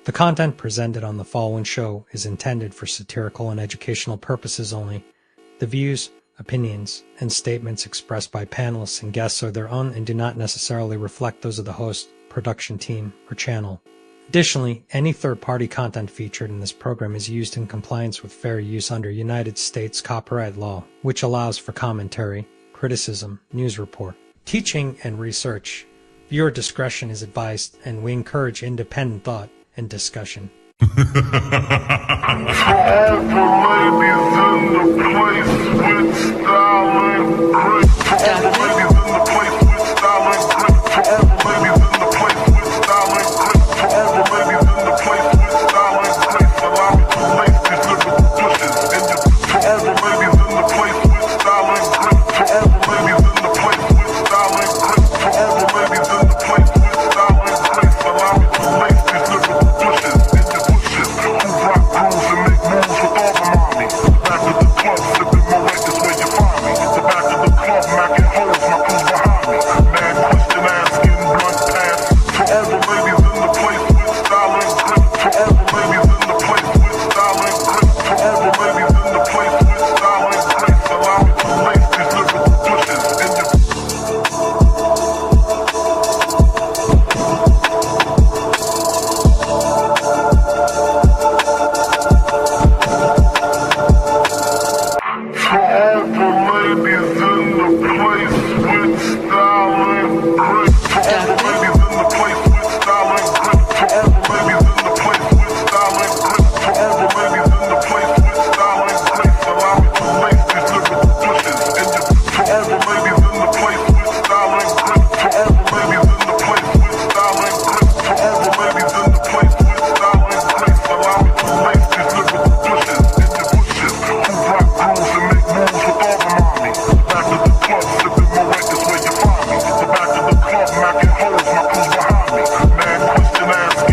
The content presented on the following show is intended for satirical and educational purposes only. The views, opinions, and statements expressed by panelists and guests are their own and do not necessarily reflect those of the host, production team, or channel. Additionally, any third-party content featured in this program is used in compliance with fair use under United States copyright law, which allows for commentary, criticism, news report, teaching, and research. Viewer discretion is advised, and we encourage independent thought and discussion. For all the ladies in the place with style and grace. For all the ladies in the place with style and grace. For all the ladies in the place with style and grace. For all the ladies in the place with style and grace. Allow me to lace these lyrical bushes in your. For all the ladies in the place with style and grace. For all the ladies in the place with style and grace. For all the ladies in the place with style and grace. Allow me to lace these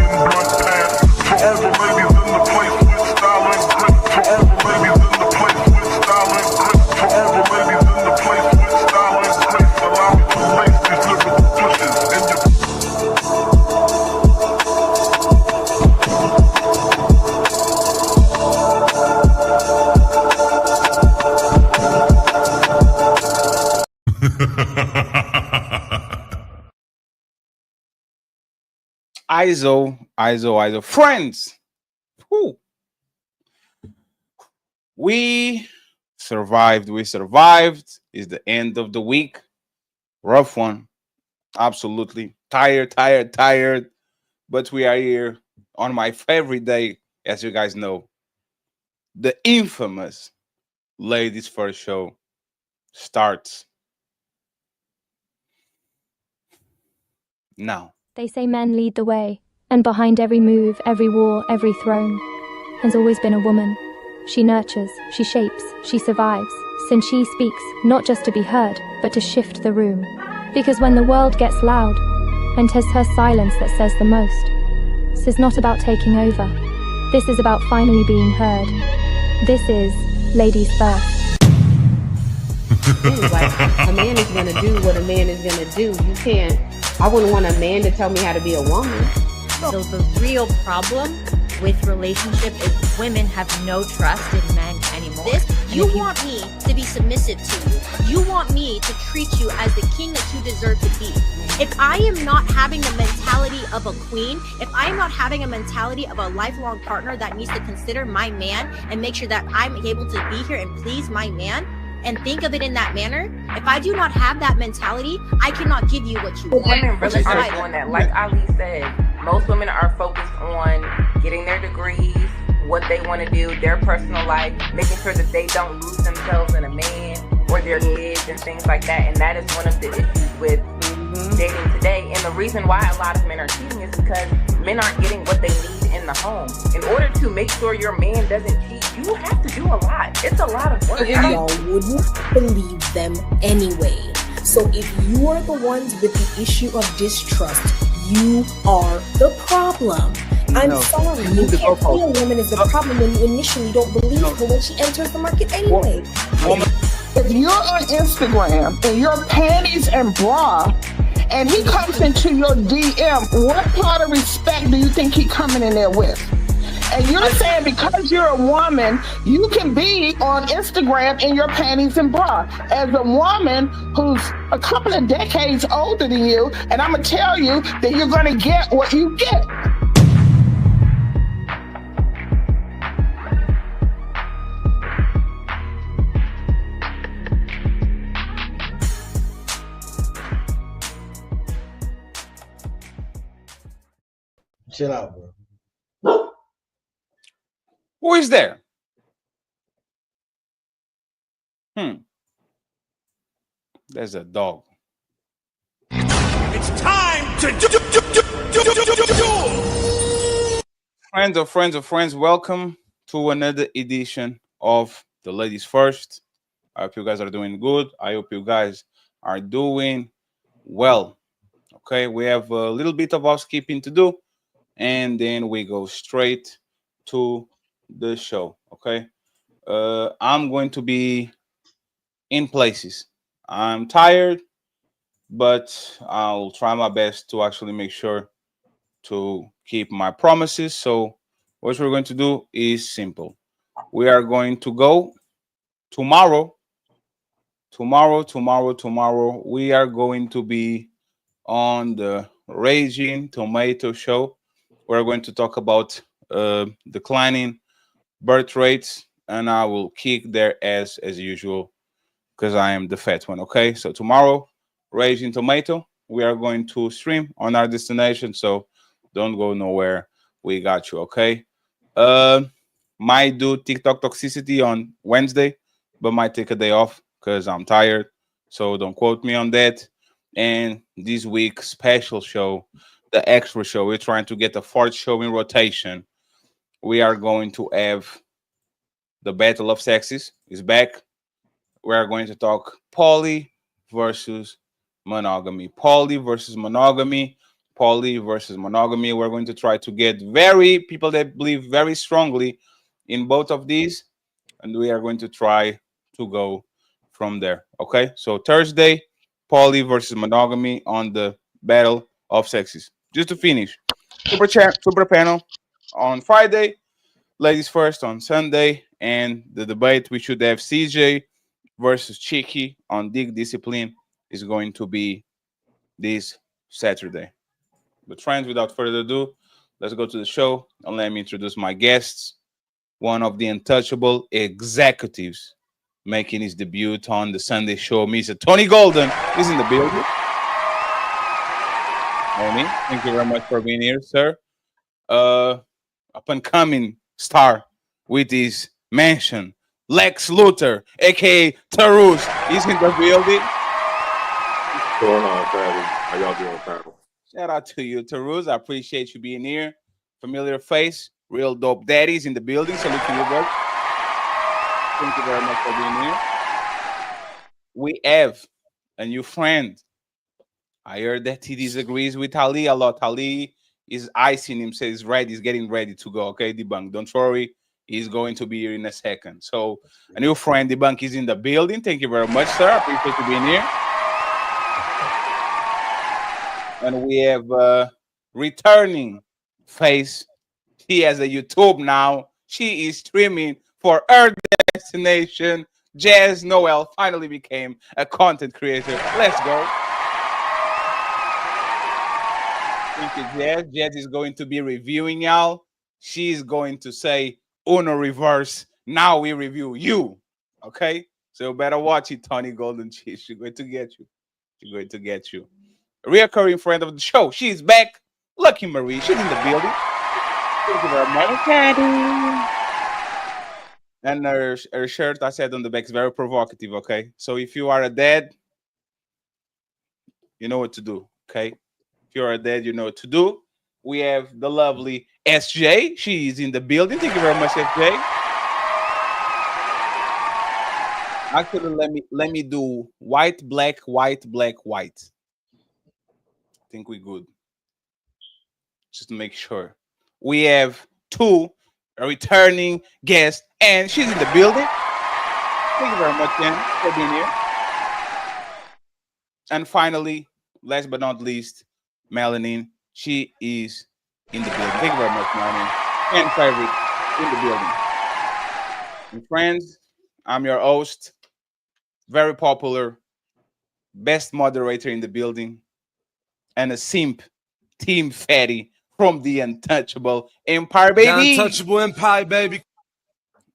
lyrical bushes. ISO. Friends, whew. We survived. It's the end of the week. Rough one. Absolutely. Tired. But we are here on my favorite day, as you guys know. The infamous Ladies First show starts now. They say men lead the way, and behind every move, every war, every throne, has always been a woman. She nurtures, she shapes, she survives, since she speaks, not just to be heard, but to shift the room. Because when the world gets loud, and 'tis her silence that says the most, this is not about taking over. This is about finally being heard. This is Ladies First. Like, a man is going to do what a man is going to do. You can't. I wouldn't want a man to tell me how to be a woman. So the real problem with relationship is women have no trust in men anymore. You want me to be submissive to you. You want me to treat you as the king that you deserve to be. If I am not having the mentality of a queen, if I am not having a mentality of a lifelong partner that needs to consider my man and make sure that I'm able to be here and please my man, and think of it in that manner, if I do not have that mentality, I cannot give you what you want. Women really are doing that. Like Ali said, most women are focused on getting their degrees, what they want to do, their personal life, making sure that they don't lose themselves in a man or their kids and things like that. And that is one of the issues with dating today. And the reason why a lot of men are cheating is because men aren't getting what they need in the home. In order to make sure your man doesn't cheat, you have to do a lot. It's a lot of work. Y'all wouldn't believe them anyway. So if you are the ones with the issue of distrust, you are the problem. I'm sorry, you can't say a woman is the problem when you initially don't believe her when she enters the market anyway. If you're on Instagram in your panties and bra, and he comes into your DM, what part of respect do you think he coming in there with? And you're saying because you're a woman, you can be on Instagram in your panties and bra. As a woman who's a couple of decades older than you, and I'm going to tell you that you're going to get what you get. Chill out, bro. Who is there? There's a dog. It's time to do. Friends of friends, welcome to another edition of The Ladies First. I hope you guys are doing good. I hope you guys are doing well. Okay, we have a little bit of housekeeping to do, and then we go straight to the show. Okay, I'm going to be in places. I'm tired, but I'll try my best to actually make sure to keep my promises. So what we're going to do is simple. We are going to go tomorrow. We are going to be on the Raging Tomato show. We're going to talk about declining birth rates, and I will kick their ass as usual because I am the fat one. Okay, so tomorrow, Raging Tomato, we are going to stream on our destination, so don't go nowhere. We got you. Okay, might do TikTok toxicity on Wednesday, but might take a day off because I'm tired. So don't quote me on that. And this week's special show, the extra show, we're trying to get a fourth show in rotation. We are going to have the Battle of Sexes is back. We are going to talk poly versus monogamy. Poly versus monogamy. Poly versus monogamy. We're going to try to get people that believe very strongly in both of these, and we are going to try to go from there. Okay, so Thursday, poly versus monogamy on the Battle of Sexes. Just to finish, super panel on Friday, ladies first on Sunday, and the debate we should have CJ versus Cheeky on Dig Discipline is going to be this Saturday. But friends, without further ado, let's go to the show and let me introduce my guests. One of the untouchable executives making his debut on the Sunday show, Mr. Tony Golden, is in the building. Tony, thank you very much for being here, sir. Up and coming star with his mansion, Lex Luthor, aka Tarus, is in the building. What's going on, Patty? How y'all doing, panel? Shout out to you, Tarus. I appreciate you being here. Familiar face, real dope daddies in the building. Salute to you, bro. Thank you very much for being here. We have a new friend. I heard that he disagrees with Ali a lot. Ali is icing him, says ready, he's getting ready to go. Okay, Debunk, don't worry. He's going to be here in a second. So a new friend, Debunk, is in the building. Thank you very much, sir. I appreciate you being here. And we have a returning face. He has a YouTube now. She is streaming for her destination. Jazz Noel finally became a content creator. Let's go. Thank you, Jazz. Jazz is going to be reviewing y'all. She's going to say Uno reverse. Now we review you. Okay? So you better watch it, Tony Golden. She's going to get you. She's going to get you. A reoccurring friend of the show. She's back. Lucky Marie. She's in the building. Thank you very much. Daddy. And her shirt, I said on the back, is very provocative, okay? So if you are a dad, you know what to do, okay? If you're a dad, you know what to do. We have the lovely SJ. She is in the building. Thank you very much, SJ. Actually, let me do white, black, white, black, white. I think we're good. Just to make sure. We have two returning guests, and she's in the building. Thank you very much, Ken, for being here. And finally, last but not least, Melanie. She is in the building. Thank you very much, Melanie. And favorite in the building. And friends, I'm your host, very popular, best moderator in the building, and a simp, Team Fatty from the Untouchable Empire, baby. The Untouchable Empire, baby.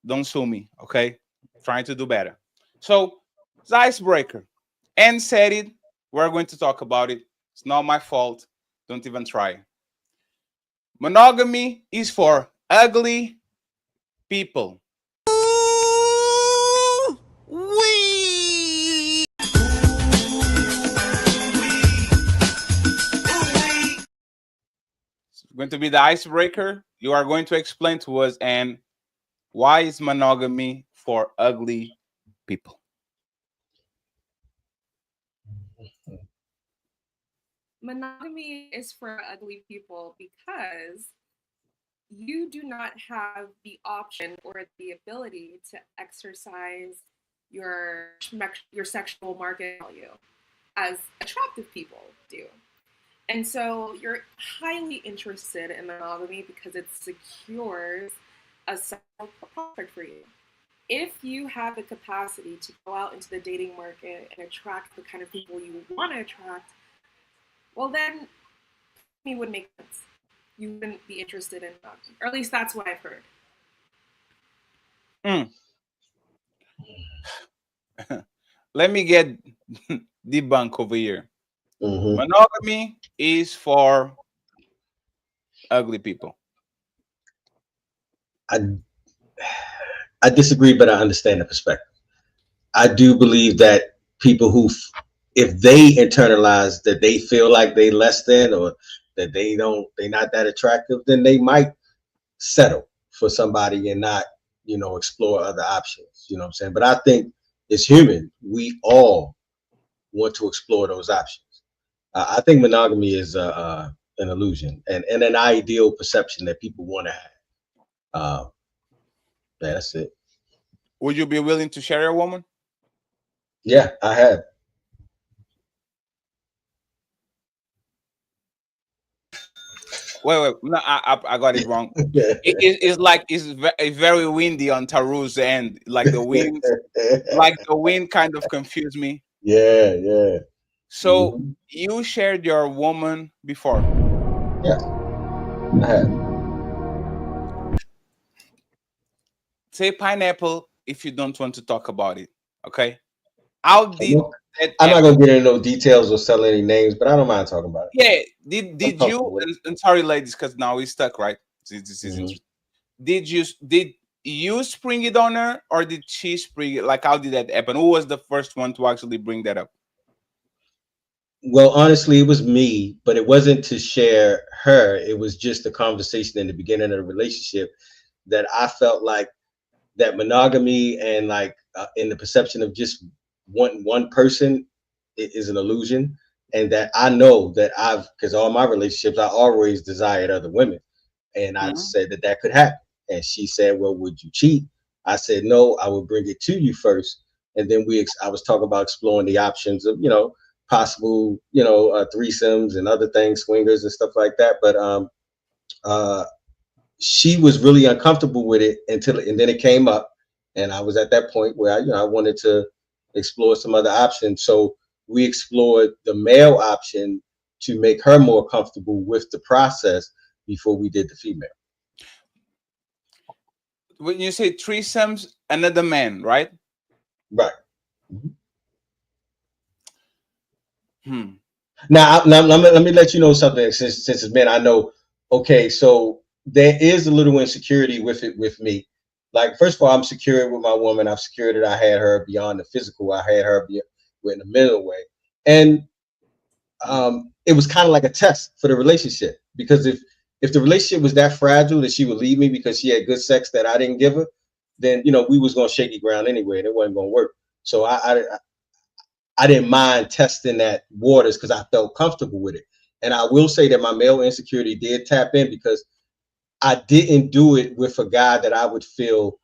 Don't sue me, okay? Trying to do better. So, it's icebreaker. And said it. We're going to talk about it. It's not my fault. Don't even try. Monogamy is for ugly people. It's going to be the icebreaker. You are going to explain to us, and why is monogamy for ugly people? Monogamy is for ugly people because you do not have the option or the ability to exercise your sexual market value as attractive people do. And so you're highly interested in monogamy because it secures a sexual profit for you. If you have the capacity to go out into the dating market and attract the kind of people you want to attract, well, then it would make sense. You wouldn't be interested in monogamy, or at least that's what I've heard. Let me get debunk over here. Monogamy is for ugly people. I disagree, but I understand the perspective. I do believe that people who, if they internalize that they feel like they less than, or that they're not that attractive, then they might settle for somebody and not, explore other options. You know what I'm saying? But I think as human, we all want to explore those options. I think monogamy is an illusion and an ideal perception that people want to have. That's it. Would you be willing to share a woman? Yeah, I have. Wait. No, I got it wrong. It's very windy on Taru's end. Like the wind kind of confused me. Yeah. So you shared your woman before? Yeah, I have. Say pineapple if you don't want to talk about it. Okay. How did I'm not gonna get into no details or sell any names, but I don't mind talking about Yeah. it. Did you? And sorry, ladies, because now we're stuck, right? This is interesting. Did you spring it on her, or did she spring it? Like, how did that happen? Who was the first one to actually bring that up? Well, honestly, it was me, but it wasn't to share her. It was just a conversation in the beginning of the relationship that I felt like that monogamy and in the perception of just one person is an illusion. And that I know that because all my relationships, I always desired other women. And I said that could happen. And she said, well, would you cheat? I said, no, I will bring it to you first. And then I was talking about exploring the options of, possible, threesomes and other things, swingers and stuff like that. But she was really uncomfortable with it and then it came up, and I was at that point where I wanted to explore some other options. So we explored the male option to make her more comfortable with the process before we did the female. When you say threesomes, another man, right? Right. Now let me let you know something. Since it's men, I know. Okay, so there is a little insecurity with it with me. Like, first of all, I'm secure with my woman. I've secured that I had her beyond the physical. I had her in the middle way, and it was kind of like a test for the relationship, because if the relationship was that fragile that she would leave me because she had good sex that I didn't give her, then we was gonna shaky ground anyway, and it wasn't gonna work. So I didn't mind testing that waters because I felt comfortable with it. And I will say that my male insecurity did tap in, because I didn't do it with a guy that I would feel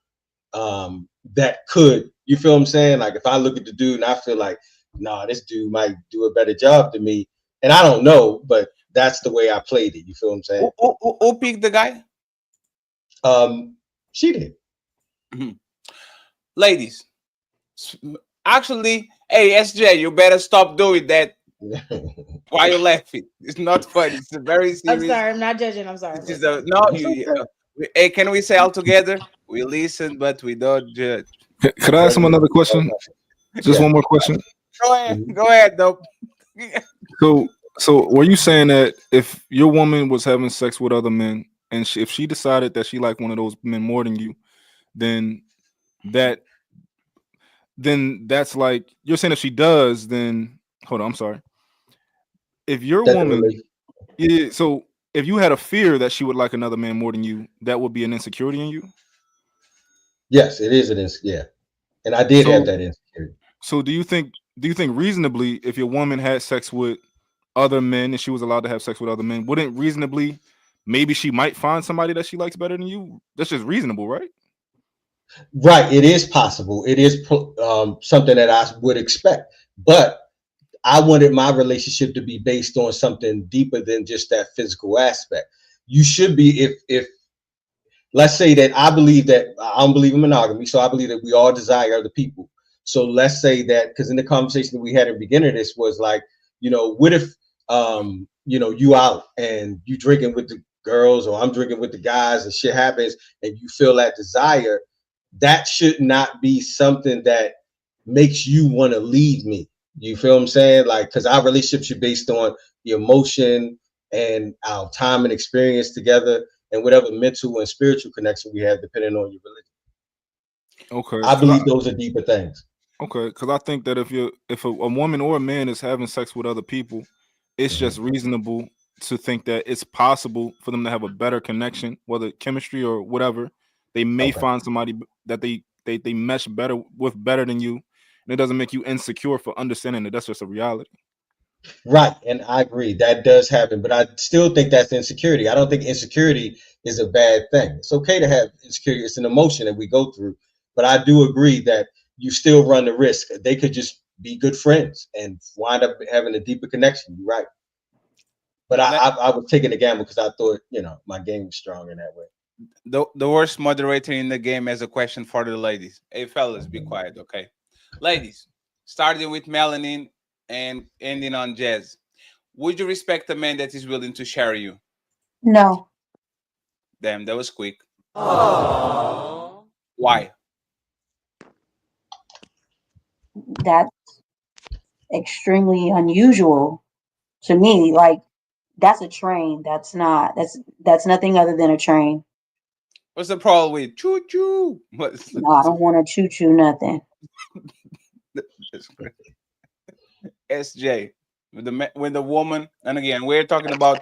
that could You feel what I'm saying? Like if I look at the dude and I feel like, nah, this dude might do a better job than me, and I don't know, but that's the way I played it. You feel what I'm saying? Who picked the guy? She did. Ladies, actually, hey SJ, you better stop doing that. Why you laughing? It's not funny. It's a very serious. I'm sorry. I'm not judging. I'm sorry. This is a, no. Hey, can we say all together? We listen, but we don't judge. Could I ask him another question? Just one more question. Go ahead. Go ahead, though. So were you saying that if your woman was having sex with other men, and if she decided that she liked one of those men more than you, then that's like, you're saying if she does, then hold on, I'm sorry. If your woman, yeah, so if you had a fear that she would like another man more than you, that would be an insecurity in you? Yes, it is an insecurity. Yeah. And I did have that insecurity. So do you think reasonably, if your woman had sex with other men and she was allowed to have sex with other men, wouldn't reasonably maybe she might find somebody that she likes better than you? That's just reasonable, right? Right. It is possible. It is something that I would expect. But I wanted my relationship to be based on something deeper than just that physical aspect. You should be, if let's say that I believe that I don't believe in monogamy, so I believe that we all desire other people. So let's say that, because in the conversation that we had at the beginning of this was like, you know, what if you know, you out and you drinking with the girls, or I'm drinking with the guys, and shit happens and you feel that desire, that should not be something that makes you want to leave me. You feel what I'm saying? Like, because our relationship should be based on the emotion and our time and experience together, and whatever mental and spiritual connection we have, depending on your religion. Okay. I believe those are deeper things. Okay, because I think that if a woman or a man is having sex with other people, it's just reasonable to think that it's possible for them to have a better connection, whether chemistry or whatever. They may find somebody that they mesh better than you, and it doesn't make you insecure for understanding that that's just a reality. Right, and I agree that does happen, but I still think that's insecurity. I don't think insecurity is a bad thing. It's okay to have insecurity. It's an emotion that we go through, but I do agree that you still run the risk. They could just be good friends and wind up having a deeper connection. You're right. But I was taking a gamble because I thought, you know, my game was strong in that way. The worst moderator in the game has a question for the ladies. Hey, fellas, be quiet, okay? Ladies, starting with Melanin and ending on Jazz. Would you respect a man that is willing to share you? No. Damn, that was quick. Aww. Why? That's extremely unusual to me. Like, that's a train. That's nothing other than a train. What's the problem with choo choo? No, I don't want to choo choo nothing. That's great. SJ, when the woman, and again, we're talking about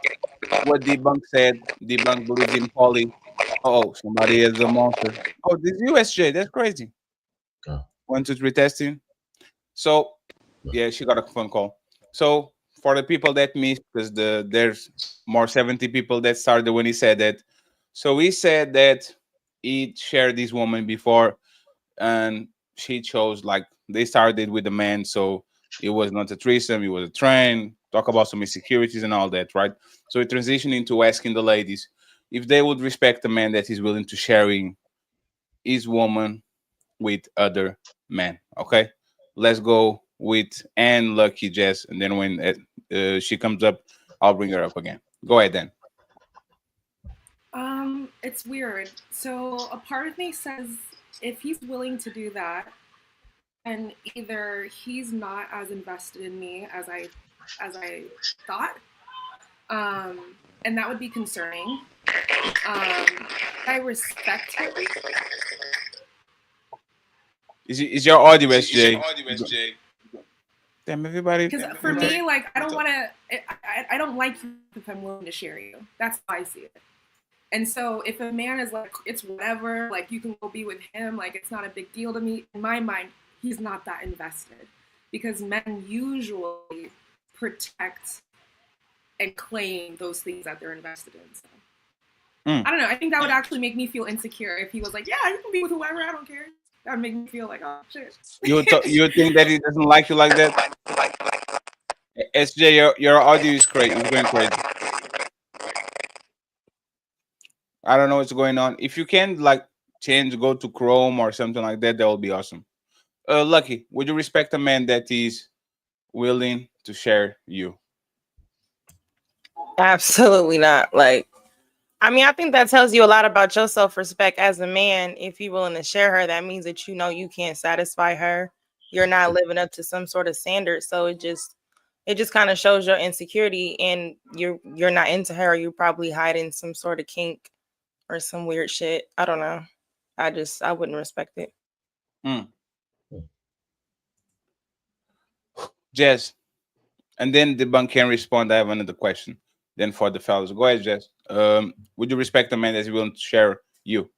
what Debunk said. Debunk believes in poly. Oh, somebody is a monster. Oh, this is you, SJ. That's crazy. 1, 2, 3 testing. So, yeah, she got a phone call. So, for the people that missed, because there's more 70 people that started when he said that. So he said that he shared this woman before, and she chose, like, they started with the man, so it was not a threesome, it was a train. Talk about some insecurities and all that, right? So it transitioned into asking the ladies if they would respect a man that is willing to sharing his woman with other men. Okay, let's go with Anne, Lucky, Jess, and then when she comes up, I'll bring her up again. Go ahead, then. It's weird. So a part of me says if he's willing to do that, and either he's not as invested in me as I thought, and that would be concerning. I respect him. Is your audio, SJ? Damn, everybody. Because for me, like, I don't want to. I don't like you if I'm willing to share you. That's how I see it. And so if a man is like, it's whatever, like, you can go be with him, like, it's not a big deal to me, in my mind, he's not that invested. Because men usually protect and claim those things that they're invested in. So. I don't know. I think that would actually make me feel insecure if he was like, yeah, you can be with whoever, I don't care. That make me feel like, oh shit. You think that he doesn't like you like that? SJ, your audio is crazy. It's going crazy. I don't know what's going on. If you can like change, go to Chrome or something like that, that will be awesome. Lucky, would you respect a man that is willing to share you? Absolutely not. Like, I mean, I think that tells you a lot about your self-respect as a man. If you're willing to share her, that means that you know you can't satisfy her. You're not living up to some sort of standard. So it just kind of shows your insecurity, and you're not into her. You're probably hiding some sort of kink or some weird shit. I don't know. I wouldn't respect it. Jess, and then the bank can respond. I have another question. Then for the fellas, go ahead, Jess. Would you respect a man that's willing to share you?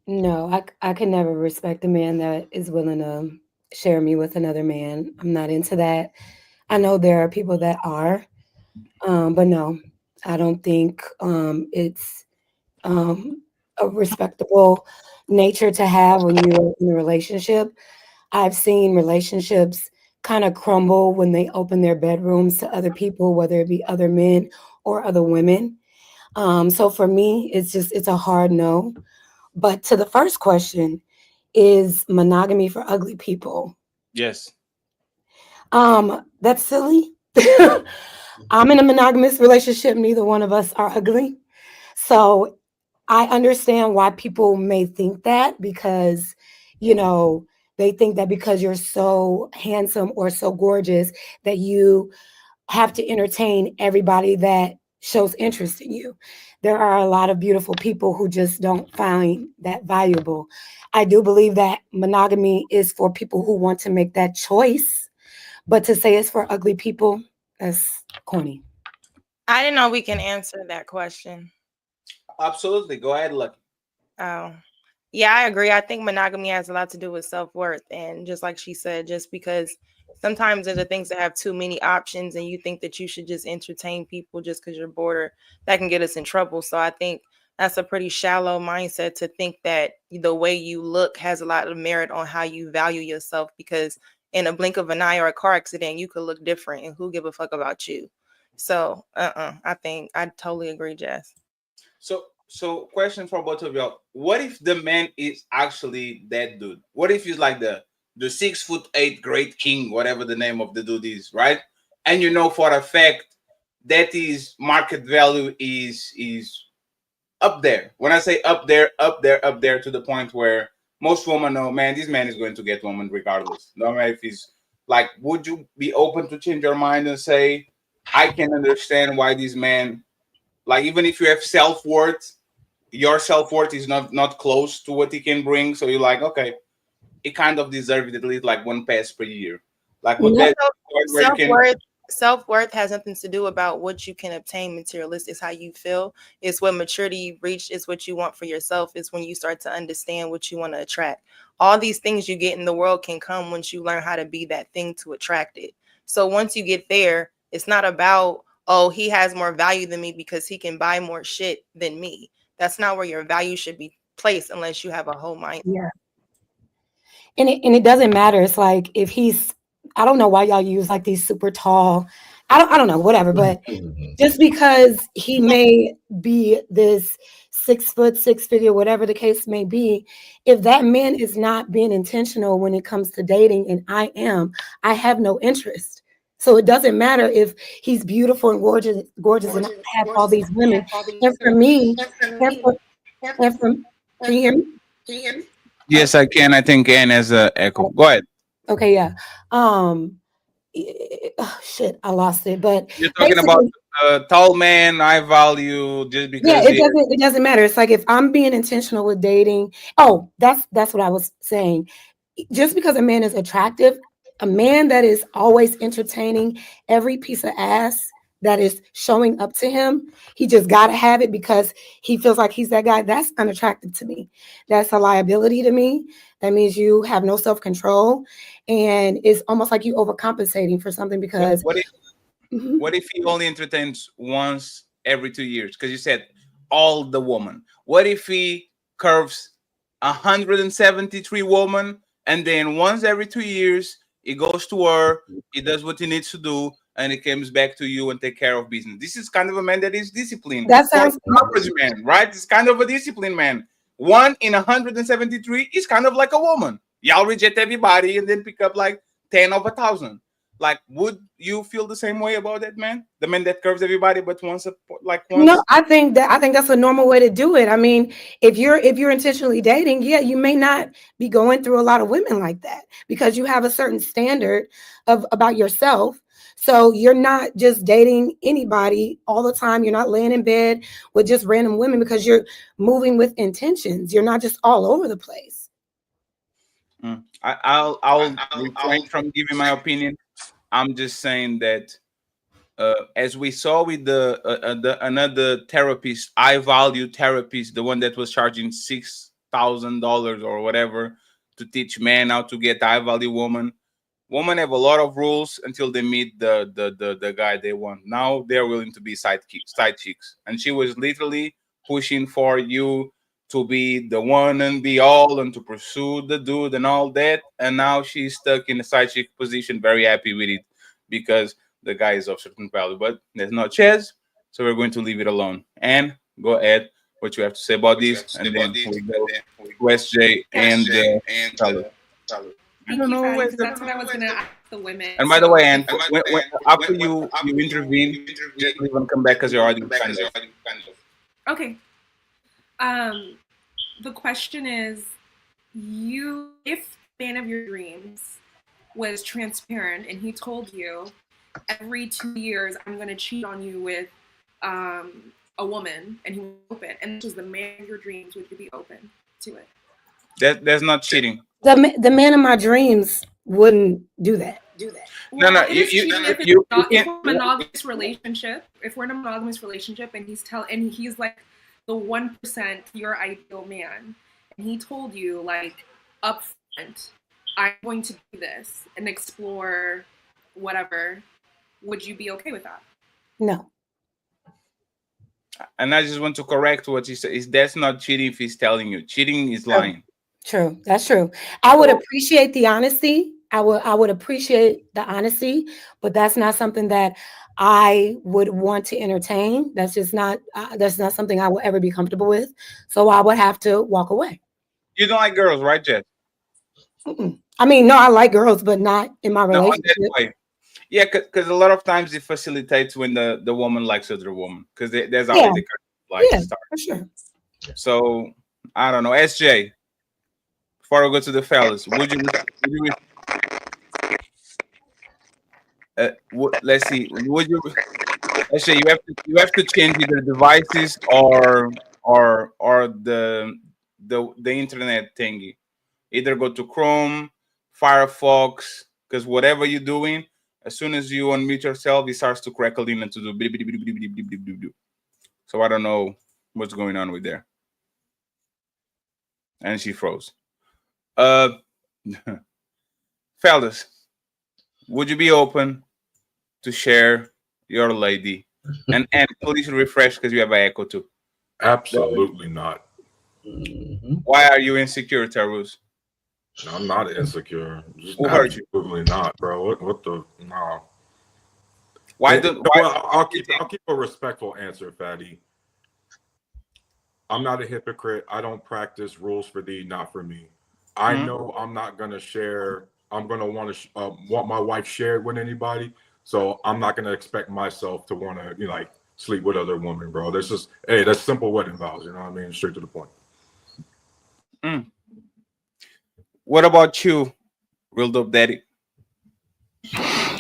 No, I can never respect a man that is willing to share me with another man. I'm not into that. I know there are people that are, but no, I don't think it's a respectable nature to have when you're in a relationship. I've seen relationships kind of crumble when they open their bedrooms to other people, whether it be other men or other women. So for me, it's a hard no. But to the first question, is monogamy for ugly people? Yes. That's silly. I'm in a monogamous relationship. Neither one of us are ugly. So I understand why people may think that, because, you know, they think that because you're so handsome or so gorgeous that you have to entertain everybody that shows interest in you. There are a lot of beautiful people who just don't find that valuable. I do believe that monogamy is for people who want to make that choice, but to say it's for ugly people, that's corny. I didn't know we can answer that question. Absolutely. Go ahead, Lucky. Oh, yeah, I agree. I think monogamy has a lot to do with self-worth. And just like she said, just because sometimes there's the things that have too many options and you think that you should just entertain people just because you're bored, or that can get us in trouble. So I think that's a pretty shallow mindset to think that the way you look has a lot of merit on how you value yourself, because in a blink of an eye or a car accident, you could look different, and who give a fuck about you? So I think I totally agree, Jess. So question for both of y'all. What if the man is actually that dude? What if he's like the 6'8" great king, whatever the name of the dude is, right? And you know for a fact that his market value is up there. When I say up there to the point where most women know, man, this man is going to get woman regardless. No matter if he's like, would you be open to change your mind and say, I can understand why this man, like, even if you have self-worth, your self-worth is not close to what he can bring, so you're like, okay, he kind of deserves at least like one pass per year. Like, would that where you can Self-worth has nothing to do about what you can obtain materialistic. It's how you feel. It's what maturity you reach. It's what you want for yourself. It's when you start to understand what you want to attract. All these things you get in the world can come once you learn how to be that thing to attract it. So once you get there, it's not about, oh, he has more value than me because he can buy more shit than me. That's not where your value should be placed unless you have a whole mind. Yeah. And it doesn't matter. It's like if he's, I don't know why y'all use like these super tall, I don't know, whatever, but just because he may be this 6 foot, 6 feet, or whatever the case may be, if that man is not being intentional when it comes to dating, and I have no interest. So it doesn't matter if he's beautiful and gorgeous and I have all these women. And for me, can you hear me? Yes, I can. I think Anne has an echo. Go ahead. Okay, yeah. Shit, I lost it. But you're talking about tall man, I value just because. Yeah, it doesn't matter. It's like if I'm being intentional with dating. Oh, that's what I was saying. Just because a man is attractive, a man that is always entertaining every piece of ass that is showing up to him, he just got to have it because he feels like he's that guy. That's unattractive to me. That's a liability to me. That means you have no self-control, and it's almost like you overcompensating for something because. What if he only entertains once every 2 years? Because you said all the woman. What if he curves 173 women, and then once every 2 years, he goes to her, he does what he needs to do, and he comes back to you and take care of business. This is kind of a man that is disciplined. That For sounds an average man, right? It's kind of a disciplined man. 1 in 173 is kind of like a woman. Y'all reject everybody and then pick up like 10 of 1,000. Like, would you feel the same way about that man? The man that curves everybody, but once. No, I think that's a normal way to do it. I mean, if you're intentionally dating, yeah, you may not be going through a lot of women like that because you have a certain standard about yourself. So you're not just dating anybody all the time. You're not laying in bed with just random women because you're moving with intentions. You're not just all over the place. I'll refrain from giving my opinion. I'm just saying that as we saw with the another therapist, high value therapist, the one that was charging $6,000 or whatever to teach men how to get high value woman. Women have a lot of rules until they meet the guy they want. Now they're willing to be side chicks, and she was literally pushing for you to be the one and be all and to pursue the dude and all that. And now she's stuck in a side chick position, very happy with it because the guy is of certain value. But there's no chance, so we're going to leave it alone. And go ahead, what you have to say about this, and then we go to SJ and Tyler. I don't know. That's what I was going to ask the women. And by the way, Anne, after you intervene, just leave and come back because you're already kind of. Okay. The question is, if the man of your dreams was transparent and he told you every 2 years I'm going to cheat on you with a woman, and he was open, and this was the man of your dreams, would you be open to it? That's not cheating. The man of my dreams wouldn't do that. Well, no. If we're in a monogamous relationship, and he's like the 1%, your ideal man, and he told you like up front, I'm going to do this and explore whatever, would you be okay with that? No. And I just want to correct what he said. That's not cheating if he's telling you. Cheating is lying. True. That's true. I would appreciate the honesty. I would appreciate the honesty, but that's not something that I would want to entertain. That's just not something I will ever be comfortable with. So I would have to walk away. You don't like girls, right, Jess? I mean, no, I like girls, but not in my relationship. That way. Yeah, because a lot of times it facilitates when the woman likes other woman, because there's how they start. For sure. So I don't know, SJ. Before we go to the fellas, would you let's see. Would you? SJ, you have to change either devices or the internet thingy. Either go to Chrome, Firefox, because whatever you're doing, as soon as you unmute yourself, it starts to crackle in and to do. So I don't know what's going on with there. And she froze. Fellas, would you be open to share your lady? And please refresh because you have an echo too. Absolutely not. Why are you insecure, Tarus? I'm not insecure. Just Who hurt you? Absolutely not, bro. What the no. I'll keep a respectful answer, Fatty. I'm not a hypocrite. I don't practice rules for thee, not for me. I know I'm not gonna share. I'm gonna want my wife shared with anybody. So I'm not gonna expect myself to want to sleep with other women, bro. That's simple wedding vows. You know what I mean? Straight to the point. What about you, Real Dope Daddy?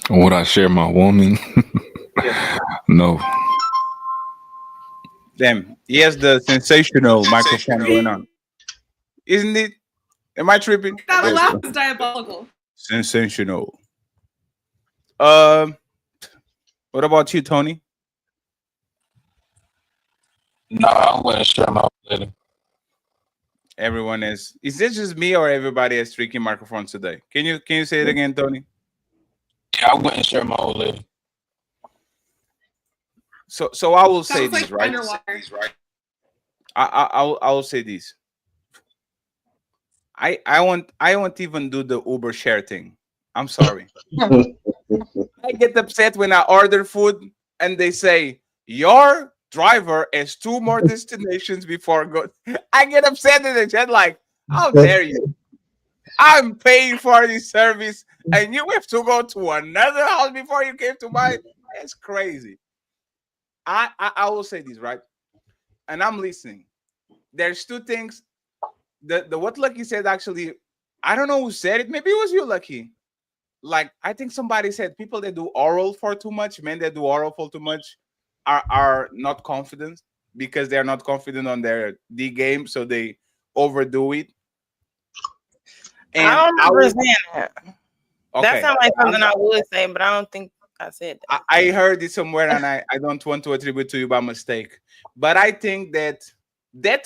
Would I share my woman? No. Damn, he has the sensational microphone going on. Isn't it? Am I tripping? That laugh is diabolical. Sensational. What about you, Tony? No, I wouldn't share my lady. Everyone is this just me or everybody has tricky microphones today? Can you say it again, Tony? Yeah, I wouldn't share my old lady. So I will say Sounds this, like right? underwater. I will say this. I won't even do the Uber share thing. I'm sorry. I get upset when I order food and they say your driver has 2 more destinations before go. I get upset in the chat like, how dare you? I'm paying for this service and you have to go to another house before you came to mine. That's crazy. I will say this, right? And I'm listening. There's 2 things. The what Lucky said actually, I don't know who said it. Maybe it was you, Lucky. Like, I think somebody said people that do oral for too much, men that do oral for too much are not confident because they're not confident on their D game, so they overdo it. And I don't remember would, saying that. okay, That sounds like something I would say, but I don't think I said that. I heard it somewhere, and I don't want to attribute to you by mistake. But I think that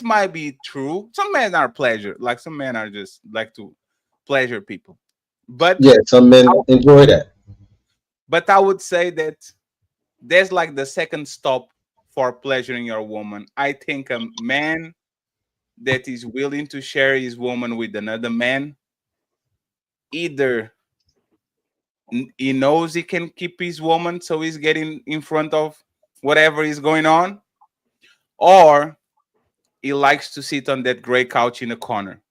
might be true. Some men are pleasure, like some men are just like to pleasure people. But yeah, some men enjoy that. But I would say that there's like the second stop for pleasuring your woman. I think a man that is willing to share his woman with another man, either he knows he can keep his woman, so he's getting in front of whatever is going on, or he likes to sit on that gray couch in the corner.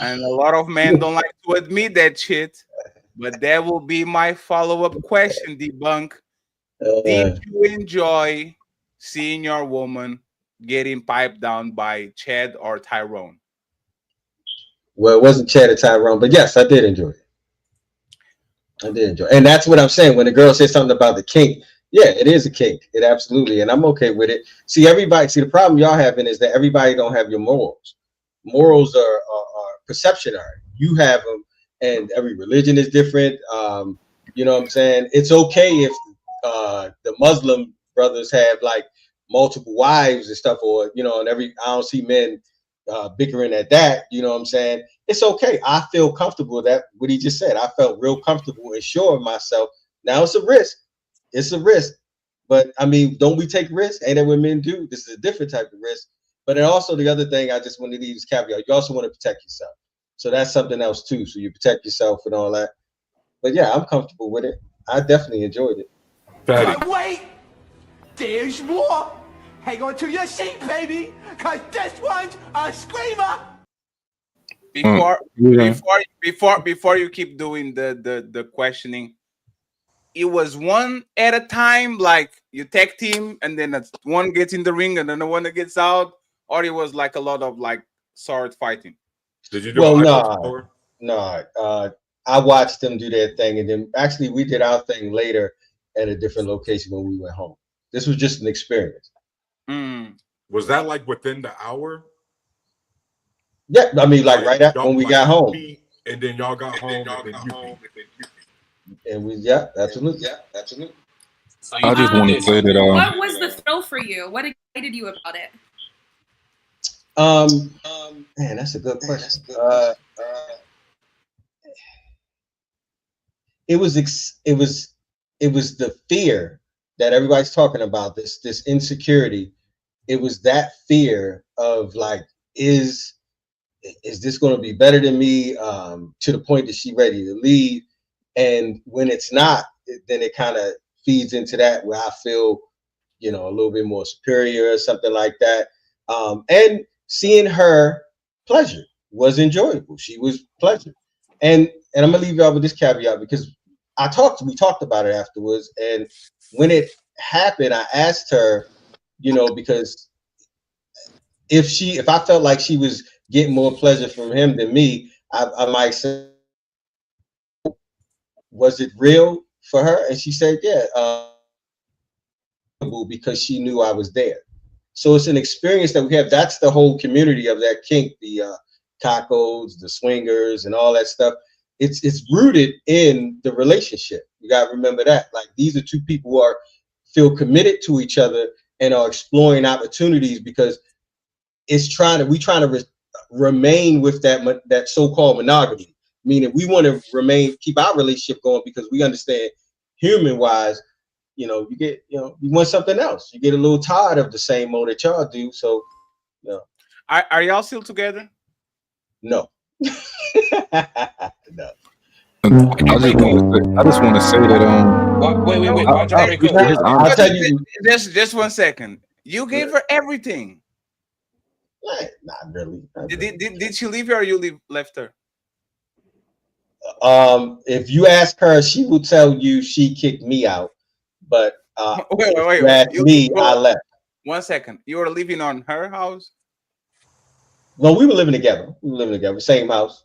And a lot of men don't like to admit that shit, but that will be my follow-up question, Debunk. Did you enjoy seeing your woman getting piped down by Chad or Tyrone? Well, it wasn't Chad or Tyrone, but yes, I did enjoy it. I did enjoy it. And that's what I'm saying. When the girl says something about the kink, yeah, it is a kink. It absolutely, and I'm okay with it. See, the problem y'all having is that everybody don't have your morals. Morals are perceptionary. You have them, and every religion is different. You know what I'm saying? It's okay if the Muslim brothers have like multiple wives and stuff, or and I don't see men bickering at that. You know what I'm saying? It's okay. I feel comfortable with that. What he just said, I felt real comfortable and sure of myself. Now it's a risk. It's a risk, but I mean, don't we take risks? Ain't that what men do? This is a different type of risk. But then also the other thing I just want to leave is caveat. You also want to protect yourself. So that's something else too. So you protect yourself and all that. But yeah, I'm comfortable with it. I definitely enjoyed it. But wait, there's more. Hang on to your seat, baby, cause this one's a screamer. Before you keep doing the questioning, it was one at a time, like you tag team and then one gets in the ring and then the one that gets out, or it was like a lot of like sword fighting. Did you do no. I watched them do their thing, and then actually we did our thing later at a different location when we went home. This was just an experience. Was that like within the hour? Yeah, I mean, like right after when we got home. And then y'all got home, and we absolutely. So I just want to say that. What was the thrill for you? What excited you about it? Man, that's a good question. It was the fear that everybody's talking about. This insecurity. It was that fear of like, is this going to be better than me? To the point that she's ready to leave, and when it's not, then it kind of feeds into that where I feel, a little bit more superior or something like that. And seeing her pleasure was enjoyable. She was pleasure, and I'm gonna leave y'all with this caveat because we talked about it afterwards, and when it happened, I asked her, because if I felt like she was getting more pleasure from him than me, I might say, was it real for her? And she said, yeah, because she knew I was there. So it's an experience that we have. That's the whole community of that kink, the cacos, the swingers, and all that stuff. It's rooted in the relationship. You got to remember that. Like, these are two people who feel committed to each other and are exploring opportunities because we trying to remain with that so-called monogamy, meaning we want to keep our relationship going because we understand human-wise, you want something else. You get a little tired of the same mode that y'all do. So, Are y'all still together? No. No. I just want to say that Wait. I, Why'd I y'all break up? appreciate his I'll honesty. tell you. Just 1 second. You gave her everything. Not really. Did she leave you or you left her? If you ask her, she will tell you she kicked me out. But Wait. if you ask me, I left. 1 second. You were living on her house? No, we were living together. Same house,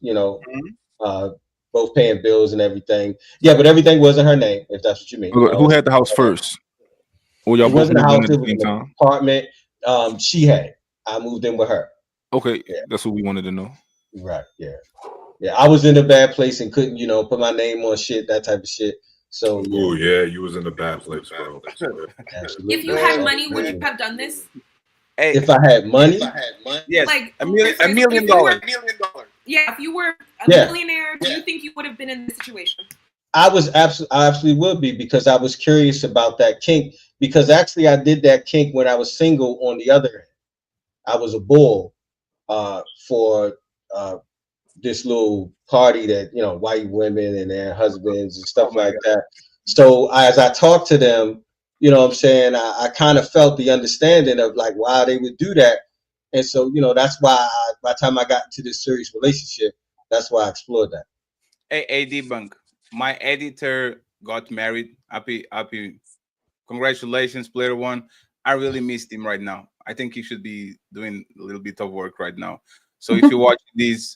both paying bills and everything. Yeah, but everything was in her name, if that's what you mean. Who had the house first? Or y'all It both wasn't a moved in house, at it the was same an time? apartment. She had it. I moved in with her. Okay, that's what we wanted to know. Right, yeah. I was in a bad place and couldn't, put my name on shit, that type of shit. So Oh yeah, you was in a bad place, bro. Absolutely. If you had money, would you have done this? Hey, if I had money, yes, Like $1 million. if you were, yeah, if you were a Yeah. millionaire, do you think you would have been in this situation? I absolutely would be, because I was curious about that kink. Because actually, I did that kink when I was single. On the other end, I was a bull for this little party that white women and their husbands and stuff like that. So as I talked to them, what I'm saying, I kind of felt the understanding of like why they would do that. And so that's why by the time I got into this serious relationship, that's why I explored that. Hey, Debunk, my editor got married. Happy. Congratulations, player one. I really missed him right now. I think he should be doing a little bit of work right now. So if you watch this,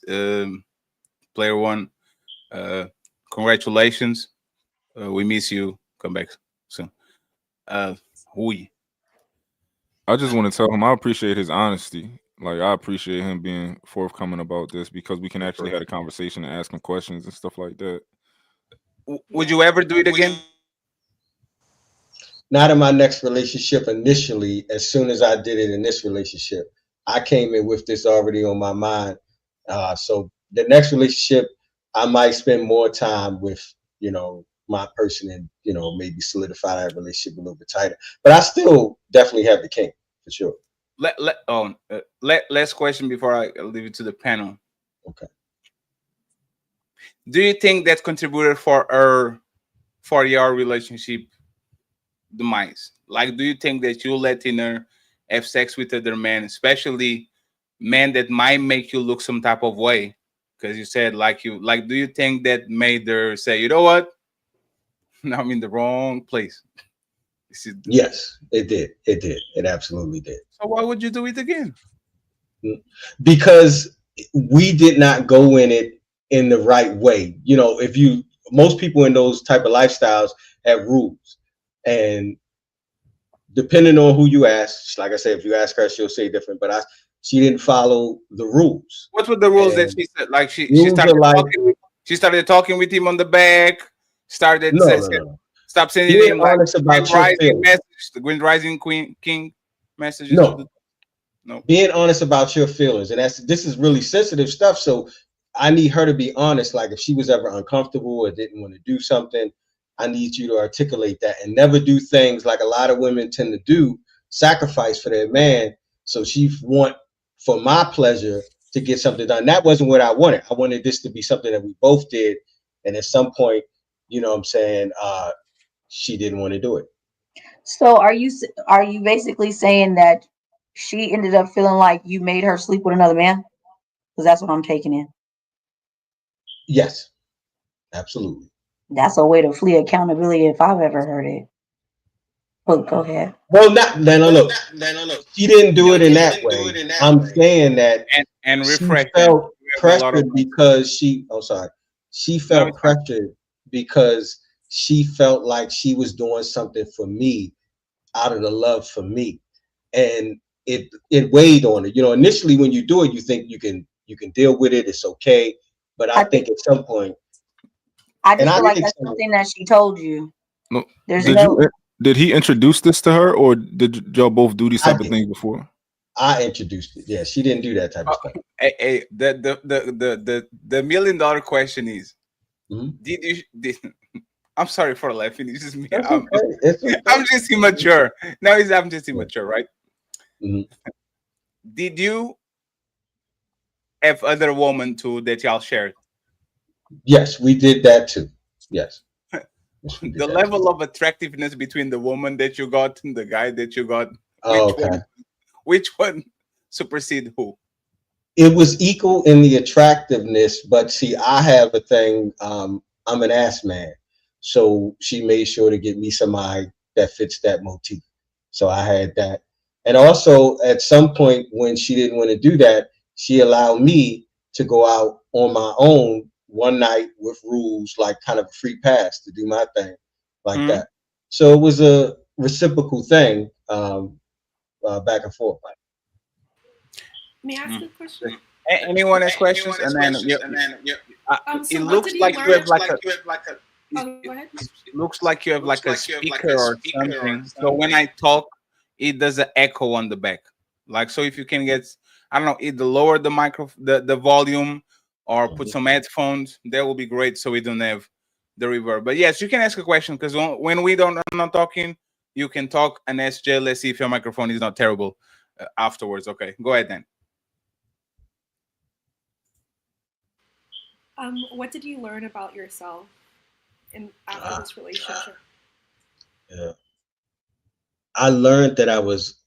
player one, congratulations. We miss you. Come back soon. I just want to tell him I appreciate his honesty. Like, I appreciate him being forthcoming about this, because we can actually have a conversation and ask him questions and stuff like that. Would you ever do it again? Not in my next relationship initially. As soon as I did it in this relationship, I came in with this already on my mind. So the next relationship, I might spend more time with, my person and, maybe solidify that relationship a little bit tighter. But I still definitely have the kink, for sure. Last question before I leave it to the panel. Okay. Do you think that contributed for your relationship demise? Like, do you think that you letting her have sex with other men, especially men that might make you look some type of way? Because you said do you think that made her say, you know what? Now I'm in the wrong place. Yes, it did. It absolutely did. So why would you do it again? Because we did not go in it in the right way. Most people in those type of lifestyles have rules, and depending on who you ask, like I said, if you ask her, she'll say different. But she didn't follow the rules. What were the rules that she said? Like she started talking with him on the back. Stop sending him like the Grand Rising King messages. No. Being honest about your feelings, and this is really sensitive stuff. So I need her to be honest. Like if she was ever uncomfortable or didn't want to do something, I need you to articulate that and never do things like a lot of women tend to do, sacrifice for their man. So she want for my pleasure to get something done. That wasn't what I wanted. I wanted this to be something that we both did. And at some point, she didn't want to do it. So are you basically saying that she ended up feeling like you made her sleep with another man? Because that's what I'm taking in. Yes, absolutely. That's a way to flee accountability if I've ever heard it. But go ahead. Well, no. She didn't do it in that way. I'm saying that and she felt pressured because she felt pressured because she felt like she was doing something for me out of the love for me. And it weighed on her. Initially when you do it, you think you can deal with it, it's okay. But I think at some point, I just feel like that's something that she told you. No. Did he introduce this to her, or did y'all both do these type of things before? I introduced it. Yeah, she didn't do that type of stuff. Hey, the $1 million question is, I'm sorry for laughing. It's just me. I'm just immature. I'm just immature, right? Mm-hmm. Did you have other women too that y'all shared? Yes, we did that too. Yes. Yes, we did The that level too. of attractiveness between the woman that you got and the guy that you got, Oh, okay. which one supersede who? It was equal in the attractiveness, but see, I have a thing. I'm an ass man, so she made sure to get me somebody that fits that motif. So I had that, and also at some point when she didn't want to do that, she allowed me to go out on my own one night with rules, like kind of a free pass to do my thing, like that. So it was a reciprocal thing, back and forth. May I ask a question? Anyone has questions? And then it looks like you have like a. Go ahead. It looks like you have like a speaker or something. So when I talk, it does an echo on the back. Like, so if you can get, I don't know, either lower the the volume, or put some headphones, that will be great. So we don't have the reverb. But yes, you can ask a question, because when I'm not talking, you can talk and ask Jay. Let's see if your microphone is not terrible afterwards. Okay, go ahead then. What did you learn about yourself after this relationship? Yeah. I learned that I was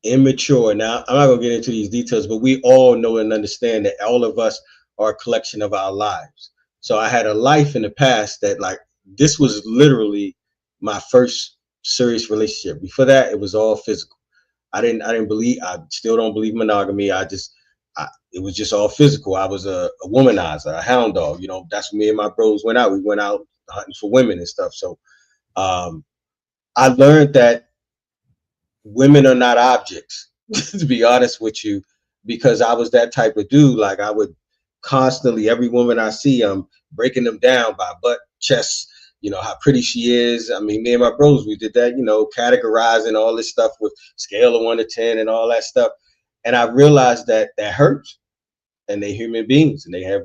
immature. Now, I'm not going to get into these details, but we all know and understand that all of us are a collection of our lives. So I had a life in the past that, like, this was literally my first serious relationship. Before that, it was all physical. I still don't believe monogamy. It was just all physical. I was a womanizer, a hound dog. You know, that's when me and my bros went out. We went out hunting for women and stuff. So I learned that women are not objects, to be honest with you, because I was that type of dude. Like, I would constantly, every woman I see, I'm breaking them down by butt, chest, how pretty she is. I mean, me and my bros, we did that, categorizing all this stuff with scale of 1 to 10 and all that stuff. And I realized that hurts. And they're human beings, and they have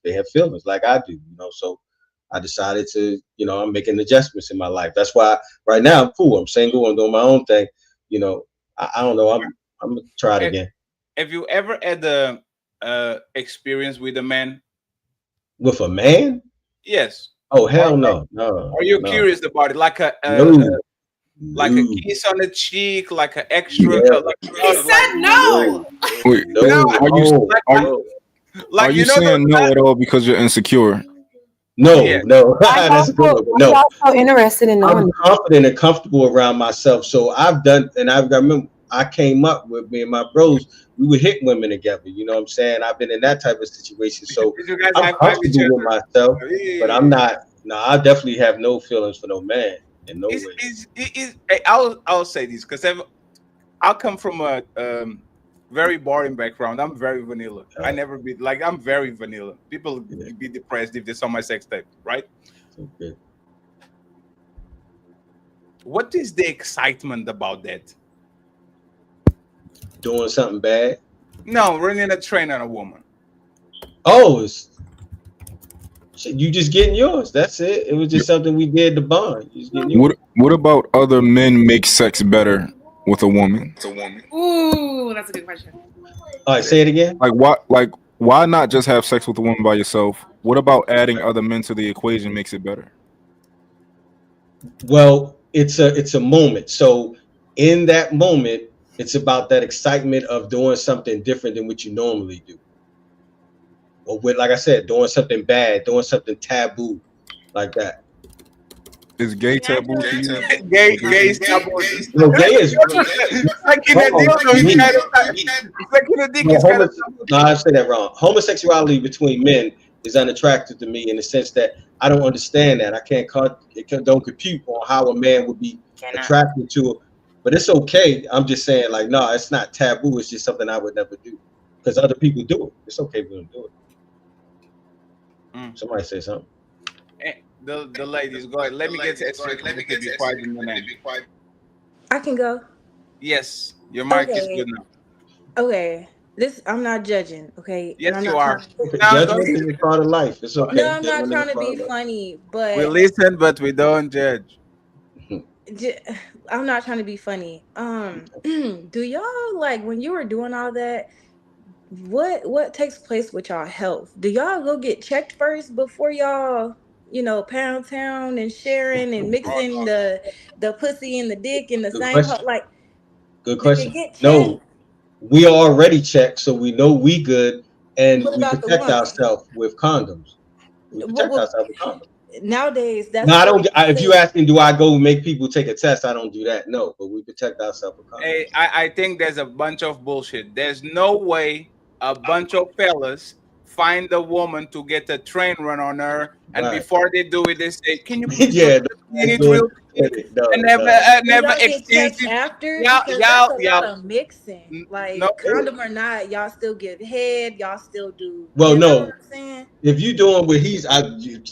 they have feelings like I do, so I decided to, I'm making adjustments in my life. That's why right now I'm cool. I'm single. I'm doing my own thing. I don't know. I'm gonna try it again. Have you ever had the experience with a man? With a man? Yes. Oh, hell no. No. Are you no. curious about it? Like a like a kiss on the cheek, like an extra. Yeah. He said no. Wait, are you saying no at all because you're insecure? No. That's a good one. No. I'm so interested in knowing. I'm confident and comfortable around myself. So I've done, and I remember I came up with me and my bros. We would hit women together. You know what I'm saying? I've been in that type of situation. So I'm comfortable with myself, but I'm not. No, I definitely have no feelings for no man in no way. I'll say this because I come from a very boring background. I'm very vanilla. I never be like, I'm very vanilla. People be depressed if they saw my sex tape, right? Okay. What is the excitement about that? Doing something bad? No, running a train on a woman. Oh, you just getting yours. That's it. It was just something we did to bond. You just getting yours. What about other men make sex better with a woman? Ooh, that's a good question. All right, say it again. Why not just have sex with a woman by yourself? What about adding other men to the equation makes it better? Well, it's a moment. So in that moment, it's about that excitement of doing something different than what you normally do. Or with, like I said, doing something bad, doing something taboo, like that. Is gay taboo to you? Gay is taboo. No, gay is. No, I said that wrong. Homosexuality between men is unattractive to me in the sense that I don't understand that. Don't compute on how a man would be attracted to it. But it's okay. I'm just saying, like, no, it's not taboo. It's just something I would never do because other people do it. It's okay for them to do it. Somebody say something. The ladies, go ahead. Let me get to be quiet in the name. I can go. Yes, your mic is good now. Okay. I'm not judging, okay? Yes, you are. Judgment is part of life. It's okay. No, I'm not trying to be funny, but we listen, but we don't judge. I'm not trying to be funny. Do y'all, like, when you were doing all that, what takes place with y'all health? Do y'all go get checked first before y'all, pound town and sharing and mixing the pussy and the dick in the Good same question. like? Good Do you question. get checked? No, we are already checked, so we know we good, and What we about the protect woman? ourselves with condoms. We protect ourselves with condoms. Nowadays, that's No, I still don't. If you considered- asking, do I go make people take a test? I don't do that. No, but we protect ourselves with condoms. Hey, I think there's a bunch of bullshit. There's no way a bunch of fellas find a woman to get a train run on her, and Right. before they do it, they say, "Can you please Yeah, go to the clinic real quick?" no, And never, no. Do never y'all get checked extensive. after? Y'all, Because y'all, that's a lot y'all. of mixing. Like No, condom or not, y'all still give head. Y'all still do. Well, You know what no. I'm saying? If you doing what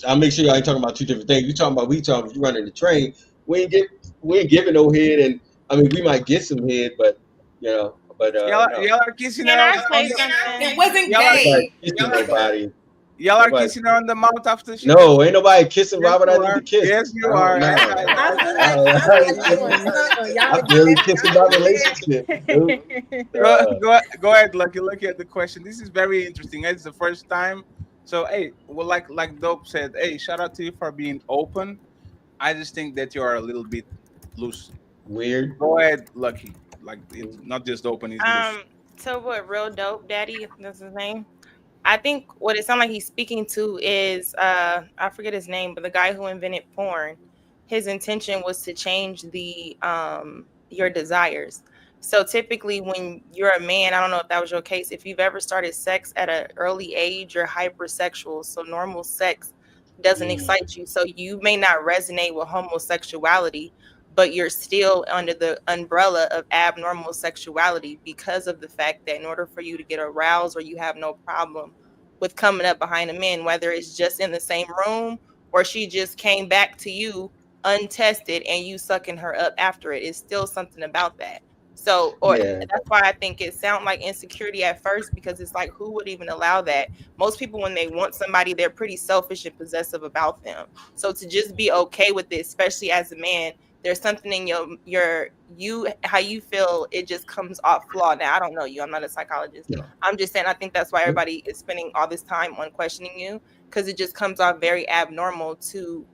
I make sure y'all ain't talking about two different things. You talking about if you running the train, we ain't giving no head, and I mean we might get some head, but no. y'all are kissing Can her I on say the. something? It wasn't Y'all are, Nobody gay. kissing nobody. y'all are Nobody. kissing her on the mouth after she gets. No, ain't nobody kissing Yes, Robert. you I need are. to kiss. Yes, you I are. don't know. I feel like y'all doing something. Y'all I be barely checking kissing out my the relationship. Nope. Go ahead, Lucky. Look at the question. This is very interesting. It's the first time. So hey, well, like Dope said, hey, shout out to you for being open. I just think that you are a little bit loose. Weird. Go ahead, Lucky. Like it's not just open, it's loose. So what Real Dope Daddy, that's his name. I think what it sounds like he's speaking to is I forget his name, but the guy who invented porn, his intention was to change the your desires. So typically when you're a man, I don't know if that was your case, if you've ever started sex at an early age, you're hypersexual. So normal sex doesn't excite you. So you may not resonate with homosexuality, but you're still under the umbrella of abnormal sexuality because of the fact that in order for you to get aroused or you have no problem with coming up behind a man, whether it's just in the same room or she just came back to you untested and you sucking her up after it, it's still something about that. So, or Yeah. that's why I think it sounds like insecurity at first, because it's like, who would even allow that? Most people, when they want somebody, they're pretty selfish and possessive about them. So to just be okay with it, especially as a man, there's something in you how you feel, it just comes off flawed. Now I don't know you, I'm not a psychologist. I'm just saying I think that's why everybody is spending all this time on questioning you, because it just comes off very abnormal to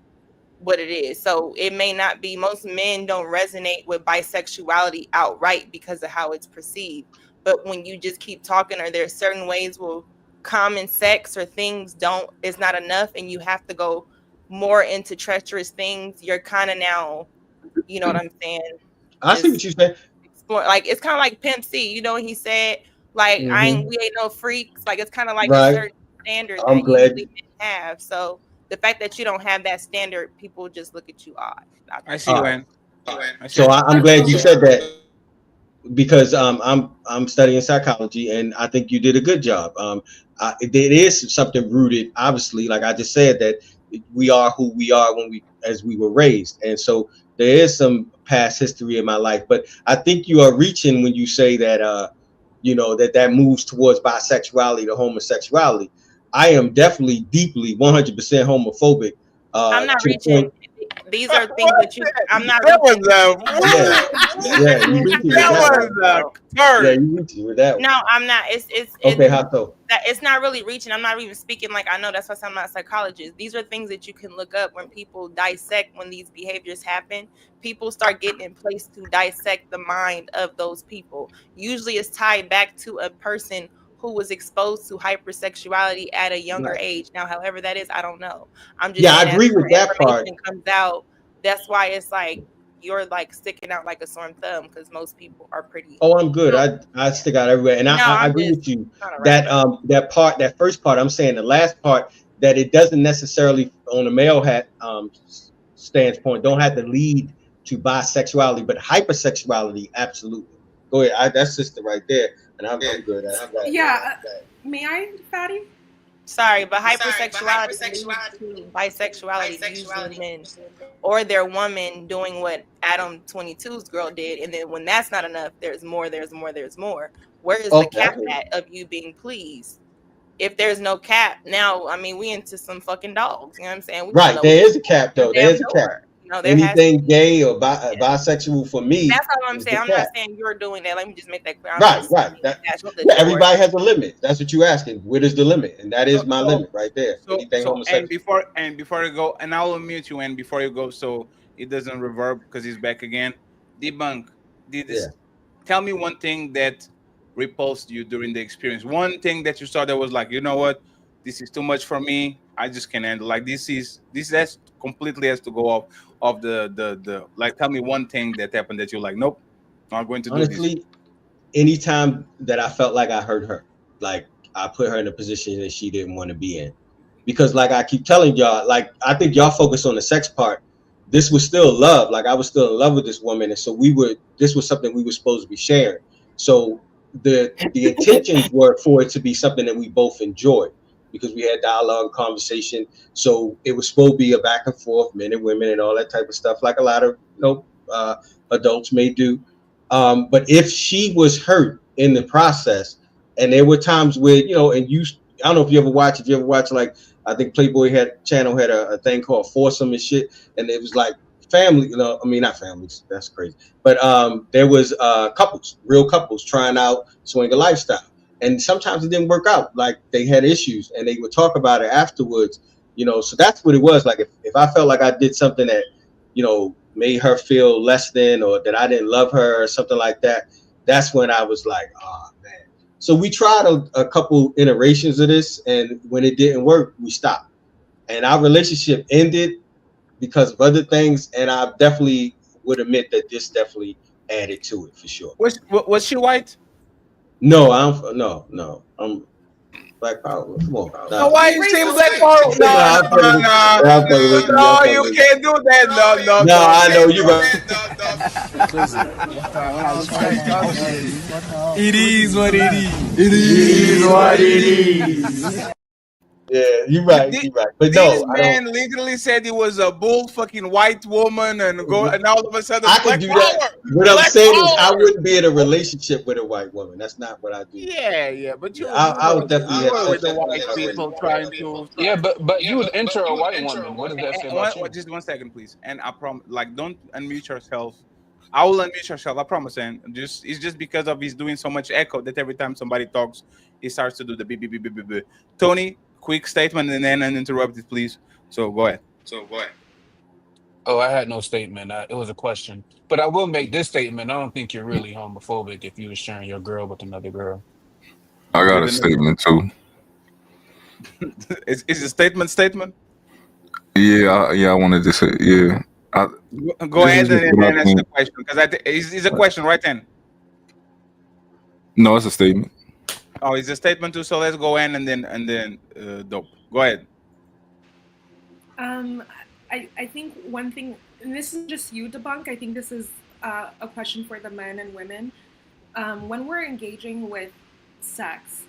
what it is. So it may not be, most men don't resonate with bisexuality outright because of how it's perceived, but when you just keep talking, or there's certain ways where common sex or things don't is not enough and you have to go more into treacherous things, you're kind of now, you know what I'm saying? I see what you said. Explore, like it's kind of like Pimp C, you know what he said? Like Mhm. we ain't no freaks. Like it's kind of like a Right. certain standard I'm that glad. usually men have. So the fact that you don't have that standard, people just look at you odd. I see you, man. So I'm glad you said that, because I'm studying psychology, and I think you did a good job. It is something rooted, obviously, like I just said, that we are who we are as we were raised, and so there is some past history in my life. But I think you are reaching when you say that that moves towards bisexuality to homosexuality. I am definitely deeply 100% homophobic. I'm not To the reaching. point. These are things that you. I'm not That was reaching. Yeah, you reaching with that one. Yeah, you reaching with that one. No, I'm not. Okay, how so? That it's not really reaching. I'm not even speaking like I know. That's why I'm not a psychologist. These are things that you can look up when people dissect when these behaviors happen. People start getting in place to dissect the mind of those people. Usually, it's tied back to a person who was exposed to hypersexuality at a younger Right. age. Now, however that is, I don't know. I'm just Yeah, I saying as agree more with that part. information comes out, that's why it's like you're like sticking out like a sore thumb, because most people are pretty. Oh, I'm good. I stick out everywhere, and No, I I'm agree just with you trying to wrap that it up. that first part. I'm saying the last part, that it doesn't necessarily, on a male hat standpoint, don't have to lead to bisexuality, but hypersexuality, absolutely. Go ahead. That's sister right there, and I'm good at it. Yeah. May I, Fatty? Sorry, but hypersexuality leads to bisexuality, usually men or their woman doing what Adam 22's girl did. And then when that's not enough, there's more, there's more, there's more. Where is the cap Okay. at of you being pleased? If there's no cap, now, I mean, we into some fucking dogs. You know what I'm saying? We gonna Right. know There is a cap, your though. There damn is a cap. door. No, there has to anything gay or bisexual for me. That's all I'm is saying. the I'm not cat. saying you're doing that. Let me just make that clear. I'm Right, just right. saying That, that's the yeah, door. everybody has a limit. That's what you're asking. Where is the limit? And that is my limit right there. Anything And homosexual. before you go, and I'll unmute you, and before you go, so it doesn't reverb because he's back again. Debunk. Did this? Yeah. Tell me one thing that repulsed you during the experience. One thing that you saw that was like, you know what, this is too much for me. I just can't handle. Like this has completely has to go off of the. Like, tell me one thing that happened that you're like, nope, not going to do this. Honestly, anytime that I felt like I hurt her, like I put her in a position that she didn't want to be in. Because like I keep telling y'all, like I think y'all focus on the sex part. This was still love. Like I was still in love with this woman. And so this was something we were supposed to be sharing. So the intentions were for it to be something that we both enjoyed because we had dialogue and conversation. So it was supposed to be a back and forth, men and women and all that type of stuff, like a lot of adults may do. But if she was hurt in the process, and there were times where, and I don't know if you ever watch, like, I think Playboy channel had a thing called Foursome and shit. And it was like family, I mean, not families, that's crazy. But there was real couples trying out swinger lifestyle. And sometimes it didn't work out. Like they had issues and they would talk about it afterwards, so that's what it was. Like if I felt like I did something that, made her feel less than, or that I didn't love her or something like that, that's when I was like, oh man. So we tried a couple iterations of this, and when it didn't work, we stopped. And our relationship ended because of other things, and I definitely would admit that this definitely added to it for sure. Was she white? No, no. I'm Black Power. Come on. No, why you saying Black Power? No, you can't do that. No. I know you're right. It is what it is. It is what it is. Yeah, you're right. But this no, I man don't. literally said he was a bull fucking white woman and all of a sudden I Black could do Power. that. What I'm saying is, I wouldn't be in a relationship with a white woman. That's not what I do. Yeah, but I would definitely you have were with sex the with white her. people trying to. Yeah, but you would enter a white woman. What does that say about you? Just 1 second, please. And I promise, like, don't unmute yourself. I will unmute yourself. I promise. And it's just because of he's doing so much echo that every time somebody talks, he starts to do the beep beep beep beep beep. Tony, quick statement and then uninterrupted, please. So go ahead. Oh, I had no statement. It was a question. But I will make this statement. I don't think you're really homophobic if you were sharing your girl with another girl. I got a statement too. Is a statement? Yeah, I wanted to say, yeah. Go ahead and then answer the question, because it's a question, right then? No, it's a statement. Oh, it's a statement too. So let's go in and then dope. Go ahead. I think one thing, and this is just you, Debunk. I think this is a question for the men and women. When we're engaging with sex,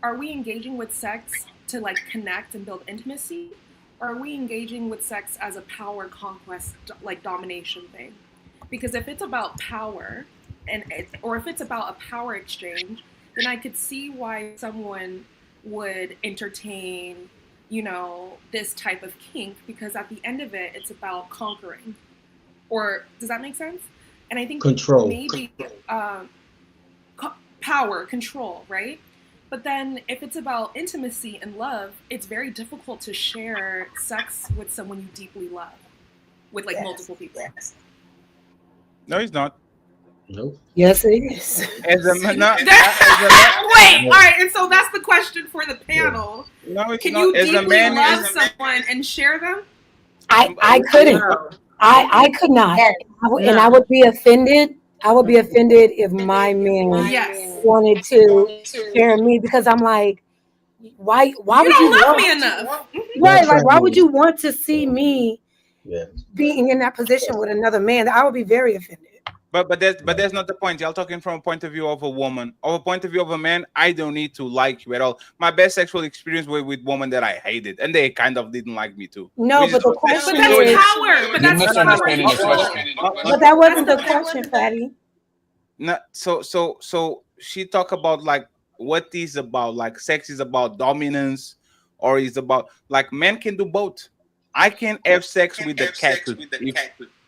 are we engaging with sex to like connect and build intimacy? Or are we engaging with sex as a power conquest, like domination thing? Because if it's about power, or if it's about a power exchange, then I could see why someone would entertain, this type of kink, because at the end of it, it's about conquering. Or does that make sense? And I think control, maybe power, control, right? But then if it's about intimacy and love, it's very difficult to share sex with someone you deeply love, with like multiple people. No, he's not. Nope. Yes, it is. Wait, all right, and so that's the question for the panel. No, can you deeply love someone and share them? I couldn't. I could not. And I would be offended. I would be offended if my man wanted to share me, because I'm like, why would you love me enough? Right, like why would you want to see me being in that position with another man? I would be very offended. But that's not the point. Y'all talking from a point of view of a woman. Or a point of view of a man, I don't need to like you at all. My best sexual experience was with women that I hated, and they kind of didn't like me too. No, but the question is power. But that's misunderstanding the question. But that wasn't the question, Fatty. No, so she talk about like what is about, like sex is about dominance, or is about like men can do both. I can have sex with the cactus.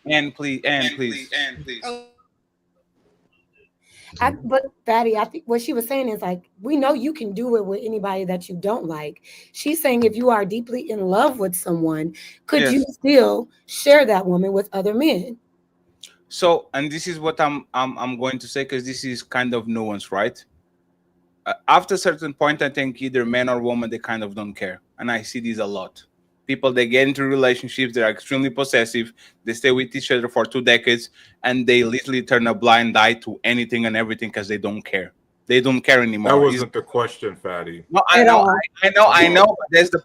And please. But Fatty, I think what she was saying is like, we know you can do it with anybody that you don't like. She's saying if you are deeply in love with someone, could you still share that woman with other men? So, and this is what I'm going to say, because this is kind of nuanced, right? After a certain point, I think either man or woman, they kind of don't care. And I see this a lot. People, they get into relationships, they're extremely possessive, they stay with each other for 2 decades, and they literally turn a blind eye to anything and everything because they don't care. They don't care anymore. That wasn't the question, Fatty. No, I know.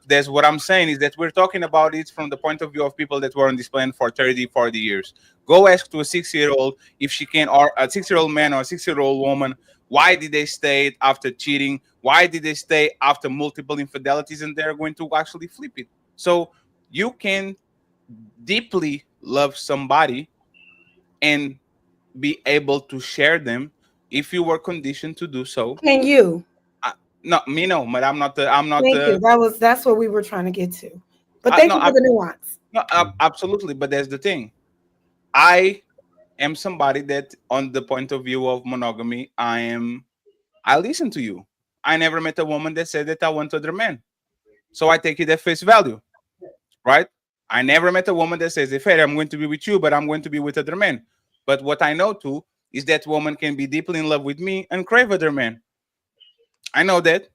There's what I'm saying is that we're talking about it from the point of view of people that were on this planet for 30, 40 years. Go ask to a 6-year-old if she can, or a 6-year-old man or a 6-year-old woman, why did they stay after cheating? Why did they stay after multiple infidelities? And they're going to actually flip it. So you can deeply love somebody and be able to share them if you were conditioned to do so. Can you? No, me no, but I'm not. Thank you. That's what we were trying to get to. But thank you for the nuance. No, absolutely. But that's the thing. I am somebody that, on the point of view of monogamy, I listen to you. I never met a woman that said that I want other men. So I take it at face value, right? I never met a woman that says, if hey, I'm going to be with you, but I'm going to be with other men. But what I know too is that woman can be deeply in love with me and crave other men. I know that.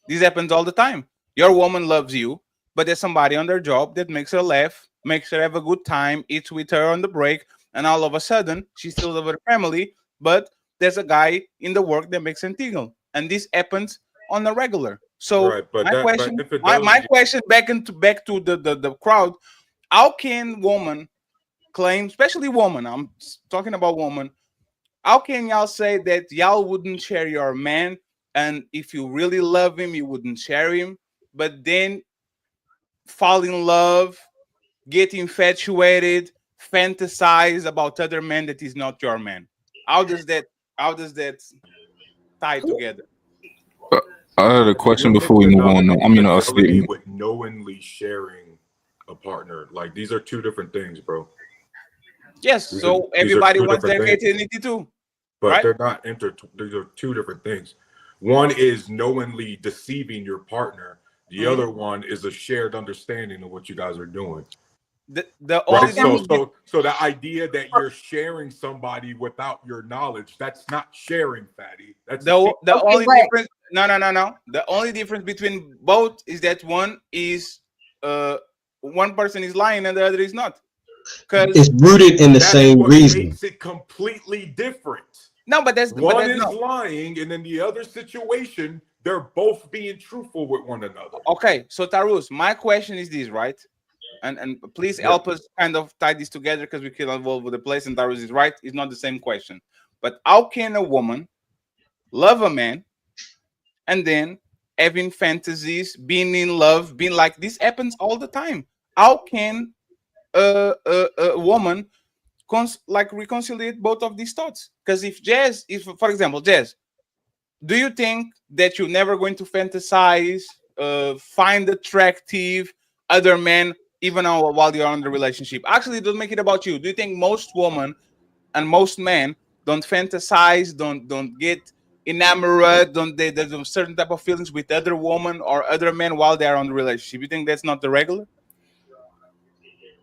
This happens all the time. Your woman loves you, but there's somebody on their job that makes her laugh, makes her have a good time, eats with her on the break, and all of a sudden she still loves her family, but there's a guy in the work that makes her tingle. And this happens on the regular. So Right, but my question back to the crowd: how can woman claim, especially woman, I'm talking about woman, how can y'all say that y'all wouldn't share your man, and if you really love him, you wouldn't share him, but then fall in love, get infatuated, fantasize about other men that is not your man? How does that tie together? I had a question before we move on. A statement. With knowingly sharing a partner, like these are two different things, bro. Yes, so everybody wants their creativity too, but right? they're not these are two different things. One is knowingly deceiving your partner. The other one is a shared understanding of what you guys are doing. The only so the idea that you're sharing somebody without your knowledge, that's not sharing, Fatty. That's the only difference. No. The only difference between both is that one is one person is lying and the other is not. Because it's rooted in the same reason. Makes it completely different. No, but that's one is lying, and then the other situation, they're both being truthful with one another. Okay, so Tarus, my question is this, right? And please help us kind of tie this together, because we can evolve with the place. And Tarus is right; it's not the same question. But how can a woman love a man and then having fantasies, being in love, being like this happens all the time? How can a woman reconciliate both of these thoughts? Because if for example, Jazz, do you think that you're never going to fantasize, find attractive other men even while you're in the relationship? Actually, don't make it about you. Do you think most women and most men don't fantasize, don't get enamored, there's certain type of feelings with other women or other men while they're on the relationship? You think that's not the regular?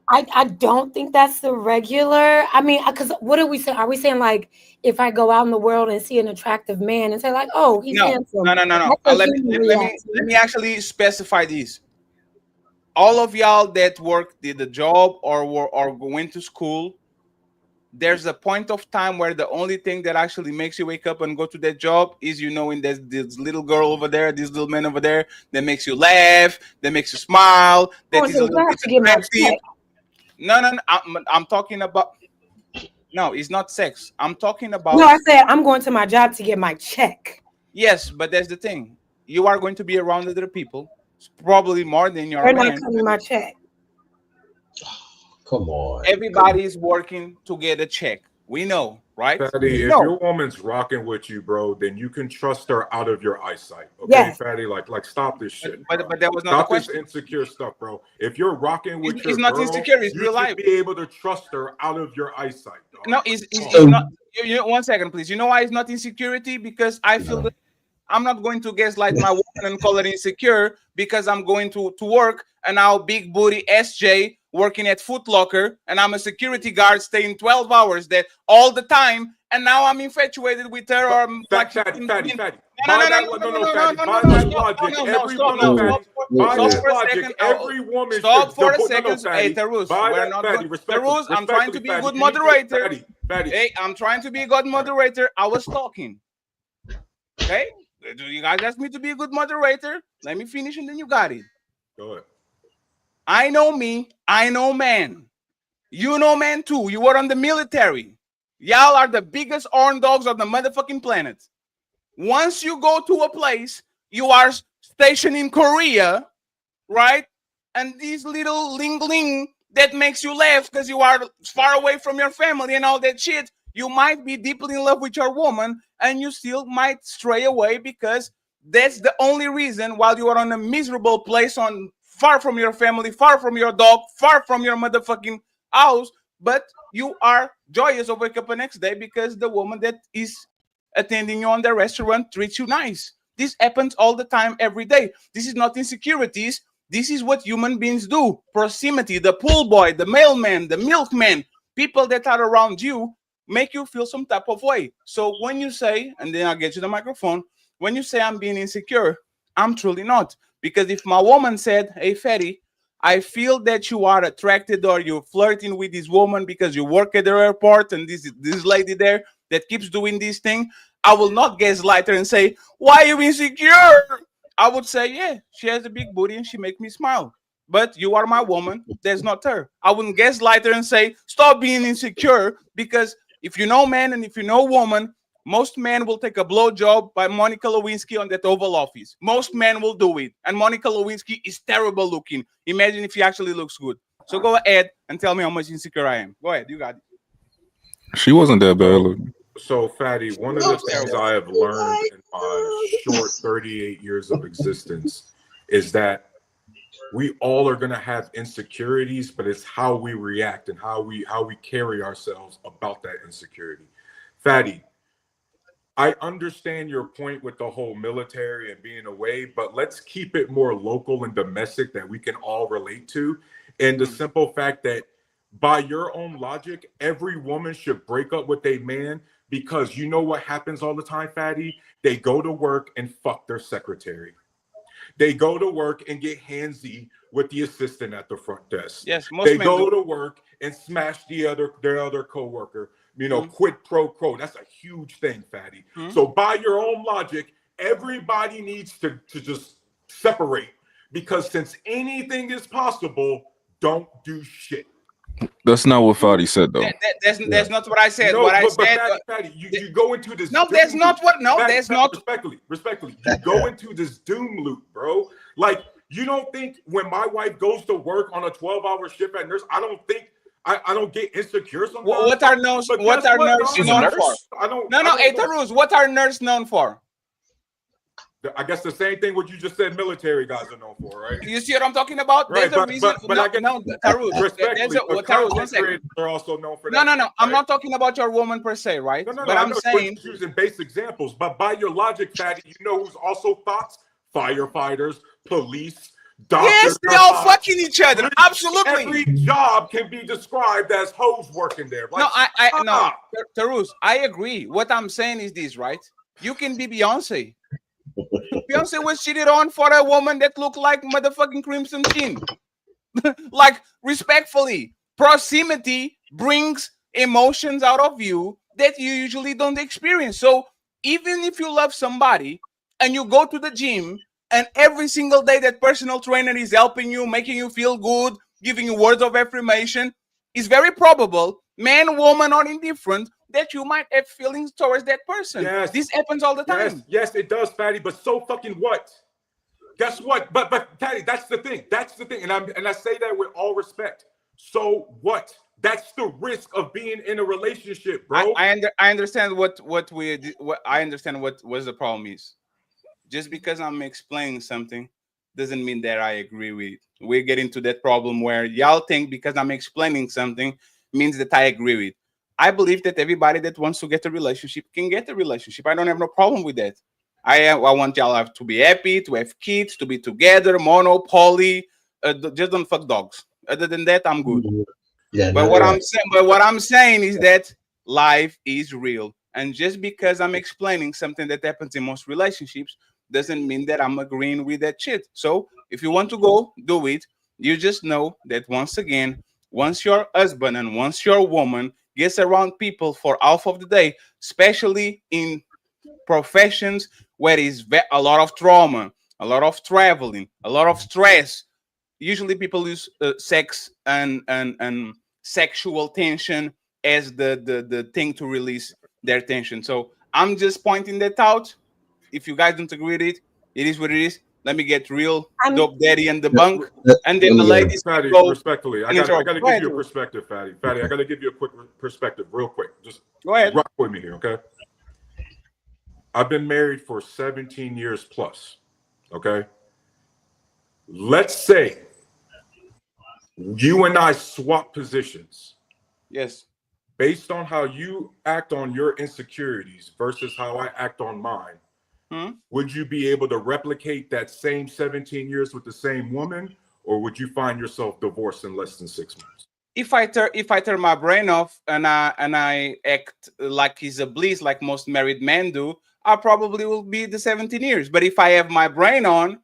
I don't think that's the regular. I mean, because what are we saying? Are we saying like if I go out in the world and see an attractive man and say like, oh, he's handsome? No. Let me actually specify this. All of y'all that did the job or went to school, there's a point of time where the only thing that actually makes you wake up and go to that job is knowing there's this little girl over there, this little man over there that makes you laugh, that makes you smile, that is a little bit attractive. No. I'm talking about. No, it's not sex. I'm talking about. No, I said I'm going to my job to get my check. Yes, but that's the thing. You are going to be around other people, probably more than your They're man. not coming my check. Come on. Everybody is working to get a check. We know, right? Fatty, We if know. your woman's rocking with you, bro, then you can trust her out of your eyesight. Okay, Yes. Fatty, like stop this shit. But that was not Stop the this question. insecure stuff, bro. If you're rocking with It's your not girl, insecure. It's you real should life. be able to trust her out of your eyesight, dog. No, it's So- not. You know, 1 second, please. You know why it's not insecurity? Because I feel that I'm not going to gaslight my woman and call her insecure because I'm going to work and now big booty SJ working at Foot Locker and I'm a security guard staying 12 hours there all the time and now I'm infatuated with her or I'm like Fatty. No, Fatty. Fatty. By Stop that for a logic, second. every woman Stop should for a no, second. Fatty. Hey, Tarus, By we're that, not Fatty, going. respectfully, Tarus, I'm trying to be a Fatty, good can you just- moderator. Fatty. Hey, I'm trying to be a good moderator. I was talking. Okay? You guys asked me to be a good moderator. Let me finish and then you got it. Go ahead. I know me. I know man. You know man too. You were on the military. Y'all are the biggest horn dogs on the motherfucking planet. Once you go to a place, you are stationed in Korea, right? And these little ling that makes you laugh because you are far away from your family and all that shit. You might be deeply in love with your woman and you still might stray away because that's the only reason while you are on a miserable place on far from your family, far from your dog, far from your motherfucking house, but you are joyous to wake up the next day because the woman that is attending you on the restaurant treats you nice. This happens all the time, every day. This is not insecurities. This is what human beings do. Proximity, the pool boy, the mailman, the milkman, people that are around you make you feel some type of way. So when you say, and then I'll get you the microphone, when you say I'm being insecure, I'm truly not. Because if my woman said, hey, Fatty, I feel that you are attracted or you're flirting with this woman because you work at the airport and this lady there that keeps doing this thing, I will not gaslight her and say, why are you insecure? I would say, yeah, she has a big booty and she makes me smile. But you are my woman. That's not her. I wouldn't gaslight her and say, stop being insecure, because if you know man and if you know woman, most men will take a blowjob by Monica Lewinsky on that Oval Office. Most men will do it. And Monica Lewinsky is terrible looking. Imagine if she actually looks good. So go ahead and tell me how much insecure I am. Go ahead. You got it. She wasn't that bad looking. So, Fatty, one of the things I have learned in my short 38 years of existence is that we all are going to have insecurities, but it's how we react and how we carry ourselves about that insecurity. Fatty, I understand your point with the whole military and being away, but let's keep it more local and domestic that we can all relate to. And the simple fact that by your own logic, every woman should break up with a man because you know what happens all the time, Fatty? They go to work and fuck their secretary. They go to work and get handsy with the assistant at the front desk. Yes, most they men go do. to work and smash their other coworker. You know, quid pro quo. That's a huge thing, Fatty. So by your own logic, everybody needs to just separate, because since anything is possible, don't do shit. That's not what Fadi said, though. That's not what I said. No, what I but said. Fatty, you go into this. No, that's not what. No, Fatty, that's Fatty, not. Respectfully, you go into this doom loop, bro. Like, you don't think when my wife goes to work on a 12-hour shift at nurse, I don't get insecure sometimes. What are nurses known for? I don't. No, Tarus, what are nurses known for? I guess the same thing what you just said military guys are known for, right? You see what I'm talking about? Right, There's a reason. but I guess Tarus, respectfully, Tarus, 1 second. creators are also known for that. No. I'm not talking about your woman per se, right? No. But I'm saying, we're using base examples. But by your logic, Fatty, you know who's also thoughts? Firefighters, police, doctors. Yes, they all fucking each other. Absolutely. Every job can be described as hoes working there. Like, no, Tarus, I agree. What I'm saying is this, right? You can be Beyonce. Beyonce was cheated on for a woman that looked like motherfucking Crimson Chin. Like, respectfully, proximity brings emotions out of you that you usually don't experience. So even if you love somebody and you go to the gym and every single day that personal trainer is helping you, making you feel good, giving you words of affirmation, it's very probable, man, woman, or indifferent, that you might have feelings towards that person. Yes. This happens all the time. Yes, it does, Fatty. But so fucking what? Guess what? But Fatty, that's the thing. That's the thing. And I say that with all respect. So what? That's the risk of being in a relationship, bro. I understand what I understand what the problem is. Just because I'm explaining something doesn't mean that I agree with it. We're getting to that problem where y'all think because I'm explaining something means that I agree with. I believe that everybody that wants to get a relationship can get a relationship. I don't have no problem with that. I want y'all to be happy, to have kids, to be together, mono, poly. Just don't fuck dogs. Other than that, I'm good. Yeah, But no, what you're I'm right. saying, but what I'm saying is that life is real, and just because I'm explaining something that happens in most relationships doesn't mean that I'm agreeing with that shit. So if you want to go, do it. You just know that once again, once your husband and once your woman gets around people for half of the day, especially in professions where is a lot of trauma, a lot of traveling, a lot of stress. Usually, people use sex and sexual tension as the thing to release their tension. So I'm just pointing that out. If you guys don't agree with it, it is what it is. Let me get real dope daddy and debunk, and then Let the me get him. ladies can Fatty, go respectfully, I and got interrupt. to Go give ahead, you a Drew. perspective, Fatty. Fatty, I got to give you a quick perspective, real quick. Just go ahead. Rock with me here, okay? I've been married for 17 years plus. Okay, let's say you and I swap positions. Yes. Based on how you act on your insecurities versus how I act on mine, would you be able to replicate that same 17 years with the same woman, or would you find yourself divorced in less than 6 months? If I turn my brain off and I act like he's a bliss, like most married men do, I probably will be the 17 years. But if I have my brain on,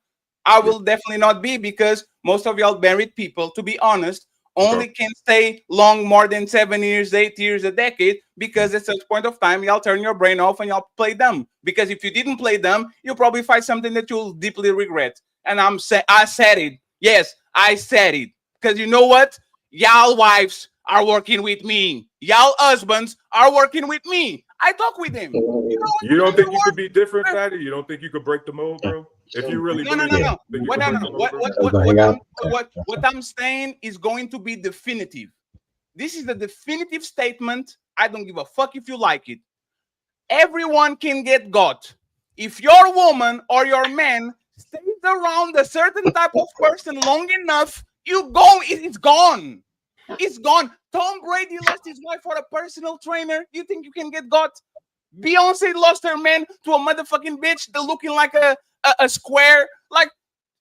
I will definitely not be, because most of y'all married people, to be honest, only can stay long more than 7 years, 8 years, a decade, because at such point of time y'all turn your brain off and y'all play dumb. Because if you didn't play dumb, you'll probably find something that you'll deeply regret. And I said it. Yes, I said it. Because you know what? Y'all wives are working with me. Y'all husbands are working with me. I talk with them. You don't think you could be different, Fatty? You don't think you could break the mold, bro? If you really No. believe it, think you could break the mold, bro? What I'm saying is going to be definitive. This is the definitive statement. I don't give a fuck if you like it. Everyone can get got. If your woman or your man stays around a certain type of person long enough, it's gone. It's gone. Tom Brady lost his wife for a personal trainer. You think you can get got? Beyonce lost her man to a motherfucking bitch that looking like a square. Like,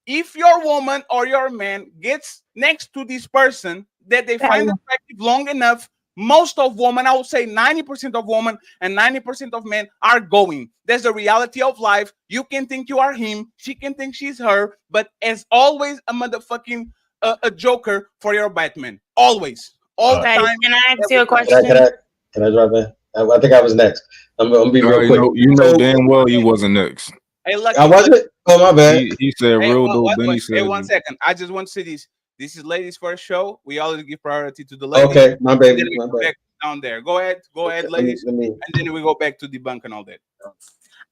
if your woman or your man gets next to this person that they find attractive long enough, most of women, I would say 90% of women and 90% of men are going. That's the reality of life. You can think you are him, she can think she's her, but as always, a motherfucking a joker for your Batman. Always. All the Fatty, time. can I ask you a Can question? I drop in? I think I was next. I'm gonna be real quick. You know damn well you wasn't next. Hey, Lucky, I wasn't. Oh my bad. He said Hey, real dope. Then he hey, said, one second. I just want to say this. This is ladies first show. We always give priority to the ladies. Okay, my And baby, then we my go bad. back down there. Go ahead, Let ladies. me. And then we go back to debunk and all that.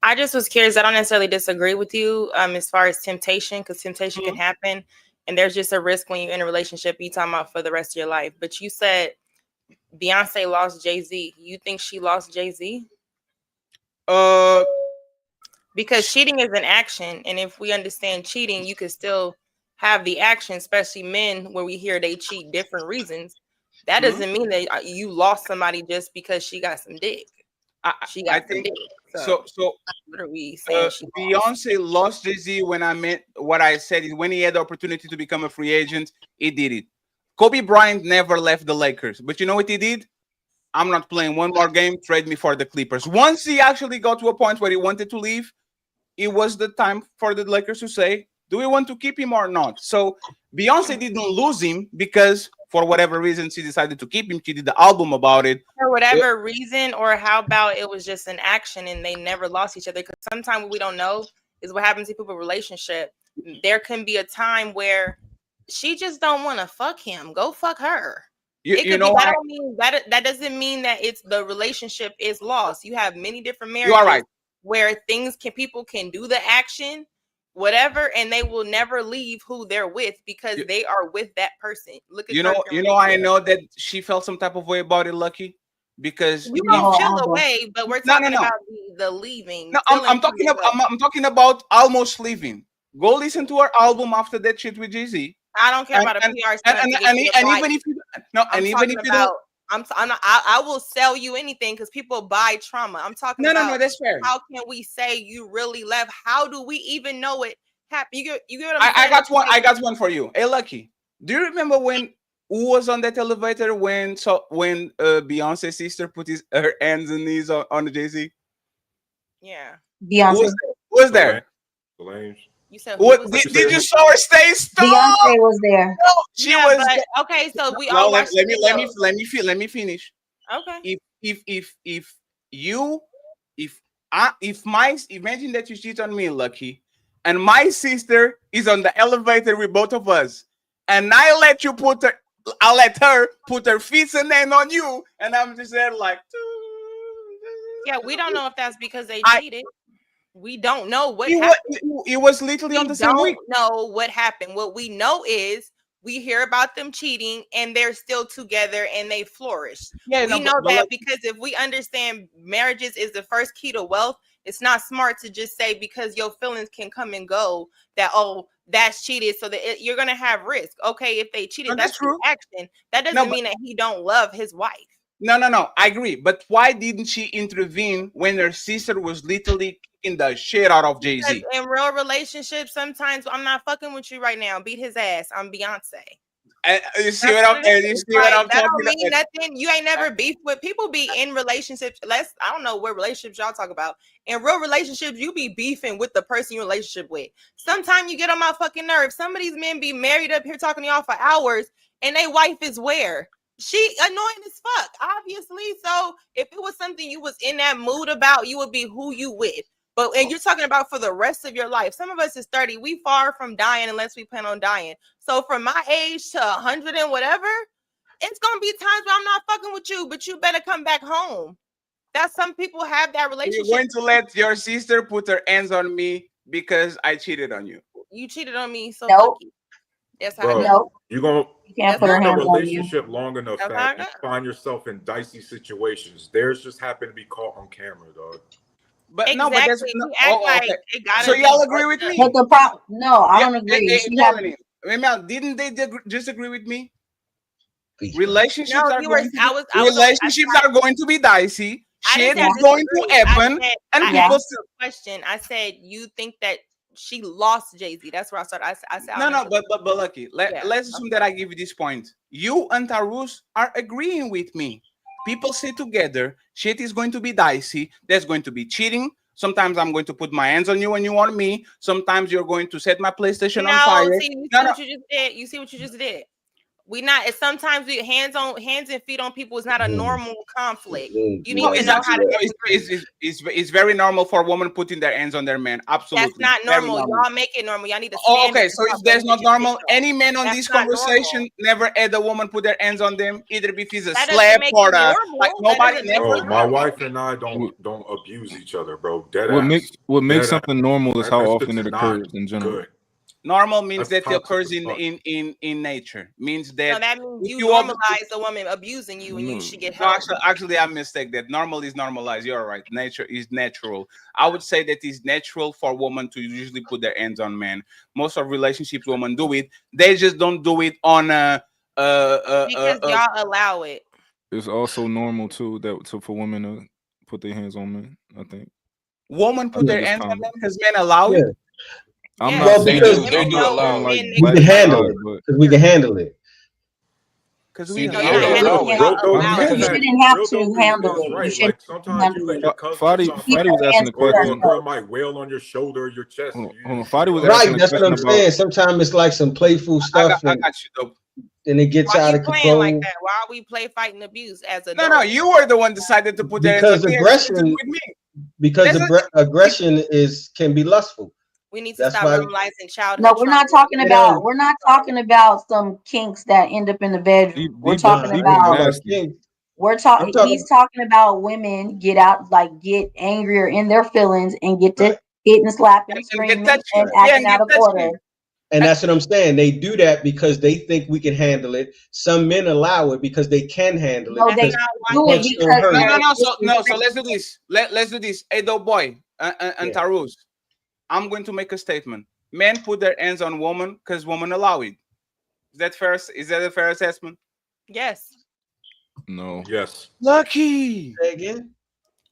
I just was curious. I don't necessarily disagree with you as far as temptation, because temptation can happen. And there's just a risk when you're in a relationship, you talking about for the rest of your life. But you said Beyonce lost Jay-Z. You think she lost Jay-Z? Because cheating is an action. And if we understand cheating, you could still have the action, especially men where we hear they cheat different reasons. That doesn't mean that you lost somebody just because she got some dick. She got some dick. So what are we saying? Beyonce lost Jay-Z when I meant what I said is when he had the opportunity to become a free agent, he did it. Kobe Bryant never left the Lakers, but you know what he did? I'm not playing one more game. Trade me for the Clippers. Once he actually got to a point where he wanted to leave, it was the time for the Lakers to say, do we want to keep him or not? So Beyonce didn't lose him because for whatever reason she decided to keep him. She did the album about it. For whatever reason, or how about it was just an action and they never lost each other? Because sometimes what we don't know is what happens in people's relationship. There can be a time where she just don't want to fuck him. Go fuck her. That doesn't mean that it's the relationship is lost. You have many different marriages where people can do the action whatever, and they will never leave who they're with because they are with that person. Look at You know, Kirk and you know, I Rachel. know that she felt some type of way about it, Lucky, because You if don't feel away, but we're talking about the leaving. No, I'm talking about I'm talking about almost leaving. Go listen to her album after that shit with Jay-Z. I don't care about a PR stunt to get you to buy even it. if you no, I'm and even talking if you don't, about. I'm not, I will sell you anything because people buy trauma. I'm talking no, about that's fair. how can we say you really left? How do we even know it happened? You get what I'm saying? I got one for you. Hey, Lucky, do you remember when who was on that elevator when Beyonce's sister put her hands and knees on Jay-Z? Yeah. Beyonce. Who was there? Solange. You said did you saw her stay stoned? Beyonce was there. No, she was. But, okay, so we No, all let watched me finish. Okay. If imagine that you cheat on me, Lucky, and my sister is on the elevator with both of us, and I let her put her feet and then on you, and I'm just there like. Yeah, we don't know if that's because they cheated. We don't know what happened. It was literally on the same week. We don't know what happened. What we know is we hear about them cheating and they're still together and they flourish. We know that because if we understand marriages is the first key to wealth, it's not smart to just say because your feelings can come and go that, oh, that's cheated. So that you're going to have risk. Okay, if they cheated, that's true. Action. That doesn't mean that he don't love his wife. No, I agree. But why didn't she intervene when her sister was literally kicking the shit out of Jay-Z? Because in real relationships, sometimes I'm not fucking with you right now. Beat his ass. I'm Beyonce. You see what I'm talking about? That don't mean nothing. You ain't never beef with people. Be in relationships. I don't know what relationships y'all talk about. In real relationships, you be beefing with the person you're in a relationship with. Sometimes you get on my fucking nerves. Some of these men be married up here talking to y'all for hours, and their wife is where? She annoying as fuck, obviously. So if it was something you was in that mood about, you would be who you with. But and you're talking about for the rest of your life. Some of us is 30. We far from dying unless we plan on dying. So from my age to 100 and whatever, it's gonna be times where I'm not fucking with you, but you better come back home. That's some people have that relationship. You're going to let your sister put her hands on me because I cheated on you. You cheated on me, so nope. Yes, Bro, I know. you're gonna can't be put her in a hands on you. relationship long enough that you find yourself in dicey situations. Theirs just happened to be caught on camera, dog. But exactly. no, but that's you act like it gotta so be y'all agree with me? But the problem, no, I don't agree. Didn't they disagree with me? Relationships are going to be dicey. Shit is going to happen, and people still. Question. I said you think that she lost Jay-Z. That's where I started. I said but Lucky. Let's assume that I give you this point. You and Tarus are agreeing with me. People sit together. Shit is going to be dicey. There's going to be cheating. Sometimes I'm going to put my hands on you and you on me. Sometimes you're going to set my PlayStation on fire. See, you see what you just did. You see what you just did. We not. It's sometimes we hands and feet on people is not a normal conflict. You need to know how to. It's very normal for a woman putting their hands on their man. Absolutely, that's not normal. Y'all make it normal. Y'all need to. Okay, so if there's not normal, any man on this conversation never had a woman put their hands on them, either if he's a slap or like nobody never. My wife and I don't abuse each other, bro. What makes something normal is how often it occurs in general. Good. Normal means that it occurs in nature. Means that so that means you normalize a woman abusing you and you should get help. No, actually, I mistake that. Normal is normalized. You're right. Nature is natural. I would say that it's natural for women to usually put their hands on men. Most of relationships, women do it. They just don't do it on because y'all allow it. It's also normal too for women to put their hands on men. I think women put their hands on men because men allow it. I'm not saying they do allow we can handle it because we can handle it. Because we you shouldn't have to handle it. You should handle it. Fadi was asking a question. Girl might wail on your shoulder, your chest. Hold on. Fadi was right. That's what I'm saying. Sometimes it's like some playful stuff. I got you though. And it gets out of control. Like that? Why we play fight and abuse as a No, you were the one decided to put that because aggression with me. Because aggression can be lustful. We need to stop normalizing childhood. No, we're not talking about. We're not talking about some kinks that end up in the bedroom. We're talking about. He's talking about women get angrier in their feelings and get hitting, slapping, and get screaming, touchy. and Yeah, acting and out get of touchy. order. And that's what I'm saying. They do that because they think we can handle it. Some men allow it because they can handle it No, they because do they it still because hurt. they're So let's do this. Let's do this. Hey, dope boy, and Yeah. Tarus, I'm going to make a statement. Men put their hands on women because women allow it. Is that fair? Is that a fair assessment? Yes. No. Yes. Lucky. Say again.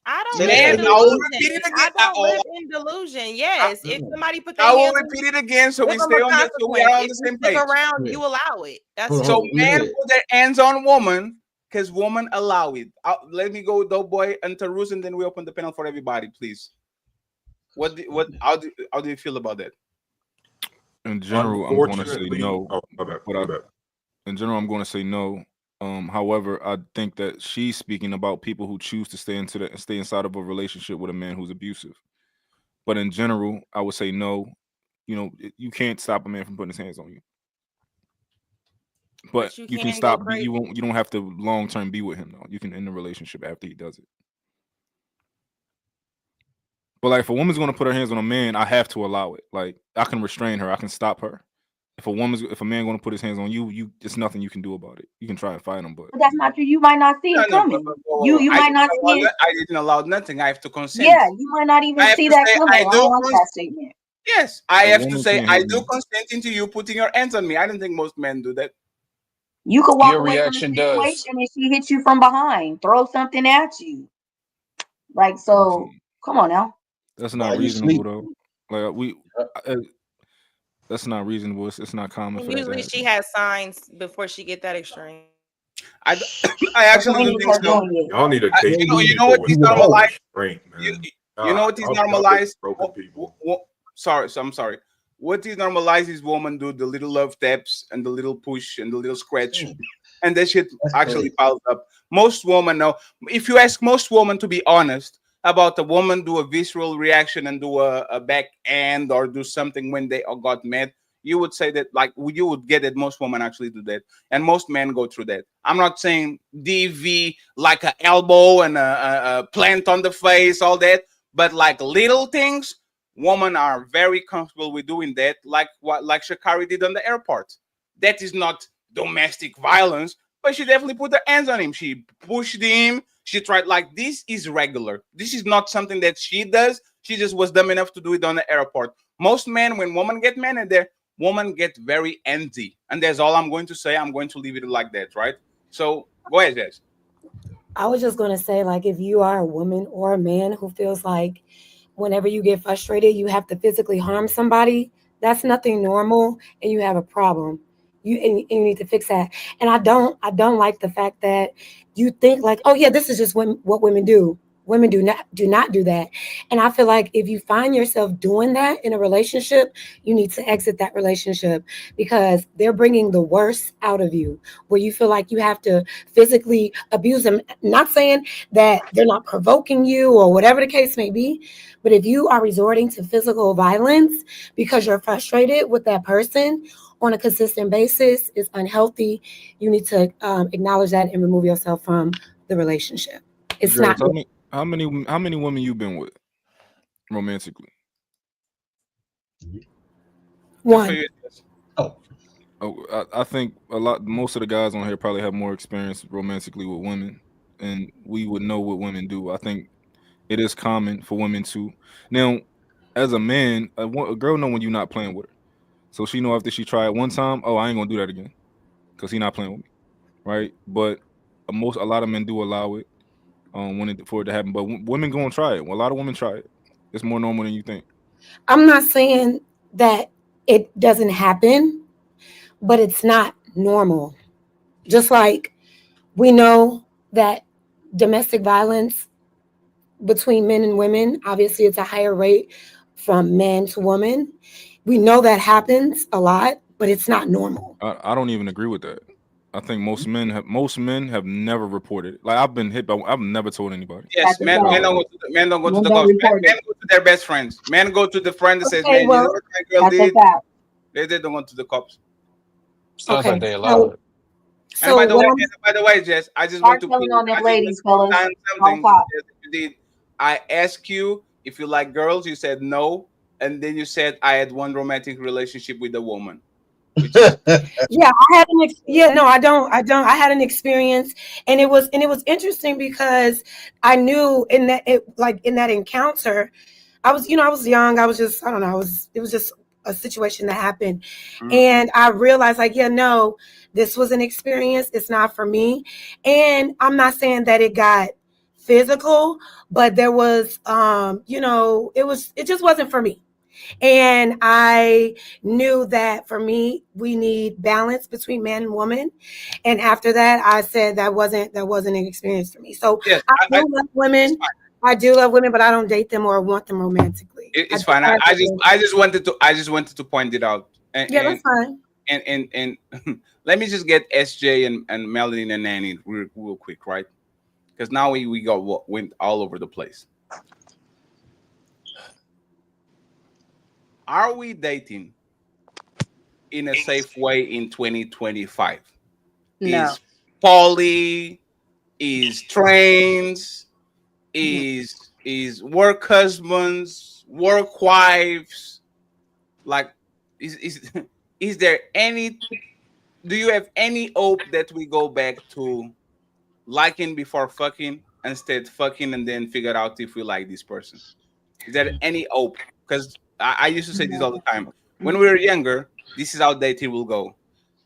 I don't Say live that in again. I will repeat delusion. it I again. don't live in delusion. Yes. If somebody put their I will hands on repeat you, it again so we give them stay a on the so we are consequence. on If the you same stick page. around, you allow it. That's Hold on, it. So hold on. Let me men hear it. put their hands on woman because women allow it. Let me go dope boy and Tarus, and then we open the panel for everybody, please. How do you feel about that? In general, I'm going to say Unfortunately, no. oh, my bad. But My bad. in general, I'm going to say no. However, I think that she's speaking about people who choose to stay inside of a relationship with a man who's abusive. But in general, I would say no. You know, you can't stop a man from putting his hands on you. But you you can can go stop. crazy. You don't have to long term be with him though. You can end the relationship after he does it. But like, if a woman's going to put her hands on a man, I have to allow it. Like, I can restrain her. I can stop her. If a man going to put his hands on you, it's nothing you can do about it. You can try and fight him, but But that's not true. You might not see it coming. You I might didn't not allow see it. I didn't allow nothing. I have to consent. Yeah, you might not even I have see to that say coming. I I do. don't like that statement. Yes, I A have to woman say can't I help do me. consent into you putting your hands on me. I don't think most men do that. You could walk Your away from the reaction does. situation and she hits you from behind, throw something at you. Like, so come on now. That's While not you reasonable sleep. though. Like that's not reasonable. It's not common And for that to usually happen. she has signs before she get that extreme. I actually don't Women think are so. doing it. Y'all need to date You know people what with is You would hope. normalized? restraint, You, man. you know what is Y'all date normalized? broken people. Sorry, so I'm sorry. What is normalized is women do the little love taps and the little push and the little scratch, and that shit That's actually crazy. piles up. Most women know. If you ask most women to be honest about a woman do a visceral reaction and do a backhand or do something when they got mad, you would say that like you would get that most women actually do that, and most men go through that. I'm not saying DV like an elbow and a plant on the face, all that, but like little things. Women are very comfortable with doing that, like Shakari did on the airport. That is not domestic violence, but she definitely put her hands on him. She pushed him. She tried like this is regular. This is not something that she does. She just was dumb enough to do it on the airport. Most men, when women get mad at there, women get very empty, and that's all I'm going to say. I'm going to leave it like that, right? So go ahead, Jess. I was just going to say, like, if you are a woman or a man who feels like whenever you get frustrated, you have to physically harm somebody, that's nothing normal, and you have a problem. You need to fix that. And I don't like the fact that you think like, oh yeah, this is just what women do. Women do not do that. And I feel like if you find yourself doing that in a relationship, you need to exit that relationship because they're bringing the worst out of you, where you feel like you have to physically abuse them. Not saying that they're not provoking you or whatever the case may be, but if you are resorting to physical violence because you're frustrated with that person on a consistent basis, is unhealthy. You need to acknowledge that and remove yourself from the relationship. It's Dre, not. tell me how many women you been with romantically? One. I think most of the guys on here probably have more experience romantically with women, and we would know what women do. I think it is common for women to now, as a man, a girl know when you're not playing with her, so she know after she try it one time, oh, I ain't gonna do that again, because he not playing with me, right? But a lot of men do allow it, for it to happen. But women gonna try it. Well, a lot of women try it. It's more normal than you think. I'm not saying that it doesn't happen, but it's not normal. Just like we know that domestic violence between men and women, obviously it's a higher rate from man to woman. We know that happens a lot, but it's not normal. I don't even agree with that. I think most men have never reported. Like I've been hit by. I've never told anybody. Yes, men don't go to the cops. Men go to their best friends. Men go to the friend that says, Okay, "Man, well, you know what my girl that's a did?" fact. They don't go to the cops. Sounds Okay, like they allow it. And by the way, Jess, I just want Start to telling on them ladies, put fellas. down Don't something pop. that you did. I ask you if you like girls, you said no, and then you said I had one romantic relationship with a woman, which is Yeah, I had yeah, no, I had an experience, and it was interesting because I knew in that in that encounter, I was, I was young. I was just, I don't know, it was just a situation that happened. And I realized, like, yeah, no, this was an experience. It's not for me. And I'm not saying that it got physical, but there was, it just wasn't for me. And I knew that for me, we need balance between man and woman. And after that, I said that wasn't an experience for me. So yes, I do love women. I do love women, but I don't date them or want them romantically. it's fine. I just wanted to point it out. And, Yeah, that's fine. And let me just get SJ and Melanie and Nanny real quick, right? Because now we went all over the place. Are we dating in a safe way in 2025? No. Is poly, is trains, is work husbands, work wives, like is is there any, do you have any hope that we go back to liking before fucking, instead fucking and then figure out if we like this person? Is there any hope? Because I used to say this all the time. When we were younger, this is how dating will go.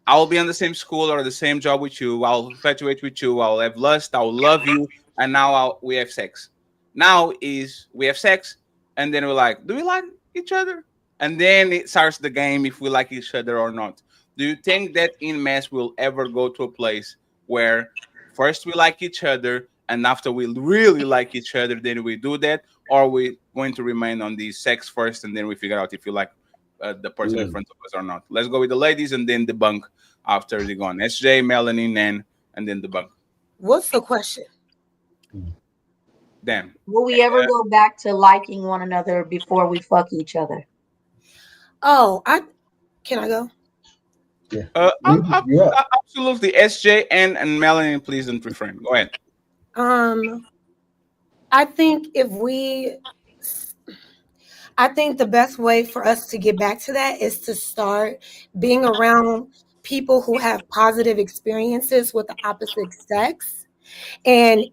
I will be on the same school or the same job with you. I'll infatuate with you. I'll have lust. I'll love you. And now we have sex. Now is we have sex, and then we're like, do we like each other? And then it starts the game if we like each other or not. Do you think that in mass we'll ever go to a place where first we like each other, and after we really like each other, then we do that? Or are we going to remain on the sex first, and then we figure out if you like the person in front of us or not? Let's go with the ladies and then debunk after they gone. SJ, Melanie, Nan, and then debunk. What's the question? Damn. Will we ever go back to liking one another before we fuck each other? Oh, can I go? Yeah. Absolutely. SJ and Melanie, please don't refrain. Go ahead. I think I think the best way for us to get back to that is to start being around people who have positive experiences with the opposite sex, and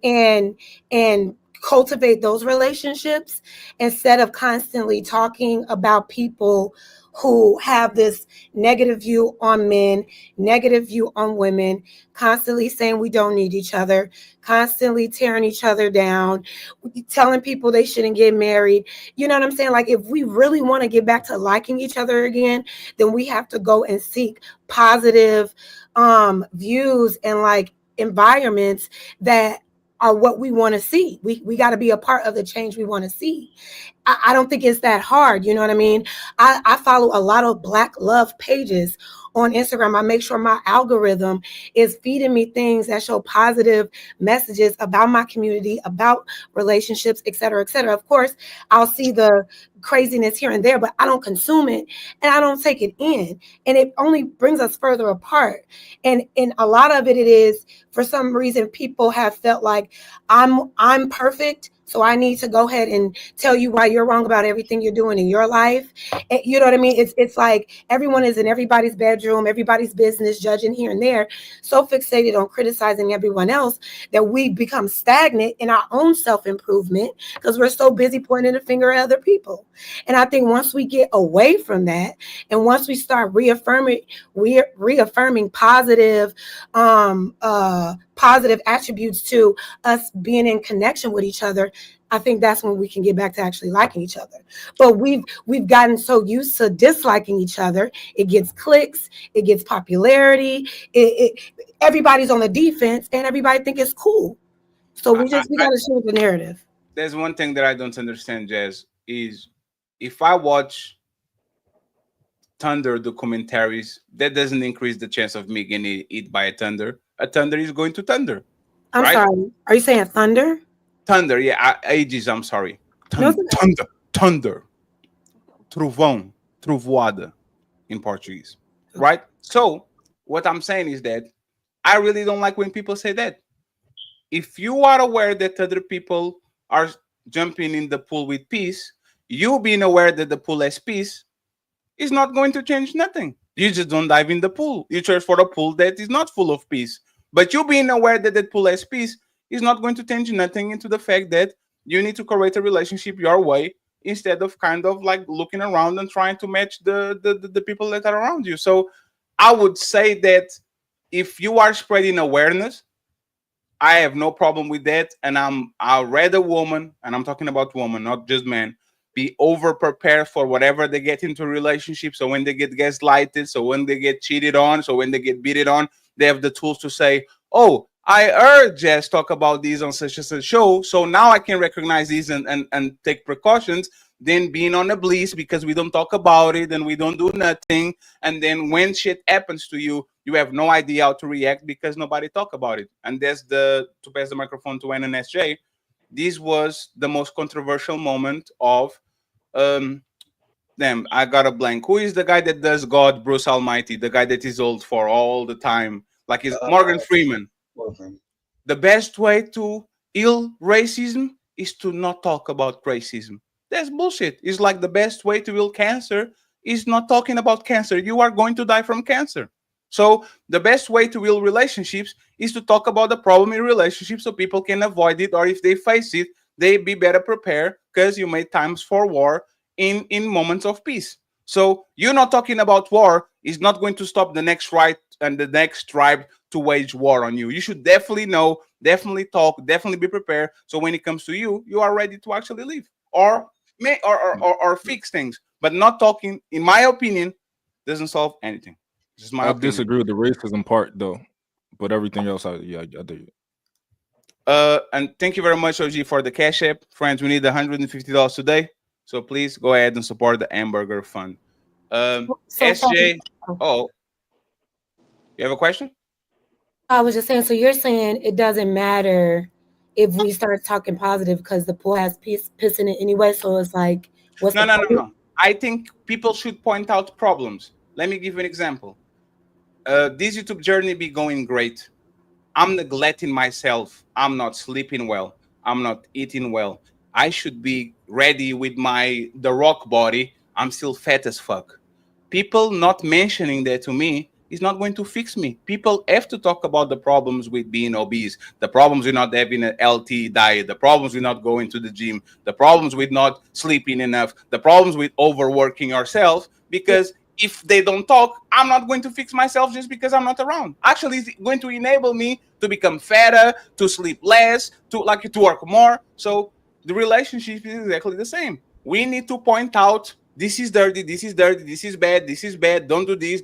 cultivate those relationships instead of constantly talking about people who have this negative view on men, negative view on women, constantly saying we don't need each other, constantly tearing each other down, telling people they shouldn't get married. You know what I'm saying? Like, if we really want to get back to liking each other again, then we have to go and seek positive views and like environments that are what we want to see. We got to be a part of the change we want to see. I don't think it's that hard. You know what I mean? I follow a lot of Black love pages on Instagram. I make sure my algorithm is feeding me things that show positive messages about my community, about relationships, et cetera, et cetera. Of course, I'll see the craziness here and there, but I don't consume it and I don't take it in. And it only brings us further apart. And a lot of it is, for some reason, people have felt like I'm perfect, so I need to go ahead and tell you why you're wrong about everything you're doing in your life. And you know what I mean? It's like everyone is in everybody's bedroom, everybody's business, judging here and there, so fixated on criticizing everyone else that we become stagnant in our own self-improvement because we're so busy pointing the finger at other people. And I think once we get away from that, and once we start reaffirming positive positive attributes to us being in connection with each other, I think that's when we can get back to actually liking each other. But we've gotten so used to disliking each other. It gets clicks, it gets popularity, everybody's on the defense and everybody think it's cool. So we got to change the narrative. There's one thing that I don't understand, Jazz, is if I watch thunder documentaries, that doesn't increase the chance of me getting hit by a thunder. A thunder is going to thunder. I'm right? sorry. Are you saying thunder? Thunder, yeah. Ages, I'm sorry. No, Thunder. Trovão, trovoada in Portuguese. Right? So, what I'm saying is that I really don't like when people say that. If you are aware that other people are jumping in the pool with peace, you being aware that the pool has peace is not going to change nothing. You just don't dive in the pool. You search for a pool that is not full of peace. But you being aware that that pool has peace is not going to change nothing into the fact that you need to create a relationship your way instead of kind of like looking around and trying to match the people that are around you. So I would say that if you are spreading awareness, I have no problem with that. And I'll rather woman, and I'm talking about woman, not just men, be over prepared for whatever they get into a relationship. So when they get gaslighted, so when they get cheated on, so when they get beaten on, they have the tools to say, oh, I heard Jess talk about these on such and such show. So now I can recognize these and take precautions. Then being on the bliss because we don't talk about it and we don't do nothing. And then when shit happens to you, you have no idea how to react because nobody talk about it. And that's to pass the microphone to NNSJ. This was the most controversial moment of damn, I got a blank. Who is the guy that does God, Bruce Almighty? The guy that is old for all the time, like he's Morgan Freeman. The best way to heal racism is to not talk about racism. That's bullshit. It's like the best way to heal cancer is not talking about cancer. You are going to die from cancer. So the best way to heal relationships is to talk about the problem in relationships so people can avoid it, or if they face it, they be better prepared because you made times for war in moments of peace. So you're not talking about war is not going to stop the next right and the next tribe to wage war on you. You should definitely know, definitely talk, definitely be prepared. So when it comes to you, you are ready to actually leave or fix things. But not talking, in my opinion, doesn't solve anything. This is my I opinion. disagree with the racism part though, but everything else, I do. And thank you very much, OG, for the cash app. Friends, we need $150 today. So please go ahead and support the Hamburger Fund. SJ, oh, you have a question? I was just saying, so you're saying it doesn't matter if we start talking positive because the pool has piss in it anyway. So it's like, what's No, the no, no, point? no. I think people should point out problems. Let me give you an example. This YouTube journey be going great. I'm neglecting myself. I'm not sleeping well. I'm not eating well. I should be ready with the rock body. I'm still fat as fuck. People not mentioning that to me is not going to fix me. People have to talk about the problems with being obese, the problems with not having a healthy diet, the problems with not going to the gym, the problems with not sleeping enough, the problems with overworking yourself. Because if they don't talk, I'm not going to fix myself just because I'm not around. Actually, it's going to enable me to become fatter, to sleep less, to work more. So the relationship is exactly the same. We need to point out this is dirty, this is dirty, this is bad, don't do this,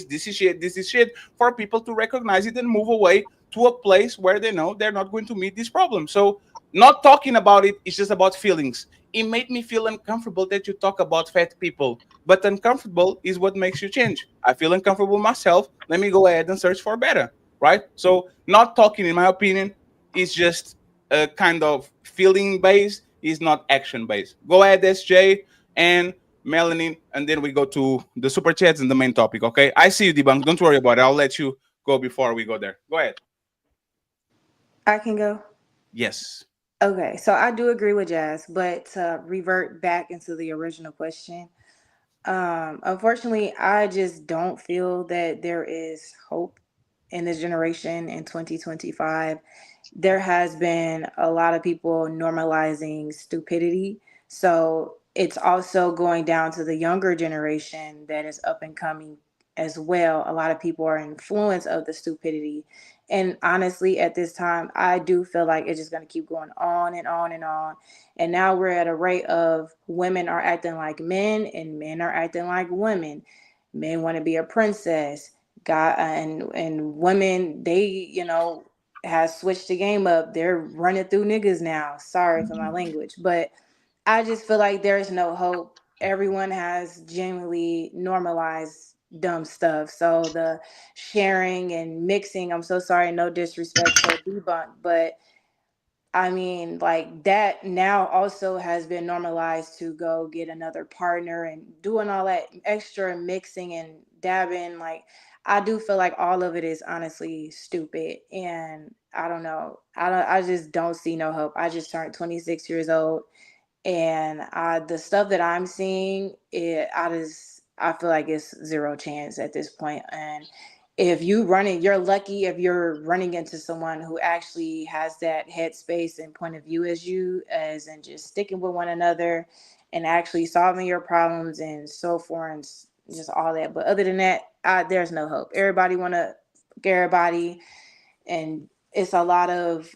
this is shit, for people to recognize it and move away to a place where they know they're not going to meet this problem. So not talking about it is just about feelings. It made me feel uncomfortable that you talk about fat people, but uncomfortable is what makes you change. I feel uncomfortable myself. Let me go ahead and search for better, right? So not talking, in my opinion, is just a kind of feeling based, is not action based. Go ahead, SJ and Melanin, and then we go to the super chats and the main topic. Okay, I see you, Debunk. Don't worry about it. I'll let you go before we go there. Go ahead. I can go. Yes. Okay, so I do agree with Jazz, but to revert back into the original question, unfortunately, I just don't feel that there is hope in this generation in 2025. There has been a lot of people normalizing stupidity. So it's also going down to the younger generation that is up and coming as well. A lot of people are influenced of the stupidity. And honestly, at this time, I do feel like it's just going to keep going on and on and on. And now we're at a rate of women are acting like men and men are acting like women. Men want to be a princess. God and women, they, has switched the game up. They're running through niggas now. Sorry for my language, but I just feel like there's no hope. Everyone has genuinely normalized dumb stuff. So the sharing and mixing, I'm so sorry, no disrespect to Debunk, but I mean, like that now also has been normalized to go get another partner and doing all that extra mixing and dabbing. Like, I do feel like all of it is honestly stupid. And I don't know. I just don't see no hope. I just turned 26 years old, and the stuff that I'm seeing, I feel like it's zero chance at this point. And if you're lucky if you're running into someone who actually has that headspace and point of view as you, as in just sticking with one another and actually solving your problems and so forth and just all that. But other than that, there's no hope. Everybody want to everybody, and it's a lot of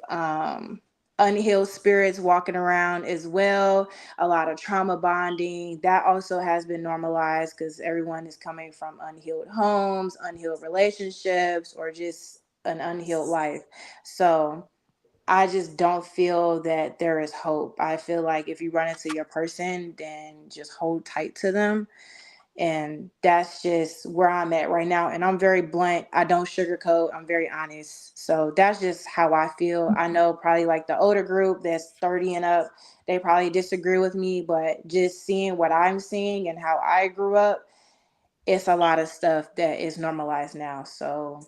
unhealed spirits walking around as well, a lot of trauma bonding that also has been normalized because everyone is coming from unhealed homes, unhealed relationships, or just an unhealed life. So I just don't feel that there is hope. I feel like if you run into your person, then just hold tight to them, and that's just where I'm at right now. And I'm very blunt. I don't sugarcoat. I'm very honest. So that's just how I feel. I know probably like the older group that's 30 and up, they probably disagree with me, but just seeing what I'm seeing and how I grew up, it's a lot of stuff that is normalized now. So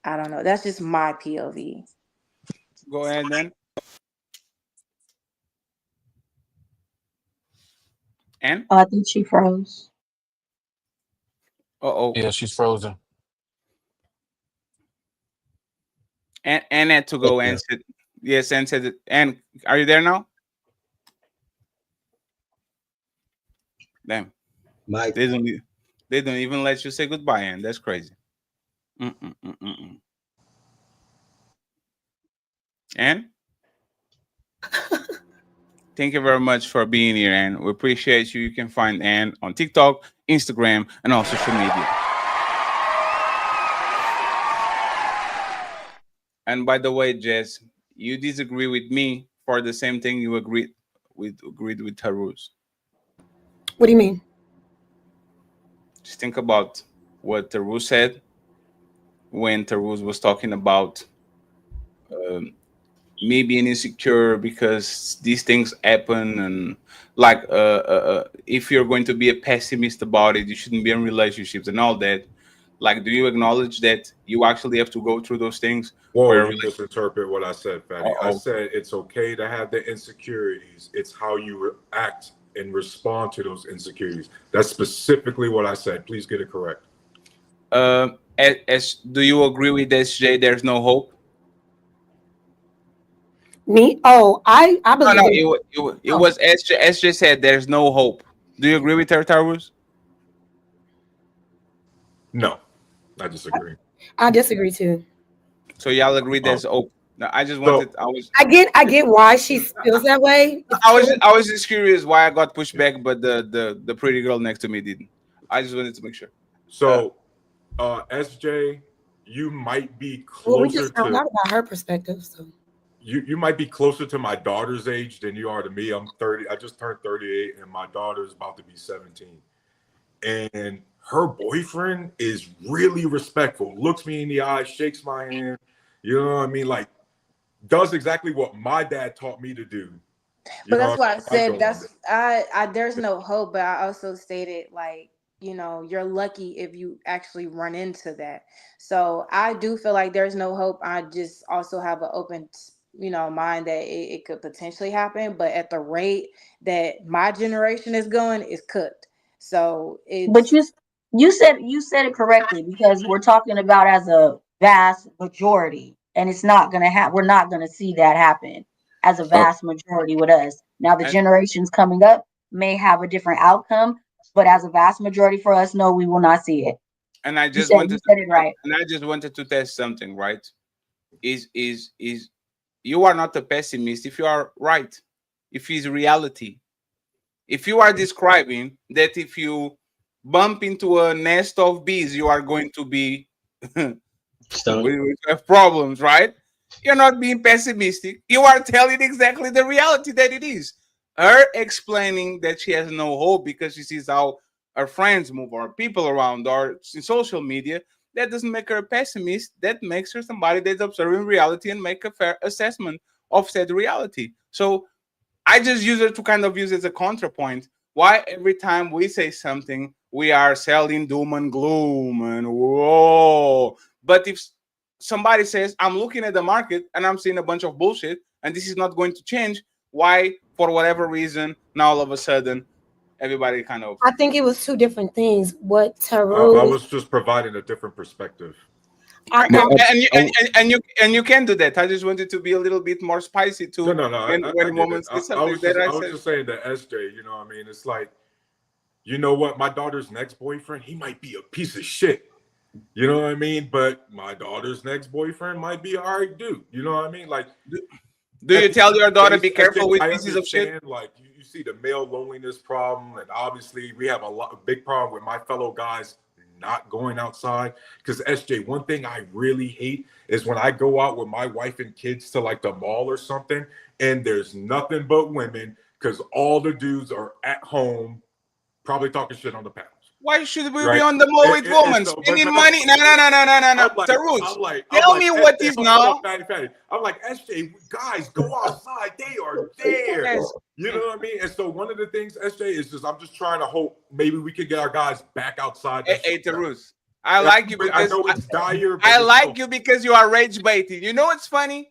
I don't know. That's just my POV. Go ahead then. And I think she froze. oh, Yeah, she's frozen. and had to go and sit. Yes, and said it. And are you there now? Damn. Mike. They don't even let you say goodbye, and that's crazy. Mm-mm-mm-mm-mm. And thank you very much for being here, and we appreciate you. You can find Anne on TikTok, Instagram, and all social media. And by the way, Jess, you disagree with me for the same thing you agreed with Tarus. What do you mean? Just think about what Tarus said when Tarus was talking about me being insecure because these things happen, and like if you're going to be a pessimist about it, you shouldn't be in relationships and all that. Like, do you acknowledge that you actually have to go through those things Whoa, for a you misinterpret what I said, Fatty. I said it's okay to have the insecurities. It's how you act and respond to those insecurities. That's specifically what I said. Please get it correct. Do you agree with SJ? There's no hope. Me? Oh, I believe. No, it was SJ. SJ said there's no hope. Do you agree with her, Tarus? No, I disagree. I disagree too. So y'all agree there's hope. No, I just wanted. I get why she feels that way. I was just curious why I got pushed back, but the pretty girl next to me didn't. I just wanted to make sure. So, SJ, you might be Well, we closer just found to out about her perspective. So you might be closer to my daughter's age than you are to me. I'm 30. I just turned 38, and my daughter's about to be 17. And her boyfriend is really respectful. Looks me in the eye, shakes my hand. You know what I mean? Like, does exactly what my dad taught me to do. But that's why I said there's no hope. But I also stated, like, you're lucky if you actually run into that. So I do feel like there's no hope. I just also have an open mind that it could potentially happen, but at the rate that my generation is going, it's cooked. So But you said it correctly, because we're talking about as a vast majority, and it's not gonna happen. We're not gonna see that happen as a vast majority with us. Now the generations coming up may have a different outcome, but as a vast majority for us, no, we will not see it. And I just you said it right. And I just wanted to test something, right? Is you are not a pessimist if you are right. If it's reality. If you are describing that if you bump into a nest of bees, you are going to be we have problems, right? You're not being pessimistic. You are telling exactly the reality that it is. Her explaining that she has no hope because she sees how her friends move or people around or in social media, that doesn't make her a pessimist. That makes her somebody that's observing reality and make a fair assessment of said reality. So I just use it to kind of use it as a contrapoint. Why every time we say something, we are selling doom and gloom and whoa. But if somebody says, I'm looking at the market and I'm seeing a bunch of bullshit and this is not going to change, why, for whatever reason, now all of a sudden, everybody kind of... I think it was two different things. What I Taru... was just providing a different perspective. And you can do that. I just wanted to be a little bit more spicy too. No. I women say something I was just saying that SJ, you know what I mean? It's like, you know what? My daughter's next boyfriend, he might be a piece of shit. You know what I mean? But my daughter's next boyfriend might be an all right dude. You know what I mean? Like, do you tell your daughter be careful with pieces of shit? Like, you see the male loneliness problem, and obviously we have a big problem with my fellow guys not going outside. Because SJ, one thing I really hate is when I go out with my wife and kids to like the mall or something, and there's nothing but women, because all the dudes are at home, probably talking shit on the panels. Why should we be on the mall with women spending money? No. Like, tell me what is now. Fatty. I'm like, SJ, guys, go outside. They are there. Yes. You know what I mean? And so one of the things, SJ, is just I'm just trying to hope maybe we can get our guys back outside. Hey, Tarus, I like you because I know it's dire. I like you because you are rage baiting. You know what's funny?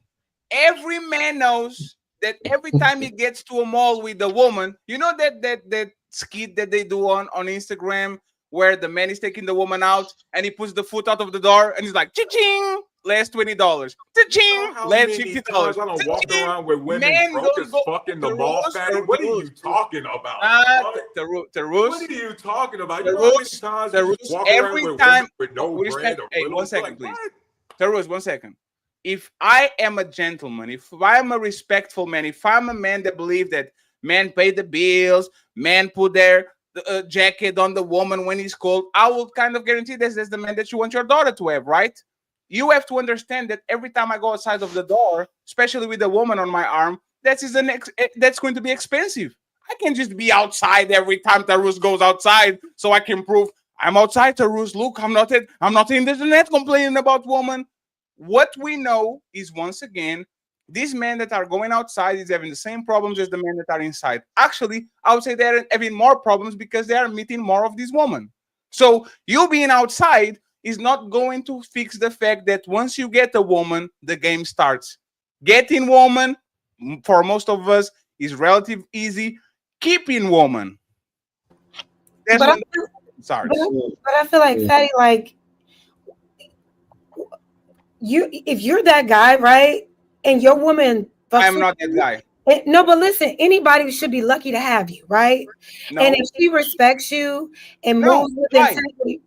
Every man knows that every time he gets to a mall with a woman, you know that skit that they do on Instagram where the man is taking the woman out and he puts the foot out of the door and he's like, ching, last $20, ching, last $50. I don't walk around with women broke as fuck in the mall, Fatty. What are you talking about? Tarus, what are you talking about? You know how many times you walk every around time with no bread or hey, 1 second, like, please. Tarus, 1 second. If I am a gentleman, if I'm a respectful man, if I'm a man that believes that men pay the bills, men put their jacket on the woman when he's cold, I will kind of guarantee that's the man that you want your daughter to have, right? You have to understand that every time I go outside of the door, especially with a woman on my arm, that's going to be expensive. I can't just be outside every time Tarus goes outside so I can prove I'm outside, Tarus. Look, I'm not in the internet complaining about woman. What we know is, once again, these men that are going outside is having the same problems as the men that are inside. Actually, I would say they're having more problems because they are meeting more of these women. So you being outside is not going to fix the fact that once you get a woman, the game starts. Getting woman, for most of us, is relatively easy. Keeping woman. Sorry. But I feel like, Fatty, like, if you're that guy, right, and your woman, I'm not that guy. No, but listen, anybody should be lucky to have you, right? No. And if she respects you and moves with integrity.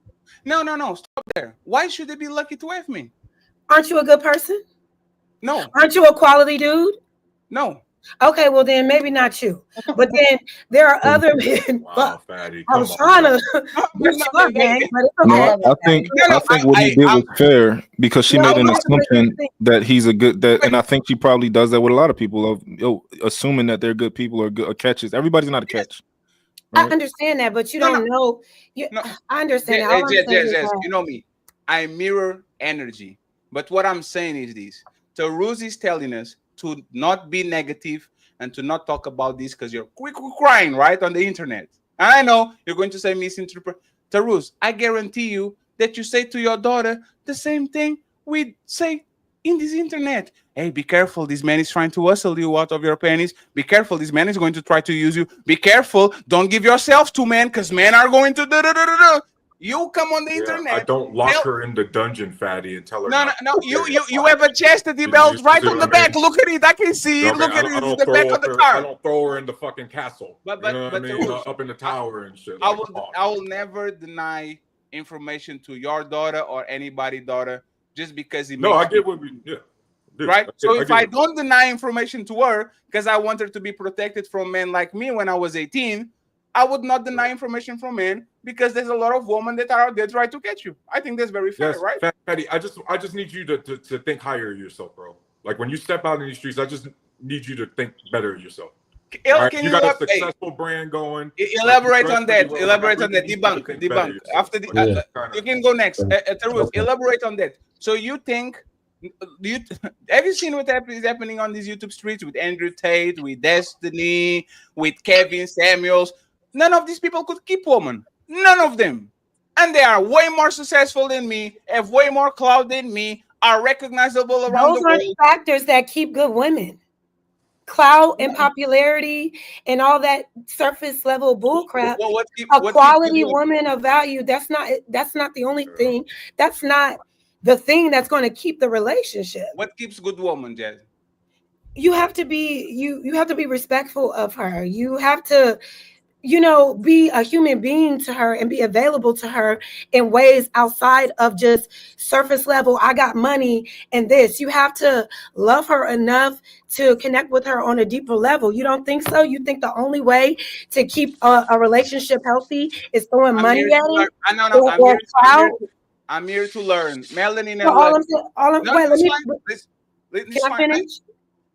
No, stop there. Why should they be lucky to have me? Aren't you a good person? No. Aren't you a quality dude? No. Okay, well then maybe not you, but then there are other men. Wow, Fatty, I was trying to boost you up, man, but it's okay. No, I think what he did was fair because she made an assumption that he's a good and I think she probably does that with a lot of people of assuming that they're good people or good or catches. Everybody's not a catch. Right? I understand that, but you don't know. I understand that. Yes. You know me. I mirror energy, but what I'm saying is this: Tarus is telling us to not be negative and to not talk about this because you're quick crying right on the internet. And I know you're going to say misinterpret. Tarus, I guarantee you that you say to your daughter the same thing we say in this internet. Hey, be careful. This man is trying to hustle you out of your panties. Be careful. This man is going to try to use you. Be careful. Don't give yourself to men because men are going to do. You come on the internet. I don't lock her in the dungeon, Fatty, and tell her. No. You have a chastity belt right on the back. Look at it. I can see it. Look at it. It's the back of the car. I don't throw her in the fucking castle. But up in the tower and shit. I will never deny information to your daughter or anybody's daughter just because it. No, I get what we. Yeah. Right. So if I don't deny information to her because I want her to be protected from men like me when I was 18. I would not deny information from men because there's a lot of women that are out there trying to get you. I think that's very fair, right? Fatty, I just need you to think higher of yourself, bro. Like when you step out in these streets, I just need you to think better of yourself. Right? You got a successful brand going. Elaborate on that. Debunk. After you can go next. Tarus, elaborate on that. So you think Have you seen what is happening on these YouTube streets with Andrew Tate, with Destiny, with Kevin Samuels? None of these people could keep women. None of them. And they are way more successful than me, have way more clout than me, are recognizable around Those the aren't world. factors that keep good women. Clout and popularity and all that surface level bullcrap. A quality woman of value, that's not the only thing. That's not the thing that's going to keep the relationship. What keeps good woman, Jazz? You have to be you have to be respectful of her. You have to, be a human being to her and be available to her in ways outside of just surface level. I got money and this. You have to love her enough to connect with her on a deeper level. You don't think so? You think the only way to keep a relationship healthy is throwing money at it? I'm here to learn. Melanin So and can I finish?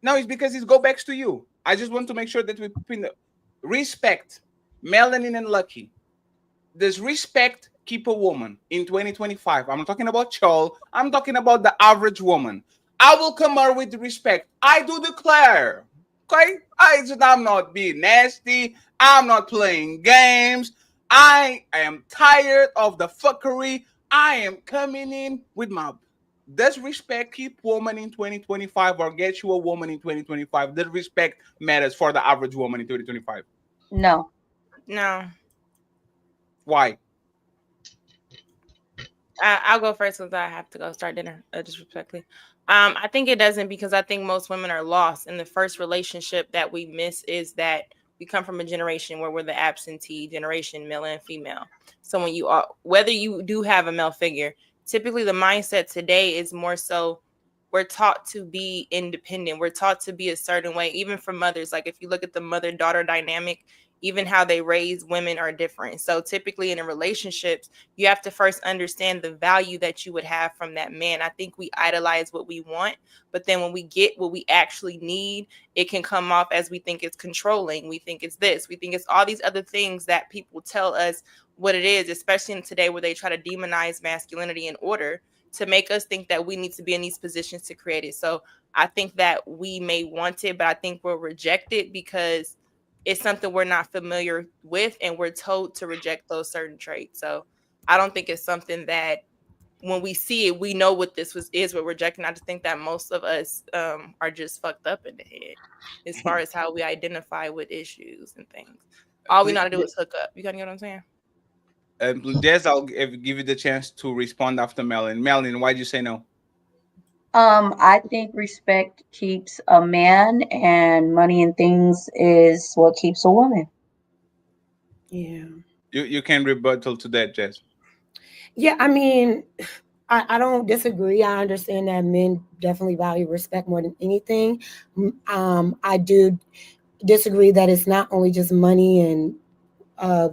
No, it's because it goes back to you. I just want to make sure that we put the respect. Melanin and Lucky. Does respect keep a woman in 2025? I'm not talking about Chol. I'm talking about the average woman. I will come out with respect. I do declare. Okay? I'm not being nasty. I'm not playing games. I am tired of the fuckery. I am coming in with my... Does respect keep woman in 2025 or get you a woman in 2025? Does respect matters for the average woman in 2025? No. Why? I'll go first because I have to go start dinner, disrespectfully. I think it doesn't, because I think most women are lost. And the first relationship that we miss is that we come from a generation where we're the absentee generation, male and female. So when you are, whether you do have a male figure, typically the mindset today is more so we're taught to be independent. We're taught to be a certain way, even from mothers. Like if you look at the mother-daughter dynamic, even how they raise women are different. So typically in a relationships, you have to first understand the value that you would have from that man. I think we idolize what we want, but then when we get what we actually need, it can come off as we think it's controlling. We think it's this. We think it's all these other things that people tell us what it is, especially in today where they try to demonize masculinity in order to make us think that we need to be in these positions to create it. So I think that we may want it, but I think we'll reject it because it's something we're not familiar with and we're told to reject those certain traits. So I don't think it's something that when we see it, we know what this is we're rejecting. I just think that most of us are just fucked up in the head as far as how we identify with issues and things. All we know how to do is hook up. You got to get what I'm saying? Des, I'll give you the chance to respond after Melanie. Melanie, why did you say no? I think respect keeps a man, and money and things is what keeps a woman. Yeah. You can rebuttal to that, Jess. Yeah, I mean, I don't disagree. I understand that men definitely value respect more than anything. I do disagree that it's not only just money and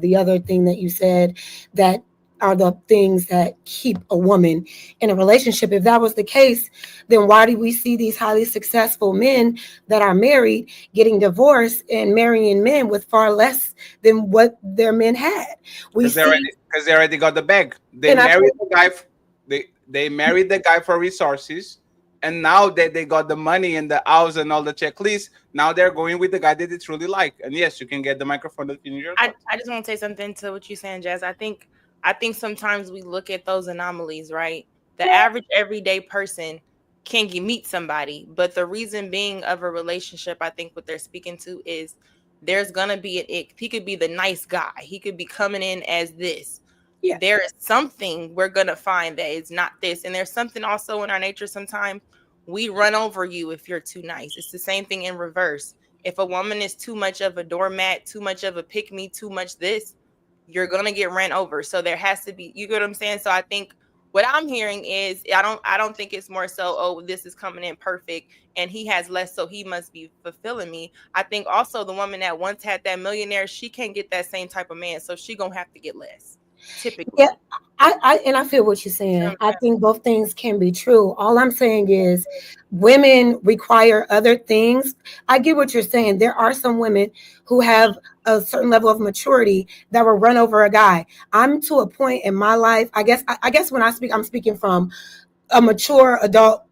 the other thing that you said that are the things that keep a woman in a relationship. If that was the case, then why do we see these highly successful men that are married getting divorced and marrying men with far less than what their men had? Because they already got the bag. They married the guy. They married the guy for resources, and now that they got the money and the house and all the checklists, now they're going with the guy that they truly like. And yes, you can get the microphone to finish your I just want to say something to what you're saying, Jazz. I think sometimes we look at those anomalies, right? The average everyday person can meet somebody, but the reason being of a relationship, I think what they're speaking to is there's gonna be an ick. He could be the nice guy. He could be coming in as this. Yeah. There is something we're gonna find that is not this, and there's something also in our nature. Sometimes we run over you if you're too nice. It's the same thing in reverse. If a woman is too much of a doormat, too much of a pick me, too much this, you're gonna get ran over. So there has to be, you get what I'm saying? So I think what I'm hearing is I don't think it's more so, oh, this is coming in perfect and he has less, so he must be fulfilling me. I think also the woman that once had that millionaire, she can't get that same type of man, so she gonna have to get less. Typically. Yeah, I feel what you're saying. I think both things can be true. All I'm saying is women require other things. I get what you're saying. There are some women who have a certain level of maturity that will run over a guy. I'm to a point in my life, I guess when I speak, I'm speaking from a mature adult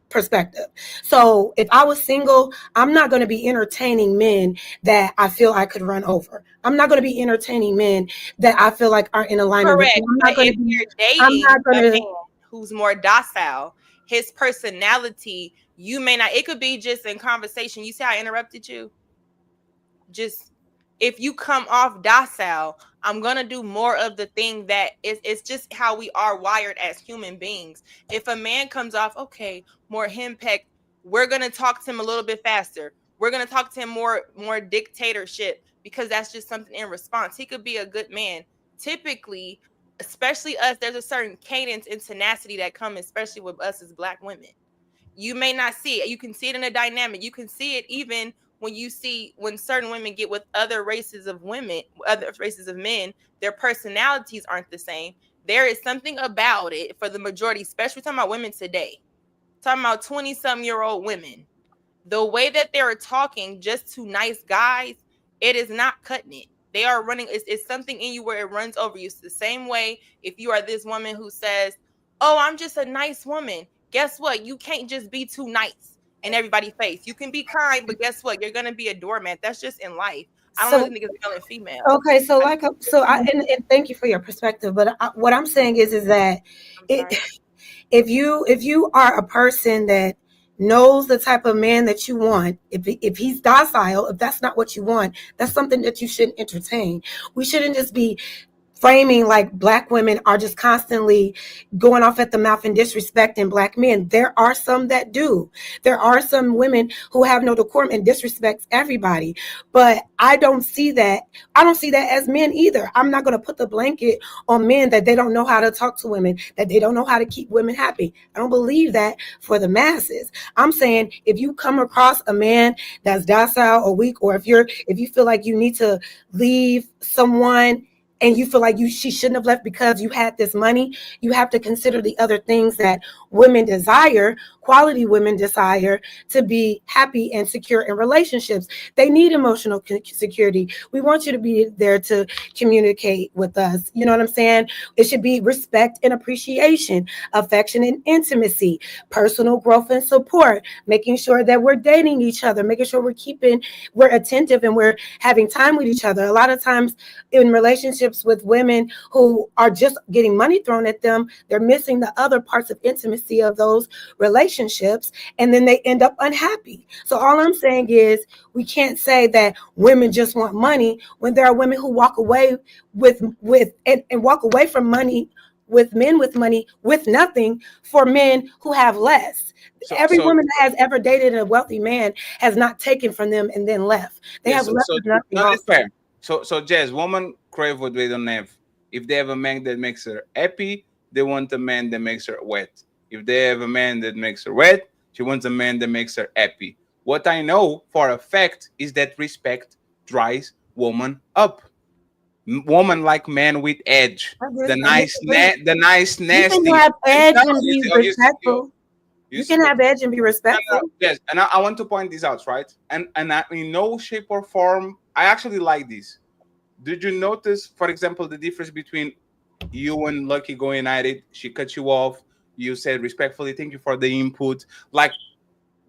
perspective. So if I was single, I'm not going to be entertaining men that I feel I could run over. I'm not going to be entertaining men that I feel like aren't in alignment with Correct. me. I'm But not going if to be. you're I'm dating not going a to. man who's more docile, his personality, you may not, it could be just in conversation. You see how I interrupted you? Just if you come off docile, I'm gonna do more of the thing that it's just how we are wired as human beings. If a man comes off, okay, more henpecked, we're gonna talk to him a little bit faster. We're gonna talk to him more dictatorship because that's just something in response. He could be a good man. Typically, especially us, there's a certain cadence and tenacity that come, especially with us as Black women. You may not see it. You can see it in a dynamic. You can see it even when you see when certain women get with other races of women, other races of men, their personalities aren't the same. There is something about it for the majority, especially talking about women today, talking about 20-some-year-old women. The way that they're talking just to nice guys, it is not cutting it. They are running, it's something in you where it runs over you. It's the same way if you are this woman who says, oh, I'm just a nice woman. Guess what? You can't just be too nice in everybody's face. You can be kind, but guess what? You're going to be a doormat. That's just in life. I don't So really think it's male and female. okay, so and thank you for your perspective. But what I'm saying is that if you are a person that knows the type of man that you want, if he's docile, if that's not what you want, that's something that you shouldn't entertain. We shouldn't just be framing like Black women are just constantly going off at the mouth and disrespecting Black men. There are some that do. There are some women who have no decorum and disrespects everybody. But I don't see that. I don't see that as men either. I'm not going to put the blanket on men that they don't know how to talk to women, that they don't know how to keep women happy. I don't believe that for the masses. I'm saying if you come across a man that's docile or weak, or if you feel like you need to leave someone and you feel like she shouldn't have left because you had this money, you have to consider the other things that women desire, quality women desire, to be happy and secure in relationships. They need emotional security. We want you to be there to communicate with us. You know what I'm saying? It should be respect and appreciation, affection and intimacy, personal growth and support, making sure that we're dating each other, making sure we're attentive and we're having time with each other. A lot of times in relationships with women who are just getting money thrown at them, they're missing the other parts of intimacy of those relationships, and then they end up unhappy. So all I'm saying is we can't say that women just want money when there are women who walk away and walk away from money with men with money with nothing for men who have less. Every woman that has ever dated a wealthy man has not taken from them and then left. They have left with nothing. No, it's fair. So Jazz, women crave what they don't have. If they have a man that makes her happy, they want a man that makes her wet. If they have a man that makes her wet, she wants a man that makes her happy. What I know for a fact is that respect dries woman up. Woman like man with edge. The nice, nasty. You can have edge and be respectful. You can have edge and be respectful. Yes, and I want to point this out, right? And in no shape or form, I actually like this. Did you notice, for example, the difference between you and Lucky going at it? She cut you off. You said respectfully, thank you for the input. Like,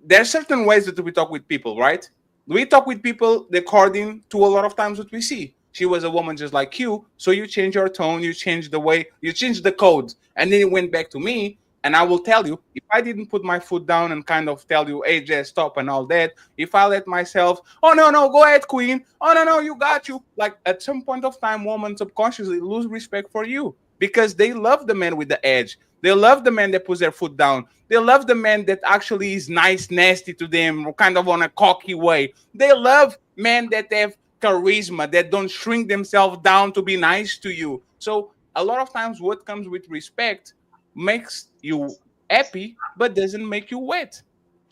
there are certain ways that we talk with people, right? We talk with people according to a lot of times what we see. She was a woman just like you, so you change your tone, you change the way, you change the code, and then it went back to me. And I will tell you, if I didn't put my foot down and kind of tell you, hey, just stop and all that, if I let myself, oh, no, go ahead, queen. Oh, no, you got you. Like, at some point of time, women subconsciously lose respect for you because they love the man with the edge. They love the man that puts their foot down. They love the man that actually is nice, nasty to them, kind of on a cocky way. They love men that have charisma, that don't shrink themselves down to be nice to you. So a lot of times what comes with respect makes you happy, but doesn't make you wet.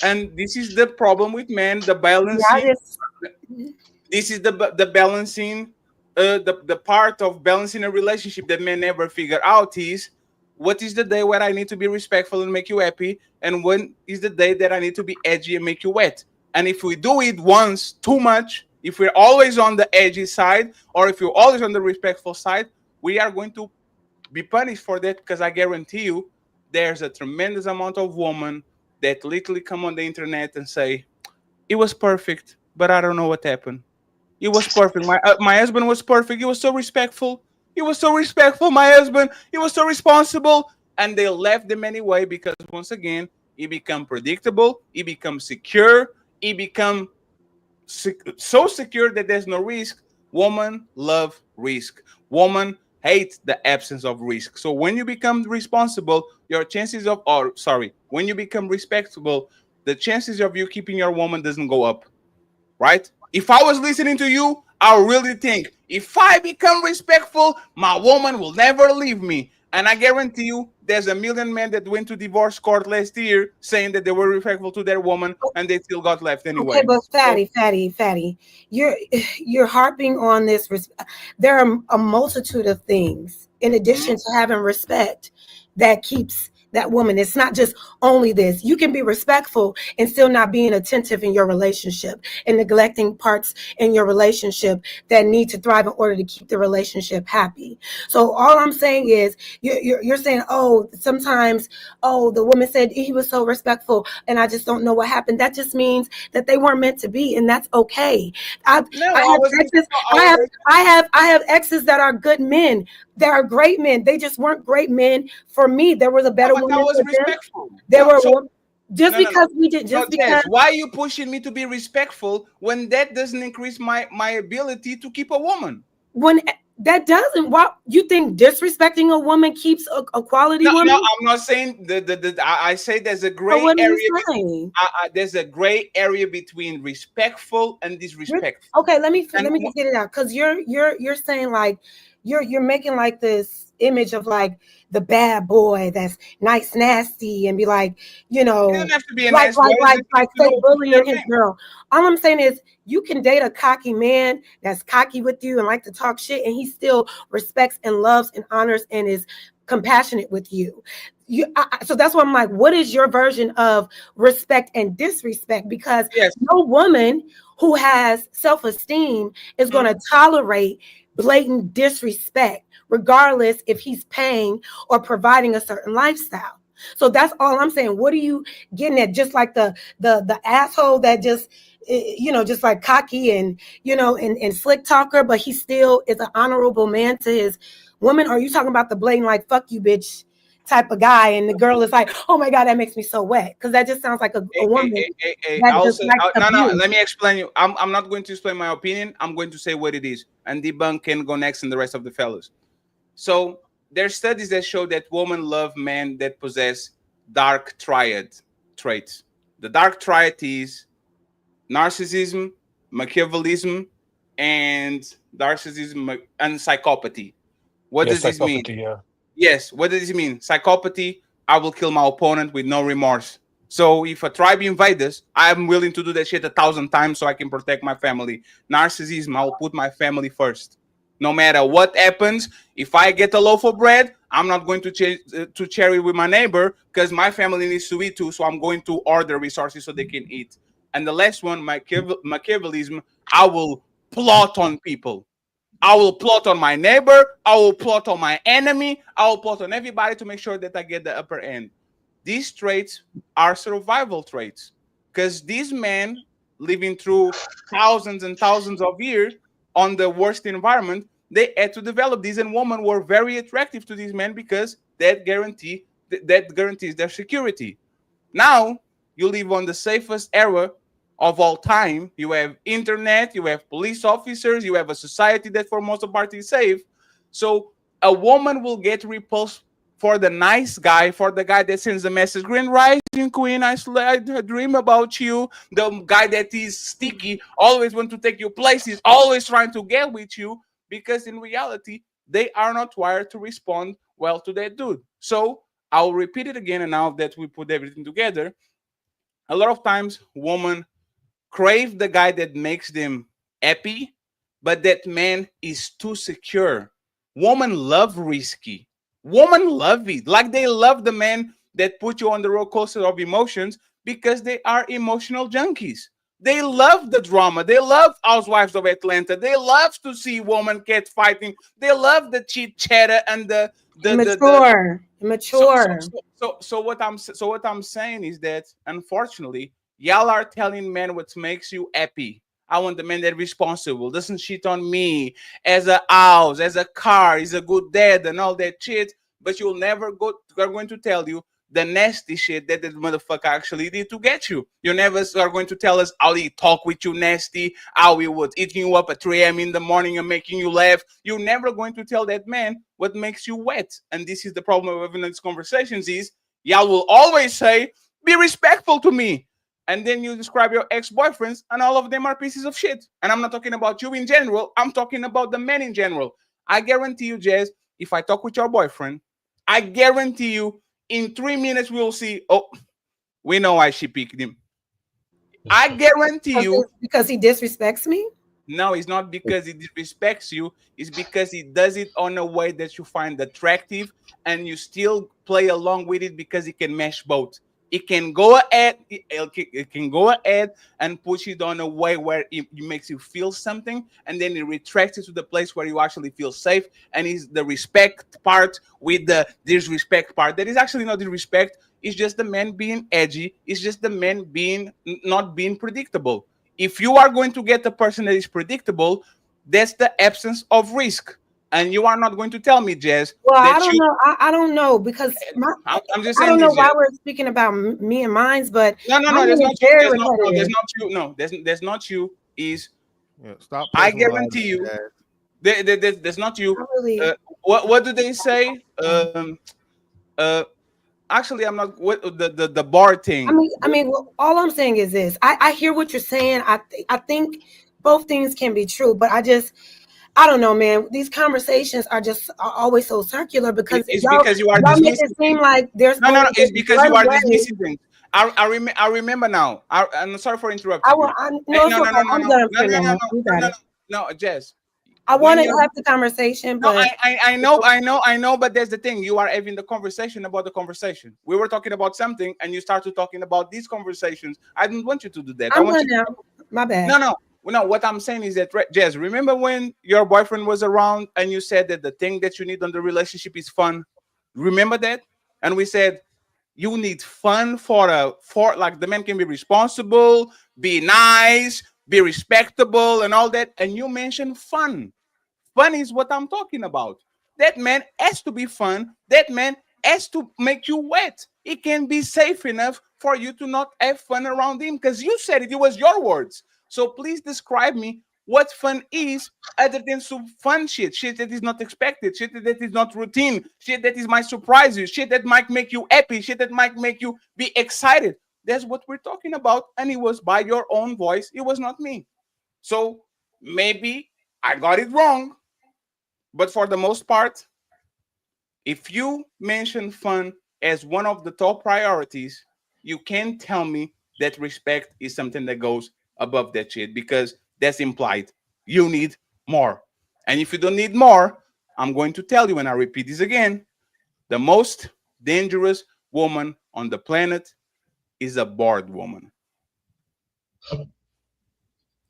And this is the problem with men, the balancing. This is the balancing, the part of balancing a relationship that men never figure out is what is the day where I need to be respectful and make you happy, and when is the day that I need to be edgy and make you wet. And if we do it once too much, if we're always on the edgy side, or if you're always on the respectful side, we are going to be punished for that, because I guarantee you there's a tremendous amount of women that literally come on the internet and say, it was perfect, but I don't know what happened. It was perfect. My husband was perfect. He was so respectful. He was so respectful. My husband, he was so responsible. And they left them anyway because once again, he become predictable. He become secure. He become so secure that there's no risk. Woman love risk. Woman hate the absence of risk. So when you become responsible, your chances of, or sorry, when you become respectable, the chances of you keeping your woman doesn't go up, right? If I was listening to you, I really think if I become respectful, my woman will never leave me. And I guarantee you, there's a million men that went to divorce court last year saying that they were respectful to their woman and they still got left anyway. Okay, but fatty, you're harping on this. There are a multitude of things in addition to having respect that keeps that woman. It's not just only this. You can be respectful and still not being attentive in your relationship and neglecting parts in your relationship that need to thrive in order to keep the relationship happy. So all I'm saying is you're saying, oh, sometimes, oh, the woman said he was so respectful and I just don't know what happened. That just means that they weren't meant to be, and that's okay. I have exes that are good men. They are great men. They just weren't great men for me. There was a better woman was for respectful. them. There were because we did Jess, why are you pushing me to be respectful when that doesn't increase my ability to keep a woman? When that doesn't, what you think disrespecting a woman keeps a quality woman? No, I'm not saying I say there's a gray area. There's a gray area between respectful and disrespectful. Okay, let me just get it out, because you're saying like you're making like this image of like the bad boy that's nice, nasty, and be like, you know, it doesn't have to be a like nice boy, fake bullying his girl. All I'm saying is you can date a cocky man that's cocky with you and like to talk shit, and he still respects and loves and honors and is compassionate with you. So that's why I'm like, what is your version of respect and disrespect? Because no woman who has self-esteem is going to tolerate blatant disrespect, regardless if he's paying or providing a certain lifestyle. So that's all I'm saying. What are you getting at? Just like the asshole that just, you know, just like cocky and, you know, and slick talker, but he still is an honorable man to his woman? Or are you talking about the blatant like fuck you bitch type of guy, and the girl is like, oh my god, that makes me so wet? Because that just sounds like a woman. Let me explain you. I'm not going to explain my opinion. I'm going to say what it is, and Debunk can go next and the rest of the fellas. So there's studies that show that women love men that possess dark triad traits. The dark triad is narcissism, Machiavellism, and psychopathy. What does this mean? Yes, what does this mean? Psychopathy, I will kill my opponent with no remorse. So if a tribe invades us, I'm willing to do that shit 1,000 times so I can protect my family. Narcissism, I'll put my family first. No matter what happens, if I get a loaf of bread, I'm not going to share it with my neighbor because my family needs to eat too, so I'm going to order resources so they can eat. And the last one, Machiavellism, I will plot on people. I will plot on my neighbor. I will plot on my enemy. I will plot on everybody to make sure that I get the upper end. These traits are survival traits because these men living through thousands and thousands of years on the worst environment, they had to develop these, and women were very attractive to these men because that guarantees their security. Now you live on the safest era of all time. You have internet, you have police officers, you have a society that for most of the part is safe. So a woman will get repulsed for the nice guy, for the guy that sends the message, Grand Rising Queen, I dream about you. The guy that is sticky, always want to take you places, always trying to get with you, because in reality, they are not wired to respond well to that dude. So I'll repeat it again, and now that we put everything together, a lot of times women crave the guy that makes them happy, but that man is too secure. Women love risky. Women love it. Like they love the man that put you on the roller coaster of emotions because they are emotional junkies. They love the drama. They love Housewives of Atlanta. They love to see woman cat fighting. They love the chit chatter and the mature. So what I'm saying is that unfortunately, y'all are telling men what makes you happy. I want the man that responsible, doesn't cheat on me, as a house, as a car, is a good dad, and all that shit. But you'll never are going to tell you the nasty shit that the motherfucker actually did to get you. You never are going to tell us how he talk with you nasty, how he was eating you up at 3 a.m. in the morning and making you laugh. You're never going to tell that man what makes you wet. And this is the problem of having these conversations is y'all will always say, be respectful to me. And then you describe your ex-boyfriends and all of them are pieces of shit. And I'm not talking about you in general. I'm talking about the men in general. I guarantee you, Jazz, if I talk with your boyfriend, I guarantee you in 3 minutes we'll see, oh, we know why she picked him. I guarantee you. Because he disrespects me? No, it's not because he disrespects you. It's because he does it on a way that you find attractive and you still play along with it because he can mesh both. It can go ahead, it can go ahead and push it on a way where it makes you feel something, and then it retracts it to the place where you actually feel safe. And is the respect part with the disrespect part. That is actually not disrespect. It's just the man being edgy. It's just the man being not being predictable. If you are going to get a person that is predictable, that's the absence of risk. And you are not going to tell me, Jazz. Well, that I don't know. I don't know because I'm just I saying don't know this, why Jazz. we're speaking about me and mines, but No, mine that's is not you. very That's not, no, repetitive. that's not you. No, that's not you. Is stop. I guarantee you. That's not you. What do they say? Actually, I'm not. What the bar thing? I mean, well, all I'm saying is this. I hear what you're saying. I think both things can be true, but I don't know, man. These conversations are always so circular because It's because you are y'all make dismissing it seem things. like there's No. only It's this because you one are way. dismissing things. I remember now. I'm sorry for interrupting you. No, it's okay. I'm done for now. You got it. No, Jess. I want to have the conversation, No, but I know, but there's the thing. You are having the conversation about the conversation. We were talking about something, and you started talking about these conversations. I didn't want you to do that. I I'm want done you. now. My bad. No. What I'm saying is that, Jess, remember when your boyfriend was around and you said that the thing that you need on the relationship is fun? Remember that? And we said you need fun for like the man can be responsible, be nice, be respectable, and all that. And you mentioned fun. Fun is what I'm talking about. That man has to be fun. That man has to make you wet. It can be safe enough for you to not have fun around him because you said it. It was your words. So please describe me what fun is other than some fun shit that is not expected, shit that is not routine, shit that is might surprise you, shit that might make you happy, shit that might make you be excited. That's what we're talking about. And it was by your own voice. It was not me. So maybe I got it wrong. But for the most part, if you mention fun as one of the top priorities, you can't tell me that respect is something that goes above that shit because that's implied. You need more. And if you don't need more, I'm going to tell you, and I repeat this again, the most dangerous woman on the planet is a bored woman.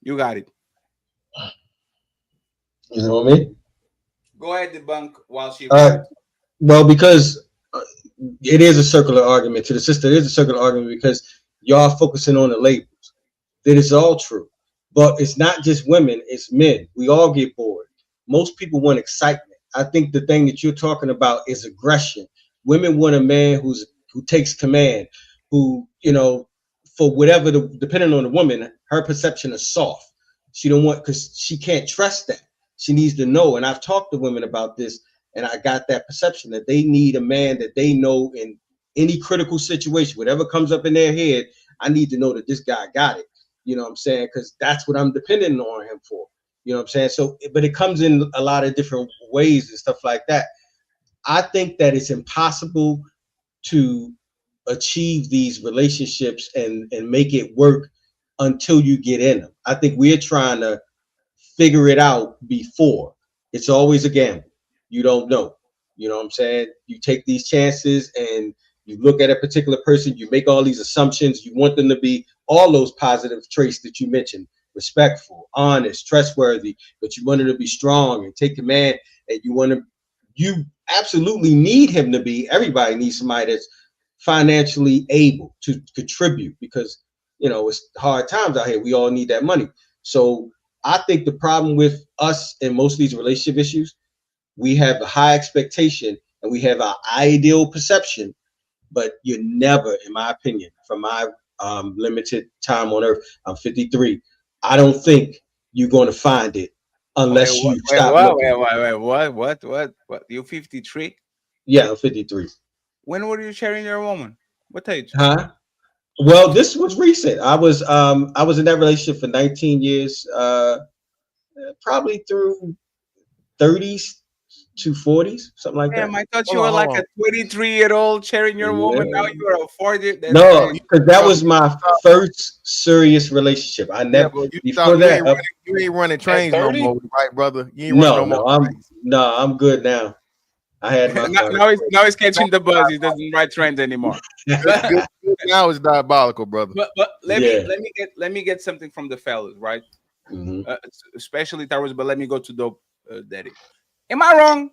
You got it. You know what I mean? Go ahead, debunk while she. Well, because it is a circular argument. To the sister, it is a circular argument because y'all focusing on the labels. That is all true. But it's not just women, it's men. We all get bored. Most people want excitement. I think the thing that you're talking about is aggression. Women want a man who takes command, who, for whatever, depending on the woman, her perception is soft. She don't want, because she can't trust that. She needs to know. And I've talked to women about this, and I got that perception that they need a man that they know in any critical situation, whatever comes up in their head, I need to know that this guy got it. You know what I'm saying? Because that's what I'm depending on him for. You know what I'm saying? So, but it comes in a lot of different ways and stuff like that. I think that it's impossible to achieve these relationships and make it work until you get in them. I think we're trying to figure it out before. It's always a gamble. You don't know. You know what I'm saying? You take these chances and you look at a particular person, you make all these assumptions. You want them to be all those positive traits that you mentioned: respectful, honest, trustworthy, but you want them to be strong and take command. And you absolutely need him to be. Everybody needs somebody that's financially able to contribute, because it's hard times out here. We all need that money. So I think the problem with us in most of these relationship issues, we have a high expectation and we have our ideal perception, but you're never, in my opinion, from my limited time on earth, I'm 53, I don't think you're going to find it unless you stop looking. What? You 53? Yeah, I'm 53. When were you sharing your woman? What age? Huh? Well, this was recent. I was in that relationship for 19 years, probably through 30s to 40s, something like that. Damn, I thought you were like a 23-year-old sharing your woman. Now you are a 40. That's No, crazy. because that was my first serious relationship. I never before that. You ain't running trains no 30? more, right, brother? You ain't running no more. I'm good now. I had my fun. now he's catching the buzz. He doesn't ride trains anymore. Good now is diabolical, brother. But let me get something from the fellas, right? Especially Towers. But let me go to Dope Daddy. Am I wrong?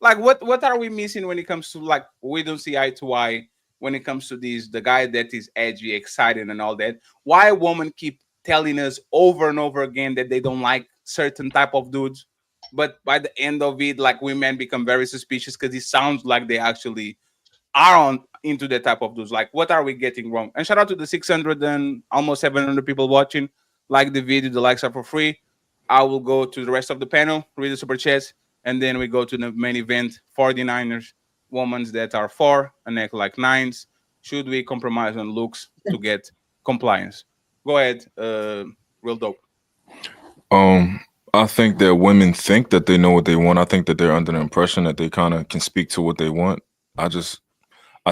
Like, what are we missing when it comes to, like, we don't see eye to eye when it comes to the guy that is edgy, excited, and all that? Why women keep telling us over and over again that they don't like certain type of dudes, but by the end of it, like, women become very suspicious because it sounds like they actually are into that type of dudes. Like, what are we getting wrong? And shout out to the 600 and almost 700 people watching. Like the video, the likes are for free. I will go to the rest of the panel, read the super chats, and then we go to the main event. 49ers, women that are 4 and act like 9s. Should we compromise on looks to get compliance? Go ahead, Real Dope. I think that women think that they know what they want. I think that they're under the impression that they kind of can speak to what they want. I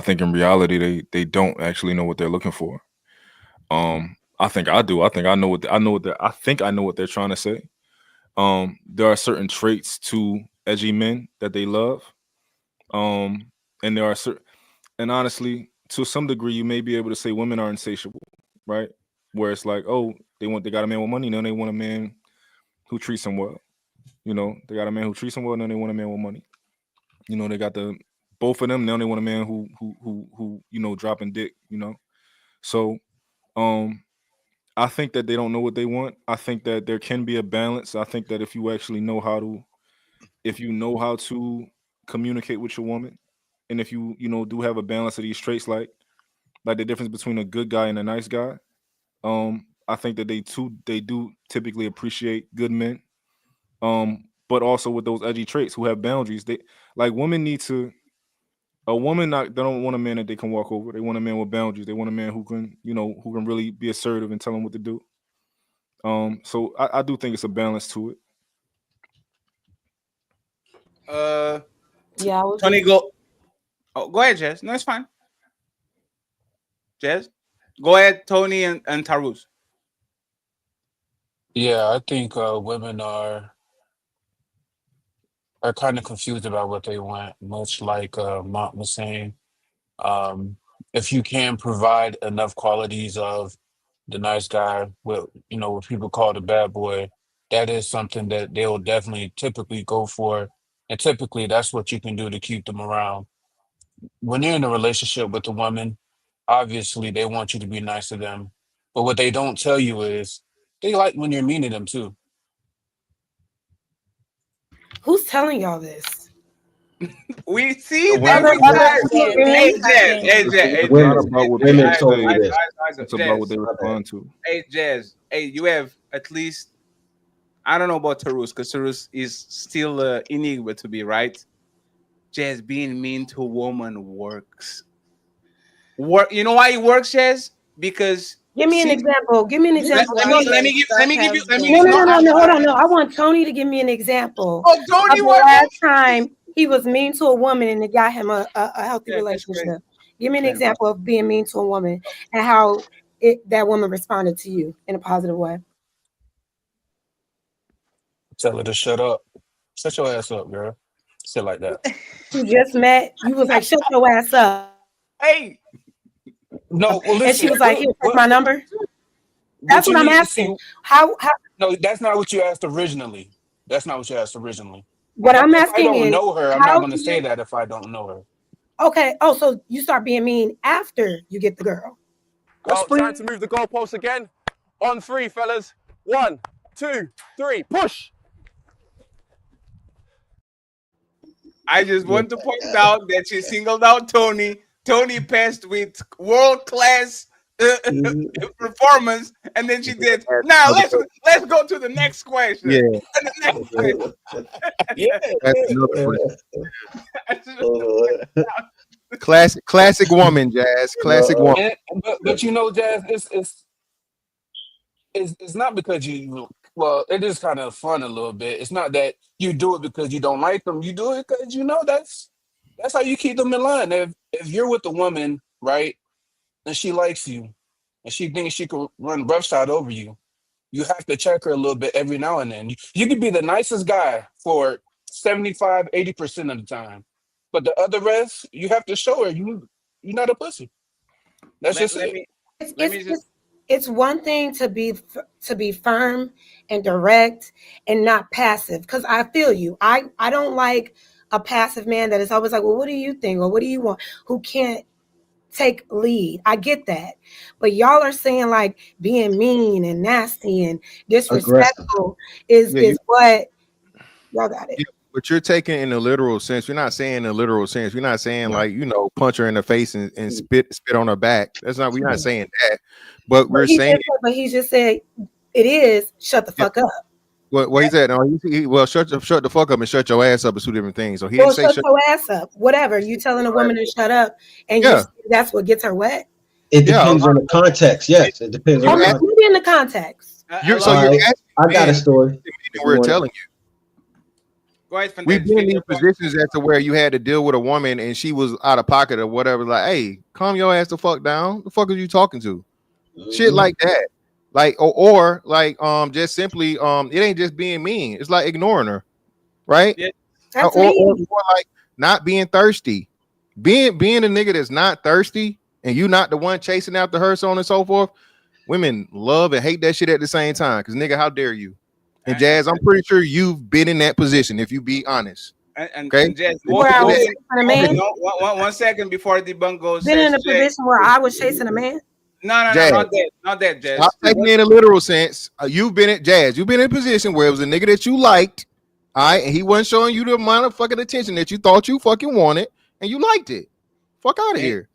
think in reality they don't actually know what they're looking for. I think I do. I think I know what they're trying to say. There are certain traits to edgy men that they love. And there are and honestly, to some degree, you may be able to say women are insatiable, right? Where it's like, oh, they got a man with money, now they want a man who treats them well. They got a man who treats them well, now they want a man with money. They got both of them, now they want a man who dropping dick, So I think that they don't know what they want. I think that there can be a balance. I think that if you actually know how to communicate with your woman, and if you do have a balance of these traits, like the difference between a good guy and a nice guy, I think that they do typically appreciate good men, but also with those edgy traits who have boundaries. Women need to. A woman they don't want a man that they can walk over. They want a man with boundaries. They want a man who can really be assertive and tell them what to do. So I do think it's a balance to it. Yeah, Tony, go ahead, Jazz. No, it's fine. Jazz, go ahead, Tony and Tarus. Yeah, I think women are kind of confused about what they want, much like Mont was saying. If you can provide enough qualities of the nice guy, what people call the bad boy, that is something that they will definitely typically go for, and typically that's what you can do to keep them around. When you're in a relationship with a woman, obviously they want you to be nice to them, but what they don't tell you is they like when you're mean to them too. Who's telling y'all this? We see every time. Hey, Jazz. Women told me this. It's about what they respond to. Hey, Jazz. Hey, you have at least, I don't know about Tarus, because Tarus is still enigma to be, right? Jazz, being mean to a woman works. You know why it works, Jazz? Because Give me an example. Give me an example. Let me give you. No. Hold on. No, I want Tony to give me an example. Oh, Tony, of the last time he was mean to a woman and it got him a healthy relationship. Give me an example of being mean to a woman and how that woman responded to you in a positive way. Tell her to shut up. Shut your ass up, girl. Shit like that. You just met. You was like, shut your ass up. Hey. No, well, listen, and she was like, "Here, take my number." That's what I'm asking. How? No, that's not what you asked originally. That's not what you asked originally. What I'm asking if I don't is, know her, I'm not going to say that if I don't know her. Okay. Oh, so you start being mean after you get the girl. Well, time to move the goalposts again. On 3, fellas. 1, 2, 3, push. I just want to point out that she singled out Tony. Tony passed with world-class performance, and then she did. Now let's go to the next question. Yeah. And the next question. That's another classic woman, Jazz. Classic woman. But you know, Jazz, it's not because well, it is kind of fun a little bit. It's not that you do it because you don't like them. You do it because you know that's how you keep them in line. If you're with a woman, right, and she likes you, and she thinks she could run roughshod over you, you have to check her a little bit every now and then. You could be the nicest guy for 75, 80% of the time, but the other rest, you have to show her you're not a pussy. That's just it. It's one thing to be firm and direct and not passive, because I feel you. I don't like a passive man that is always like, well, what do you think, or what do you want, who can't take lead. I get that, but y'all are saying like being mean and nasty and disrespectful is what y'all got it. Yeah, but you're taking it in a literal sense. You're not saying in a literal sense. You're not saying like, punch her in the face and spit on her back. That's not. We're not saying that. But we're saying. But he just said it is. Shut the fuck up. What he said? No, shut the fuck up and shut your ass up is two different things. So he didn't say shut your ass up. Whatever you telling a woman to shut up, and that's what gets her wet. It depends on the context. Yes, it depends on the context. Maybe in the context. I got a story. We're telling you. Go ahead, we've been in these positions as to where you had to deal with a woman and she was out of pocket or whatever. Like, hey, calm your ass the fuck down. The fuck are you talking to? Shit like that. Like or like just simply it ain't just being mean. It's like ignoring her, right? Yeah. Or like not being thirsty. Being a nigga that's not thirsty and you not the one chasing after her, so on and so forth. Women love and hate that shit at the same time. Because nigga, how dare you? And Jazz, I'm pretty sure you've been in that position if you be honest. Okay. And Jazz, one second before the bunk goes. Been in a position where I was chasing a man. No, not that, Jazz. I'm taking it in a literal sense. You've been at Jazz. You've been in a position where it was a nigga that you liked, all right, and he wasn't showing you the amount of fucking attention that you thought you fucking wanted, and you liked it. Fuck out of here.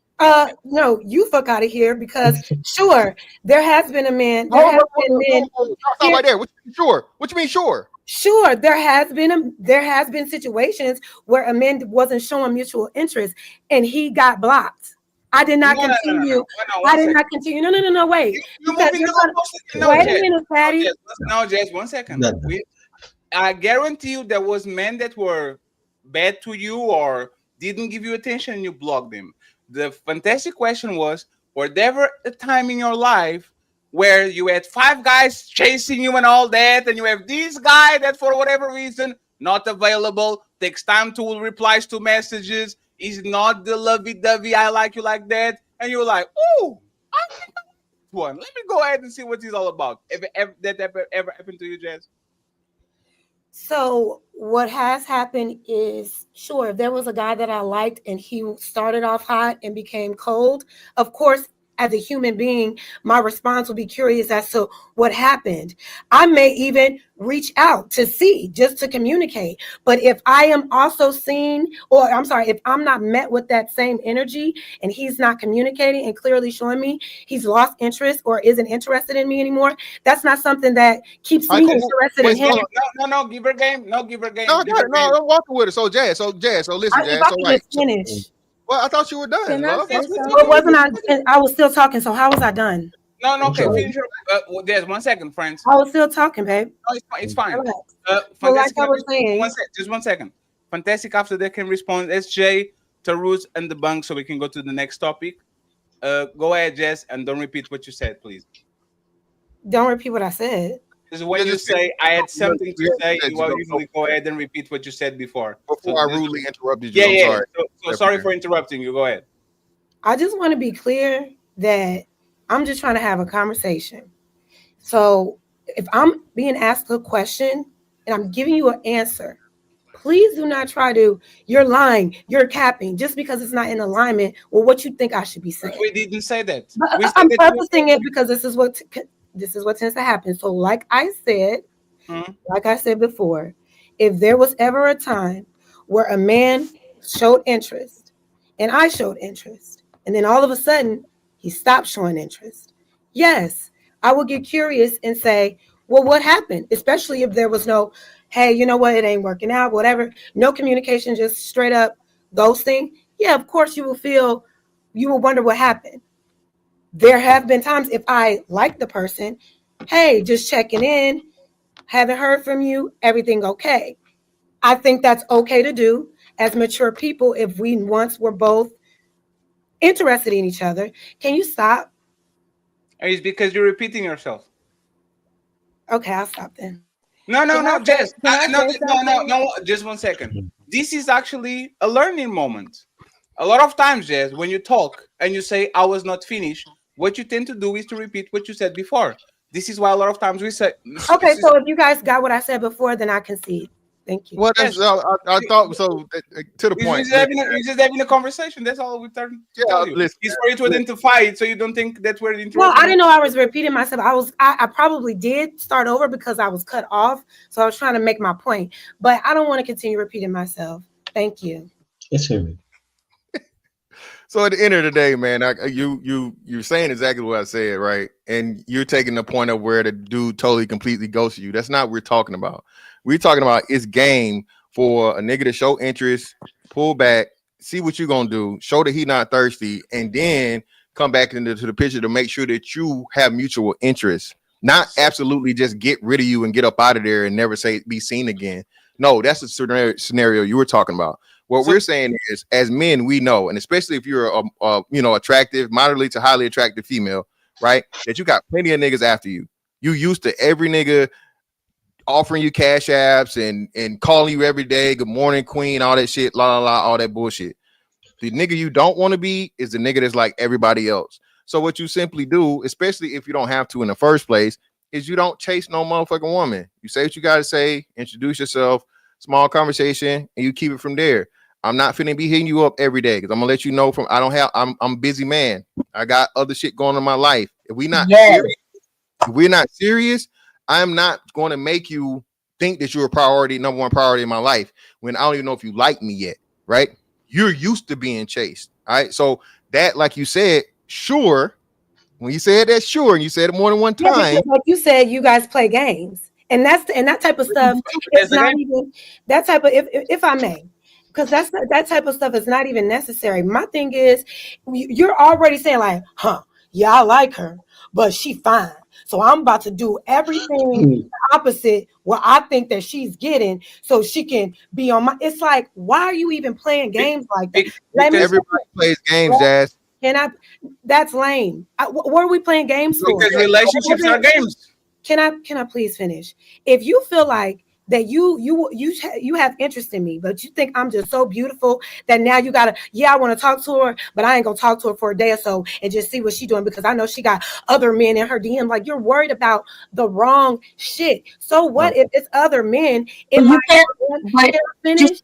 No, you fuck out of here because sure, there has been a man. There has been men. Stop right there. What you mean sure? What you mean sure? Sure, there has been situations where a man wasn't showing mutual interest and he got blocked. I did not continue. I did not continue. No, wait. Wait a minute, Patty. No, Jess, 1 second. I guarantee you there was men that were bad to you or didn't give you attention and you blocked them. The fantastic question was, were there ever a time in your life where you had 5 guys chasing you and all that, and you have this guy that for whatever reason not available, takes time to replies to messages, is not the lovey-dovey, I like you like that, and you're like, ooh, I think I like this one. Let me go ahead and see what he's all about. That ever happened to you, Jazz? So what has happened is, sure, if there was a guy that I liked and he started off hot and became cold, of course, as a human being, my response will be curious as to what happened. I may even reach out to see, just to communicate. But if I am also seen, or I'm sorry, if I'm not met with that same energy and he's not communicating and clearly showing me he's lost interest or isn't interested in me anymore, that's not something that keeps me interested in him. No, give her game. No, give her game. No, I'm walking with it. So Jazz, listen, Jazz. Finish. Well, I thought you were done. Love. Wasn't I was still talking, so how was I done? No, okay. Finish your, there's 1 second, friends. I was still talking, babe. No, it's fine. So like I was saying. Just 1 second. Fantastic after they can respond. SJ, Taruz, and the bunk, so we can go to the next topic. Go ahead, Jess, and don't repeat what you said, please. Don't repeat what I said. This is when you say, I had something to say, you will usually go ahead and repeat what you said before. Before I rudely interrupted you. Yeah, I'm sorry. So sorry for interrupting you. Go ahead. I just want to be clear that I'm just trying to have a conversation. So if I'm being asked a question and I'm giving you an answer, Please do not try to, you're lying, you're capping, just because it's not in alignment with what you think I should be saying. We didn't say that. But We said I'm that purposing it because this is what tends to happen. So like I said before, if there was ever a time where a man showed interest and I showed interest, and then all of a sudden he stopped showing interest, yes, I would get curious and say, well, what happened? Especially if there was no, hey, you know what, it ain't working out, whatever, no communication, just straight up ghosting. Yeah, of course you will wonder what happened. There have been times if I like the person, hey, just checking in, haven't heard from you, everything okay? I think that's okay to do as mature people if we once were both interested in each other. Can you stop? It's because you're repeating yourself. Okay, I'll stop then. No, Jess. Can I No, say something? no. Just 1 second. This is actually a learning moment. A lot of times, Jess, when you talk and you say, I was not finished, what you tend to do is to repeat what you said before. This is why a lot of times we say. Okay, so if you guys got what I said before, then I concede. Thank you. Well, that's I thought so. To the point, We're just having a conversation. That's all we're trying to tell you. Listen, It's for you to identify it, so you don't think that we're interrupting. Well, I didn't know I was repeating myself. I probably did start over because I was cut off. So I was trying to make my point, but I don't want to continue repeating myself. Thank you. It's him. So at the end of the day, man, you're saying exactly what I said, right? And you're taking the point of where the dude totally completely ghosted you. That's not what we're talking about. We're talking about it's game for a nigga to show interest, pull back, see what you're gonna do, show that he not thirsty, and then come back into the picture to make sure that you have mutual interest. Not absolutely just get rid of you and get up out of there and never be seen again. No, that's the scenario you were talking about. What we're saying is, as men, we know, and especially if you're a attractive, moderately to highly attractive female, right? That you got plenty of niggas after you. You used to every nigga offering you cash apps and calling you every day, good morning, queen, all that shit, la la la, all that bullshit. The nigga you don't want to be is the nigga that's like everybody else. So what you simply do, especially if you don't have to in the first place, is you don't chase no motherfucking woman. You say what you gotta say, introduce yourself, small conversation, and you keep it from there. I'm not finna be hitting you up every day because I'm gonna let you know I'm a busy man. I got other shit going on in my life. If we're not serious, I'm not going to make you think that you're number one priority in my life when I don't even know if you like me yet, right? You're used to being chased, all right? So that, like you said, sure. When you said that, sure, and you said it more than one time. Yeah, like you said, you guys play games, and that type of stuff. It's not even that type of, if I may, because that type of stuff is not even necessary. My thing is, you're already saying like, yeah, I like her, but she fine. So I'm about to do everything opposite what I think that she's getting so she can be on my. It's like, why are you even playing games like that? Everybody plays games, Jazz. That's lame. What are we playing games for? Because relationships are games. Can I please finish? If you feel like that you have interest in me, but you think I'm just so beautiful that now you gotta, I want to talk to her, but I ain't gonna talk to her for a day or so and just see what she's doing because I know she got other men in her DM. Like, you're worried about the wrong shit. So what if it's other men in my finish?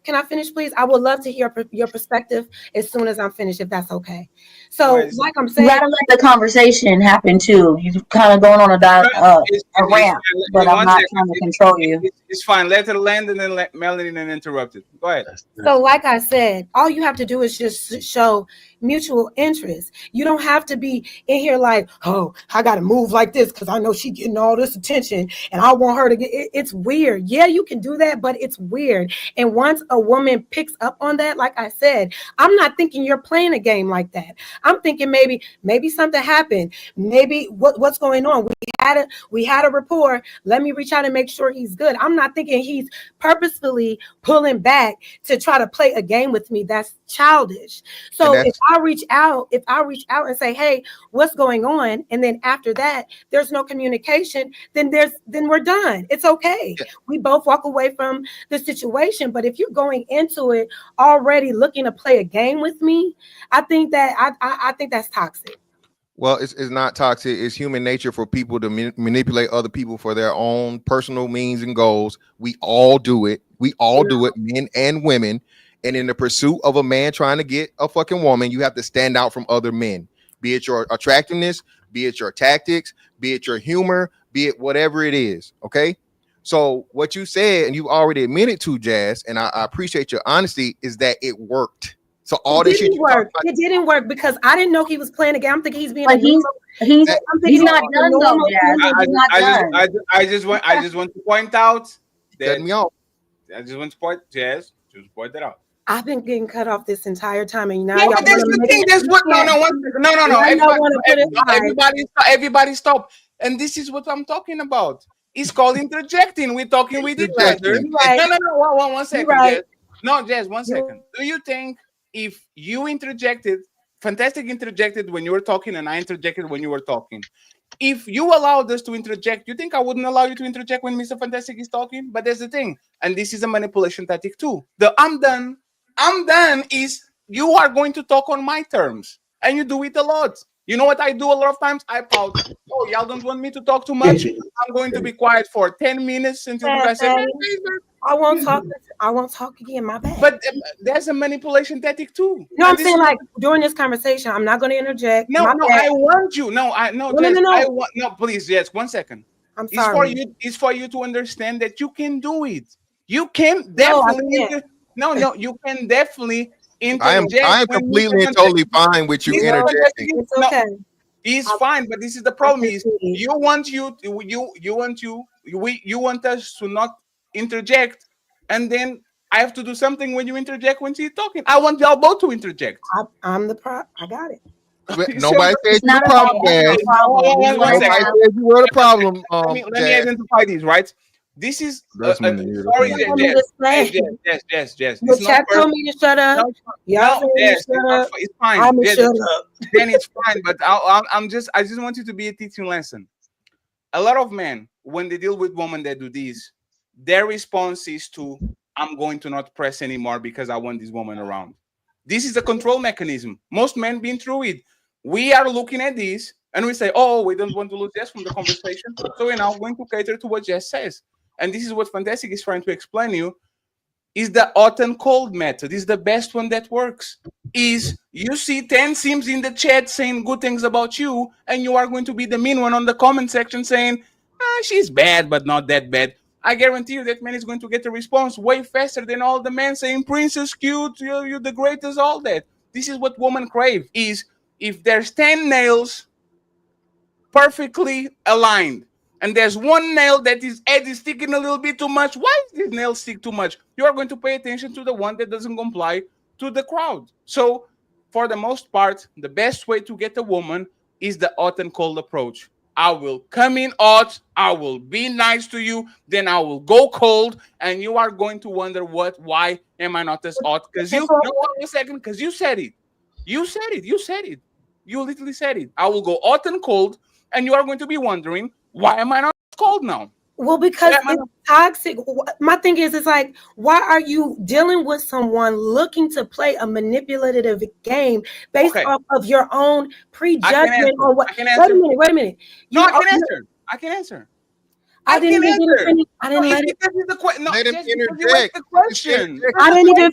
Can I finish, please? I would love to hear your perspective as soon as I'm finished, if that's okay. So, like I'm saying, you gotta let the conversation happen too. You kind of going on a ramp, but I'm not trying to control you. It's fine. Let her land and then let Melanie then interrupt it. Go ahead. So, like I said, all you have to do is just show mutual interest. You don't have to be in here like, oh, I gotta move like this because I know she's getting all this attention and I want her to get it. It's weird. Yeah, you can do that, but it's weird. And once a woman picks up on that, like I said, I'm not thinking you're playing a game like that. I'm thinking maybe something happened. Maybe what's going on? We had a rapport. Let me reach out and make sure he's good. I'm not thinking he's purposefully pulling back to try to play a game with me. That's childish. So if I reach out and say, hey, what's going on? And then after that, there's no communication, then we're done. It's okay. Yeah. We both walk away from the situation. But if you're going into it already looking to play a game with me, I think that I think that's toxic. Well, it's not toxic. It's human nature for people to manipulate other people for their own personal means and goals. We all do it. We all do it, men and women. And in the pursuit of a man trying to get a fucking woman, you have to stand out from other men. Be it your attractiveness, be it your tactics, be it your humor, be it whatever it is. Okay. So what you said, and you've already admitted to, Jazz, and I appreciate your honesty, is that it worked. So all It this shit didn't work. It didn't work because I didn't know he was playing a game. I'm thinking he's being But he's not done though, Jazz. He's not done. I just want to point out that cut me off. I just want to point, Jazz, just point that out. I've been getting cut off this entire time, and now Yeah, y'all but that's the thing. That's what. No. Everybody stop. And this is what I'm talking about. It's called interjecting. We're talking with each other. Right. No. One second, Right. Jazz. No, Jazz, 1 second. Do you think if you interjected, Fantastic interjected when you were talking, and I interjected when you were talking, if you allowed us to interject, you think I wouldn't allow you to interject when Mr. Fantastic is talking? But that's the thing. And this is a manipulation tactic too. The I'm done is you are going to talk on my terms. And you do it a lot. You know what I do a lot of times? I pout. Oh, y'all don't want me to talk too much? I'm going to be quiet for 10 minutes until you guys say, I won't talk. I won't talk again. My bad. But there's a manipulation tactic too. No, I'm saying like during this conversation, I'm not going to interject. No, I want you. No. Please, yes. 1 second. I'm sorry. It's for you to understand that you can do it. You can definitely. No, you can definitely interject. I am completely and totally fine with you interjecting. It's okay. It's fine, but this is the problem: is you want us to not interject, and then I have to do something when you interject when she's talking. I want y'all both to interject. I'm the pro. I got it. Nobody said you're the problem, Jazz. Nobody said you were the problem. Let me identify these, right? This is sorry, Jess. The chat told me to shut up. It's fine. Then it's fine. But I just want you to be a teaching lesson. A lot of men, when they deal with women that do this, their response is to, I'm going to not press anymore because I want this woman around. This is a control mechanism. Most men been through it. We are looking at this and we say, oh, we don't want to lose Jess from the conversation, so we're now going to cater to what Jess says. And this is what Fantastic is trying to explain to you, is the hot and cold method. Is the best one that works. Is you see 10 sims in the chat saying good things about you, and you are going to be the mean one on the comment section saying, she's bad, but not that bad. I guarantee you that man is going to get a response way faster than all the men saying, princess, cute, you're the greatest, all that. This is what women crave, is if there's 10 nails perfectly aligned, and there's one nail that is sticking a little bit too much. Why is this nail stick too much? You are going to pay attention to the one that doesn't comply to the crowd. So, for the most part, the best way to get a woman is the hot and cold approach. I will come in hot, I will be nice to you, then I will go cold, and you are going to wonder why am I not as hot? Because you said it. You said it. You literally said it. I will go hot and cold, and you are going to be wondering, why am I not cold now? Well, because it's toxic. My thing is, it's like, why are you dealing with someone looking to play a manipulative game based off of your own prejudgment on what? Wait a minute. No, I can answer. I didn't even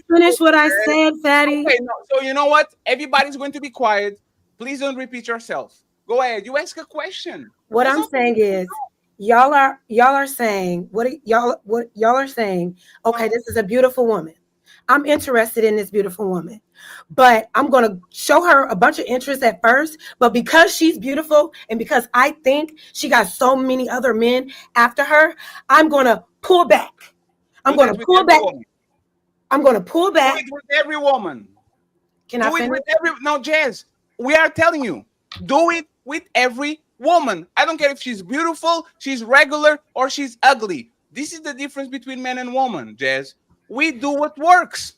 finish what I said, Fatty. Okay, so you know what? Everybody's going to be quiet. Please don't repeat yourself. Go ahead. You ask a question. What I'm saying is, y'all are saying what y'all are saying. Okay, this is a beautiful woman. I'm interested in this beautiful woman, but I'm gonna show her a bunch of interest at first. But because she's beautiful and because I think she got so many other men after her, I'm gonna pull back. I'm gonna pull back. Do it with every woman. No, Jazz. We are telling you, do it with every woman. I don't care if she's beautiful, she's regular, or she's ugly. This is the difference between men and women, Jazz. We do what works.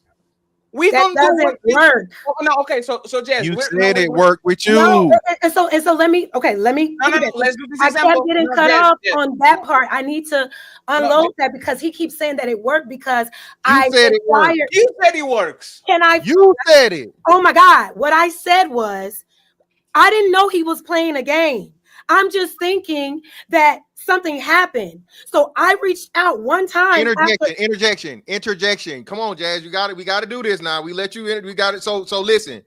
We don't do what work. No, okay, so Jazz, you said it worked with you. No, and so let me. Let's do this example. I kept getting cut off on that part. I need to unload that because he keeps saying that it worked because You said it works. Can I? You said it. Oh my God! What I said was, I didn't know he was playing a game. I'm just thinking that something happened. So I reached out one time after. Interjection. Come on, Jazz. You got it. We got to do this now. We let you in. We got it. So listen,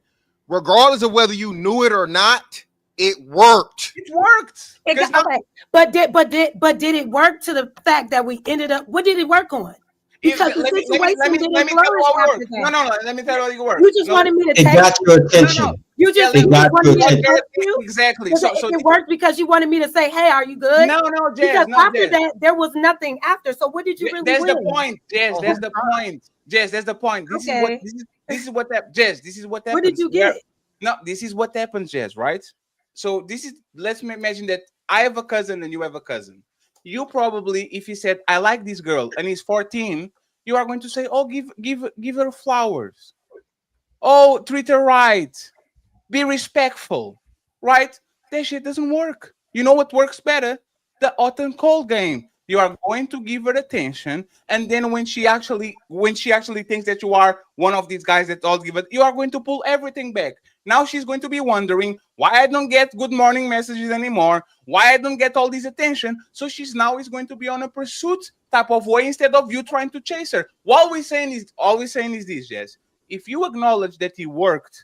regardless of whether you knew it or not, it worked. It worked. Okay. But did it work to the fact that we ended up? What did it work on? Because the situation didn't flourish after that. No. Let me tell you what it works. You just wanted me to It text got you. your attention. You just It got wanted your me to attention. text you. Exactly. So it worked because you wanted me to say, "Hey, are you good?" No, Jazz. Because No, after Jazz. that, there was nothing after. So what did you really That's win? the point, Jazz. That's the point. Jazz, that's the point. This is what that Jazz. This is what happens. What did you get? No, this is what happens, Jazz. Right? So let's imagine that I have a cousin and you have a cousin. You probably, if he said, "I like this girl," and he's 14, you are going to say, "Oh, give her flowers. Oh, treat her right. Be respectful." Right? That shit doesn't work. You know what works better? The hot and cold game. You are going to give her attention, and then when she actually thinks that you are one of these guys that all give it, you are going to pull everything back. Now she's going to be wondering why I don't get good morning messages anymore, why I don't get all this attention. So she's now is going to be on a pursuit type of way instead of you trying to chase her. All we're saying is this, Jess. If you acknowledge that he worked,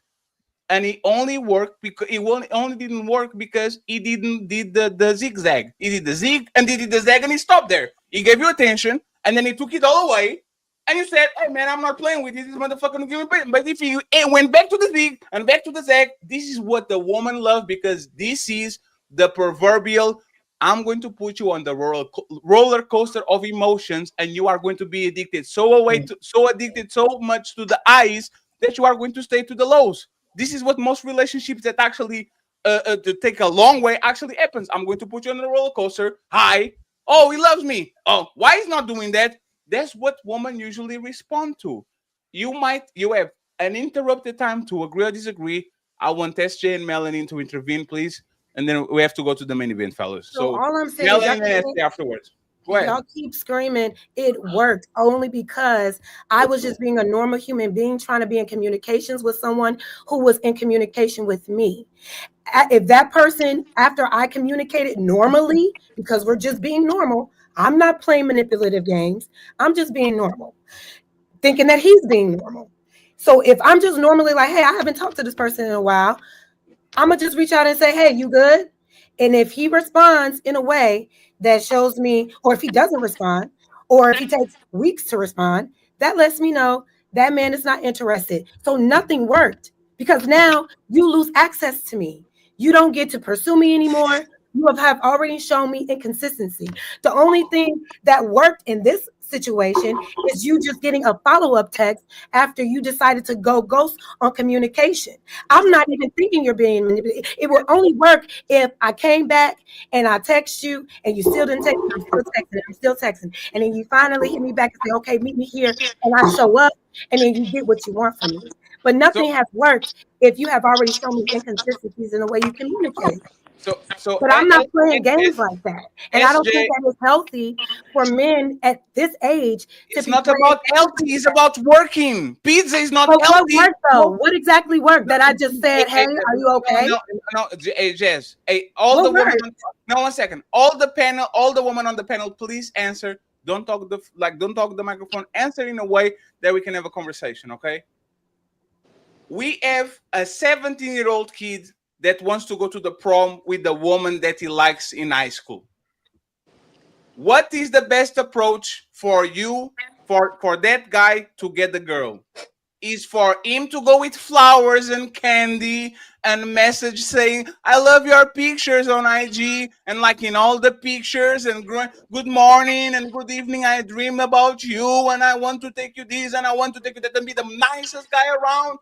and he only worked because only didn't work because he did the zigzag. He did the zig and he did the zag and he stopped there. He gave you attention and then he took it all away. And you said, "Hey man, I'm not playing with this motherfucker." Give me back. But if you went back to the zig and back to the zag, this is what the woman loves, because this is the proverbial, I'm going to put you on the roller coaster of emotions, and you are going to be addicted so addicted so much to the highs that you are going to stay to the lows. This is what most relationships that actually to take a long way actually happens. I'm going to put you on the roller coaster. Hi. Oh, he loves me. Oh, why he's not doing that? That's what women usually respond to. You have an interrupted time to agree or disagree. I want SJ and Melanie to intervene, please. And then we have to go to the main event, fellas. So all I'm saying is Melanie and SJ afterwards. Go ahead. Y'all keep screaming it worked only because I was just being a normal human being trying to be in communications with someone who was in communication with me. If that person, after I communicated normally, because we're just being normal, I'm not playing manipulative games. I'm just being normal, thinking that he's being normal. So if I'm just normally like, "Hey, I haven't talked to this person in a while," I'm going to just reach out and say, "Hey, you good?" And if he responds in a way that shows me, or if he doesn't respond, or if he takes weeks to respond, that lets me know that man is not interested. So nothing worked, because now you lose access to me. You don't get to pursue me anymore. You have already shown me inconsistency. The only thing that worked in this situation is you just getting a follow-up text after you decided to go ghost on communication. I'm not even thinking you're being manipulated. It would only work if I came back and I text you and you still didn't text me. I'm still texting. And then you finally hit me back and say, "Okay, meet me here." And I show up, and then you get what you want from me. But nothing has worked if you have already shown me inconsistencies in the way you communicate. But I'm not playing games like that. And I don't think that is healthy for men at this age to It's be not playing about healthy, it's about working. Pizza is not But healthy. what worked though? What exactly worked? That I just said, "Hey, are you okay?" No, hey, Jess. Hey, all the women. No, 1 second. All the women on the panel, please answer. Don't talk the microphone. Answer in a way that we can have a conversation, okay? We have a 17-year-old kid that wants to go to the prom with the woman that he likes in high school. What is the best approach for you, for that guy to get the girl? Is for him to go with flowers and candy and message saying, "I love your pictures on IG," and like in all the pictures, and "Good morning and good evening, I dream about you and I want to take you this and I want to take you that," and be the nicest guy around?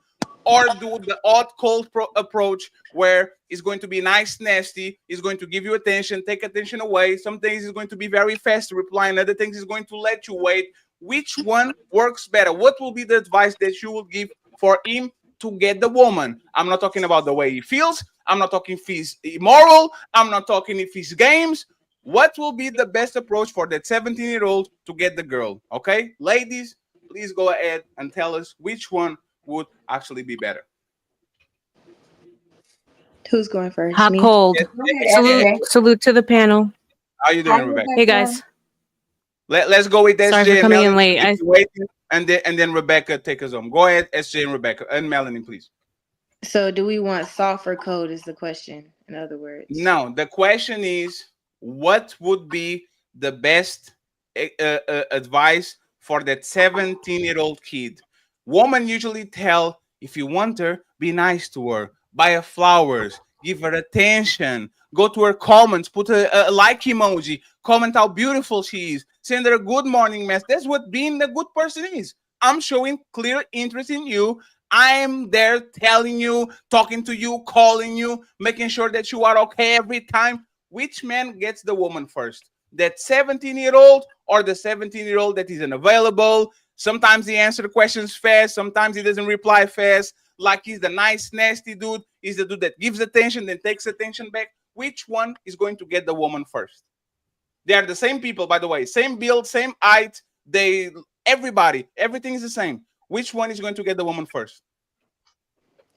Or do the odd cold approach where it's going to be nice, nasty, it's going to give you attention, take attention away. Some things is going to be very fast to reply, and other things is going to let you wait. Which one works better? What will be the advice that you will give for him to get the woman? I'm not talking about the way he feels. I'm not talking if he's immoral. I'm not talking if he's games. What will be the best approach for that 17-year-old to get the girl? Okay, ladies, please go ahead and tell us which one would actually be better. Who's going first? Hot Me? cold. Salute to the panel. How you doing, Rebecca? Hey guys. Let's go with SJ Sorry for and coming in Melanie. late. Waiting, and then Rebecca take us home. Go ahead, SJ and Rebecca and Melanie, please. So, do we want soft or cold? Is the question. In other words. No, the question is, what would be the best advice for that 17-year-old kid? Women usually tell, if you want her, be nice to her, buy her flowers, give her attention, go to her comments, put a like emoji, comment how beautiful she is, send her a good morning message. That's what being a good person is. I'm showing clear interest in you. I'm there telling you, talking to you, calling you, making sure that you are okay every time. Which man gets the woman first? That 17-year-old or the 17-year-old that is unavailable? Sometimes he answers questions fast. Sometimes he doesn't reply fast. Like he's the nice, nasty dude. He's the dude that gives attention, then takes attention back. Which one is going to get the woman first? They are the same people, by the way. Same build, same height. Everything is the same. Which one is going to get the woman first?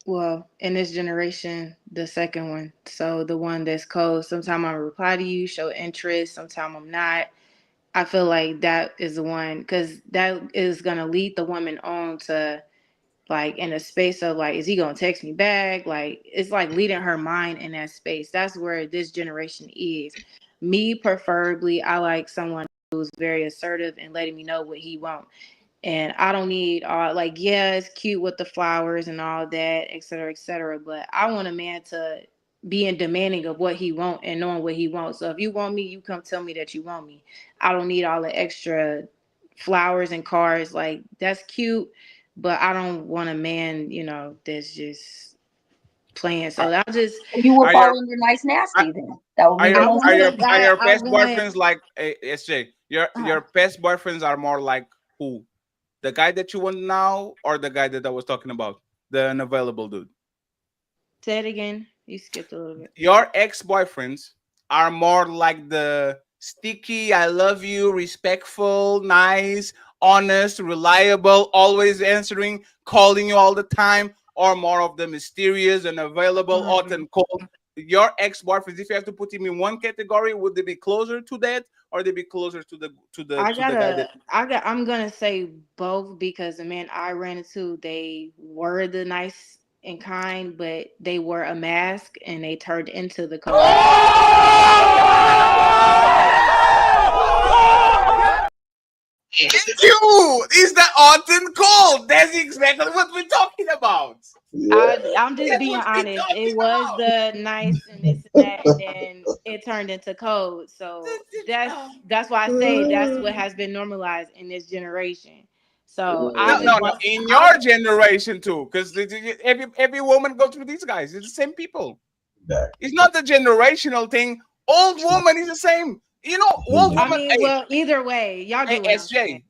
Well, in this generation, the second one. So the one that's cold. Sometimes I reply to you, show interest. Sometimes I'm not. I feel like that is the one because that is gonna lead the woman on to like in a space of like, is he gonna text me back? Like it's like leading her mind in that space. That's where this generation is. Me preferably, I like someone who's very assertive and letting me know what he wants. And I don't need all like, yeah, it's cute with the flowers and all that, et cetera, but I want a man to be in demanding of what he wants and knowing what he wants. So if you want me, you come tell me that you want me. I don't need all the extra flowers and cards. Like that's cute, but I don't want a man, that's just playing. So I'll just You will fall under nice nasty then. That would be the most. Are your past boyfriends like SJ? Your past boyfriends are more like who? The guy that you want now, or the guy that I was talking about, the unavailable dude? Say it again. You skipped a little bit. Your ex-boyfriends are more like the sticky, I love you, respectful, nice, honest, reliable, always answering, calling you all the time, or more of the mysterious and available, hot and cold? Your ex-boyfriends, if you have to put him in one category, would they be closer to that, or they be closer to the guy that? I'm gonna say both because the men I ran into, they were the nice and kind, but they wore a mask and they turned into the cold. You is the hot and cold. That's exactly what we're talking about. I'm just being honest. It was the nice and this and that, and then it turned into cold. So that's why I say that's what has been normalized in this generation. So No, in your generation too, because every woman go through these guys. It's the same people. It's not a generational thing. Old woman is the same. Old woman. I mean, well, either way, y'all do. SJ,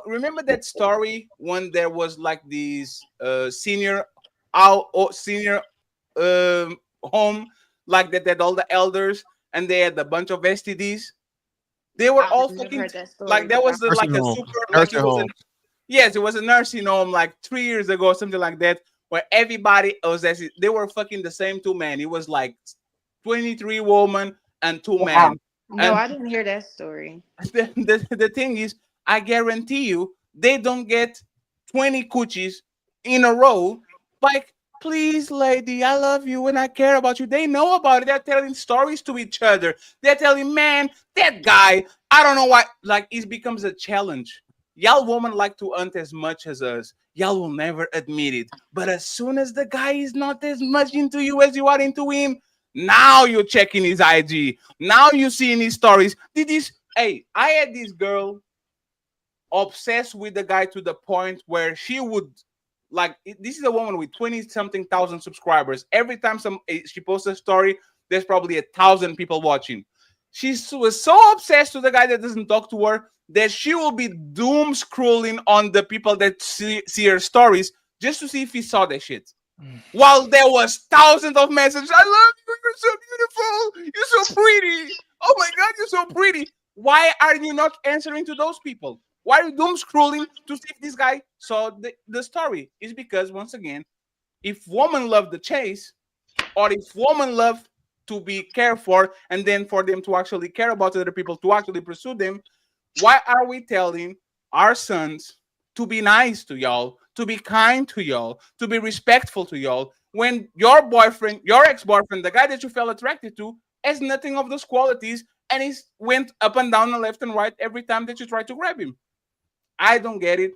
remember that story when there was like these senior home, like that all the elders, and they had a bunch of STDs. They were all fucking like that was like a super like it was yes, it was a nursing home like 3 years ago, something like that, where everybody was actually, they were fucking the same two men. It was like 23 women and two men. No, I didn't hear that story. The thing is, I guarantee you, they don't get 20 coochies in a row. Like, please, lady, I love you and I care about you. They know about it. They're telling stories to each other. They're telling, man, that guy, I don't know why. Like, it becomes a challenge. Y'all women like to hunt as much as us. Y'all will never admit it. But as soon as the guy is not as much into you as you are into him, now you're checking his IG. Now you're seeing his stories. I had this girl obsessed with the guy to the point where she would, this is a woman with 20-something thousand subscribers. Every time she posts a story, there's probably 1,000 people watching. She was so obsessed with the guy that doesn't talk to her that she will be doom scrolling on the people that see her stories just to see if he saw that shit. While there was thousands of messages, I love you, you're so beautiful, you're so pretty, oh my god, you're so pretty. Why are you not answering to those people? Why are you doom scrolling to see if this guy saw the story? It's because, once again, if women love the chase, or if women love to be cared for, and then for them to actually care about other people, to actually pursue them, why are we telling our sons to be nice to y'all, to be kind to y'all, to be respectful to y'all, when your boyfriend, your ex-boyfriend, the guy that you felt attracted to, has nothing of those qualities, and he went up and down and left and right every time that you try to grab him? I don't get it,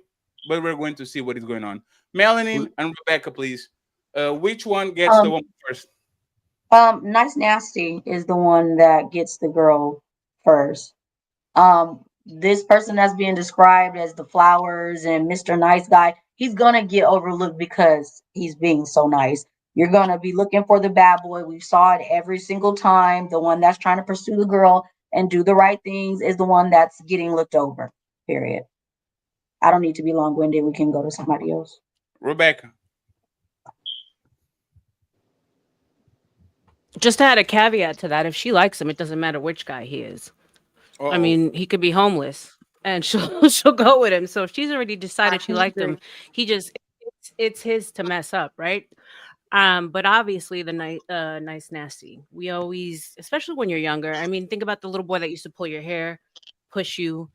but we're going to see what is going on. Melanin and Rebecca, please. Which one gets the woman first? Nice Nasty is the one that gets the girl first. This person that's being described as the flowers and Mr. Nice Guy, he's gonna get overlooked because he's being so nice. You're gonna be looking for the bad boy. We saw it every single time. The one that's trying to pursue the girl and do the right things is the one that's getting looked over. Period. I don't need to be long-winded. We can go to somebody else. Rebecca. Just to add a caveat to that, if she likes him, it doesn't matter which guy he is. I mean, he could be homeless and she'll go with him. So if she's already decided she liked him, it's his to mess up, right? But obviously the nice nasty. We always, especially when you're younger. I mean, think about the little boy that used to pull your hair, push you,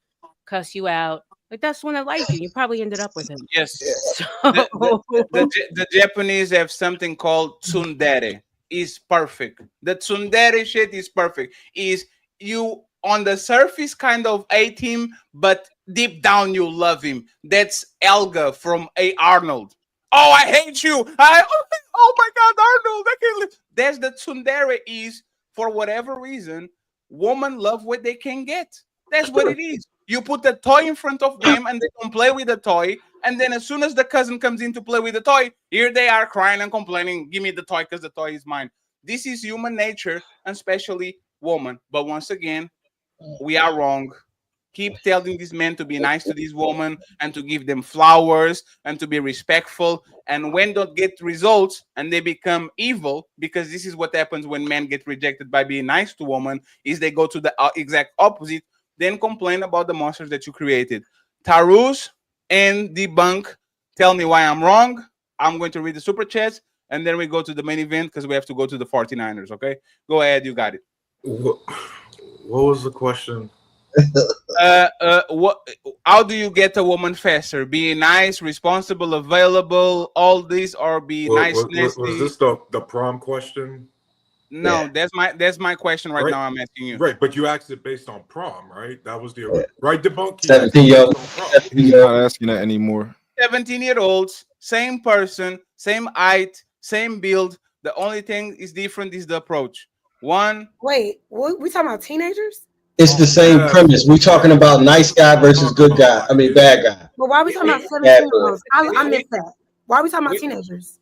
cuss you out. Like that's the one that liked you. You probably ended up with him. Yes. So... The Japanese have something called tsundere. Is perfect. The tsundere shit is perfect. Is you on the surface kind of hate him, but deep down you love him. That's Elga from A. Arnold. Oh, I hate you. Oh my God, Arnold. I can't live. That's the tsundere is, for whatever reason, women love what they can get. That's what it is. You put the toy in front of them and they don't play with the toy. And then as soon as the cousin comes in to play with the toy, here they are crying and complaining, give me the toy because the toy is mine. This is human nature, and especially woman. But once again, we are wrong. Keep telling these men to be nice to these women and to give them flowers and to be respectful. And when don't get results and they become evil, because this is what happens when men get rejected by being nice to women, is they go to the exact opposite, then complain about the monsters that you created. Tarus and Debunk, tell me why I'm wrong. I'm going to read the super chats, and then we go to the main event because we have to go to the 49ers, okay? Go ahead, you got it. What was the question? How do you get a woman faster? Being nice, responsible, available, all this, or be nice, nasty? Was this the prom question? No, that's my question right now. I'm asking you. Right, but you asked it based on prom, right? That was the right debunk. 17-year-old. He's not asking that anymore. 17-year-olds, same person, same height, same build. The only thing is different is the approach. One. Wait, we talking about teenagers? It's the same premise. We're talking about nice guy versus good guy. I mean, bad guy. But why are we talking about 17-year-olds? I missed that. Why are we talking about teenagers?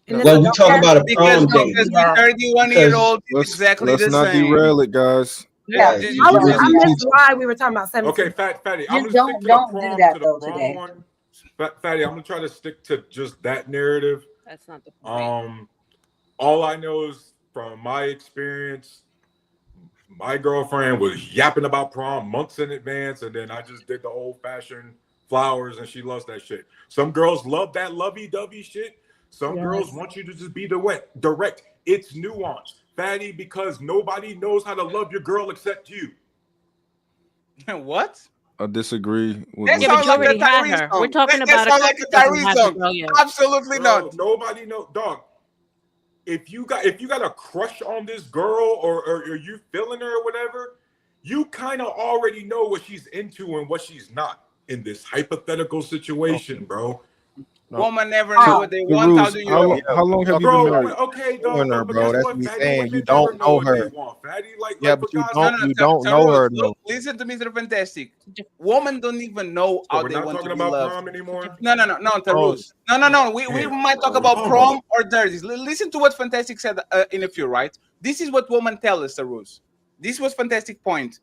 Well, we talking about a prom date. Because 31-year-old is exactly let's the not same. derail it, guys. Yeah, I missed why we were talking about 17. Okay, Fatty, I'm Just gonna stick to don't the do prom, that to the though prom today. one. Fatty, I'm gonna try to stick to just that narrative. That's not the point. All I know is from my experience, my girlfriend was yapping about prom months in advance, and then I just did the old-fashioned flowers, and she loves that shit. Some girls love that lovey-dovey shit. Some girls want you to just be direct. It's nuanced, Fatty, because nobody knows how to love your girl except you. What? I disagree. That sounds like a Tyrese song. We're talking That about sounds like a Tyrese song. Brilliant. Absolutely not. Nobody knows, dog. If you got a crush on this girl or you feeling her or whatever, you kind of already know what she's into and what she's not in this hypothetical situation, bro. Woman never know what they want. How do you know? How long have you been married? Okay, Knowing her, bro. That's what me saying. You don't know her. But you No, don't know her. Look, listen to Mr. Fantastic. Women don't even know how they want to be loved. Prom anymore? No, Tarus. No. We might talk about prom or dirties. Listen to what Fantastic said in a few, right? This is what women tell us, Tarus. This was Fantastic point.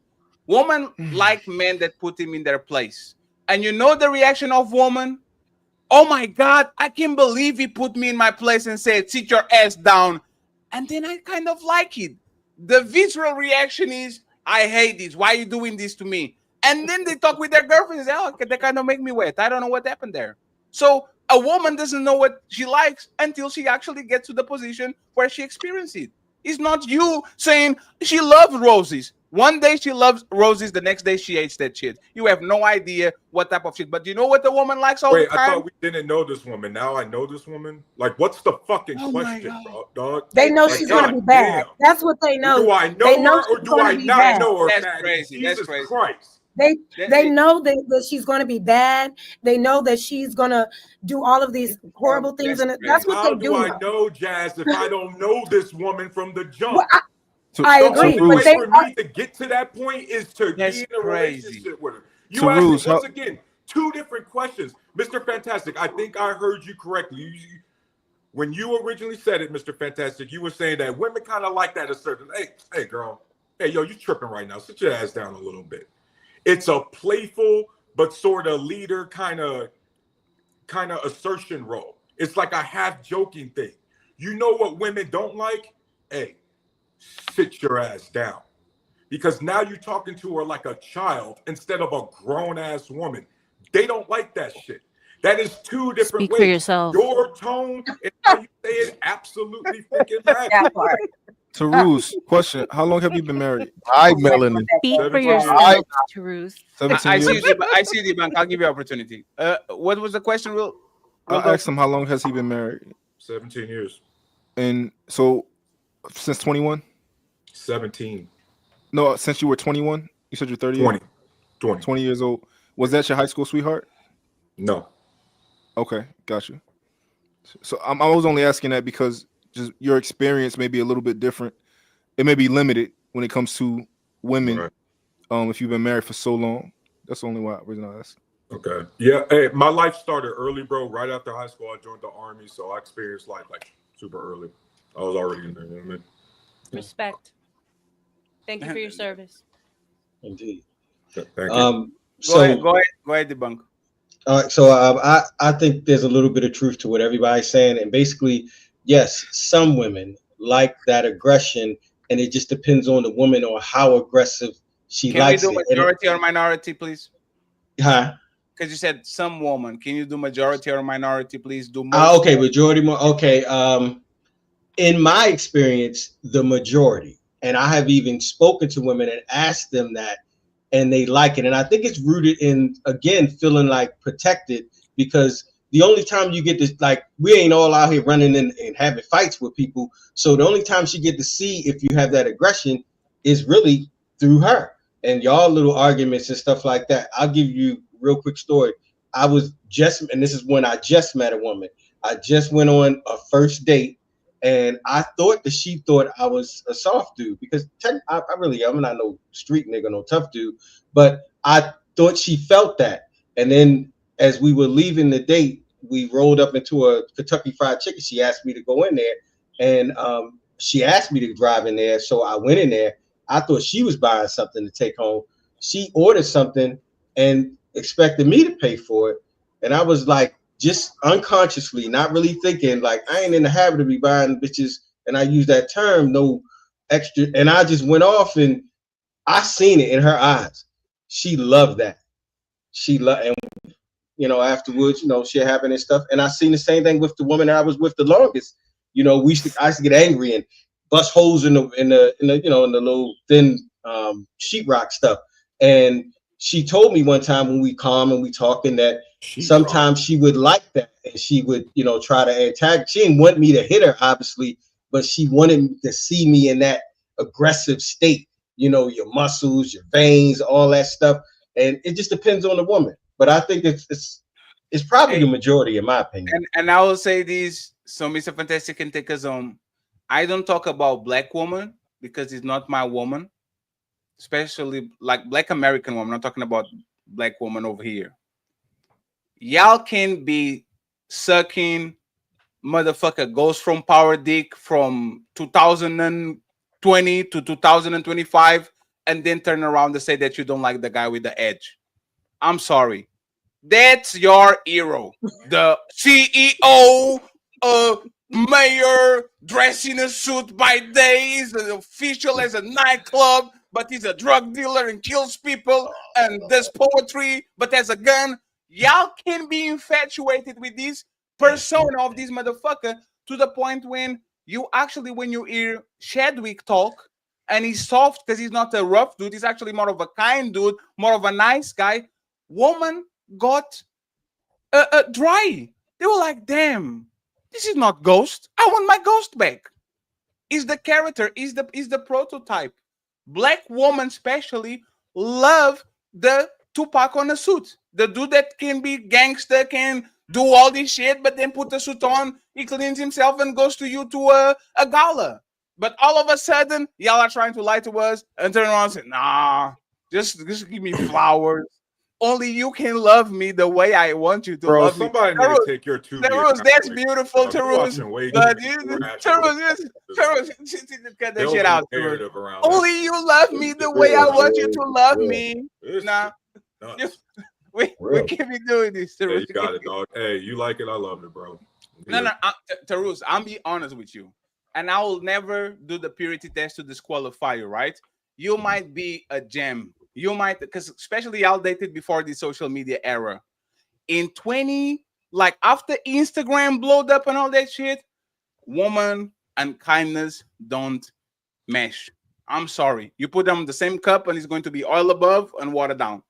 Women like men that put him in their place. And you know the reaction of woman? Oh my God, I can't believe he put me in my place and said, sit your ass down. And then I kind of like it. The visceral reaction is, I hate this. Why are you doing this to me? And then they talk with their girlfriends and say, oh, they kind of make me wet. I don't know what happened there. So A woman doesn't know what she likes until she actually gets to the position where she experiences it. It's not you saying she loves roses. One day she loves roses, the next day she hates that shit. You have no idea what type of shit. But do you know what the woman likes all Wait, the I time? thought we didn't know this woman. Now I know this woman. Like, what's the fucking Oh my question, God. dog? They know Like, she's gonna be bad. goddamn. That's what they know. Do I know They know her or she's do gonna I be not bad. know her, That's fatty? crazy. That's Jesus crazy. Christ. They know that she's going to be bad. They know that she's going to do all of these horrible things, That's and that's what How they do do. I know, Jazz, if I don't know this woman from the jump? Well, To, I The agree, only but way they for me to get to that point is to That's be in a crazy. relationship with her. to You asked me Ruse, how, once again 2 different questions, Mr. Fantastic. I think I heard you correctly. When you originally said it, Mr. Fantastic, you were saying that women kind of like that a certain. Hey, girl. Hey, yo, you tripping right now? Sit your ass down a little bit. It's a playful but sort of leader kind of assertion role. It's like a half joking thing. You know what women don't like? Hey, sit your ass down. Because now you're talking to her like a child instead of a grown-ass woman. They don't like that shit. That is 2 different Speak for ways. yourself. Your tone and how you say it absolutely freaking matters. That part. to Ruse, question: how long have you been married? Hi, Melanie. Speak for 17 years. yourself, Tarus. 17 I see years. you, I see the bank. I'll give you opportunity. What was the question, real I asked him how long has he been married, 17 years. and so since 21. 17. No, since you were 21. You said you're 30. 20 years old. Was that your high school sweetheart? No. Okay, got you. So I was only asking that because just your experience may be a little bit different. It may be limited when it comes to women. Right. If you've been married for so long, that's the only reason I asked. Okay. Yeah. Hey, my life started early, bro. Right after high school, I joined the army, so I experienced life like super early. I was already in there. You know what I mean? Respect. Thank you for your service. Indeed. Thank you. So go ahead, debunk. all right, so I think there's a little bit of truth to what everybody's saying, and basically, yes, some women like that aggression, and it just depends on the woman or how aggressive she Can we likes do it. majority or minority, please? Huh? Because you said some woman. Can you do majority or minority, please? Do most. Okay, majority more. Okay. In my experience, the majority, and I have even spoken to women and asked them that, and they like it. And I think it's rooted in, again, feeling like protected, because the only time you get this, like, we ain't all out here running and having fights with people. So the only time she get to see if you have that aggression is really through her and y'all little arguments and stuff like that. I'll give you a real quick story. I was just, and this is when I just met a woman. I just went on a first date, and I thought that she thought I was a soft dude, because I really am. I'm not no street nigga, no tough dude, but I thought she felt that. And then as we were leaving the date, we rolled up into a Kentucky Fried Chicken. She asked me to go in there, and she asked me to drive in there. So I went in there. I thought she was buying something to take home. She ordered something and expected me to pay for it. And I was like, just unconsciously, not really thinking, like, I ain't in the habit of be buying bitches, and I use that term, no extra. And I just went off, and I seen it in her eyes. She loved that. She loved, and afterwards, shit happened and stuff. And I seen the same thing with the woman that I was with the longest. I used to get angry and bust holes in the little thin sheetrock stuff. And she told me one time when we calm and we talking that sometimes she would like that, and she would try to attack. She didn't want me to hit her, obviously, but she wanted to see me in that aggressive state. Your muscles, your veins, all that stuff. And it just depends on the woman. But I think it's probably the majority, in my opinion. And I will say this, so Mr. Fantastic can take us home. I don't talk about black woman because it's not my woman, especially like black American woman. I'm not talking about black woman over here. Y'all can be sucking motherfucker Ghost from Power Dick from 2020 to 2025 and then turn around and say that you don't like the guy with the edge. I'm sorry. That's your hero. The CEO, mayor, dressed in a suit by day, is an official as a nightclub, but he's a drug dealer and kills people and does poetry, but has a gun. Y'all can be infatuated with this, persona of this motherfucker to the point when you actually, when you hear Chadwick talk, and he's soft because he's not a rough dude, he's actually more of a kind dude, more of a nice guy. Woman got dry. They were like, damn, this is not Ghost. I want my Ghost back. Is the character, is the prototype. Black women especially love the Tupac on a suit. The dude that can be gangster, can do all this shit, but then put the suit on, he cleans himself and goes to you to a gala. But all of a sudden, y'all are trying to lie to us and turn around and say, nah, just give me flowers. Only you can love me the way I want you to Bro, love me. somebody need to take your two. Tarus, that's beautiful, Tarus. But Tarus, cut that shit out, Tarus. Only you love me the way I want you to love me. Nah, we can't be doing this, Yeah, Tarus. you got it, dog. Hey, you like it? I love it, bro. No, Tarus, I'm be honest with you, and I will never do the purity test to disqualify you, right? You might be a gem. You might, because especially y'all dated before the social media era. In 20, like after Instagram blowed up and all that shit, woman and kindness don't mesh. I'm sorry. You put them in the same cup and it's going to be oil above and water down.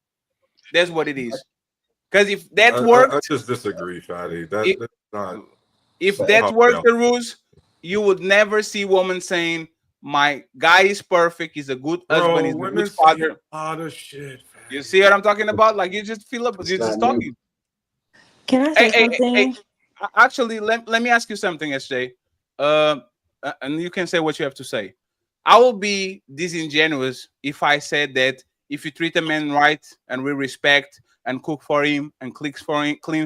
That's what it is. Because if that worked, I just disagree, Fatty. That's not. If that worked, the rules, you would never see women saying, my guy is perfect, he's a good husband, he's a good father. Other shit. You see what I'm talking about? Like you just feel up, you're just talking. Can I say something? Actually, let me ask you something, SJ. And you can say what you have to say. I will be disingenuous if I said that if you treat a man right and we respect and cook for him and clean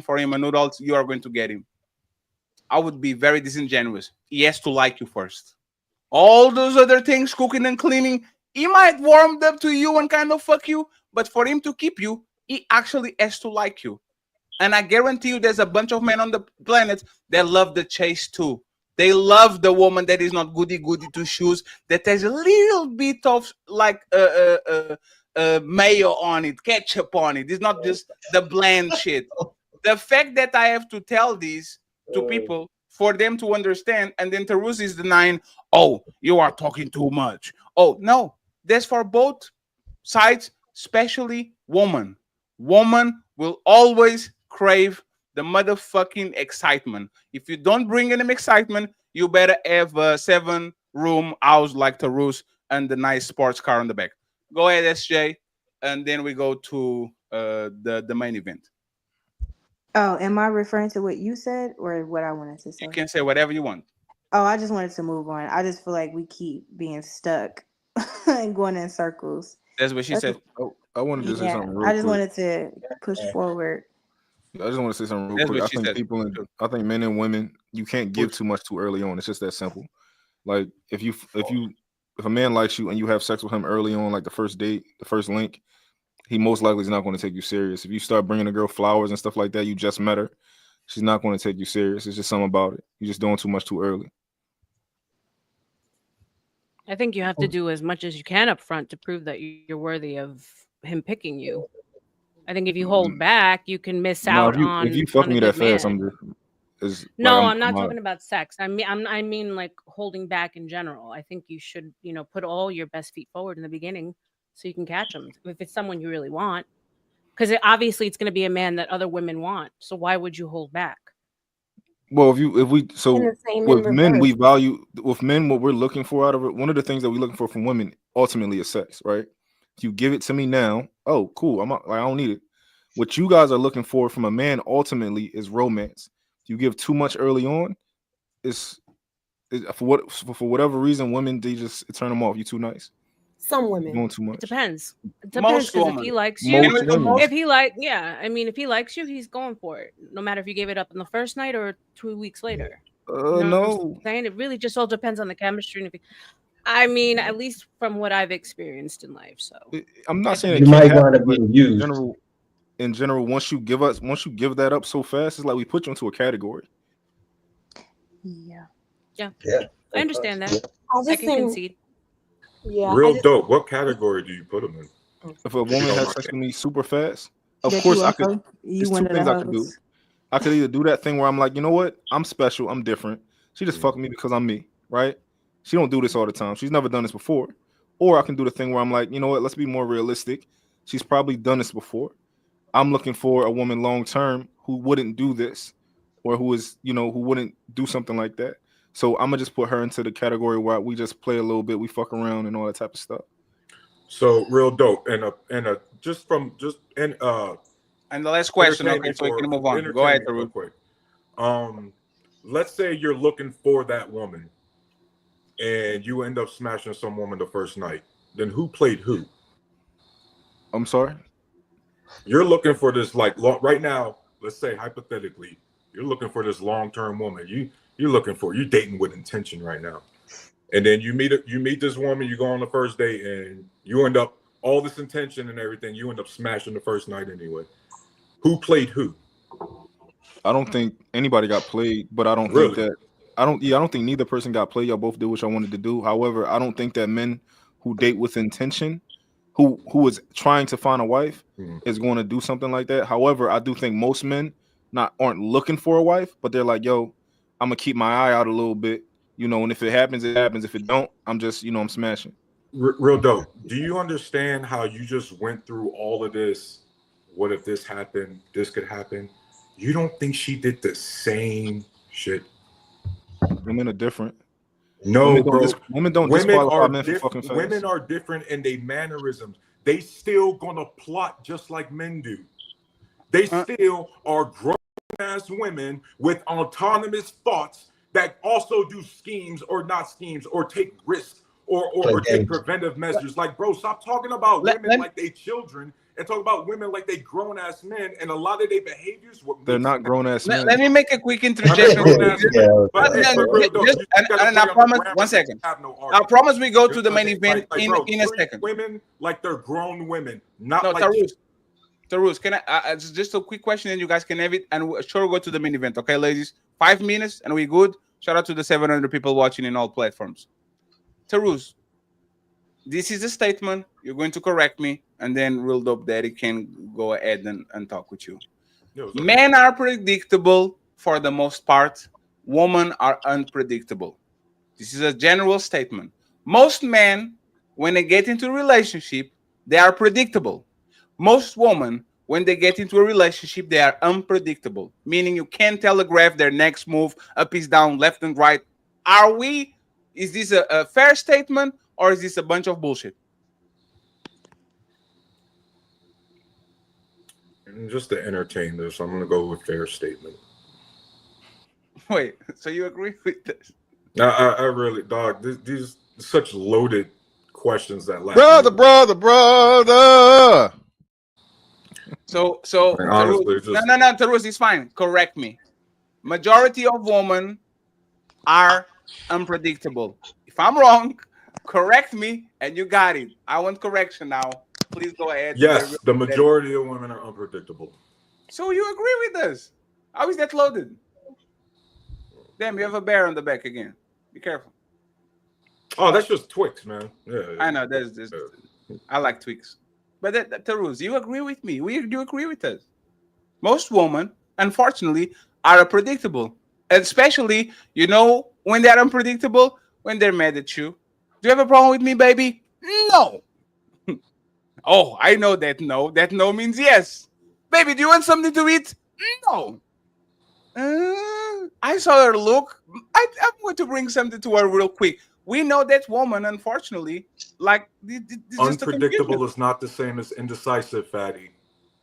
for him and noodles, you are going to get him. I would be very disingenuous. He has to like you first. All those other things, cooking and cleaning, he might warm up to you and kind of fuck you, but for him to keep you, he actually has to like you. And I guarantee you there's a bunch of men on the planet that love the chase too. They love the woman that is not goody-goody to shoes, that has a little bit of like mayo on it, ketchup on it. It's not just the bland shit. The fact that I have to tell these to people for them to understand, and then Tarus is denying, oh, you are talking too much. Oh, no, that's for both sides, especially woman. Woman will always crave the motherfucking excitement. If you don't bring in them excitement, you better have a 7-room house like Tarus and the nice sports car on the back. Go ahead, SJ, and then we go to the main event. Oh, am I referring to what you said or what I wanted to say? You can say whatever you want. Oh, I just wanted to move on. I just feel like we keep being stuck and going in circles. That's what she said. Oh, I wanted to say something real I just quick. wanted to push forward. I just want to say something real That's quick. what she said. I think men and women, you can't give too much too early on. It's just that simple. Like if a man likes you and you have sex with him early on, like the first date, the first link, he most likely is not going to take you serious. If you start bringing a girl flowers and stuff like that, you just met her, she's not going to take you serious. It's just something about it. You're just doing too much too early. I think you have to do as much as you can up front to prove that you're worthy of him picking you. I think if you hold back, you can miss out on. If you fuck me that fast, I'm not talking about sex. I mean like holding back in general. I think you should, put all your best feet forward in the beginning so you can catch them. If it's someone you really want, because obviously it's going to be a man that other women want. So why would you hold back? Well, with men, we value with men what we're looking for out of it. One of the things that we're looking for from women ultimately is sex, right? If you give it to me now, oh, cool. I don't need it. What you guys are looking for from a man ultimately is romance. If you give too much early on, it's for whatever reason, women they just turn them off. You too nice. Some women doing too much. It depends. It depends because if he likes you, if he likes you, he's going for it. No matter if you gave it up on the first night or 2 weeks later. No. Saying it really just all depends on the chemistry. And at least from what I've experienced in life. So I'm not saying you might want to be used. In general, once you give that up so fast, it's like we put you into a category. Yeah. I understand that. I can concede. Yeah. Real dope. What category do you put them in? If a woman has sex with me super fast, of course I could. There's two things I could do. I could either do that thing where I'm like, you know what, I'm special, I'm different. She just fucking me because I'm me, right? She don't do this all the time. She's never done this before. Or I can do the thing where I'm like, you know what, let's be more realistic. She's probably done this before. I'm looking for a woman long term who wouldn't do this, or who is, you know, who wouldn't do something like that. So I'm gonna just put her into the category where we just play a little bit, we fuck around and all that type of stuff. So real dope. And the last question, okay, so we can move on. Go ahead, real quick. Let's say you're looking for that woman and you end up smashing some woman the first night. Then who played who? I'm sorry? You're looking for this, like, right now, let's say hypothetically, you're looking for this long-term woman. You're dating with intention right now. And then you meet this woman, you go on the first date, and you end up, all this intention and everything, you end up smashing the first night anyway. Who played who? I don't think anybody got played, but I don't think that I don't think neither person got played. Y'all both did what y'all wanted to do. However, I don't think that men who date with intention, who is trying to find a wife, is going to do something like that. However, I do think most men aren't looking for a wife, but they're like, yo, I'm gonna keep my eye out a little bit, you know, and if it happens, it happens. If it don't, I'm just, you know, I'm smashing. Real dope. Do you understand how you just went through all of this? What if this happened? This could happen. You don't think she did the same shit? Women are different. No, women don't disqualify men for fucking fast. Women are different in their mannerisms. They still gonna plot just like men do. They still are grown-ass women with autonomous thoughts that also do schemes or not schemes or take risks or take preventive measures. Like, bro, stop talking about women like they children and talk about women like they grown-ass men, and a lot of their behaviors. They're not grown-ass men. Let me make a quick interjection. And I promise, 1 second. I promise we go to the main event in a second. Women like they're grown women, not like Tarus, can I just a quick question, and you guys can have it, and we'll go to the main event, okay, ladies? 5 minutes, and we good. Shout out to the 700 people watching in all platforms. Tarus, this is a statement. You're going to correct me, and then Real Dope Daddy can go ahead and talk with you. Men are predictable for the most part. Women are unpredictable. This is a general statement. Most men, when they get into a relationship, they are predictable. Most women, when they get into a relationship, they are unpredictable, meaning you can't telegraph their next move, up is down, left and right. Is this a fair statement, or is this a bunch of bullshit? And just to entertain this, I'm gonna go with fair statement. Wait, so you agree with this? I really, dog. These such loaded questions that last. Brother. So honestly, no, Tarus, it's fine. Correct me. Majority of women are unpredictable. If I'm wrong, correct me, and you got it. I want correction now. Please go ahead. Yes, the majority of women are unpredictable. So you agree with us? How is that loaded? Damn, you have a bear on the back again. Be careful. Oh, that's just Twix, man. Yeah. I know. I like Twix. But Tarus, you agree with me? You agree with us? Most women, unfortunately, are unpredictable. Especially, you know, when they're unpredictable, when they're mad at you. Do you have a problem with me, baby? No. Oh, I know that no. That no means yes. Baby, do you want something to eat? No. I saw her look. I'm going to bring something to her real quick. We know that woman, unfortunately, like this unpredictable is not the same as indecisive, fatty.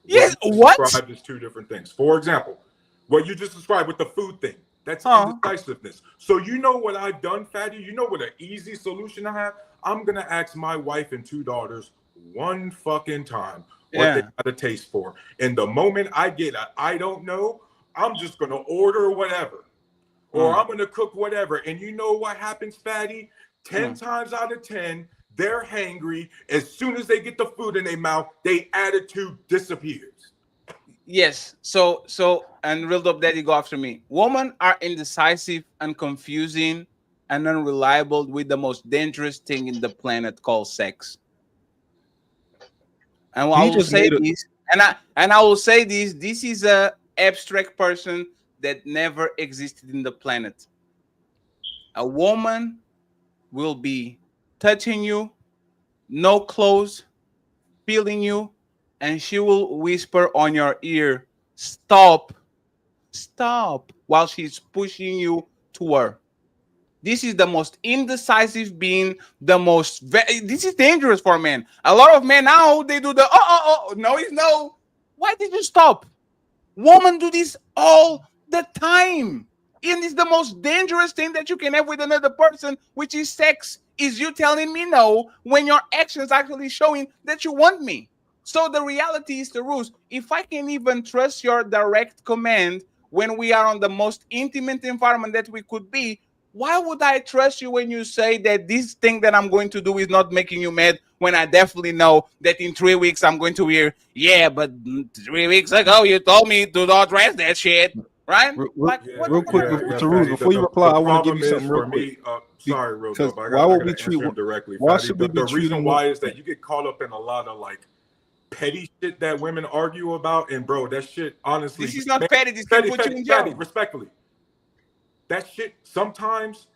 Yes, what? Described as two different things. For example, what you just described with the food thing, that's indecisiveness. So you know what I've done, fatty? You know what an easy solution I have? I'm gonna ask my wife and 2 daughters one fucking time what they got a taste for. And the moment I get I don't know, I'm just gonna order whatever. Or I'm gonna cook whatever. And you know what happens, fatty? 10 times out of 10, they're hangry. As soon as they get the food in their mouth, their attitude disappears. Yes. So and Real Dope Daddy, go after me. Women are indecisive and confusing and unreliable with the most dangerous thing in the planet called sex. And I will say this, and I will say this. This is a abstract person that never existed in the planet. A woman will be touching you, no clothes, feeling you, and she will whisper on your ear, "Stop, stop," while she's pushing you to her. This is the most indecisive being, this is dangerous for men. A lot of men now, they do the, no, it's no. Why did you stop? Women do this all the time. And it's the most dangerous thing that you can have with another person, which is sex, is you telling me no when your actions actually showing that you want me. So the reality is the rules. If I can even trust your direct command when we are on the most intimate environment that we could be, why would I trust you when you say that this thing that I'm going to do is not making you mad when I definitely know that in 3 weeks I'm going to hear, yeah, but 3 weeks ago you told me to not dress that shit, right? Like, Real quick, Taruz, Fatty, before you reply, I want to give you problem is something real for quick. me. Sorry, real Because dope. why I would gotta we treat? answer him directly. Why Fatty. should we be The reason treating? why is that you get caught up in a lot of like petty shit that women argue about, and bro, that shit honestly. This is not petty. This can put you in jail. Respectfully, that shit sometimes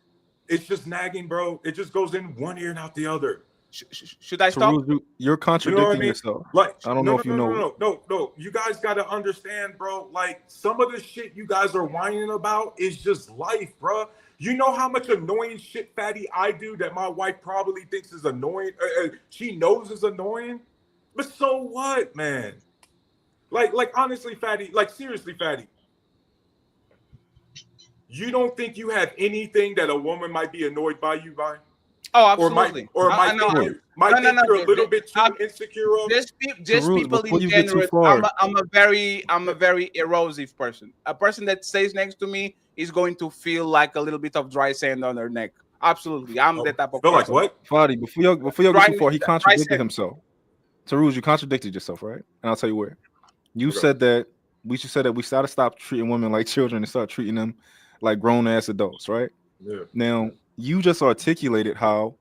it's just nagging, bro. It just goes in one ear and out the other. Should I stop? Taruz, you're contradicting You know what I mean? yourself. Like, I don't know if you know. No. You guys got to understand, bro. Like, some of the shit you guys are whining about is just life, bro. You know how much annoying shit, Fatty, I do that my wife probably thinks is annoying. She knows is annoying. But so what, man? Like honestly, Fatty. Like, seriously, Fatty. You don't think you have anything that a woman might be annoyed by you by? Oh, absolutely. Might think you're a little bit too insecure of. Just Taruz, people before in you get too general. far. I'm a very erosive person. A person that stays next to me is going to feel like a little bit of dry sand on her neck. Absolutely, I'm that type of person. Like what? Fadi, before you get too far, he contradicted himself. Taruz, you contradicted yourself, right? And I'll tell you where. You said that we gotta stop treating women like children and start treating them like grown ass adults, right? Yeah. Now you just articulated how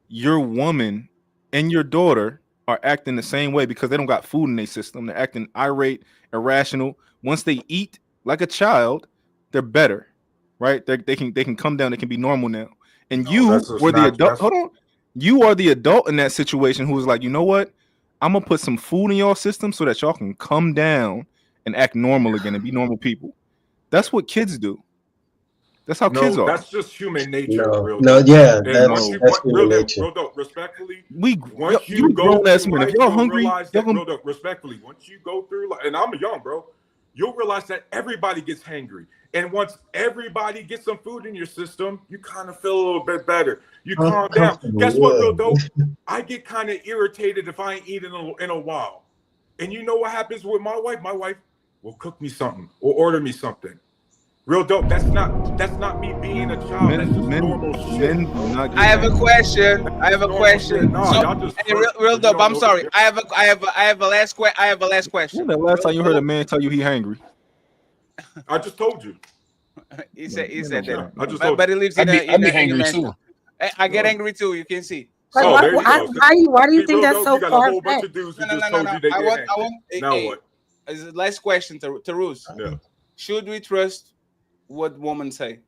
your woman and your daughter are acting the same way because they don't got food in their system. They're acting irate, irrational. Once they eat like a child, they're better, right? They can come down. They can be normal now. And you were the adult. Hold on. You are the adult in that situation who was like, you know what? I'm gonna put some food in y'all system so that y'all can come down and act normal again and be normal people. That's what kids do. That's how kids are. That's just human nature. That's human nature. Respectfully, you go grown ass through men. life, If y'all you'll hungry, realize that, respectfully, once you go through, and I'm young, bro, you'll realize that everybody gets hangry. And once everybody gets some food in your system, you kind of feel a little bit better. You calm down. Guess what, real dope? I get kind of irritated if I ain't eating in a while. And you know what happens with my wife? My wife will cook me something or order me something. Real dope. That's not me being a child. That's just normal shit. I have a question. So, hey, real dope. I'm sorry. I have a last question. When the last time you heard a man tell you he hangry? I just told you. He said that. I just but he lives in I'd be angry too. I get angry too. You can see. Like, why do you think that's so far fetched? I want. Now what? Last question to Ruz. Yeah. Should we trust what women say?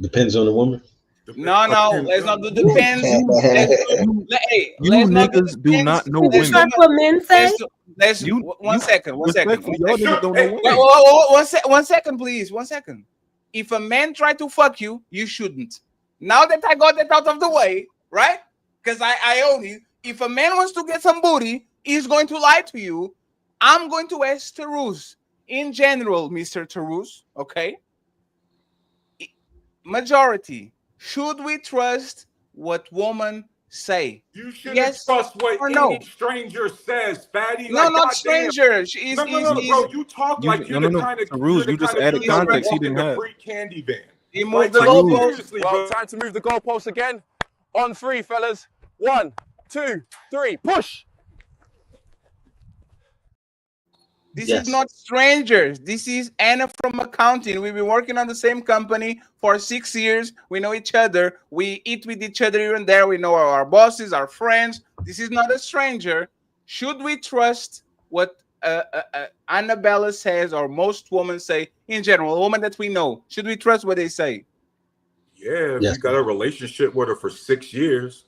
Depends on the woman. No, let's not do depends. You niggas do not know women. Trust what men say. One second. Y'all niggas don't know women. One second, please. 1 second. If a man try to fuck you, you shouldn't. Now that I got that out of the way, right? Because I own it. If a man wants to get some booty, he's going to lie to you. I'm going to ask Taruz. In general, Mr. Taruz, okay? Majority. Should we trust what women say? You shouldn't trust what any stranger says, Fatty. No, not stranger. No, bro. You talk like you're the kind of Taruz, you just added context he didn't have. Free candy van. He moved the goalpost. Well, time to move the goalpost again. On 3, fellas. 1, 2, 3. Push. This is not strangers. This is Anna from accounting. We've been working on the same company for 6 years. We know each other. We eat with each other here and there. We know our bosses, our friends. This is not a stranger. Should we trust what Annabella says, or most women say, in general, a woman that we know, should we trust what they say? Yeah, if you got a relationship with her for 6 years.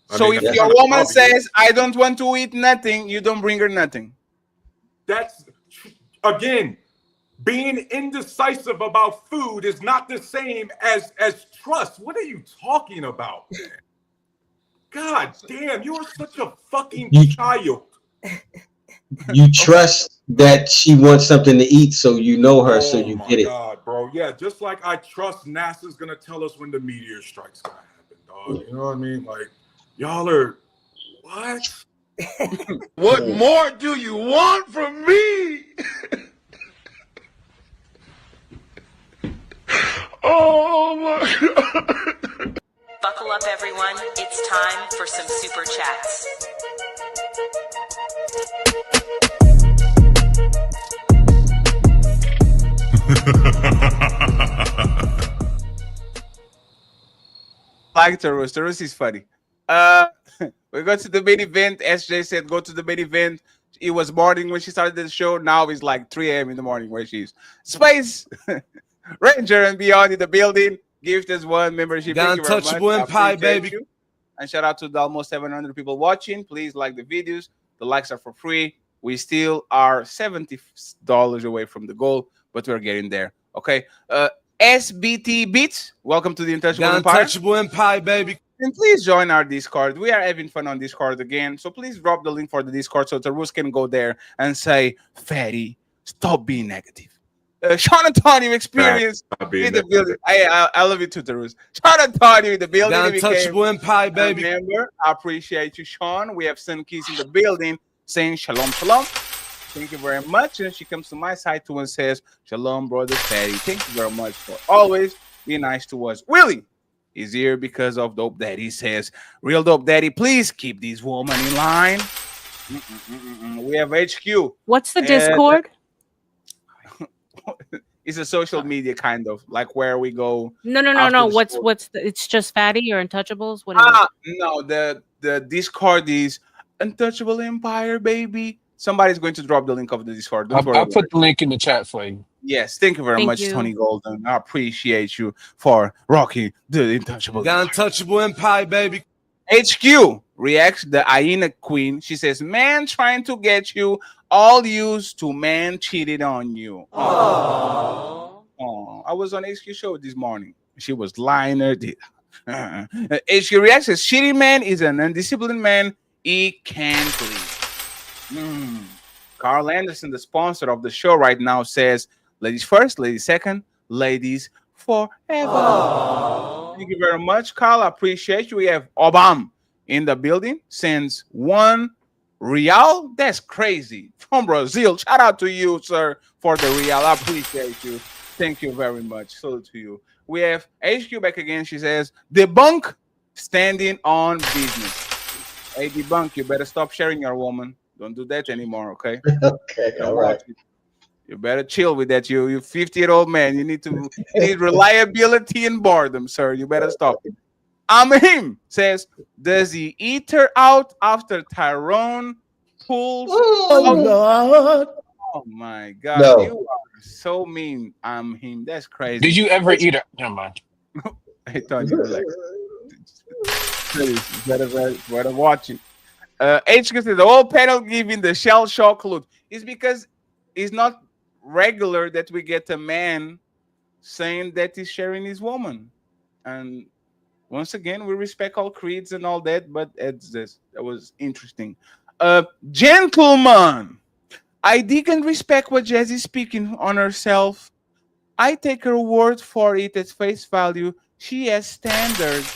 So if that's your kinda woman obvious. says, I don't want to eat nothing, you don't bring her nothing. That's, again, being indecisive about food is not the same as trust. What are you talking about, man? God damn, you are such a fucking child. You trust that she wants something to eat, so you know her, so Oh you my get it. God, bro. Yeah, just like I trust NASA's gonna tell us when the meteor strike's gonna happen, dog. You know what I mean? Like, y'all are what? What more do you want from me? Oh my God. Buckle up, everyone. It's time for some super chats. Like Tarus. Tarus is funny. We go to the main event. SJ said, go to the main event. It was morning when she started the show. Now it's like 3 a.m. in the morning where she is. Space Ranger and Beyond in the building. Gift us one membership. The Thank you very much. untouchable I empire, appreciate baby. you. And shout out to the almost 700 people watching. Please like the videos. The likes are for free. We still are $70 away from the goal, but we're getting there. Okay. SBT Beats, welcome to the Untouchable The Empire. untouchable empire, baby. And please join our Discord. We are having fun on Discord again. So please drop the link for the Discord so Tarus can go there and say, Fatty, stop being negative. Sean Antonio experience Stop being in the building. I love you too, Tarus. Sean Antonio in the building. The He became untouchable empire, a baby. member. I appreciate you, Sean. We have Sun Keys in the building saying shalom, shalom. Thank you very much. And she comes to my side too and says, shalom, brother Fatty. Thank you very much for always being nice to us. Willie is here because of Dope Daddy. Says, real Dope Daddy, please keep these women in line. We have HQ. What's the Discord? It's a social media kind of like where we go. No. What's the, it's just Fatty or Untouchables? What is it? No, the Discord is Untouchable Empire, baby. Somebody's going to drop the link of the Discord. Don't worry. I'll put the link in the chat for you. Yes, thank you very Thank much, you. Tony Golden. I appreciate you for rocking the Untouchable. The untouchable empire, baby. HQ reacts the hyena queen. She says, man trying to get you, all used to man cheated on you. Oh, I was on HQ show this morning. She was lying her. HQ reacts says, shitty man is an undisciplined man. He can't leave. Carl Anderson, the sponsor of the show right now, says, ladies first, ladies second, ladies forever. Thank you very much, Carl. I appreciate you. We have Obama in the building. Sends $1 real. That's crazy. From Brazil. Shout out to you, sir, for the real. I appreciate you. Thank you very much. Salute to you. We have HQ back again. She says, debunk standing on business. Hey, debunk, you better stop sharing your woman. Don't do that anymore, okay? Okay, all right. You better chill with that. You 50-year-old man. You need reliability and boredom, sir. You better stop it. Him says, does he eat her out after Tyrone pulls? Lord. Oh my God, No. you are so mean. Him. That's crazy. Did you ever eat her? Never mind. I thought you were like, please, better watch it. HQ says the whole panel giving the shell shock look is because it's not regular that we get a man saying that he's sharing his woman. And once again, we respect all creeds and all that, but it's this. That was interesting. Gentlemen, I dig and respect what Jazzy's speaking on herself. I take her word for it at face value. She has standards.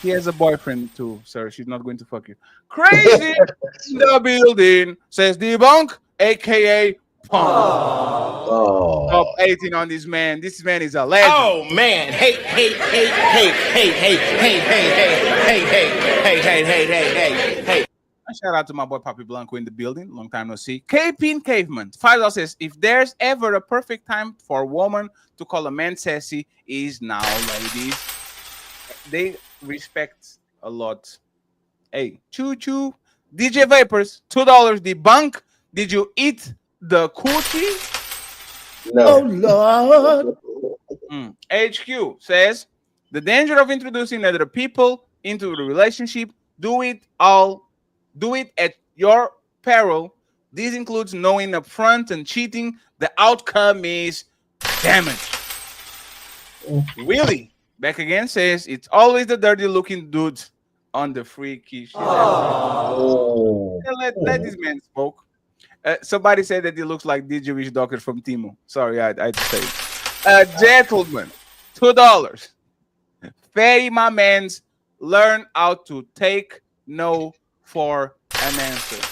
He has a boyfriend too, sir. She's not going to fuck you. Crazy in the building, says Debunk, aka Punk. Oh. Top 18 on this man. This man is a legend. Oh man, hey. Shout out to my boy Papi Blanco in the building. Long time no see. Caping Caveman. $5 says, if there's ever a perfect time for a woman to call a man sassy, is now, ladies. They respect a lot. Hey, choo choo. DJ Vapors, $2 debunk. Did you eat the coochie? Oh Lord. HQ says the danger of introducing other people into the relationship. Do it at your peril. This includes knowing upfront and cheating. The outcome is damage. Willie back again says it's always the dirty looking dudes on the freaky shit. Let this man spoke. Somebody said that he looks like DJ Rich Docker from Timo. Sorry, I had to say it. Gentlemen, $2. Ferry, my mans, learn how to take no for an answer.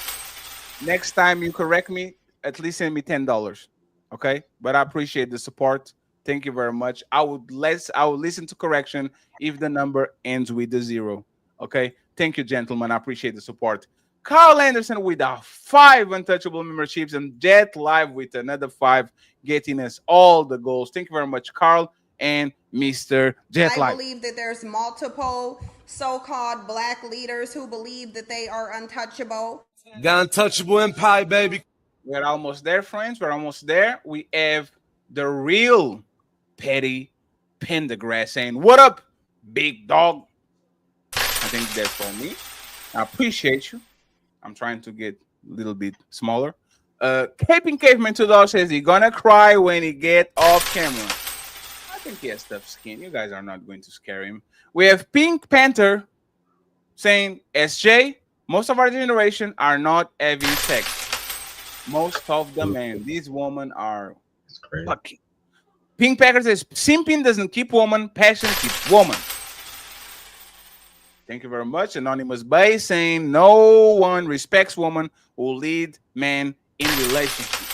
Next time you correct me, at least send me $10. Okay? But I appreciate the support. Thank you very much. I would listen to correction if the number ends with a 0. Okay? Thank you, gentlemen. I appreciate the support. Carl Anderson with 5 untouchable memberships and Jet Live with another 5, getting us all the goals. Thank you very much, Carl and Mr. Jet I Live. believe that there's multiple so-called black leaders who believe that they are untouchable. The untouchable empire, baby. We're almost there, friends. We're almost there. We have the real Petty Pendergrass saying, "What up, big dog?" I think that's for me. I appreciate you. I'm trying to get a little bit smaller. Caping Caveman $2 says he's gonna cry when he get off camera. I think he has tough skin. You guys are not going to scare him. We have Pink Panther saying, SJ, most of our generation are not having sex. Most of the men. These women are fucking. Pink Packer says, simping doesn't keep woman, passion keeps woman. Thank you very much. Anonymous Bay saying no one respects woman who lead men in relationship.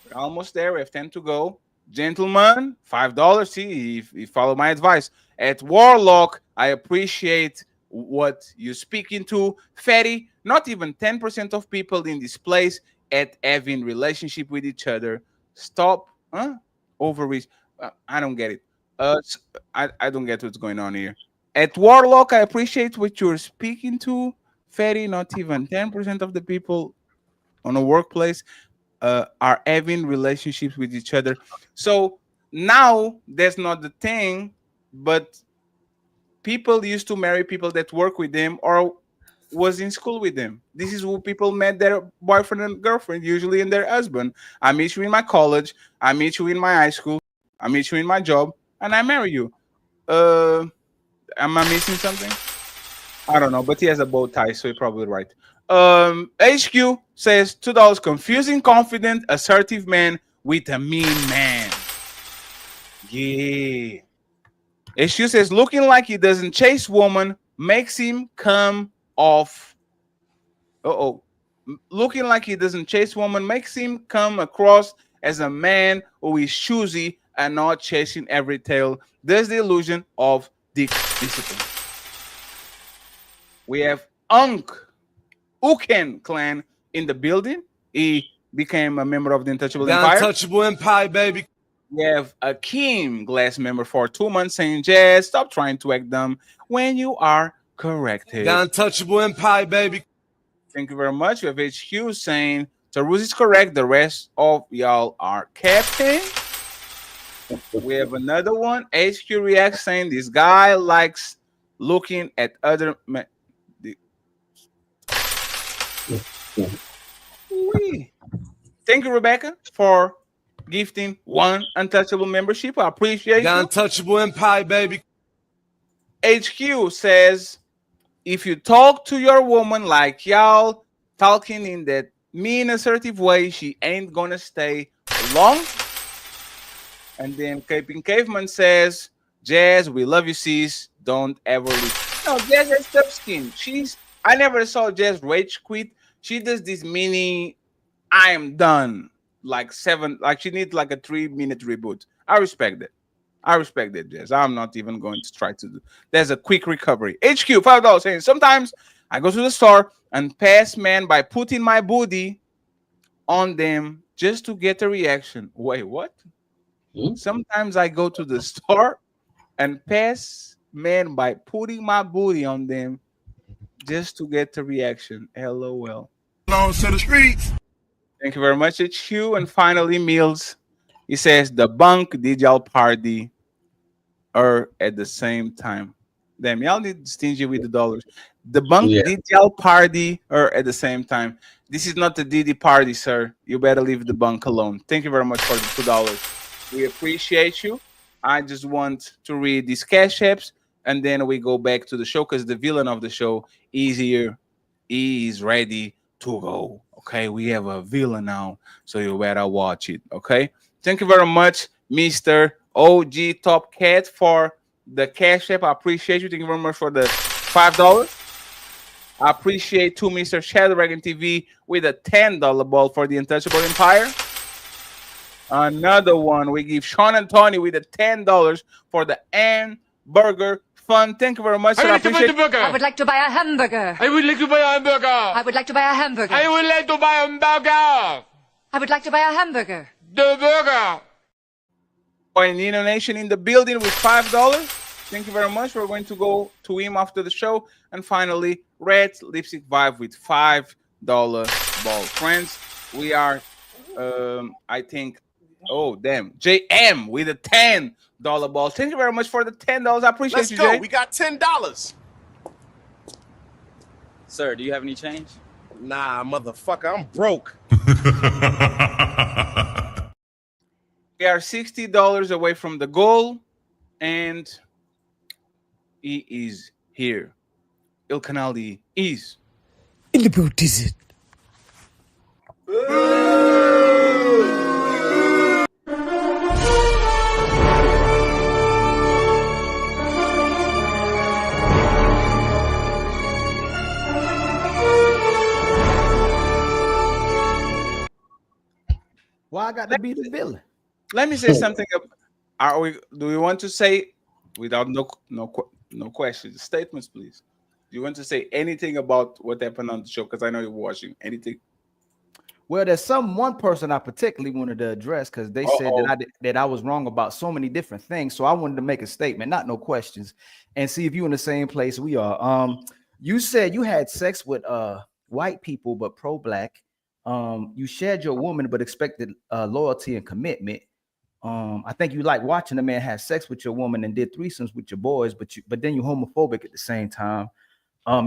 We're almost there. We have 10 to go. Gentlemen, $5. See if you follow my advice. At Warlock, I appreciate what you're speaking to. Fatty, not even 10% of people in this place at having relationship with each other. Stop overreach. I don't get it. I don't get what's going on here. At Warlock, I appreciate what you're speaking to. Fatty, not even 10% of the people on a workplace are having relationships with each other. So now that's not the thing, but people used to marry people that work with them or was in school with them. This is who people met their boyfriend and girlfriend, usually in their husband. I meet you in my college. I meet you in my high school. I meet you in my job, and I marry you. Am I missing something? I don't know, but he has a bow tie, so you're probably right. HQ says $2. Confusing, confident, assertive man with a mean man. Yeah. HQ says looking like he doesn't chase woman makes him come off. Looking like he doesn't chase woman makes him come across as a man who is choosy and not chasing every tail. There's the illusion of discipline. We have Uken clan in the building. He became a member of the Untouchable Empire. Untouchable Empire, baby. We have Akeem Glass member for 2 months saying, Jazz, stop trying to act dumb when you are corrected. The Untouchable Empire, baby. Thank you very much. We have HQ saying, Taruz is correct. The rest of y'all are captain. We have another one. HQ reacts saying, this guy likes looking at other men. Thank you, Rebecca, for gifting 1 Untouchable membership. I appreciate the you. Untouchable Empire, baby. HQ says, if you talk to your woman like y'all talking in that mean, assertive way, she ain't gonna stay long. And then Caping Caveman says, Jazz, we love you, sis. Don't ever leave. No, Jazz has tough skin. I never saw Jazz rage quit. She does this mini, I am done. She needs like a 3-minute reboot. I respect that, Jazz. I'm not even going to try to do. There's a quick recovery. HQ, $5 saying, sometimes I go to the store and pass men by putting my booty on them just to get a reaction. Wait, what? Sometimes I go to the store and pass men by putting my booty on them just to get a reaction. LOL. On to the streets. Thank you very much, HQ. And finally, Mills. He says the bunk did y'all party or at the same time. Damn, y'all need stingy with the dollars. The bunk Yeah. did y'all party or at the same time. This is not the Diddy party, sir. You better leave the bunk alone. Thank you very much for the $2. We appreciate you. I just want to read these cash apps and then we go back to the show because the villain of the show is here. He is ready to go. Okay, we have a villain now, so you better watch it. Okay, thank you very much, Mr. OG Top Cat, for the cash app. I appreciate you. Thank you very much for the $5. I appreciate too, Mr. Shadow Dragon TV with a $10 ball for the Untouchable Empire. Another one we give Sean and Tony with a $10 for the hamburger fun. Thank you very much. Sir. I would like to buy a hamburger. I would like to buy a hamburger. I would like to buy a hamburger. I would like to buy a hamburger. I would like to buy a hamburger. The burger. Nino Nation in the building with $5. Thank you very much. We're going to go to him after the show. And finally, Red Lipstick Vibe with $5 ball. Friends, we are, I think, oh, damn, JM with a $10 ball. Thank you very much for the $10. I appreciate Let's you, go. Jay. We got $10. Sir, do you have any change? Nah, motherfucker, I'm broke. We are $60 away from the goal, and he is here. Il Canali is in the boot, is it? Why I got to be the villain? Let me say something. Do we want to say, without no questions, statements, please? Do you want to say anything about what happened on the show? Because I know you're watching. Anything? Well, there's one person I particularly wanted to address because they said that I was wrong about so many different things. So I wanted to make a statement, not no questions, and see if you're in the same place we are. You said you had sex with white people but pro-black. You shared your woman but expected loyalty and commitment. I think you like watching a man have sex with your woman and did threesomes with your boys, but then you're homophobic at the same time.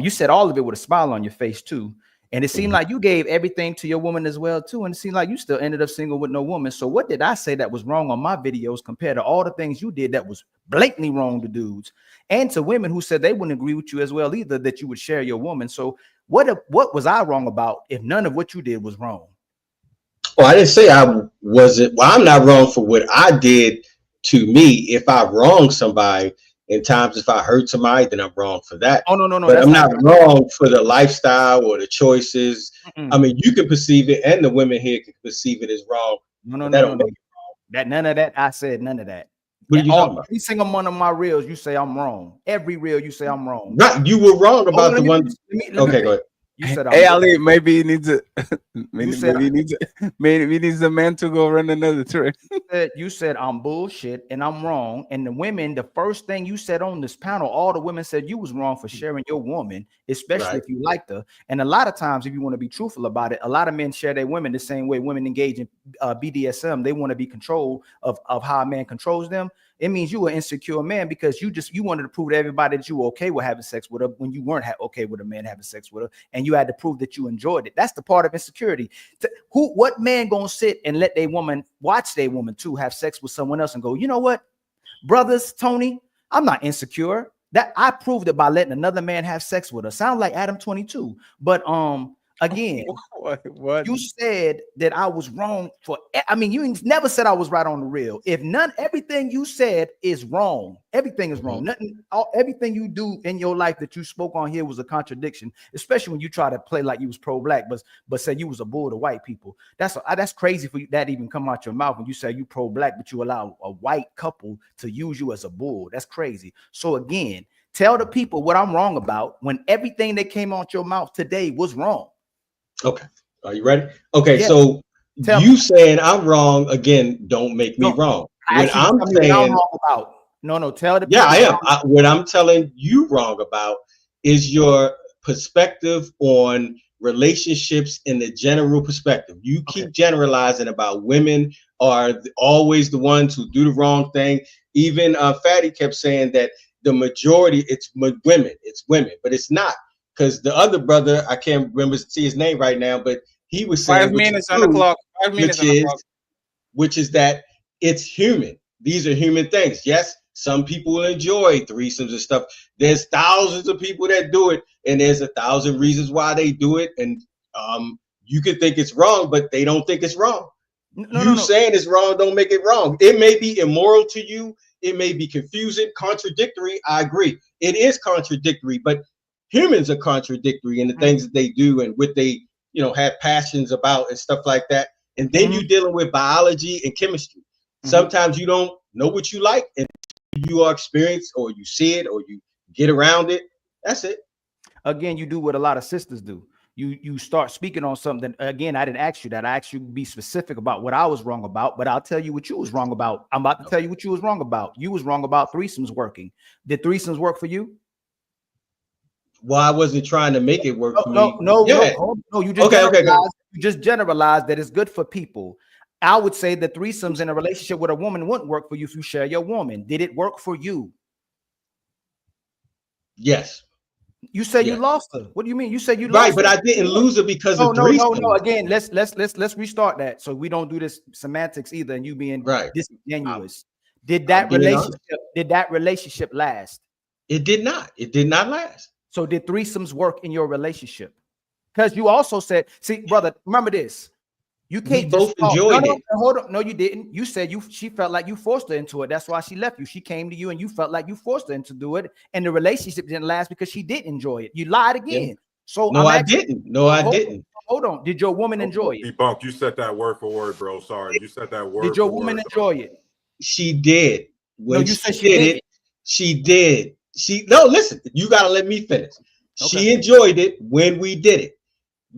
You said all of it with a smile on your face too. And it seemed like you gave everything to your woman as well too. And it seemed like you still ended up single with no woman. So what did I say that was wrong on my videos compared to all the things you did that was blatantly wrong to dudes and to women who said they wouldn't agree with you as well either, that you would share your woman? So what was I wrong about if none of what you did was wrong? Well, I didn't say I wasn't. Well, I'm not wrong for what I did to me. If I wronged somebody in times, if I hurt somebody, then I'm wrong for that. Oh, no. But I'm not wrong for the lifestyle or the choices. I mean, you can perceive it, and the women here can perceive it as wrong. No. Make it That none of that. I said none of that. What are you talking about? Every single one of my reels, you say I'm wrong. Every reel, you say I'm wrong. Right, you were wrong about the one. Okay, go ahead. You said I'm hey, wrong. Ali, maybe he needs a maybe he needs a man to go run another track. You said I'm bullshit and I'm wrong. And the women, the first thing you said on this panel, all the women said you was wrong for sharing your woman, especially if you liked her. And a lot of times, if you want to be truthful about it, a lot of men share their women the same way women engage in BDSM. They want to be controlled of how a man controls them. It means you were an insecure man because you wanted to prove to everybody that you were okay with having sex with her when you weren't okay with a man having sex with her, and you had to prove that you enjoyed it. That's the part of insecurity. What man gonna sit and let their woman watch their woman too have sex with someone else and go, you know what, brothers, Tony, I'm not insecure. That I proved it by letting another man have sex with her. Sound like Adam 22, but again, what? You said that I was wrong for. I mean, you never said I was right on the real. If everything you said is wrong. Everything is wrong. Everything you do in your life that you spoke on here was a contradiction. Especially when you try to play like you was pro-black, but said you was a bull to white people. That's crazy for you that even come out your mouth when you say you pro-black, but you allow a white couple to use you as a bull. That's crazy. So again, tell the people what I'm wrong about when everything that came out your mouth today was wrong. Okay. Are you ready? Okay. Yeah. So you saying I'm wrong again, don't make me wrong. What I'm saying, I'm wrong about. No, tell the people. Yeah, I am. What I'm telling you wrong about is your perspective on relationships in the general perspective. You keep generalizing about women are always the ones who do the wrong thing. Even Fatty kept saying that the majority, it's women, but it's not, because the other brother, I can't remember see his name right now, but he was saying 5 minutes on the clock. 5 minutes on the clock. Which is that it's human. These are human things. Yes, some people will enjoy threesomes and stuff. There's thousands of people that do it, and there's 1,000 reasons why they do it. And you can think it's wrong, but they don't think it's wrong. No. Saying it's wrong don't make it wrong. It may be immoral to you. It may be confusing, contradictory. I agree. It is contradictory, but humans are contradictory in the things that they do and what they, have passions about and stuff like that. And then you're dealing with biology and chemistry. Sometimes you don't know what you like, and you are experienced, or you see it, or you get around it. That's it. Again, you do what a lot of sisters do. You start speaking on something. Again, I didn't ask you that. I asked you to be specific about what I was wrong about, but I'll tell you what you was wrong about. I'm about to tell you what you was wrong about. You was wrong about threesomes working. Did threesomes work for you? Well, I wasn't trying to make it work for me. No. You just you just generalized that it's good for people. I would say that threesomes in a relationship with a woman wouldn't work for you if you share your woman. Did it work for you? Yes. You said you lost her. What do you mean? You said you lost her. But I didn't lose her because of threesomes. No. Again, let's restart that so we don't do this semantics either, and you being disingenuous. Did that relationship last? It did not. It did not last. So did threesomes work in your relationship? Because you also said, see, brother, remember this. You can't both enjoyed it. Hold on. No, you didn't. You said she felt like you forced her into it. That's why she left you. She came to you and you felt like you forced her into do it. And the relationship didn't last because she did enjoy it. You lied again. Yeah. So I didn't. I didn't. Hold on. Did your woman enjoy it? Debunk. You said that word for word, bro. Sorry. You said that word. Did your woman enjoy it? She did. When you said she did it. She did. Listen, you gotta let me finish. Okay. She enjoyed it when we did it.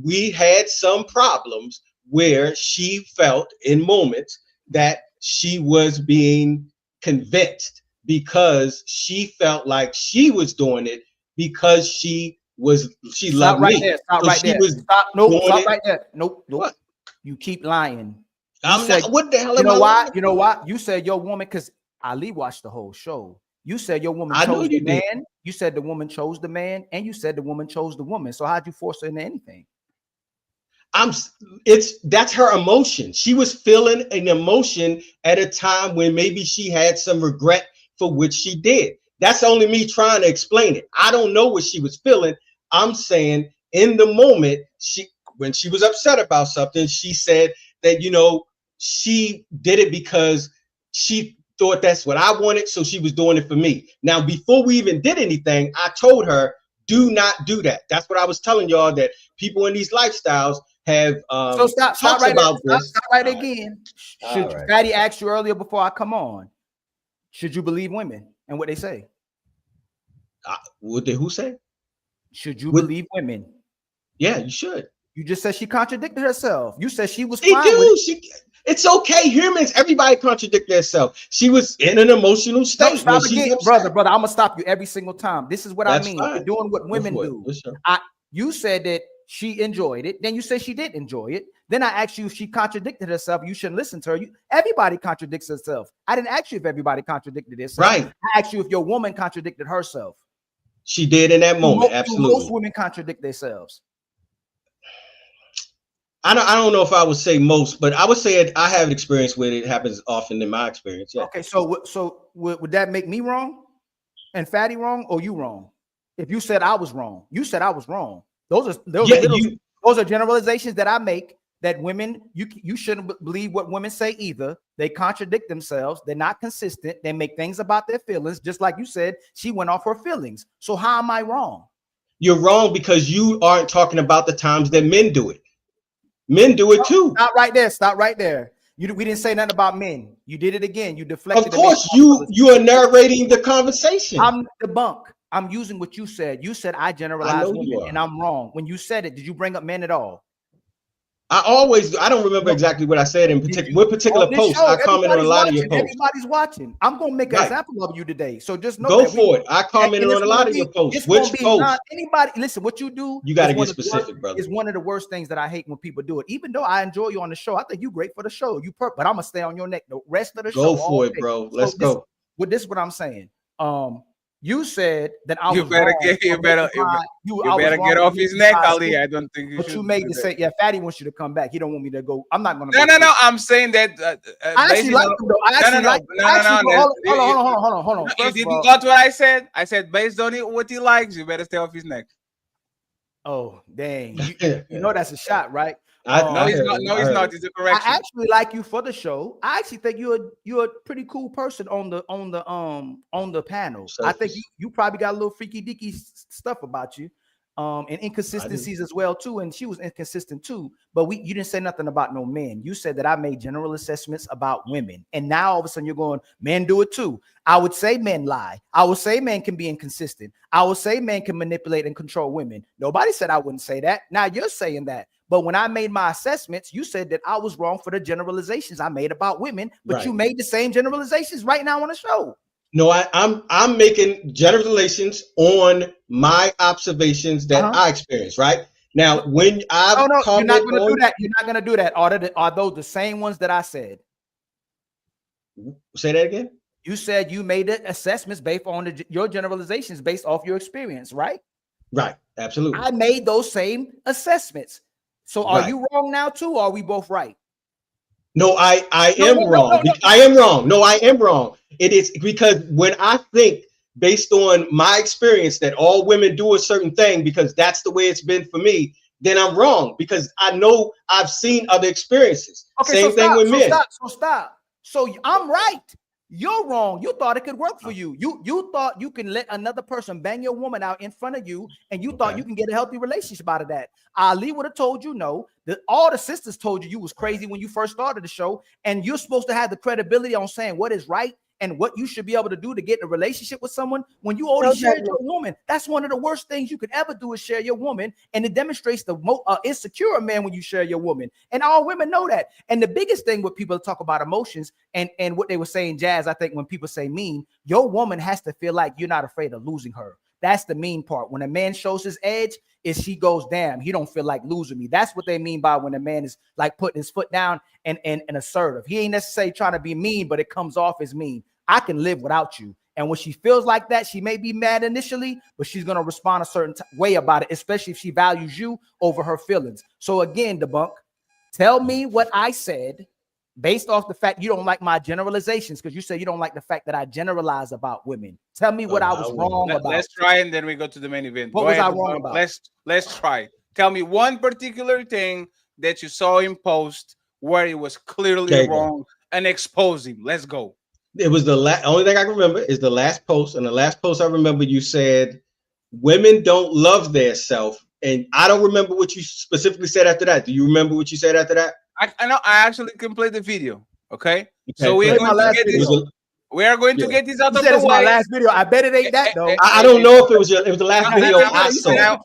We had some problems where she felt in moments that she was being convinced because she felt like she was doing it because she loved me. Stop right there. Stop right there. Nope. What? You keep lying. What the hell? You know why? You know why? You said your woman, because Ali watched the whole show. You said your woman chose the man. You said the woman chose the man, and you said the woman chose the woman. So how'd you force her into anything? That's her emotion. She was feeling an emotion at a time when maybe she had some regret for what she did. That's only me trying to explain it. I don't know what she was feeling. I'm saying in the moment, when she was upset about something, she said that, she did it because she thought that's what I wanted. So she was doing it for me. Now, before we even did anything, I told her, do not do that. That's what I was telling y'all, that people in these lifestyles have so stop right about this. Stop right again. Fatty asked you earlier before I come on, should you believe women and what they say? Who say? Should you believe women? Yeah, you should. You just said she contradicted herself. You said she was fine with it. It's okay. Humans, everybody contradict themselves. She was in an emotional state. Stop again, brother. I'm gonna stop you every single time. This is what I mean. You're doing what women do. You said that she enjoyed it. Then you said she did enjoy it. Then I asked you if she contradicted herself. You shouldn't listen to her. Everybody contradicts herself. I didn't ask you if everybody contradicted herself. Right. I asked you if your woman contradicted herself. She did in that moment. Absolutely. Most women contradict themselves. I don't know if I would say most, but I would say I have experience with it. It happens often in my experience. Yeah. Okay, so would that make me wrong and Fatty wrong, or you wrong? If you said I was wrong, you said I was wrong. Those are generalizations that I make, that women, you shouldn't believe what women say either. They contradict themselves. They're not consistent. They make things about their feelings. Just like you said, she went off her feelings. So how am I wrong? You're wrong because you aren't talking about the times that men do it. Men do it too. Stop right there. Stop right there. We didn't say nothing about men. You did it again. You deflected. Of course, you are narrating the conversation. I'm the bunk. I'm using what you said. You said I generalize women, and I'm wrong. When you said it, did you bring up men at all? I don't remember exactly what I said in particular. What particular post? I commented on a lot of your posts. Everybody's watching. I'm gonna make an example of you today. So just know go that for it. I commented on a lot of your posts. Which post? Anybody listen, what you do, you got to get specific, brother. It's one of the worst things that I hate when people do it. Even though I enjoy you on the show, I think you great for the show. But I'm gonna stay on your neck the rest of the show. Go for it, bro. Let's go. This is what I'm saying. You said that I you was better wrong. Get, you better get off his neck, Ali. I don't think you but should. You made to say, yeah, Fatty wants you to come back. He don't want me to go. I'm not gonna. No. I'm saying that. I actually like him though. Hold on. You didn't got what I said. I said based on what he likes, you better stay off his neck. Oh dang! You know that's a shot, right? No, he's not. No, he's not. It's a correction. I actually like you for the show. I actually think you're a pretty cool person on the panel. I think you probably got a little freaky deaky stuff about you, and inconsistencies as well too. And she was inconsistent too. But you didn't say nothing about no men. You said that I made general assessments about women, and now all of a sudden you're going, men do it too. I would say men lie. I would say men can be inconsistent. I would say men can manipulate and control women. Nobody said I wouldn't say that. Now you're saying that. But when I made my assessments, you said that I was wrong for the generalizations I made about women, but you made the same generalizations right now on the show. No, I'm making generalizations on my observations that I experienced. Right now, when I you're not going to do that. You're not going to do that. Are those the same ones that I said? Say that again. You said you made the assessments based on your generalizations based off your experience, right? Right. Absolutely. I made those same assessments. So are you wrong now too, or are we both right? No, I am wrong. I am wrong. No, I am wrong. It is because when I think based on my experience that all women do a certain thing because that's the way it's been for me, then I'm wrong because I know I've seen other experiences. Okay, Same thing with men. Stop. So I'm right. You're wrong. You thought it could work for you. You thought you can let another person bang your woman out in front of you, and you thought you can get a healthy relationship out of that. Ali would have told you no. All the sisters told you was crazy when you first started the show, and you're supposed to have the credibility on saying what is right and what you should be able to do to get in a relationship with someone. When you already shared your woman, that's one of the worst things you could ever do is share your woman, and it demonstrates the insecure man when you share your woman. And all women know that. And the biggest thing when people talk about emotions and what they were saying, Jazz, I think when people say mean, your woman has to feel like you're not afraid of losing her. That's the mean part. When a man shows his edge, is she goes, damn, he don't feel like losing me. That's what they mean by when a man is like putting his foot down and assertive. He ain't necessarily trying to be mean, but it comes off as mean. I can live without you. And when she feels like that, she may be mad initially, but she's going to respond a certain way about it, especially if she values you over her feelings. So again, Debunk, tell me what I said based off the fact you don't like my generalizations, because you said you don't like the fact that I generalize about women. Tell me what I was wrong about. Let's try, and then we go to the main event. What was I wrong about? Let's try. Tell me one particular thing that you saw him post where he was clearly wrong and expose him. Let's go. It was the only thing I can remember is the last post. And the last post I remember, you said women don't love their self. And I don't remember what you specifically said after that. Do you remember what you said after that? I know. I actually can play the video. Okay. So we are going to get this. We are going to get this out of the way. My last video. I bet it ain't that though. I don't know if it was the last video I saw.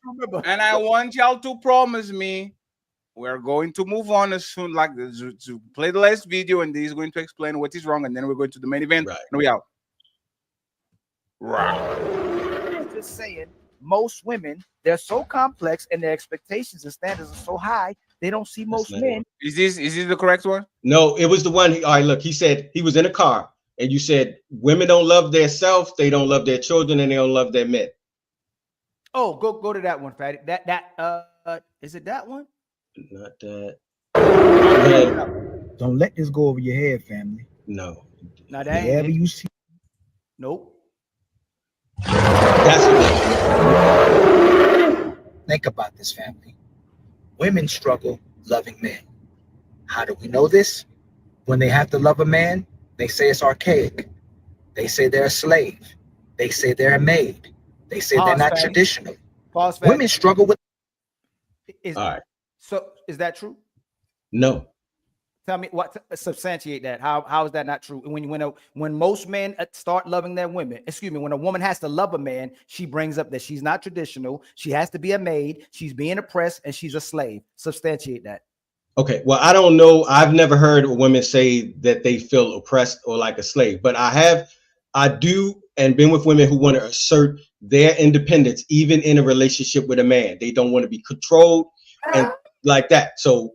And I want y'all to promise me we're going to move on as soon like this to play the last video, and he's going to explain what is wrong, and then we're going to the main event. Right. And we out. Right. Just saying, most women, they're so complex and their expectations and standards are so high, they don't see most men. Is this the correct one? No, it was the one. All right, look, he said he was in a car, and you said women don't love their self, they don't love their children, and they don't love their men. Oh, go to that one, Fatty. That is it that one? Not that. Don't let this go over your head, family. No. Now that whatever you see. Nope. That's Think about this, family. Women struggle loving men. How do we know this? When they have to love a man, they say it's archaic. They say they're a slave. They say they're a maid. They say they're not traditional. Women struggle with. All right. So is that true? No. Tell me what substantiate that. How is that not true? When most men start loving their women, when a woman has to love a man, she brings up that she's not traditional, she has to be a maid, she's being oppressed, and she's a slave. Substantiate that. Okay, well, I don't know. I've never heard women say that they feel oppressed or like a slave, but I do, and been with women who want to assert their independence, even in a relationship with a man. They don't want to be controlled and like that. So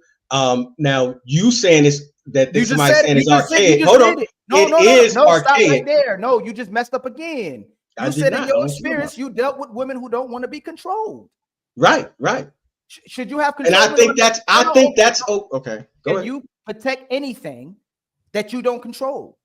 now you saying is that You just somebody said saying you it's just said you archaic. just Hold said on, it. No, it is no, stop right archaic. there. No, you just messed up again. I You did said not. in your experience you dealt with women who don't want to be controlled. Right. Should you have And control? I think that's okay. Go Can ahead. you protect anything that you don't control?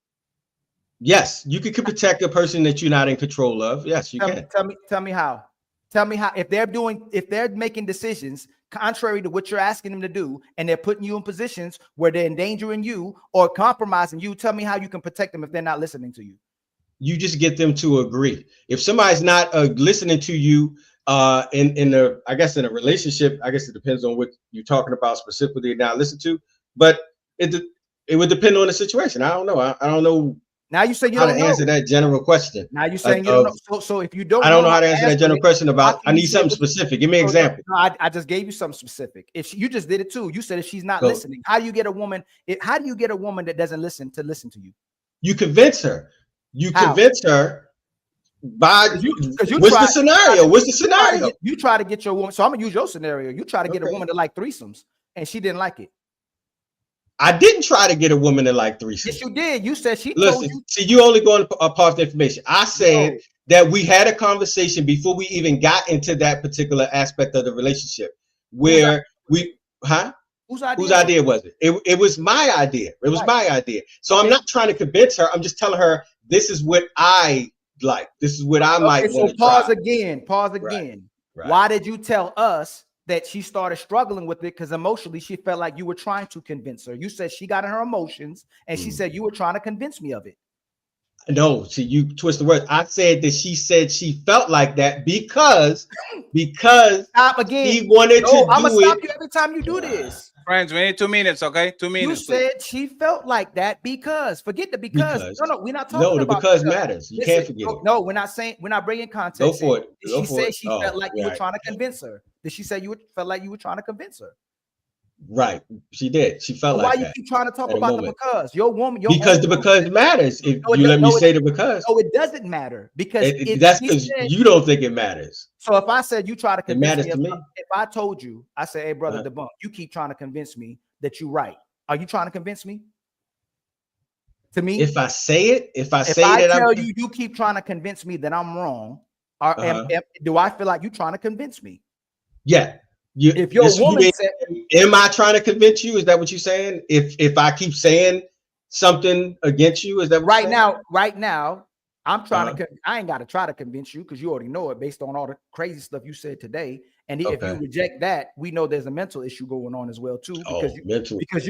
Yes, you could protect a person that you're not in control of. Yes, you can. Tell me how. Tell me how. If they're making decisions contrary to what you're asking them to do, and they're putting you in positions where they're endangering you or compromising you, tell me how you can protect them if they're not listening to you. You just get them to agree. If somebody's not listening to you in a relationship, I guess it depends on what you're talking about specifically. Not listen to, but it would depend on the situation. I don't know. I don't know. Now you say you how don't to know. answer that general question. Now you're saying you don't know. So if you don't, I don't know how to answer that general question about. I need something specific. Give me an example. No, I just gave you something specific. If you just did it too, you said if she's not listening, how do you get a woman? How do you get a woman that doesn't listen to you? You convince her. You convince her by what's the scenario? What's the scenario? You try to get your woman. So I'm gonna use your scenario. You try to get a woman to like threesomes, and she didn't like it. I didn't try to get a woman to like threesomes. Yes, you did. You said she told you. See, you only going apart the information. I said that we had a conversation before we even got into that particular aspect of the relationship, where Whose idea was it? It was my idea. It was my idea. So I'm not trying to convince her. I'm just telling her this is what I like. This is what I might want to try. Pause again. Right. Why did you tell us that she started struggling with it? Because emotionally she felt like you were trying to convince her. You said she got in her emotions, and she said you were trying to convince me of it. No, see, you twist the words. I said that she said she felt like that because stop again. He wanted to I'm gonna do stop it. you every time you do this. Friends, we need 2 minutes, okay? 2 minutes. You said she felt like that because. Forget the because. No, we're not talking about because matters. You can't forget it. No, we're not bringing context. Go for it. Did she say she felt like you were trying to convince her? Did she say felt like you were trying to convince her? Right, she did. She felt like that. Why you keep trying to talk about the because? Your woman, because the because matters. If you let me say the because. No, it doesn't matter because that's because you don't think it matters. So if I said you try to convince it matters to me. If I told you, I say, hey brother, debunk. You keep trying to convince me that you're right. Are you trying to convince me? To me, if I say it, if I tell you, you keep trying to convince me that I'm wrong. Do I feel like you trying to convince me? Yeah. If your woman said, am I trying to convince you? Is that what you're saying? If I keep saying something against you, is that what right now, I'm trying to. I ain't got to try to convince you because you already know it based on all the crazy stuff you said today. And if you reject that, we know there's a mental issue going on as well too. Because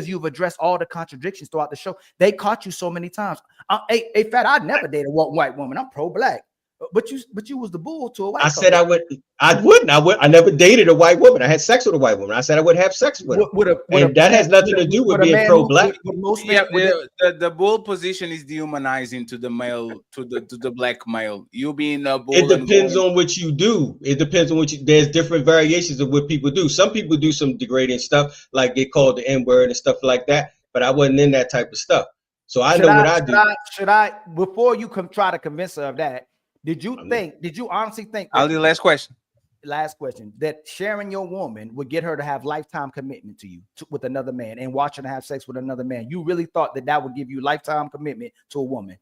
you've addressed all the contradictions throughout the show. They caught you so many times. Hey, Fat, I'd never date a white woman. I'm pro-black. But you was the bull to a white. I said I wouldn't. I never dated a white woman. I had sex with a white woman. I said I would have sex with her. That has nothing to do with being pro-black. The bull position is dehumanizing to the male, to the black male. You being a bull. It depends on what you do. It depends on what you. There's different variations of what people do. Some people do some degrading stuff, like get called the N-word and stuff like that. But I wasn't in that type of stuff. So I know what I do. Should I before you try to convince her of that? Did you honestly think? I'll do the last question. Last question. That sharing your woman would get her to have lifetime commitment to you with another man and watch her have sex with another man. You really thought that would give you lifetime commitment to a woman?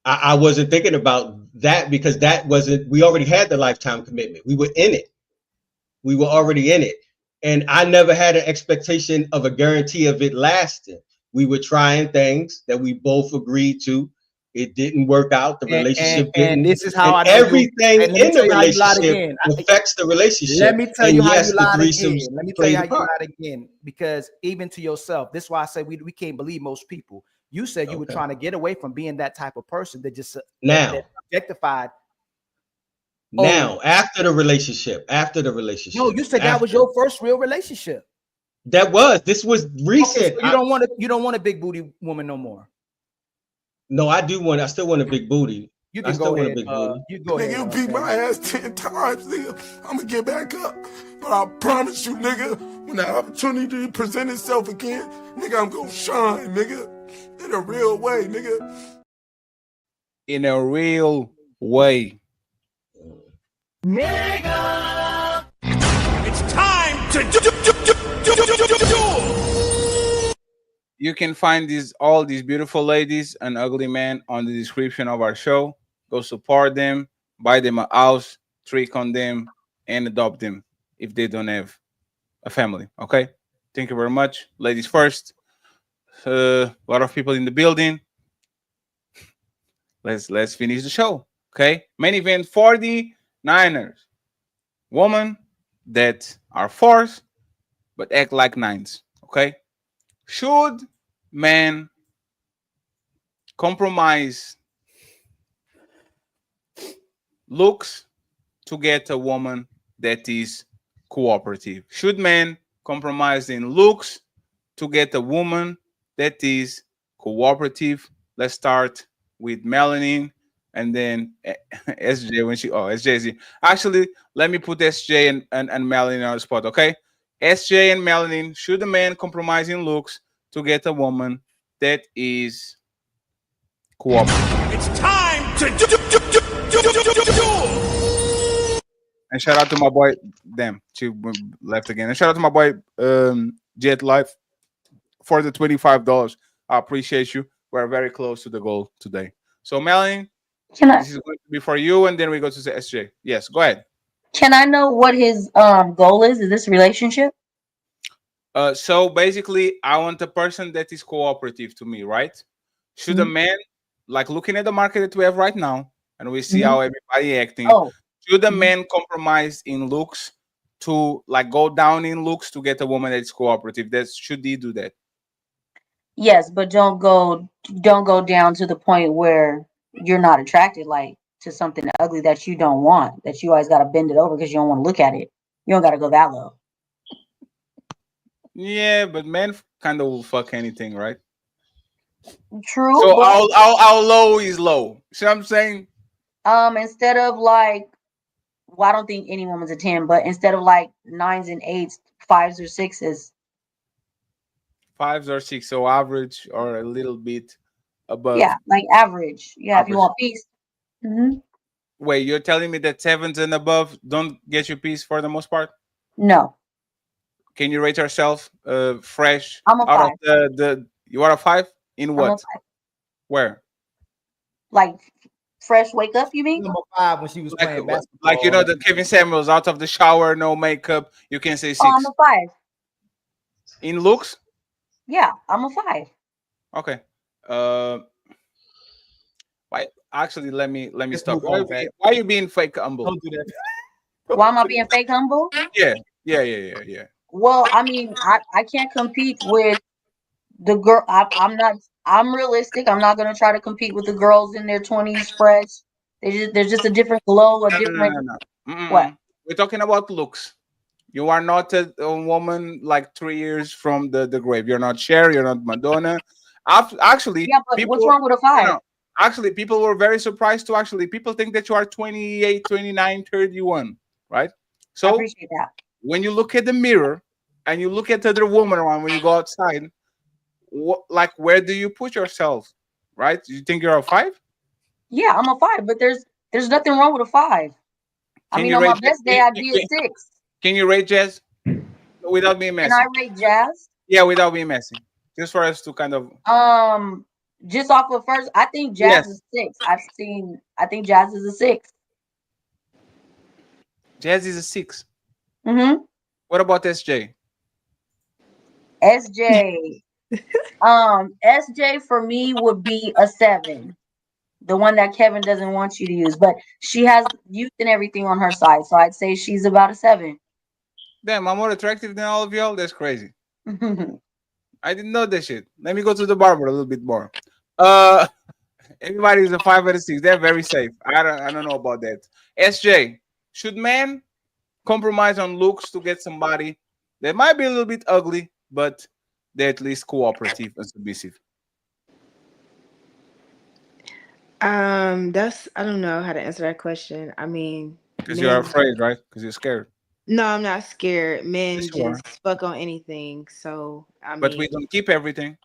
I wasn't thinking about that because we already had the lifetime commitment. We were in it. We were already in it. And I never had an expectation of a guarantee of it lasting. We were trying things that we both agreed to. It didn't work out. The relationship didn't. And this is how I know everything in the relationship affects the relationship. Let me tell you how you lied again. Let me tell you how you lied again. Because even to yourself, this is why I say we can't believe most people. You said you were trying to get away from being that type of person that just that objectified. Now, after the relationship. No, you said that was your first real relationship. This was recent. Okay, so you don't want a big booty woman no more. No, I still want a big booty. You can go ahead. You go ahead. Nigga, you beat my ass 10 times, nigga. I'm gonna get back up. But I promise you, nigga, when the opportunity present itself again, nigga, I'm gonna shine, nigga, in a real way, nigga. In a real way. Nigga! It's time to You can find all these beautiful ladies and ugly men on the description of our show. Go support them, buy them a house, trick on them, and adopt them if they don't have a family. Okay? Thank you very much. Ladies first. A lot of people in the building. Let's finish the show. Okay? Main event 49ers. Women that are fours but act like nines. Okay? Should men compromise looks to get a woman that is cooperative? Should men compromise in looks to get a woman that is cooperative? Let's start with Melanie and then SJ when she SJ. Actually, let me put SJ and Melanie on the spot, okay? SJ and Melanie, should a man compromise in looks to get a woman that is cooperative? It's time to And shout out to my boy, damn, she left again. And shout out to my boy Jet Life for the $25. I appreciate you. We're very close to the goal today. So Melanie, this is going to be for you, and then we go to the SJ. Yes, go ahead. Can I know what his goal is? Is this relationship? So basically, I want a person that is cooperative to me, right? Should a man, like looking at the market that we have right now, and we see how everybody acting, should a man compromise in looks to like go down in looks to get a woman that's cooperative? Should he do that? Yes, but don't go down to the point where you're not attracted like to something ugly that you don't want, that you always got to bend it over because you don't want to look at it. You don't got to go that low. Yeah, but men kind of will fuck anything, right? True. So but, how low is low? See what I'm saying? Instead of like, well, I don't think any woman's a 10, but instead of like 9s and 8s, 5s or 6s. 5s or 6, so average or a little bit above. Yeah, like average. Yeah, average. if you want peace. Wait, you're telling me that 7s and above don't get you peace for the most part? No. Can you rate yourself fresh? I'm a 5. Out of the you are a 5? In what? I'm a 5. Where? Like fresh wake up, you mean? Number 5 when she was playing basketball. Like you know the Kevin Samuels out of the shower, no makeup. You can say 6. Oh, I'm a 5. In looks? Yeah, I'm a 5. Okay. Why? Actually, let me stop. Why are you being fake humble? Don't do that. Why am I being fake humble? Yeah. Well, I mean, I can't compete with the girl. I'm realistic. I'm not gonna try to compete with the girls in their 20s fresh. There's just a different glow, No. What? We're talking about looks. You are not a woman like 3 years from the grave. You're not Cher. You're not Madonna. Actually, yeah, but what's wrong with a 5? No, actually, people were very surprised to people think that you are 28, 29, 31, right? So I appreciate that. When you look at the mirror and you look at the other woman when you go outside, where do you put yourself, right? Do you think you're a 5? Yeah, I'm a 5, but there's nothing wrong with a 5. I mean, on my best day, I'd be a 6. Can you rate Jazz without being messy? Can I rate Jazz? Yeah, without being messy, just for us to kind of. Just off of first, I think Jazz is 6. I think Jazz is a 6. Jazz is a 6. What about SJ? SJ. SJ for me would be a 7. The one that Kevin doesn't want you to use, but she has youth and everything on her side, so I'd say she's about a 7. Damn, I'm more attractive than all of y'all. That's crazy. I didn't know that shit. Let me go to the barber a little bit more. Everybody is a 5 out of 6. They're very safe. I don't know about that. SJ, should men compromise on looks to get somebody that might be a little bit ugly, but they're at least cooperative and submissive? I don't know how to answer that question. I mean, because you're afraid, right? Because you're scared. No, I'm not scared. Men Yes, you are. just fuck on anything. So I But we mean, don't keep everything.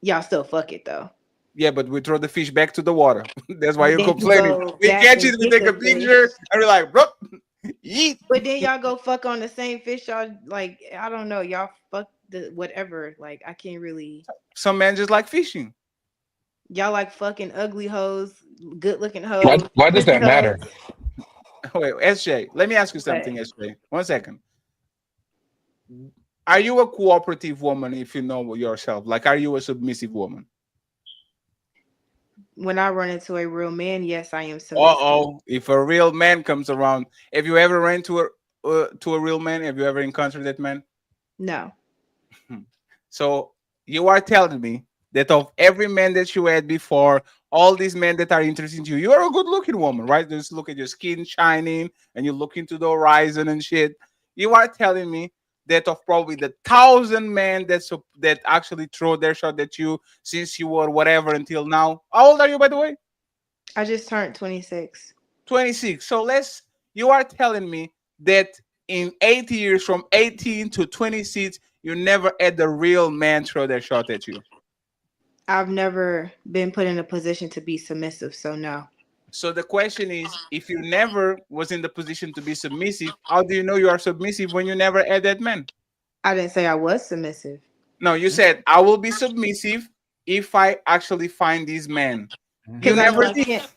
y'all still fuck it though. Yeah, but we throw the fish back to the water. That's why But you're then you complaining. go We back catch and it, we get take the a picture, fish. and we're like, bro, eat. But then y'all go fuck on the same fish. Y'all like, I don't know. Y'all fuck the whatever. Like, I can't really. Some men just like fishing. Y'all like fucking ugly hoes, good looking Why, hoes, why does pretty that matter? hoes. Wait, SJ, let me ask you But something, SJ. 1 second. Are you a cooperative woman if you know yourself? Like, are you a submissive woman? when I run into a real man, yes, I am submissive. Uh-oh. If a real man comes around, have you ever ran to a real man? Have you ever encountered that man? No. So you are telling me that of every man that you had before, all these men that are interested in you, you are a good looking woman, right? Just look at your skin shining and you look into the horizon and shit. You are telling me that of probably the 1,000 men that actually throw their shot at you since you were whatever until now. How old are you, by the way? I just turned 26. 26. So you are telling me that in 8 years, from 18 to 26, you never had the real man throw their shot at you. I've never been put in a position to be submissive, so no. So the question is, if you never was in the position to be submissive, how do you know you are submissive when you never had that man? I didn't say I was submissive. No, you said I will be submissive if I actually find these men. You Because I know never I did. can't.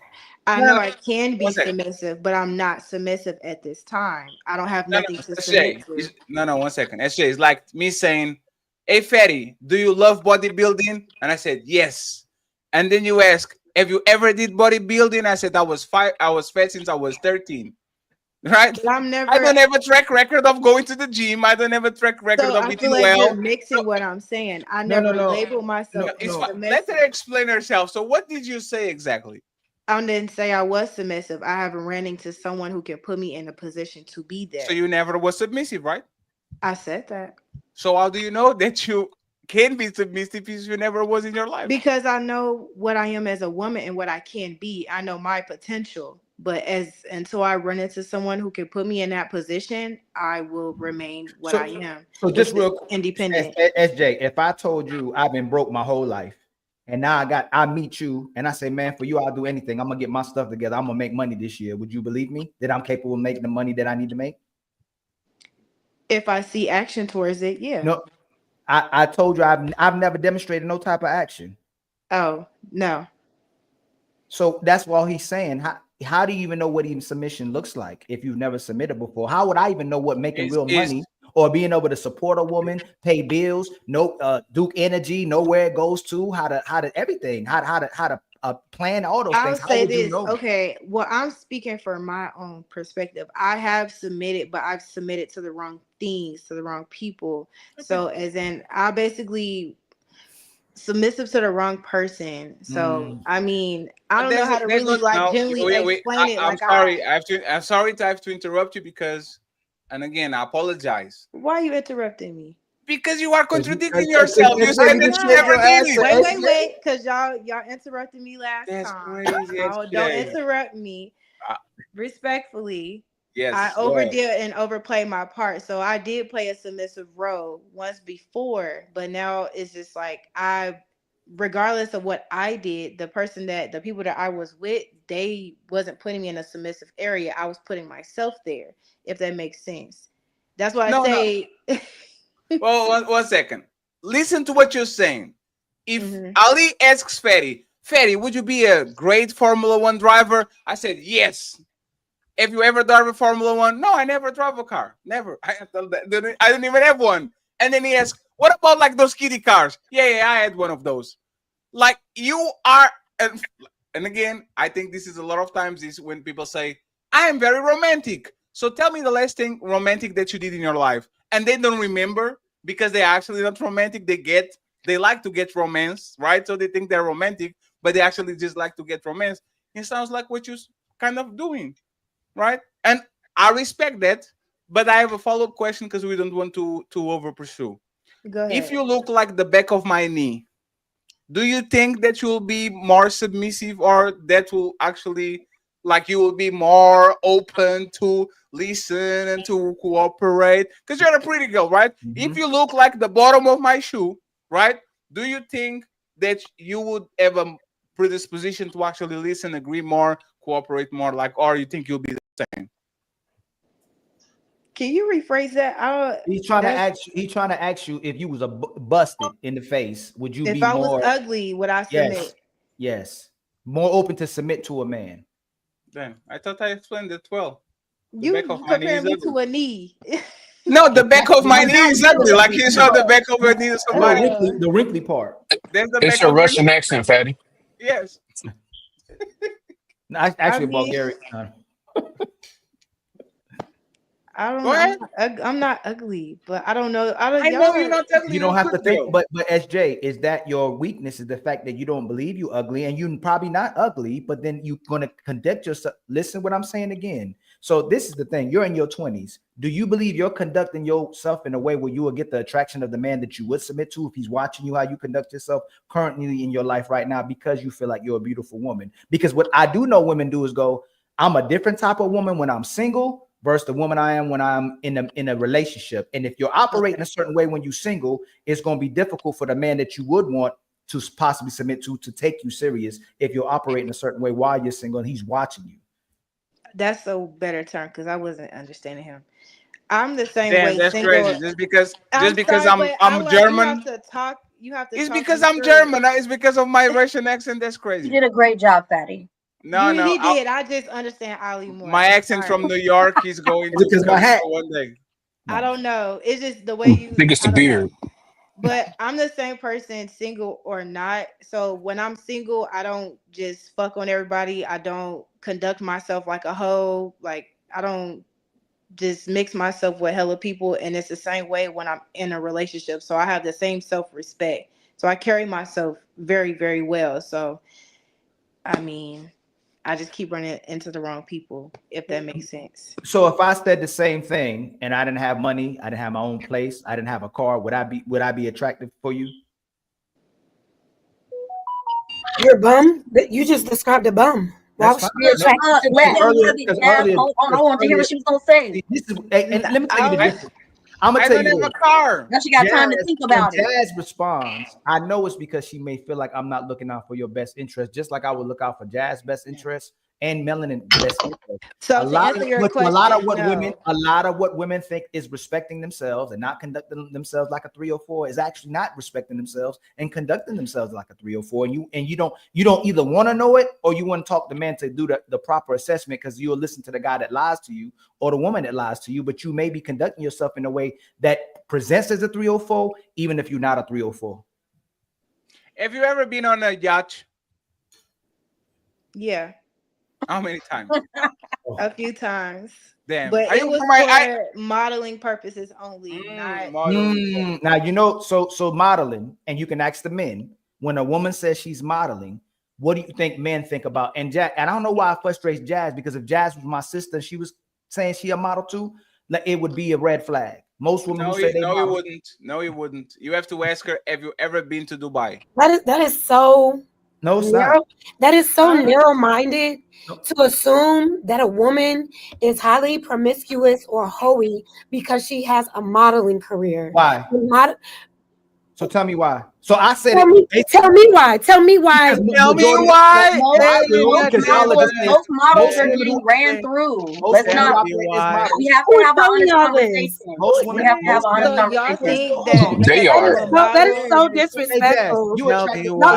I No, know no, I can be 1 second. submissive, but I'm not submissive at this time. I don't have No, nothing no, to SJ. submit to. No, 1 second. SJ, it's like me saying, "Hey, Fatty, do you love bodybuilding?" And I said, "Yes." And then you ask, "Have you ever did bodybuilding?" I said, "I was fat since I was 13." Right? But I'm I never. don't have a track record of going to the gym. I don't have a track record So of I feel eating like you're well. mixing what I'm saying. I No, no, never no. labeled No, myself it's as fine. Let submissive. her explain herself. So, what did you say exactly? I didn't say I was submissive. I haven't ran into someone who can put me in a position to be So, that. you never was submissive, right? I said that. So, how do you know that you can be submissive if you never was in your life? Because I know what I am as a woman and what I can be. I know my potential. But until I run into someone who can put me in that position, I will remain what I am. So Which just is real quick, independent. SJ, if I told you I've been broke my whole life, and now I meet you, and I say, man, for you, I'll do anything. I'm gonna get my stuff together. I'm gonna make money this year. Would you believe me that I'm capable of making the money that I need to make? If I see action towards it, yeah. No, I told you I've never demonstrated no type of action. Oh, no. So that's what he's saying. How do you even know what even submission looks like if you've never submitted before? How would I even know what making real money or being able to support a woman, pay bills, Duke energy, know where it goes to, how to everything, how to plan all those I'll things? How say would you this. know? Okay. Well, I'm speaking from my own perspective. I have submitted, but I've submitted to the wrong things, to the wrong people. So as in I basically submissive to the wrong person. So I mean, I don't know how to really like generally explain it. I'm Like sorry. I'm sorry to have to interrupt you because, and again, I apologize. Why are you interrupting me? Because you are contradicting yourself. You said that you never did it. Wait, because y'all interrupted me last time. Crazy. Oh, don't interrupt me. Respectfully, I Yes. Go ahead. overdid and overplayed my part. So I did play a submissive role once before, but now it's just like regardless of what I did, the people that I was with, they wasn't putting me in a submissive area. I was putting myself there, if that makes sense. That's why I say. Well, 1 second. Listen to what you're saying. If Ali asks Ferry, would you be a great Formula One driver? I said, yes. Have you ever driven Formula One? No, I never drove a car. Never. I didn't even have one. And then he asked, what about like those kiddie cars? Yeah, I had one of those. Like you are, and again, I think this is a lot of times is when people say, I am very romantic. So tell me the last thing romantic that you did in your life. And they don't remember because they're actually not romantic. They like to get romance, right? So they think they're romantic, but they actually just like to get romance. It sounds like what you're kind of doing, right? And I respect that, but I have a follow-up question because we don't want to over pursue. Go ahead. If you look like the back of my knee, do you think that you'll be more submissive or that will actually like you will be more open to listen and to cooperate because you're a pretty girl, right? If you look like the bottom of my shoe, right? Do you think that you would have a predisposition to actually listen, agree more, cooperate more, like, or you think you'll be the same? Can you rephrase that? He's trying to ask you. He's trying to ask you if you was busted in the face, would you If be I was more? ugly, would I submit? Yes. More open to submit to a man. Damn, I thought I explained it well. The You back of my knee compare is me ugly. to a knee. No, the back of my knee is ugly. Like you saw the back of your knee to somebody. The wrinkly part. There's the It's back your of your Russian knee. accent, fatty. Yes. Actually, mean- Bulgarian. I don't Go know. ahead. I'm not ugly, but I don't know. I know you're not ugly. You don't have to good think, girl. but SJ, is that your weakness? Is the fact that you don't believe you ugly, and you're probably not ugly, but then you're gonna conduct yourself. Listen, what I'm saying again. So this is the thing. You're in your 20s. Do you believe you're conducting yourself in a way where you will get the attraction of the man that you would submit to if he's watching you how you conduct yourself currently in your life right now because you feel like you're a beautiful woman? Because what I do know women do is go, I'm a different type of woman when I'm single versus the woman I am when I'm in a relationship. And if you're operating a certain way when you're single, it's going to be difficult for the man that you would want to possibly submit to take you serious if you're operating a certain way while you're single and he's watching you. That's a better term because I wasn't understanding him. I'm the same Damn, way. that's single. crazy. Just because sorry, but I'm German. You have to talk. You have to. It's talk because me I'm through German. It's because of my Russian accent. That's You crazy. did a great job, Fatty. No, he no. did. I just understand Ali more. My accent from New York is going to Because my become hat. one day. I don't know. It's just the way you. I think it's the I don't know. beard. But I'm the same person, single or not. So when I'm single, I don't just fuck on everybody. I don't conduct myself like a hoe. Like I don't just mix myself with hella people. And it's the same way when I'm in a relationship. So I have the same self-respect. So I carry myself very, very well. So I mean, I just keep running into the wrong people, if that makes sense. So if I said the same thing and I didn't have money, I didn't have my own place, I didn't have a car, would I be attractive for you? You're a bum. You just described a bum. Why That's would fine. she be attracted to Let that? him have it, Jazz. Hold on, I want to hear what she was gonna say. This is, and let me tell you the difference. I'm gonna I tell don't you have this. a car. Now she got time to think about when it. Jazz responds, I know it's because she may feel like I'm not looking out for your best interest, just like I would look out for Jazz's best interest and Melanin's best interest. So a to lot answer of your what, question, a lot of what no. women think is respecting themselves and not conducting themselves like a 304 is actually not respecting themselves and conducting themselves like a 304. And you don't either want to know it or you want to talk to men to do the proper assessment because you'll listen to the guy that lies to you or the woman that lies to you, but you may be conducting yourself in a way that presents as a 304, even if you're not a 304. Have you ever been on a yacht? Yeah. How many times? A few times. Damn. But Are it you was for my for modeling purposes only, not Now you know, so modeling, and you can ask the men when a woman says she's modeling, what do you think men think about? And Jazz, and I don't know why it frustrates Jazz, because if Jazz was my sister, she was saying she a model too, like it would be a red flag. Most women who say they no, model, he wouldn't. No, he wouldn't. You have to ask her, have you ever been to Dubai? That is so no, it's narrow. not. That is so narrow-minded to assume that a woman is highly promiscuous or hoey because she has a modeling career. Why? So tell me why. So I said Tell me why. Tell me why. Tell me why. Most models are getting ran through. Let's not. We have to have an honest conversation. We have to have an honest conversation. They are. No, that is so disrespectful. No,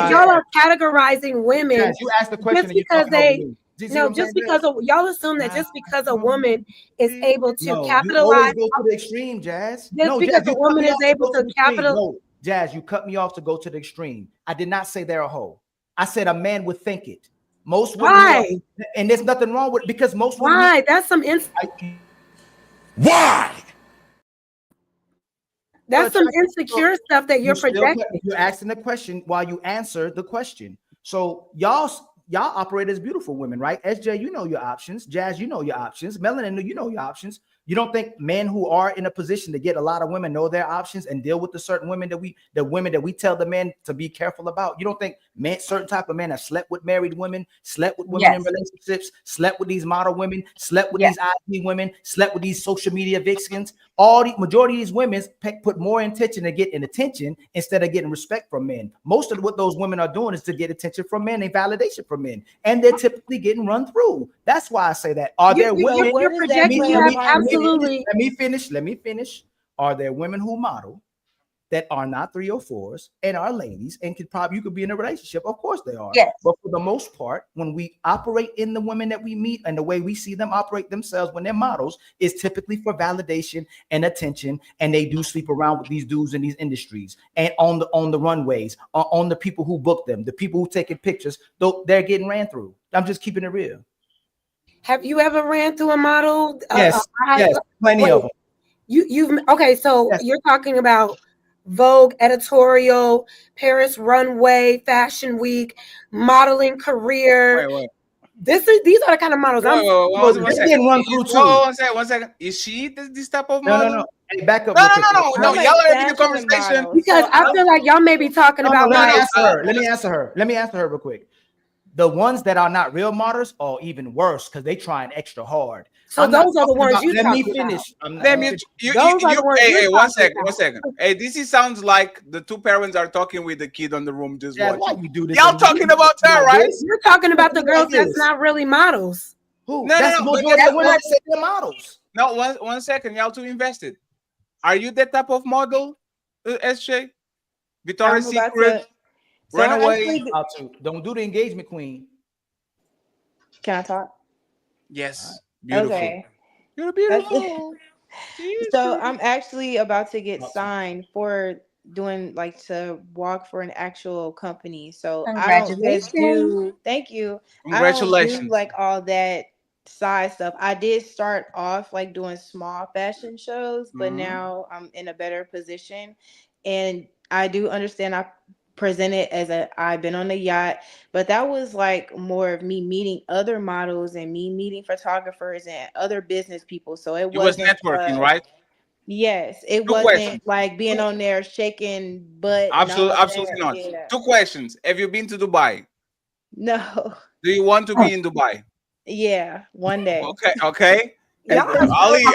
y'all are categorizing women Jazz, you asked the question just because just because y'all assume that just because a woman is able to capitalize. You always go to the extreme, Jazz. Just because a woman is able to capitalize. Jazz, you cut me off to go to the extreme. I did not say they're a hoe. I said a man would think it. Most women. Why? And there's nothing wrong with it because most women. Why? That's some Why? That's some insecure stuff that you're projecting. You're asking the question while you answer the question. So y'all y'all operate as beautiful women, right? SJ, you know your options. Jazz, you know your options. Melanin, you know your options. You don't think men who are in a position to get a lot of women know their options and deal with the certain women that we tell the men to be careful about? You don't think certain type of men have slept with married women, slept with women in relationships, slept with these model women, slept with these IG women, slept with these social media vixens? All the majority of these women put more intention to get an attention instead of getting respect from men. Most of what those women are doing is to get attention from men and validation from men, and they're typically getting run through. That's why I say that. Are there women? You're projecting that absolutely. Let me finish. Are there women who model that are not 304s and are ladies and you could be in a relationship? Of course they are. Yes. But for the most part, when we operate in the women that we meet and the way we see them operate themselves when they're models is typically for validation and attention. And they do sleep around with these dudes in these industries and on the runways, on the people who book them, the people who taking pictures, though they're getting ran through. I'm just keeping it real. Have you ever ran through a model? Yes, plenty of them. You've okay, so you're talking about Vogue editorial, Paris runway, Fashion Week, modeling career. Wait. These are the kind of models One second. Is she this type of model? No. Hey, back up. No. Y'all are having a conversation. Because I feel like y'all may be talking about. Let me answer her real quick. The ones that are not real models are even worse because they trying extra hard. So those are the ones you. Let me finish. Hey, one second. Hey, this sounds like the two parents are talking with the kid on the room just watching. Why you do this? Y'all talking about her, right? You're talking about the girls that's not really models. Who? No. The women that say they're models. No, one second. Y'all two invested. Are you that type of model, SJ? Victoria's Secret. Runaway. Don't do the engagement queen. Can I talk? Yes. Beautiful. Okay. You're beautiful. So I'm actually about to get signed for doing to walk for an actual company. So I don't just do. Thank you. Congratulations. I don't do all that side stuff. I did start off doing small fashion shows, but now I'm in a better position, and I do understand. I present it as I've been on a yacht, but that was more of me meeting other models and me meeting photographers and other business people. So it was networking, right? Yes, it wasn't being on there shaking butt. Absolutely not. Yeah. 2 questions. Have you been to Dubai? No. Do you want to be in Dubai? Yeah, one day. Okay. Ali, you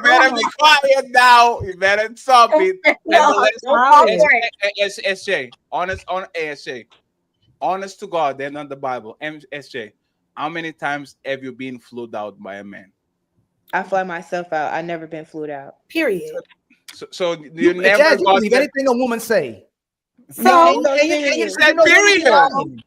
better be quiet now. You better stop it. SJ, honest to God, they're not the Bible. SJ, how many times have you been flued out by a man? I fly myself out. I've never been flued out. Period. So you never believe anything a woman say. So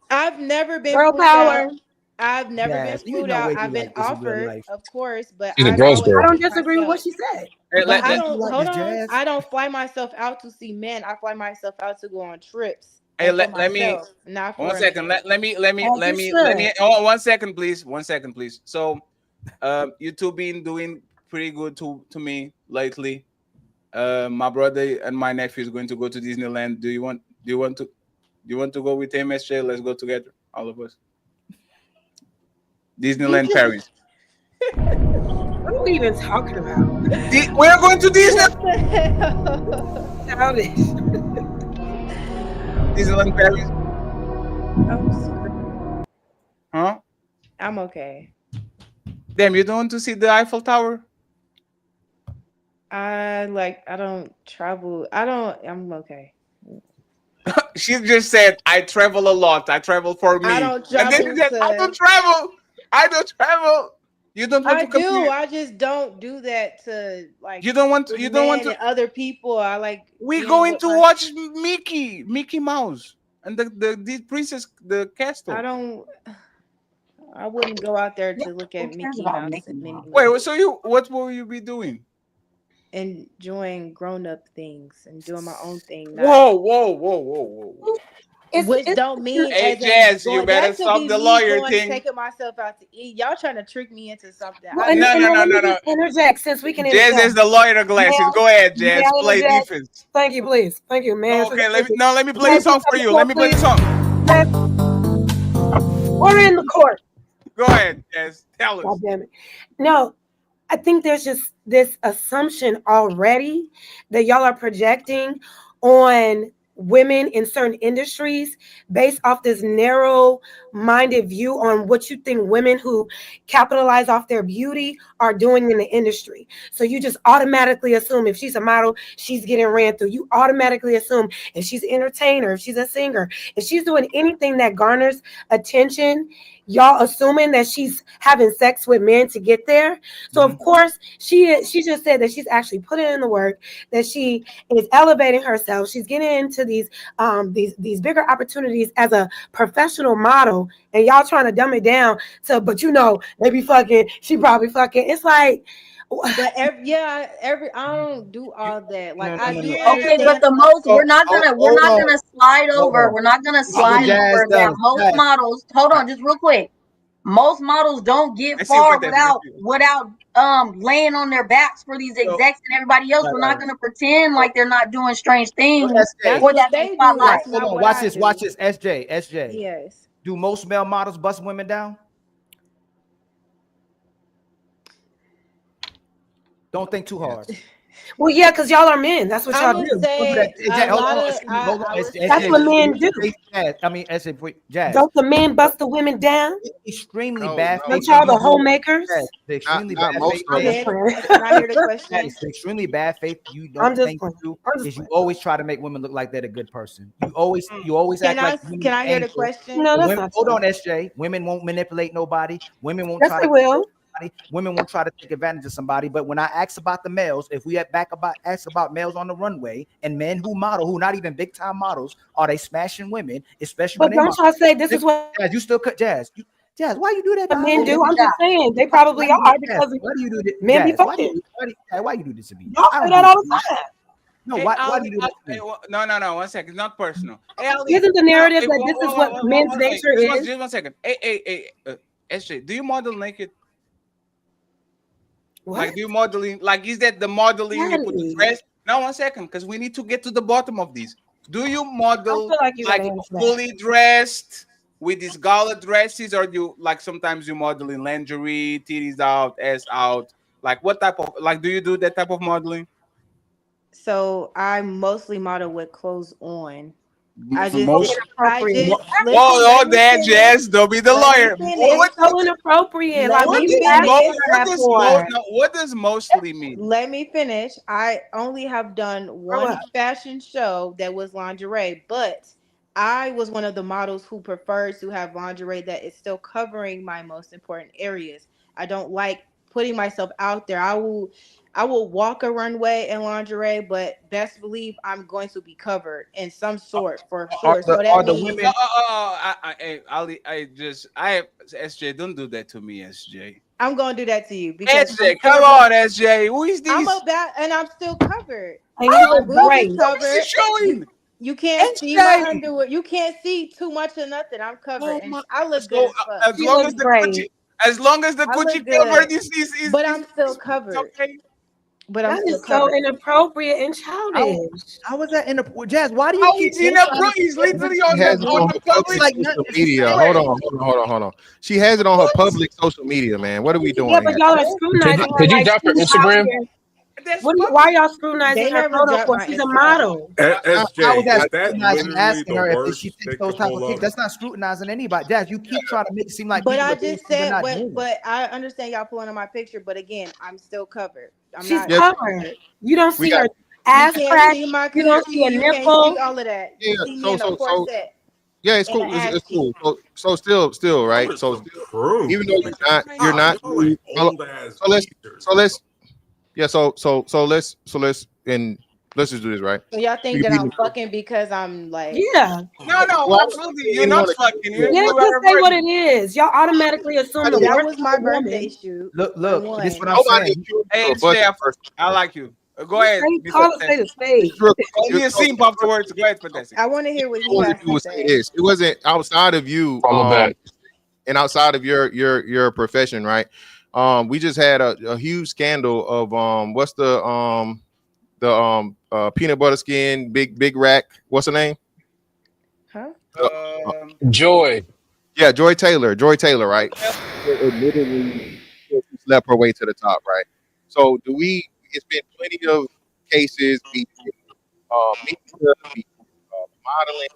I've never been girl power. Out. I've never been flued out. I've been offered, of course, but I don't disagree with what she said. I don't fly myself out to see men. I fly myself out to go on trips. Hey, let me. Not one second. Let me. 1 second, please. 1 second, please. So, you two been doing pretty good to me lately. My brother and my nephew is going to go to Disneyland. Do you want to go with him, SJ? Let's go together, all of us. Disneyland Paris. What are we even talking about? We're going to Disney. Disneyland Paris. Huh? I'm okay. Damn, you don't want to see the Eiffel Tower? I don't travel. I'm okay. She just said, I travel a lot. I travel for me. I don't travel. And then she said, I don't travel. You don't want to compete. I do. I just don't do that to You don't want to other people. We're going to watch Mickey Mouse and the princess, the castle. I wouldn't go out there to look at Mickey Mouse and Minnie. Wait, so what will you be doing? Enjoying grown-up things and doing my own thing. Whoa. Which don't mean hey, Jazz, you better stop the lawyer thing. Taking myself out to eat. Y'all trying to trick me into something. No. Interject since we can. Jazz is the lawyer glasses. Go ahead, Jazz. Play defense. Thank you, please. Thank you, man. Okay, let me play a song for you. Let me play a song. Order in the court. Go ahead, yes. Tell us. God damn it. No, I think there's just this assumption already that y'all are projecting on women in certain industries based off this narrow-minded view on what you think women who capitalize off their beauty are doing in the industry. So you just automatically assume if she's a model, she's getting ran through. You automatically assume if she's an entertainer, if she's a singer, if she's doing anything that garners attention, y'all assuming that she's having sex with men to get there. So of course she just said that she's actually putting in the work, that she is elevating herself. She's getting into these bigger opportunities as a professional model, and y'all trying to dumb it down to, but you know, they be fucking, she probably fucking. It's like, but I don't do all that. Like I do Okay, but understand. the most So, we're not gonna slide over. We're not gonna slide Jazz over that does. most models. Hold on, just real quick. Most models don't get I see far what that is. without laying on their backs for these execs and everybody else. We're not gonna pretend like they're not doing strange things That's for what that they do. spotlight. That's Hold not on, what watch I this. do. Watch this. SJ. Yes. Do most male models bust women down? Don't think too hard. well, yeah, because y'all are men. That's what I y'all would do. say a Hold lot on, of. excuse me, hold on. I would That's say- what men do. Jazz, I mean, Jazz. Don't the men bust the women down? Extremely No, bad no, faith. Don't y'all that the you do- homemakers? Jazz, the extremely not bad most faith. of I'm them. just playing. Can I hear the question? Jazz, the extremely bad faith you I'm don't just think playing. you I'm do just is you playing. always try to make women look like they're a good person. You always Can act I like women can I hear the angels. question? No, that's Women, not hold true. on, SJ. Women won't manipulate nobody. Women won't Yes, try they to will. somebody. Women won't try to take advantage of somebody. But when I ask about the males, if we ask about males on the runway and men who model, who not even big time models, are they smashing women, especially But when they don't model? y'all say this is what Jazz, you still cut Jazz. Jazz, why you do that? men dog? do? I'm just saying they probably Why are you do that? because Why do you do that? men be Jazz, fucking. why you do this to me? Y'all I say don't that do all this the to you. time. No, Hey, why do you do that to me? No, 1 second. It's not personal. Hey, Ali, Isn't the no, narrative hey, that this is what men's nature is? Just 1 second. Hey, SJ, do you model naked? What? Like, do you modeling? Like, is that the modeling you put the Daddy. dress? No, 1 second, because we need to get to the bottom of this. Do you I model feel like you like gotta answer that. fully dressed with these gala dresses, or do you like sometimes you model in lingerie, titties out, ass out? Like, what type of do you do that type of modeling? So I mostly model with clothes on. I So just most. Inappropriate. Oh, that Jazz, don't be the Let me lawyer. finish. What, It's so inappropriate. Let Like, me what does you finish. asking for that for? what does mostly mean? Let me finish. I only have done Grow one up. fashion show that was lingerie, but I was one of the models who prefers to have lingerie that is still covering my most important areas. I don't like putting myself out there. I will walk a runway in lingerie, but best believe I'm going to be covered in some sort for sure. So that Are the means women? SJ, don't do that to me, SJ. I'm gonna do that to you because SJ, come on, SJ. Who is this? I'm about and I'm still covered. And you My look boob great. is What is covered. he showing? You can't see my underwear. You can't see too much of nothing. I'm covered, and I look good as fuck. As long as the coochie, I look covered, good, is but I'm still covered. okay. But I'm That still is so covered. inappropriate and childish. How was that in the Jazz? Why do you How keep is he in a pro? trying He's to- literally She on has the it on her public. public social media. Hold on. She has it on her public social media, man. What are we doing Yeah, but here? y'all are scrutinizing her Could you like drop her she's out Instagram? here. Why y'all scrutinizing They her never photo dropped for? my She's a Instagram. model. How is SJ, that is that scrutinizing literally asking the her if worst she they takes those could type pull of kicks? up? That's not scrutinizing anybody. Jazz, you keep trying to make it seem like But people I are doing just something they're said, not but doing. I understand y'all pulling on my picture. But again, I'm still covered. I'm She's not. covered. You don't We see got her You ass can't crack. see my You don't coochie. see a You can't see nipple. all of that. yeah. You see me So in a so so corset yeah, it's and an cool. ass It's cheek. cool. So still right. Y'all are So some still, even though prudes. you're not. Y'all like old ass So let's geezers. yeah. So let's just do this right. So y'all think that I'm fucking because I'm like, Yeah. No, absolutely. You're not fucking. Yeah, just say what it is. Y'all automatically assume the that worst was of my a birthday woman. shoot. Look, For this is one. what I'm saying. Hey, SJ, I like you. Go ahead. Call a spade a spade. Call me a simp afterwards. Go ahead, fantastic. I want to hear what he All has you to would say say. this. It wasn't outside of you. Follow back. And outside of your profession, right? We just had a huge scandal of what's the peanut butter skin big rack. What's her name? Huh? Joy. Yeah, Joy Taylor, right? Admittedly, she slept her way to the top, right? So do we? It's been plenty of cases, be it media, be it, modeling,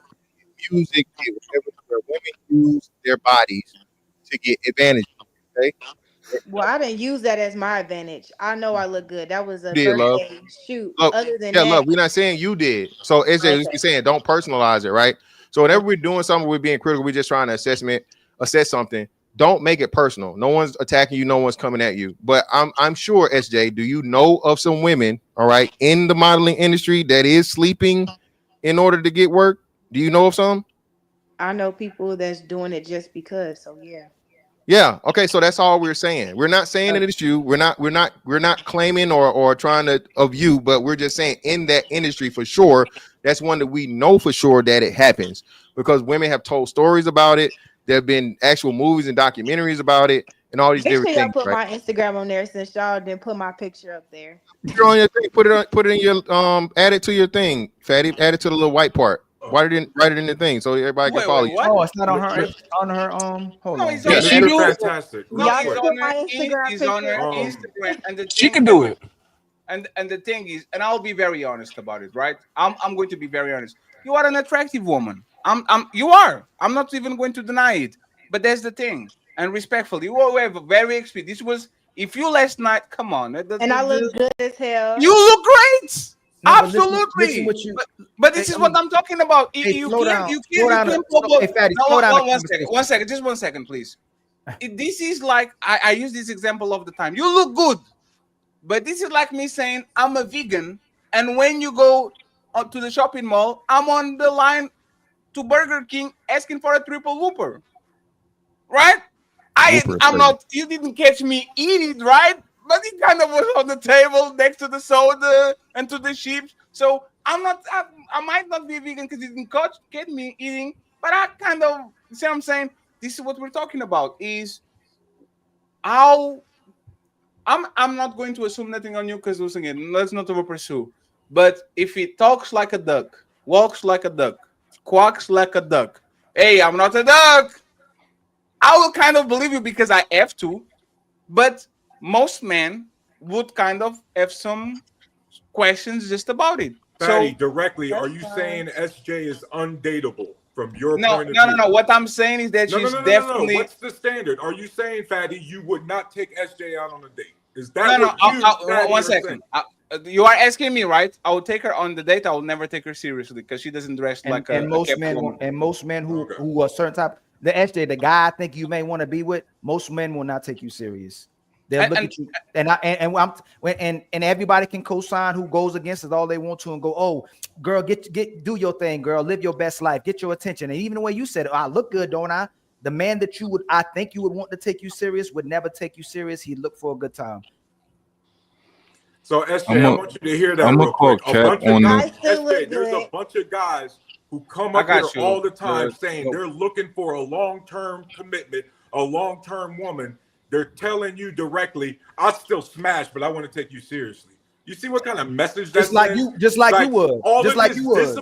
music, be it whatever, where women use their bodies to get advantage. Okay, Well, I didn't use that as my advantage. I know I look good. That was a you did, love. birthday shoot. Look, Other than yeah, that, look, we're not saying you did. So as okay. we saying, don't personalize it, right? So whenever we're doing something, we're being critical. We're just trying to assess something. Don't make it personal. No one's attacking you. No one's coming at you. But I'm sure, SJ, do you know of some women, all right, in the modeling industry that is sleeping in order to get work? Do you know of some? I know people that's doing it just because. So yeah. Yeah. Okay. So that's all we're saying. We're not saying that it's you. We're not claiming or trying to of you, but we're just saying in that industry for sure. That's one that we know for sure that it happens because women have told stories about it. There have been actual movies and documentaries about it and all these Make different sure y'all things. put Right. my Instagram on there since y'all didn't put my picture up there. You're on your thing. Put it in your add it to your thing, fatty. Add it to the little white part. Why didn't write it in the thing so everybody can follow you? What? Oh, it's not on her. On her. Hold No, on. it's Yeah, on she Mr. do it. Fantastic. No, Real Y'all it's quick. put on my her. Instagram It's on her picture. Instagram, and the She thing, can do it. and the thing is, and I'll be very honest about it, right? I'm going to be very honest. You are an attractive woman. You are. I'm not even going to deny it. But that's the thing. And respectfully, you have a very experienced. This was if you last night. Come on, And I look good as hell. you look great. No, but Absolutely. listen what you. But this is what I'm talking about. Hey, You slow can't. down. You Slow can't. down. You can't. Hey, Fatty, No, slow down. one second. 1 second. Just 1 second, please. This is like I use this example all the time. You look good, but this is like me saying I'm a vegan, and when you go to the shopping mall, I'm on the line to Burger King asking for a triple whooper, right? I'm not. You didn't catch me eat it, right? But it kind of was on the table next to the soda and to the chips. So I'm not. I might not be vegan because it didn't catch me eating, but I kind of see what I'm saying. This is what we're talking about. Is how I'm not going to assume nothing on you because again, let's not over pursue. But if he talks like a duck, walks like a duck, quacks like a duck, hey, I'm not a duck. I will kind of believe you because I have to, but most men would kind of have some questions just about it. Fatty, So directly, are you saying SJ is undateable from your point of view? no. What I'm saying is that she's definitely. What's the standard? Are you saying, Fatty, you would not take SJ out on a date? Is that what you? Fatty, 1 are second. saying? You are asking me, right? I will take her on the date. I will never take her seriously because she doesn't dress like a most kept men woman. and most men who are certain type. The SJ, the guy I think you may want to be with, most men will not take you serious. They'll look at you, and everybody can co-sign who goes against it all they want to and go, oh, girl, do your thing, girl, live your best life, get your attention. And even the way you said, I look good, don't I? The man that I think you would want to take you serious would never take you serious. He'd look for a good time. So SJ, I want you to hear that real quick. A bunch of guys, SJ, there's a bunch of guys who come up here all the time saying they're looking for a long-term commitment, a long-term woman. They're telling you directly, I'll still smash, but I want to take you seriously. You see what kind of message that's just like you would. Just like you would.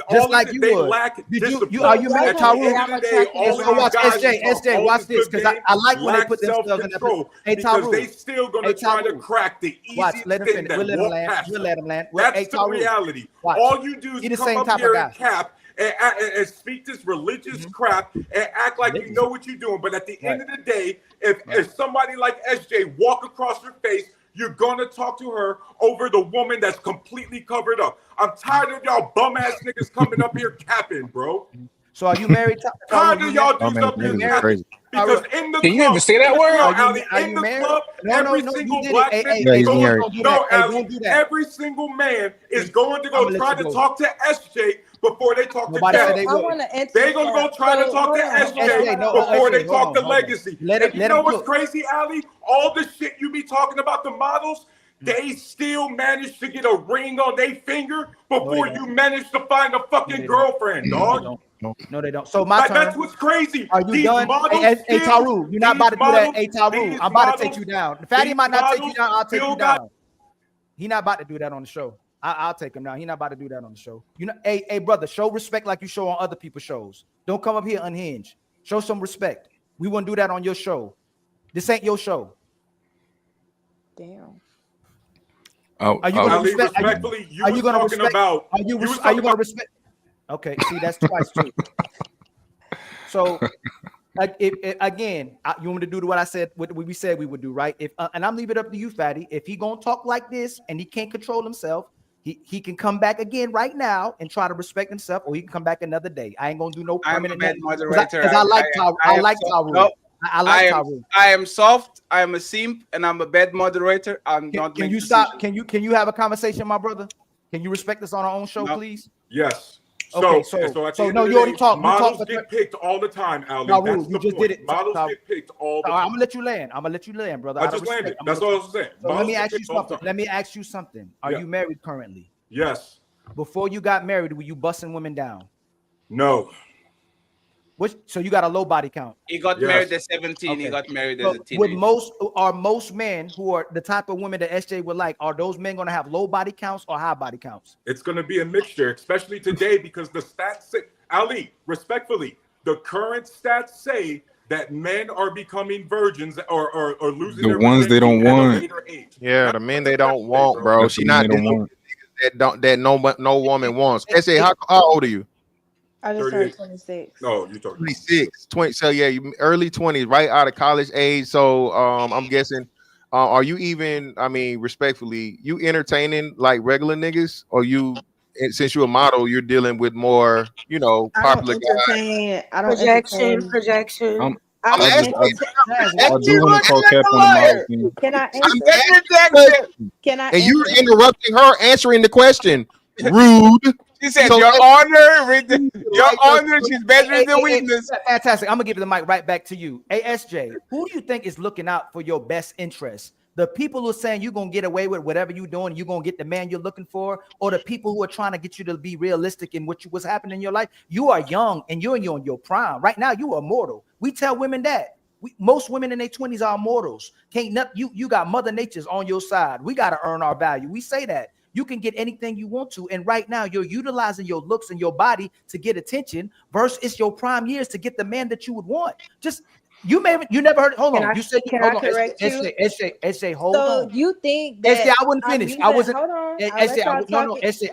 They lack discipline. Are you married, Taru? Watch SJ, watch this because I like when they put themselves in that. Hey, because they still gonna try to crack the easiest thing that walk past them. Let him land. That's the reality. All you do is come up here and cap and speak this religious crap and act like you know what you're doing. But at the end of the day, if somebody like SJ walk across your face, you're gonna talk to her over the woman that's completely covered up. I'm tired of y'all bum ass niggas coming up here capping, bro. So are you married? Tired of y'all dudes up here capping. Because in the club, can you ever say that word? In the club, every single black man, every single man is going to go try to talk to SJ before they talk to Jeff. They're going to go try to talk to SJ before they talk to Legacy. And you know what's crazy, Ali? All the shit you be talking about the models, they still manage to get a ring on their finger before you manage to find a fucking girlfriend, dog. No, they don't. So my turn. That's what's crazy. Are you done? Hey, Taru, you're not about to do that. Hey, Taru, I'm about to take you down. Fatty might not take you down. I'll take you down. He's not about to do that on the show. I'll take him down. He's not about to do that on the show. You know, hey, brother, show respect like you show on other people's shows. Don't come up here unhinged. Show some respect. We wouldn't do that on your show. This ain't your show. Damn. Are you gonna respect? Respectfully, Are you gonna respect? About, are you gonna respect? Okay, see, that's twice too. So, again, you want me to do what I said, what we said we would do, right? If and I'm leaving it up to you, Fatty. If he gonna talk like this and he can't control himself, he can come back again right now and try to respect himself, or he can come back another day. I ain't gonna do no permanent moderator. Because I like Taru. I like Taru. I am soft. I am a simp, and I'm a bad moderator. I'm not. Can you stop? Can you have a conversation, my brother? Can you respect us on our own show, please? Yes. Okay, so at the end no, of the you already day, talked. Models get picked all the time, Ali. No, That's you the just point. did it. Models get picked all the time. I'm gonna let you land. I'm gonna let you land, brother. I just landed. That's all I was saying. So let me ask you something. Let me ask you something. Are you married currently? Yes. Before you got married, were you busting women down? No. So you got a low body count. He got married at 17. Okay. He got married as a teenager. With most men who are the type of women that SJ would like, are those men going to have low body counts or high body counts? It's going to be a mixture, especially today, because the stats say, Ali, respectfully, the current stats say that men are becoming virgins or losing the ones they don't want. Yeah, the men they don't want, bro. That's She not dealing that no woman wants. SJ, how old are you? I just turned 26. No, you're talking 26, 20. So yeah, you early 20s, right out of college age. So I'm guessing, are you even? I mean, respectfully, you entertaining like regular niggas, or you? Since you're a model, you're dealing with more, popular guys. I don't entertain. Projection. I do want to call Cap on the model team. Can I And you're interrupting her answering the question. Rude. She said, "Your Honor, Your Honor, she's better than witness." Fantastic. I'm gonna give the mic right back to you. ASJ, who do you think is looking out for your best interest? The people who are saying you're gonna get away with whatever you're doing, you're gonna get the man you're looking for, or the people who are trying to get you to be realistic in what's happening in your life? You are young and you're in your prime. Right now, you are mortal. We tell women that. Most women in their 20s are mortals. You got Mother Nature's on your side. We got to earn our value. We say that. You can get anything you want to. And right now, you're utilizing your looks and your body to get attention versus it's your prime years to get the man that you would want. You never heard. Hold on. You said can I correct you? SJ, hold on. So you think that SJ, I wasn't finished. I wasn't. Hold on. SJ,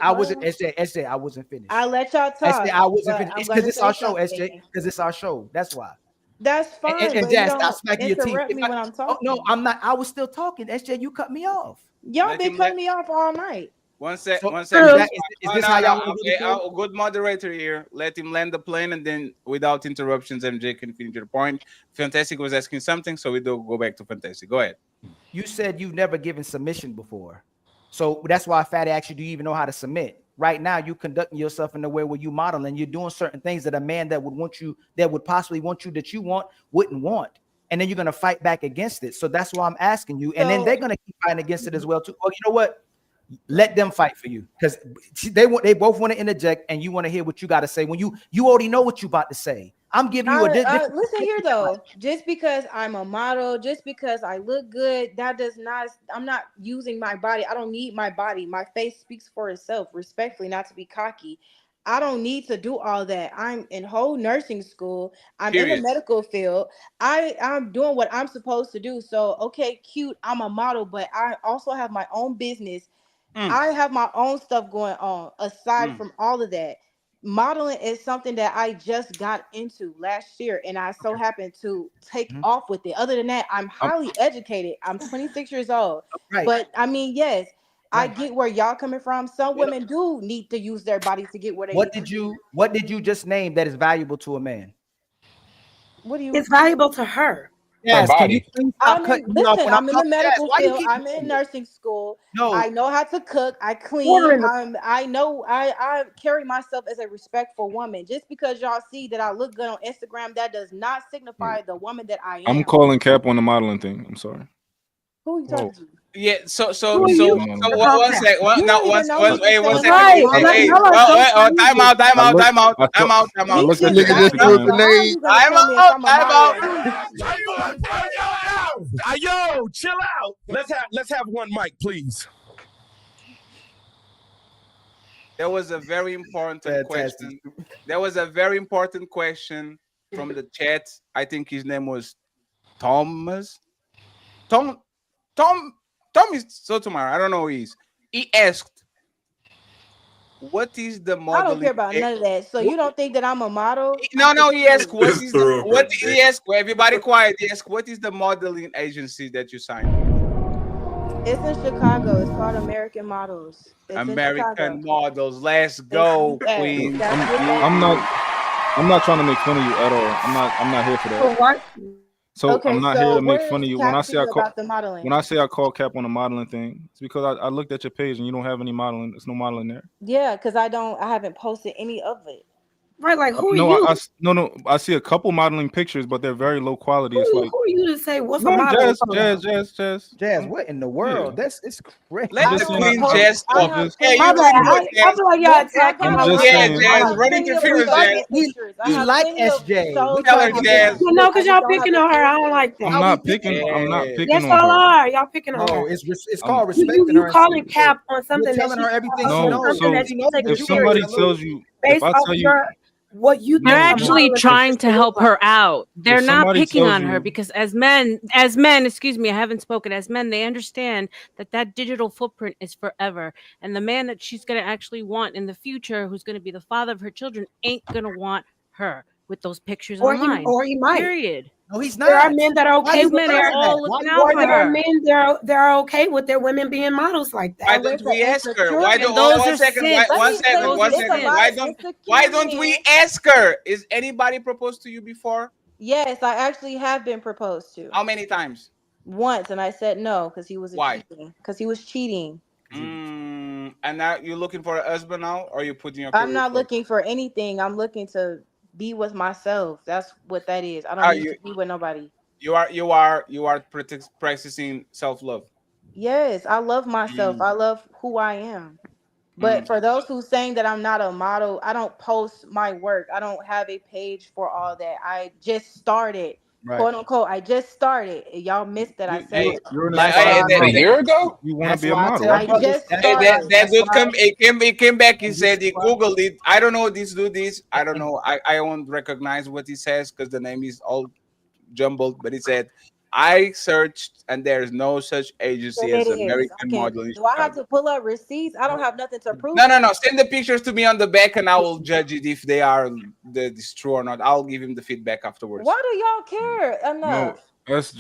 I wasn't. SJ, I wasn't finished. I'll let y'all talk. SJ, I wasn't finished. It's because it's our show, SJ. Because it's our show. That's why. That's fine. And Jazz, stop smacking your teeth. Interrupt me when I'm talking. No, I'm not. I was still talking. SJ, you cut me off. Y'all been cutting me off all night. One sec. Is this how y'all okay, good moderator here. Let him land the plane, and then without interruptions, MJ can finish your point. Fantastic was asking something, so we do go back to Fantastic. Go ahead. You said you've never given submission before, so that's why Fatty asked you, do you even know how to submit? Right now, you conducting yourself in a way where you model and you're doing certain things that a man that would want you, that would possibly want you, that you wouldn't want. And then you're gonna fight back against it. So that's why I'm asking you. And then they're gonna keep fighting against it as well too. Well, you know what? Let them fight for you, because they both want to interject, and you want to hear what you got to say when you already know what you about to say. I'm giving you a listen here though. Just because I'm a model, just because I look good, that does not. I'm not using my body. I don't need my body. My face speaks for itself. Respectfully, not to be cocky. I don't need to do all that. I'm in whole nursing school. I'm in the medical field. I'm doing what I'm supposed to do. So okay, cute. I'm a model, but I also have my own business. I have my own stuff going on aside from all of that. Modeling is something that I just got into last year, and I so happened to take off with it. Other than that, I'm highly educated. I'm 26 years old. Right. But I mean, yes, I get where y'all coming from. Some women do need to use their body to get where they What did you just name that is valuable to a man? What do you? It's valuable to her. Yes, I'm in the medical field. I'm in nursing school. No, I know how to cook. I clean. I carry myself as a respectful woman. Just because y'all see that I look good on Instagram, that does not signify the woman that I am. I'm calling Cap on the modeling thing. I'm sorry. Who are you talking to? Yeah, so one second. Time out. Yo, chill out. Let's have one mic, please. There was a very important question. There was a very important question from the chat. I think his name was Thomas. Tom is Sotomayor. I don't know who he is. He asked, "What is the I don't modeling?" care about none of that. So you don't think that I'm a model? No. He asked, "What It's is the what?" thoroughbred, He asked, "Everybody quiet." He asked, "What is the modeling agency that you signed with?" It's in Chicago. It's called American Models. It's in Chicago. American Models. Let's go, Yes, Queen. that's what that I'm not. is. I'm not trying to make fun of you at all. I'm not here for that. what? So Okay, I'm not here so to make where fun is of you. Cap to you about the modeling? When I say I call cap on the modeling thing, it's because I looked at your page and you don't have any modeling. There's no modeling there. Yeah, because I haven't posted any of it. Right, like who are No, you? no. I see a couple modeling pictures, but they're very low quality. It's like Who are you to say what's a no, model? Jazz. What in the world? Yeah. It's crazy. Let I'm the just saying Queen I Jazz I talk. just Hey, My you bad. can go, I Jazz. feel like y'all attacking I'm my just Yeah, saying. Jazz, run interference, Jazz. We like SJ. We Tell her, trying to Jazz. No, because y'all picking on her. I don't like that. I'm not picking Yes, on y'all her. are. Y'all picking on No, her. it's I'm- called respecting her. You And calling cap on you're something that telling she her everything she No, knows. something that so she's taking if somebody serious tells you, based if I off tell you, your what you They're think a actually model trying to help her out. They're if not somebody picking tells on her you, because as men, excuse me, I haven't spoken. As men, they understand that digital footprint is forever, and the man that she's going to actually want in the future, who's going to be the father of her children, ain't going to want her with those pictures or online. he might. Period. No, he's There are not. men that are Why okay you These with men are declaring that? all Why looking you out or for there are declaring her. men that are okay with their women being models like Why that. don't we ask her? Why don't And those one are second? simps. Let One me tell second. you, Those One are it's a second. lot simps. of Why insecure don't we men. ask her? Is anybody proposed to you before? Yes, I actually have been proposed to How many times? once, and I said no because he was Why? cheating. Because he was cheating. And now you're looking for a husband now, or you're putting your I'm career not first? looking for anything. I'm looking to be with myself. That's what that is. I don't Are need you? to be with nobody. You are practicing self-love. Yes, I love myself. I love who I am. But for those who saying that I'm not a model, I don't post my work. I don't have a page for all that. I just started, Right. quote unquote. I just started. Y'all missed that. I said Hey, it. you're an like aspiring A model. year ago? You want to That's be a why I model, tell right? I brothers. just Hey, that, started. that That's dude why. he came back. He And this said is he why. googled it. I don't know this do this. I don't And know. I won't recognize what he says because the name is all jumbled. But he said I searched and there's no such agency And it as is. I American can. Model in Do I have Chicago. to pull up receipts? I don't have nothing to prove No, no, it. no. Send the pictures to me on the back, and I will judge it if they are this true or not. I'll give him the feedback afterwards. Why do y'all care No, enough?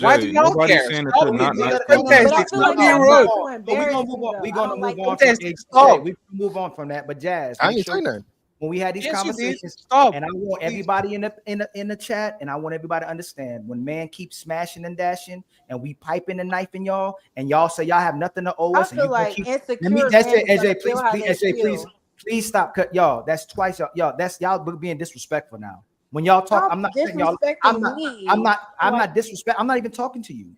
Why do SJ. y'all Nobody's care? saying that Stop you're it. not nice to no, other But men. I Fantastic. feel Stop like being that's rude. not to So we're embarrass gonna move me on. though. We're I gonna don't move like on to. from Fantastic. SJ. Stop. We can move on from that. But Jazz, I make ain't sure say nothing. when we had these Yes, you did. conversations, Stop. and I want Please. everybody in the chat, and I want everybody to understand when man keeps smashing and dashing, and we piping and knifing y'all, and y'all say y'all have nothing to owe I us, and feel you gonna like keep. Let me. insecure That's men it, is gonna AJ. feel Please, how please, they SJ, please, feel. please stop. Cut y'all. That's twice, y'all. That's y'all being disrespectful now. When y'all talk, Stop I'm not saying y'all. I'm disrespecting not. I'm me. not. I'm Like not disrespect. I'm not even talking to you.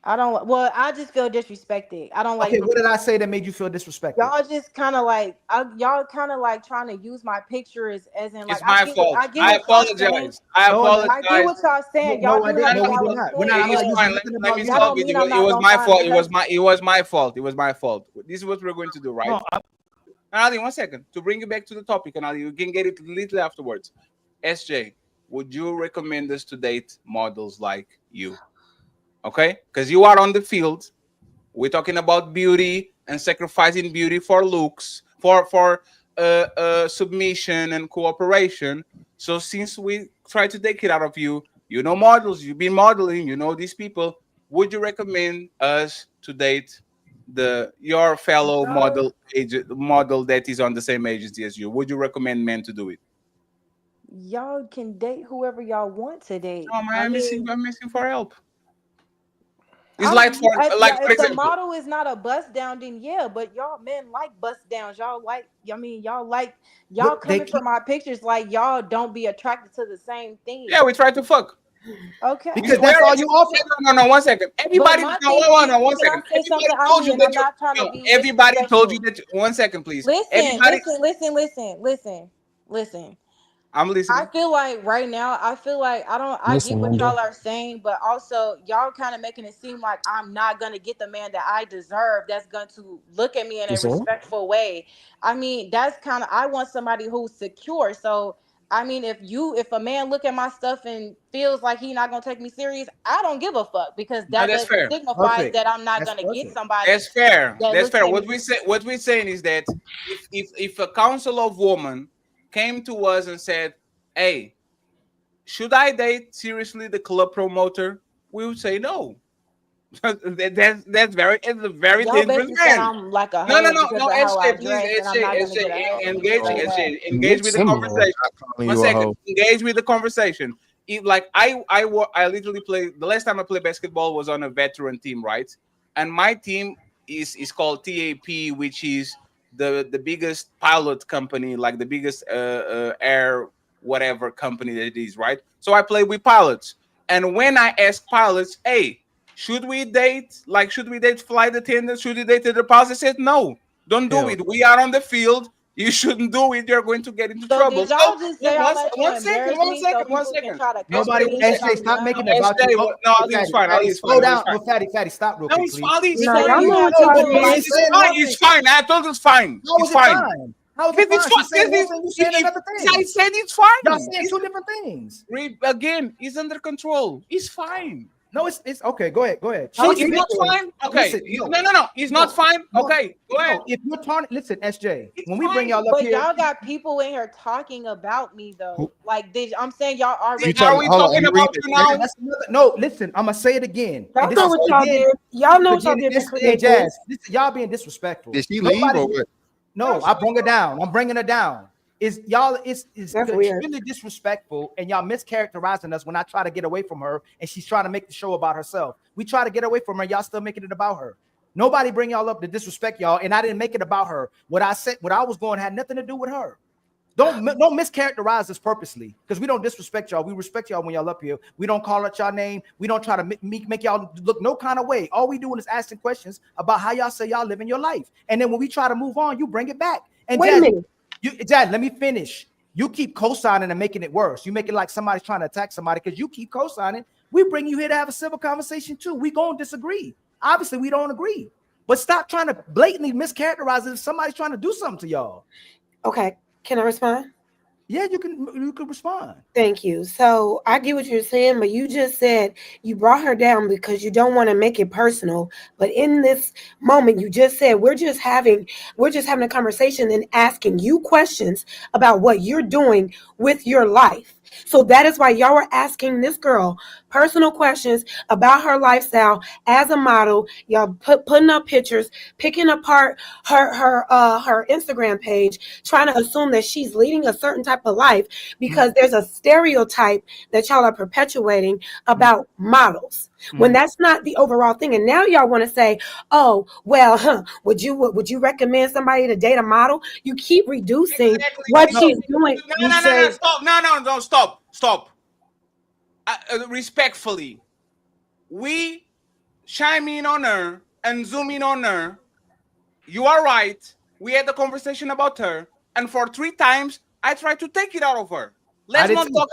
I don't. Well, I just feel disrespected. I don't like Okay, the what did I say that made you feel disrespected? y'all just kind of like y'all kind of like trying to use my picture as in like It's my fault. I get I what y'all saying. apologize. I No, no, I get apologize. what y'all saying. no, Y'all I do didn't. have No, a we did valid not. point, I'm It's not but using fine. nothing Let about me you. that solve don't it. mean I'm It not was gonna my find a fault. husband. It was my fault. It was my fault. This is what we're going to do, right? No, Ali, 1 second to bring you back to the topic, and Ali, you can get it little afterwards. SJ, would you recommend us to date models like you? Okay, because you are on the field. We're talking about beauty and sacrificing beauty for looks, for submission and cooperation. So since we try to take it out of you, you know models, you've been modeling, you know these people. Would you recommend us to date your fellow model that is on the same agency as you? Would you recommend men to do it? Y'all can date whoever y'all want to date. No, man, I mean, I'm missing for help. It's like for if the example. model is not a bust down, then yeah. But y'all men like bust downs. Y'all like. I mean, y'all look, they coming for keep my pictures like y'all don't be attracted to the same thing. Yeah, we try to fuck. Okay. because that's all you offer. No, 1 second. But Everybody, my no, thing hold on, is, one can I second. say Everybody something, told Ali? you And that I'm not trying to no. be Everybody told you disrespectful. that. 1 second, please. Listen, Everybody, listen. I'm I listening. feel like right now, I feel like I get Listen, what Linda. y'all are saying, but also y'all kind of making it seem like I'm not gonna get the man that I deserve that's going to look at me in You a said? respectful way. I mean, that's kind of I want somebody who's secure. So I mean, if a man look at my stuff and feels like he not gonna take me serious, I don't give a fuck, because No, that that's doesn't fair. signifies that I'm not gonna get somebody That's fair. that That's looks fair. at What me. we're saying is that if a council of women came to us and said, "Hey, should I date seriously the club promoter?" We would say no. That's very, it's a very Y'all dangerous basically said man. I'm like a No, hoe because no, of how I SJ, please, dress, and I'm not gonna get a engage, like that. engage with the conversation. calling One you a second, hoe. engage with the conversation. Like I literally played, the last time I played basketball was on a veteran team, right? And my team is called TAP, which is the biggest pilot company, like the biggest air whatever company that it is, right? So I play with pilots, and when I ask pilots, hey, should we date? Like, should we date flight attendants? Should we date the pilots? They said no, don't do it. We are on the field. You shouldn't do it. You're going to get into So trouble. did y'all So just say all that to one second, embarrass me so one people can second. try to come Nobody, for me because SJ, I'm stop young? making it about you. SJ, no, Oh, it's fine. Fatty, It's slow fine. down. It's fine. No, Fatty, stop real No, quick, it's please. fine. It's No, fine. y'all know what No, y'all it's did. fine. It's fine. I told you it's fine. How It's is it fine. fine? How is it It's fine? fine. She's saying one thing, you saying another thing. I said it's fine. Y'all saying two different things. Again, it's under control. It's fine. No, it's okay. Go ahead. So She's it's not speaking. fine. Okay. Listen, No. It's not fine. Okay. Go ahead. No, if you're targeting, listen, SJ. When we bring y'all up But here, y'all got people in here talking about me though. Like, I'm saying y'all already. are we talking about you now? No, listen, I'm gonna say it again. Y'all And know what y'all did. Y'all know what y'all did to create Jazz. this. Listen, y'all being disrespectful. Did she leave or what? No, I bring her down. I'm bringing her down. It's That's weird. really disrespectful, and y'all mischaracterizing us when I try to get away from her, and she's trying to make the show about herself. We try to get away from her, y'all still making it about her. Nobody bring y'all up to disrespect y'all, and I didn't make it about her. What I said, what I was going, had nothing to do with her. Don't mischaracterize us purposely, because we don't disrespect y'all. We respect y'all when y'all up here. We don't call out y'all name. We don't try to make y'all look no kind of way. All we doing is asking questions about how y'all say y'all living your life, and then when we try to move on, you bring it back. And Wait a minute. Jazz, let me finish. You keep co-signing and making it worse. You make it like somebody's trying to attack somebody because you keep co-signing. We bring you here to have a civil conversation too. We gonna disagree. Obviously, we don't agree. But stop trying to blatantly mischaracterize it if somebody's trying to do something to y'all. Okay, can I respond? Yeah, you can respond. Thank you. So I get what you're saying, but you just said you brought her down because you don't want to make it personal. But in this moment, you just said we're just having a conversation and asking you questions about what you're doing with your life. So that is why y'all were asking this girl personal questions about her lifestyle as a model. Y'all putting up pictures, picking apart her Instagram page, trying to assume that she's leading a certain type of life because there's a stereotype that y'all are perpetuating about models when that's not the overall thing. And now y'all want to say, oh, well, would you recommend somebody to date a model? You keep reducing what she's doing. No, stop. Respectfully, we chime in on her and zoom in on her. You are right. We had a conversation about her, and for 3 times I tried to take it out of her. Let's not talk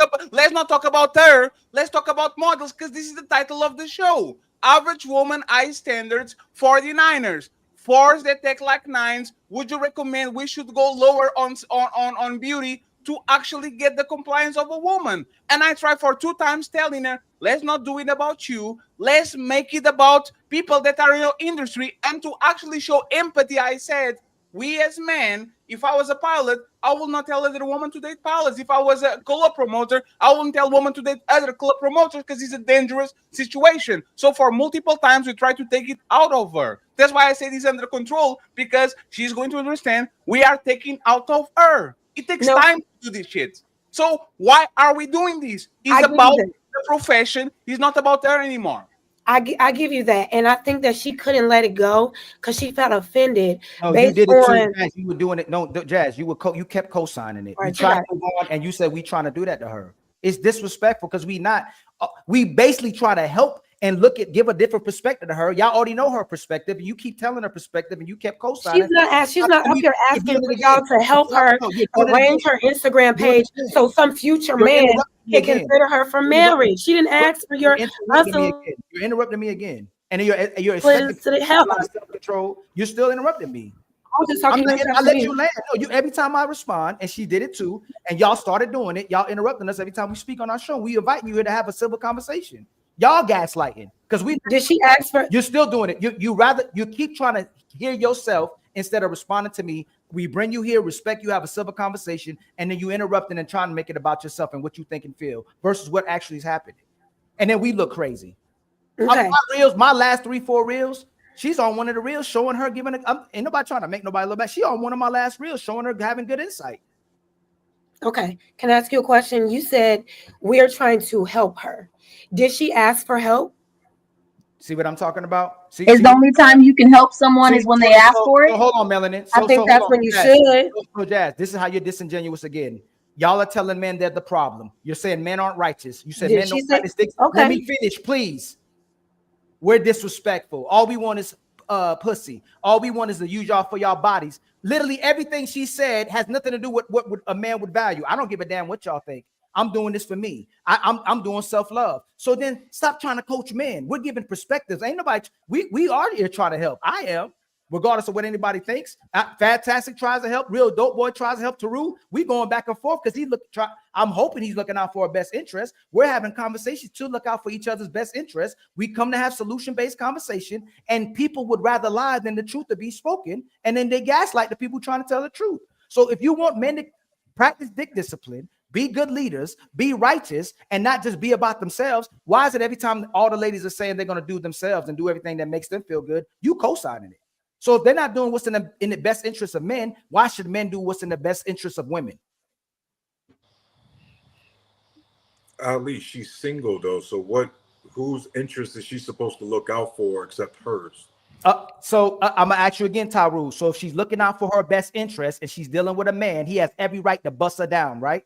about her. Let's talk about models, because this is the title of the show. Average woman, high standards, 49ers. 4s that take like 9s. Would you recommend we should go lower on beauty to actually get the compliance of a woman? And I tried for 2 times telling her, let's not do it about you. Let's make it about people that are in your industry. And to actually show empathy, I said, we as men, if I was a pilot, I will not tell other women to date pilots. If I was a club promoter, I wouldn't tell women to date other club promoters because it's a dangerous situation. So for multiple times, we try to take it out of her. That's why I say this under control, because she's going to understand we are taking out of her. It takes time to do this shit. So why are we doing this? It's about the profession. It's not about her anymore. I give you that, and I think that she couldn't let it go because she felt offended. No, you did it too, Jazz. You were doing it. No, Jazz, you kept co-signing it. Right, You tried to move on, and you said we trying to do that to her. It's disrespectful because we basically try to help and give a different perspective to her. Y'all already know her perspective, and you keep telling her perspective, and you kept co-signing. She's not up here asking for y'all to help her arrange her Instagram page so some future man can consider her for marriage. She didn't ask for your You're interrupting me again, and you're expecting self-control. You're still interrupting me. was just talking about I let you land. No, you every time I respond, and she did it too, and y'all started doing it. Y'all interrupting us every time we speak on our show. We invite you here to have a civil conversation. Y'all gaslighting because we did. She ask for? You're still doing it. You keep trying to hear yourself instead of responding to me. We bring you here, respect you, have a civil conversation, and then you interrupting and trying to make it about yourself and what you think and feel versus what actually is happening. And then we look crazy. Okay. My last 3-4 reels, she's on one of the reels showing her giving ain't nobody trying to make nobody look back. She on one of my last reels showing her having good insight. Okay. Can I ask you a question? You said we're trying to help her. Did she ask for help? See what I'm talking about? See, the only time you can help someone is when they ask for it. Hold on, Melanin. I think that's when you should. So, Jazz, this is how you're disingenuous again. Y'all are telling men they're the problem. You're saying men aren't righteous. You said men don't practice things. Okay. Let me finish, please. We're disrespectful. All we want is pussy. All we want is to use y'all for y'all bodies. Literally everything she said has nothing to do with what a man would value. I don't give a damn what y'all think. I'm doing this for me. I'm doing self-love. So then stop trying to coach men. We're giving perspectives. Ain't nobody, we are here trying to help. I am, regardless of what anybody thinks. Fantastic tries to help. Real Dope Boy tries to help Taru. We going back and forth because I'm hoping he's looking out for our best interest. We're having conversations to look out for each other's best interest. We come to have solution-based conversation, and people would rather lie than the truth to be spoken. And then they gaslight the people trying to tell the truth. So if you want men to practice dick discipline, be good leaders, be righteous, and not just be about themselves, why is it every time all the ladies are saying they're going to do themselves and do everything that makes them feel good, you co-signing it? So if they're not doing what's in the best interest of men, why should men do what's in the best interest of women? Ali, she's single though. So whose interest is she supposed to look out for except hers? So I'm gonna ask you again, Taru. So if she's looking out for her best interest and she's dealing with a man, he has every right to bust her down, right?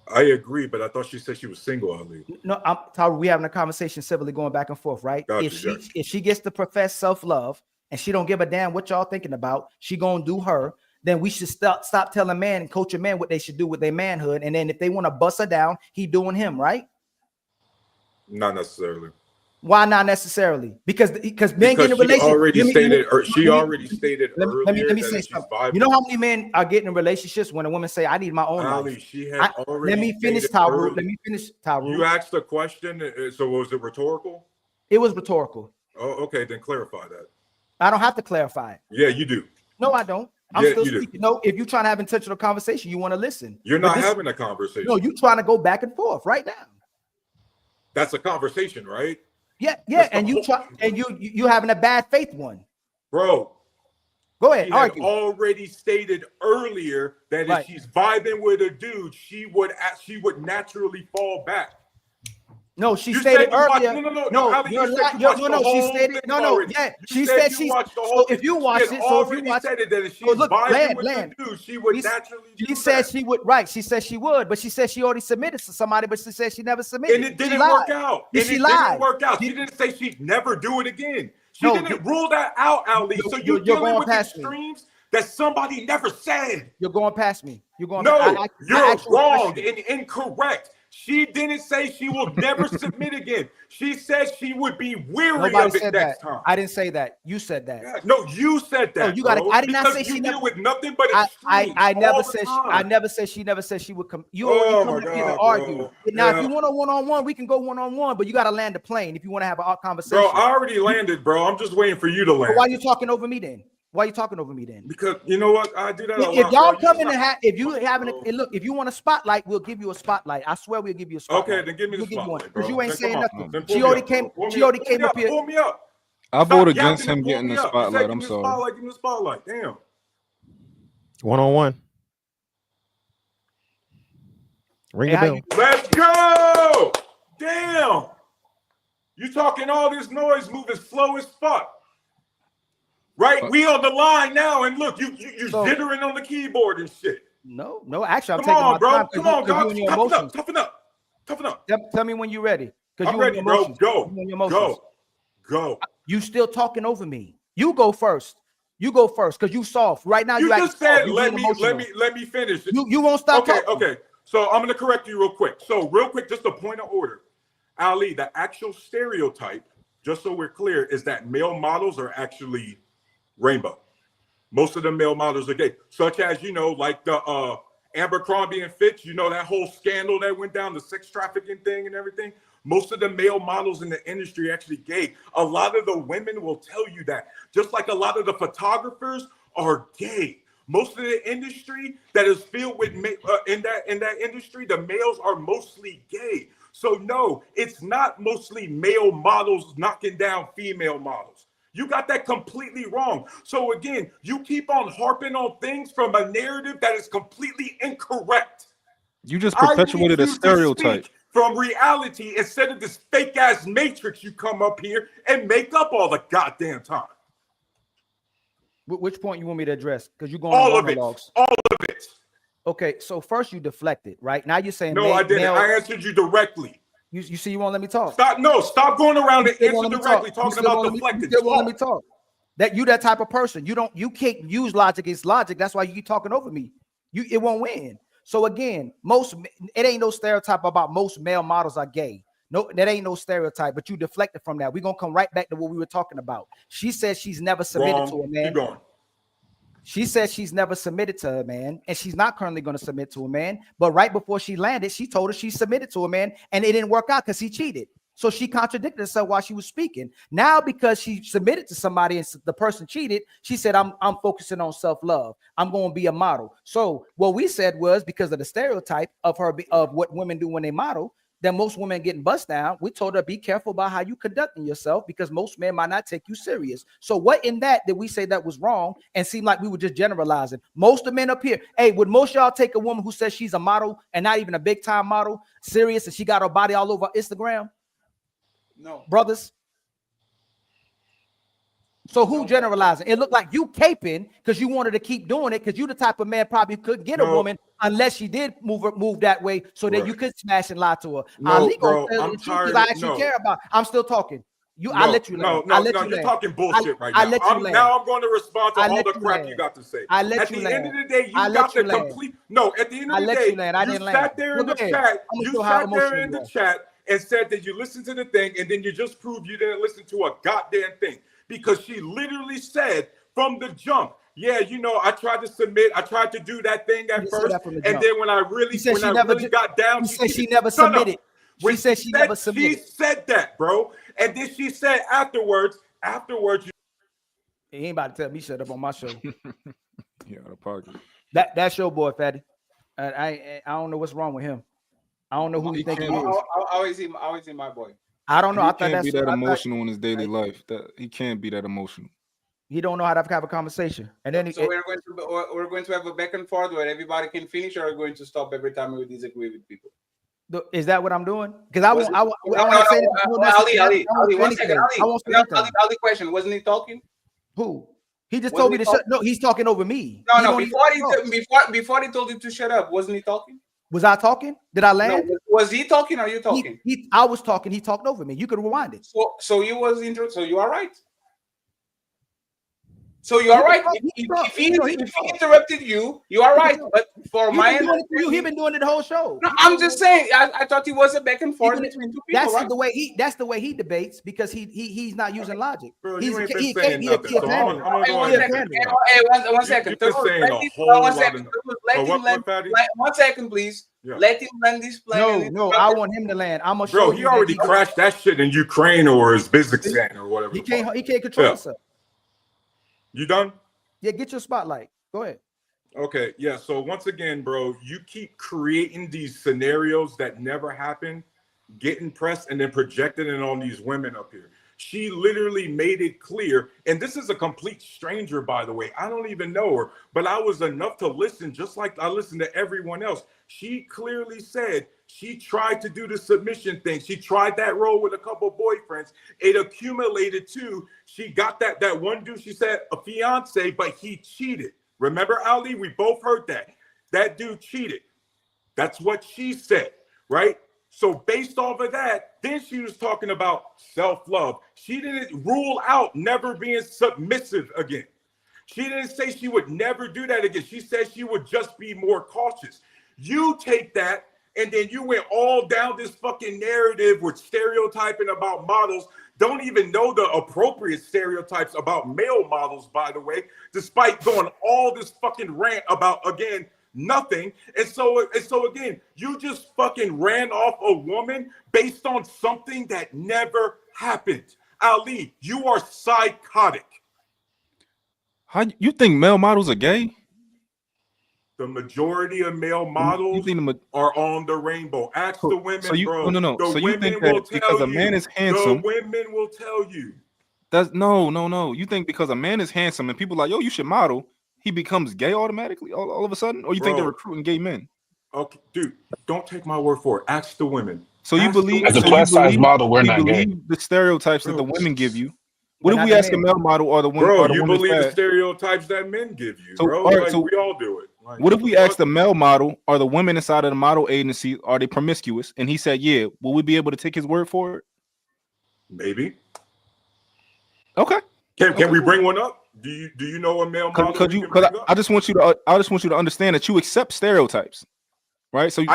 I agree, but I thought she said she was single, Ali. No, Taru, we having a conversation civilly going back and forth, right? Gotcha, if she gets to profess self-love and she don't give a damn what y'all thinking about, she gonna do her, then we should stop telling man and coach a man what they should do with their manhood. And then if they want to bust her down, he doing him, right? Not necessarily. Why not necessarily? Because men get in a relationship. She already stated earlier. Let me say something. You know how many men are getting in relationships when a woman say, "I need my own Ali, life." She had already. Let me finish, Taru. Let me finish, Taru. You asked a question, so was it rhetorical? It was rhetorical. Oh, okay. Then clarify that. I don't have to clarify it. Yeah, you do. No, I don't. I'm still speaking. No, if you're trying to have intentional conversation, you want to listen. You're not having a conversation. No, you're trying to go back and forth right now. That's a conversation, right? Yeah, and you having a bad faith one, bro. Go ahead. She had already stated earlier that if she's vibing with a dude, she would naturally fall back. No, she stated earlier. She said she. So if you watch it, said it that if she's vibing with a dude, she would naturally. She said she would. Right. She said she would, but she said she already submitted to somebody, but she said she never submitted. And it didn't work out. She lied. Didn't work out. She didn't say she'd never do it again. She didn't rule that out, Ali. So you're dealing with extremes that somebody never said. You're going past me. You're going. No, you're wrong and incorrect. She didn't say she will never submit again. She said she would be weary of it next time. I didn't say that. You said that. Yeah, no, you said that. No, you got it. I did not say she deal with nothing but I never said. I never said she never said she would come. You already come here to argue. Now, if you want a one-on-one, we can go one-on-one. But you got to land the plane if you want to have a conversation. Bro, I already landed, bro. I'm just waiting for you to land. So why are you talking over me then? Why are you talking over me then? Because you know what? I do that a lot. If y'all come in and if you having look, if you want a spotlight, we'll give you a spotlight. I swear we'll give you a spotlight. Okay, then give me the spotlight, bro. Because you ain't saying nothing. She already came up here. Pull me up. I vote against him getting the spotlight. I'm sorry. Give me the spotlight. Damn. 1-on-1. Ring the bell. Let's go. Damn. You talking all this noise, moving slow as fuck. Right, we on the line now, and look, you jittering on the keyboard and shit. No, actually, I'm taking my time. Come on, dog. Toughen up. Tell me when you're ready. I'm ready, bro. Go. You still talking over me? You go first. Because you soft right now. You just said let me finish. You won't stop. Okay. So I'm gonna correct you real quick. Just a point of order, Ali. The actual stereotype, just so we're clear, is that male models are actually rainbow. Most of the male models are gay, such as, you know, like the Abercrombie and Fitch, you know, that whole scandal that went down, the sex trafficking thing and everything. Most of the male models in the industry are actually gay. A lot of the women will tell you that, just like a lot of the photographers are gay. Most of the industry that is filled with in that industry, the males are mostly gay. So no, it's not mostly male models knocking down female models. You got that completely wrong. So again, you keep on harping on things from a narrative that is completely incorrect. You just perpetuated a stereotype. From reality instead of this fake ass matrix you come up here and make up all the goddamn time. Which point you want me to address? Because you're going all on of it. monologues. All of it. Okay, so first you deflected, right? Now you're saying no, I didn't. I answered you directly. You see, you won't let me talk. Stop going around and answer directly, talking about deflected. You won't let me talk. That type of person. You can't use logic against logic. That's why you keep talking over me. It won't win. So again, it ain't no stereotype about most male models are gay. No, that ain't no stereotype, but you deflected from that. We're gonna come right back to what we were talking about. She said she's never submitted to a man. Keep going. She said she's never submitted to a man, and she's not currently going to submit to a man. But right before she landed, she told us she submitted to a man, and it didn't work out because he cheated. So she contradicted herself while she was speaking. Now, because she submitted to somebody and the person cheated, she said, I'm focusing on self-love. I'm going to be a model. So what we said was, because of the stereotype of what women do when they model, that most women getting bust down, we told her, be careful about how you conducting yourself because most men might not take you serious. So what in that did we say that was wrong and seem like we were just generalizing? Most of the men up here, hey, would most y'all take a woman who says she's a model and not even a big time model serious and she got her body all over Instagram? No. Brothers. So who generalizing? It looked like you caping because you wanted to keep doing it because you the type of man probably couldn't get a woman unless she did move that way so that you could smash and lie to her. No, bro, I'm tired. Because I actually care about. I'm still talking. I let you land. No, you're talking bullshit right now. Now I'm going to respond to all the crap you got to say. At the end of the day, you got the complete. No, at the end of the day, you sat there in the chat. You sat there in the chat and said that you listened to the thing, and then you just proved you didn't listen to a goddamn thing. Because she literally said from the jump, yeah, you know, I tried to submit, I tried to do that thing at first, and then when I really got down, she said she never submitted. She said she never submitted. She said that, bro, and then she said afterwards, he ain't about to tell me shut up on my show. Yeah, the party. That's your boy, Fatty. I don't know what's wrong with him. I don't know who he think he is. Always he my boy. I don't know. He can't be that emotional in his daily life. That he can't be that emotional. He don't know how to have a conversation. And then we're going to have a back and forth where everybody can finish, or we're going to stop every time we disagree with people. Is that what I'm doing? Because I want to say Ali, 1 second. Ali, question. Wasn't he talking? Who? He just told me to shut. No, he's talking over me. No. Before he told you to shut up, wasn't he talking? Was I talking? Did I land? No, was he talking or are you talking? I was talking. He talked over me. You could rewind it. So you was so you are right. So you are right. If he interrupted you, you are right. But for he's been doing it the whole show. No, I'm just saying. I thought it was a back and forth between two people. That's the way he debates because he's not using logic. Bro, he can't be a kid. One second. One second, please. Yeah. Let him land this plane. No, I want him to land. I'm gonna show you. Bro, he already crashed that shit in Ukraine or Uzbekistan or whatever. He can't control himself. You done? Yeah, get your spotlight. Go ahead. Okay, yeah. So once again, bro, you keep creating these scenarios that never happen, getting pressed, and then projecting it on these women up here. She literally made it clear, and this is a complete stranger, by the way. I don't even know her, but I was enough to listen, just like I listened to everyone else. She clearly said she tried to do the submission thing. She tried that role with a couple boyfriends. It accumulated too. She got that one dude, she said a fiance, but he cheated. Remember, Ali? We both heard that. That dude cheated. That's what she said, right? So based off of that, then she was talking about self-love. She didn't rule out never being submissive again. She didn't say she would never do that again. She said she would just be more cautious. You take that, and then you went all down this fucking narrative with stereotyping about models don't even know the appropriate stereotypes about male models, by the way, despite going all this fucking rant about, again, nothing. And so again, you just fucking ran off a woman based on something that never happened. Ali, you are psychotic. How you think male models are gay? The majority of male models are on the rainbow. Ask the women, so you, bro. No. The So you women think will that because tell a man you. is handsome, The women will tell you. that's no. You think because a man is handsome and people like, yo, you should model, he becomes gay automatically all of a sudden? Or you think they're recruiting gay men? Okay, dude, don't take my word for it. Ask the women. So you believe as a plus size model, we're not gay. the stereotypes that the women give you. What if we ask a male model or the women? Bro, or the you women's believe the bad? stereotypes that men give you, So, bro. all right, Like, so we all do it. Like, what if we ask the male model or the women inside of the model agency, are they promiscuous? And he said, yeah. Will we be able to take his word for it? Maybe. Okay. Can we bring one up? Do you know a male model? Because I just want you to understand that you accept stereotypes, right? So you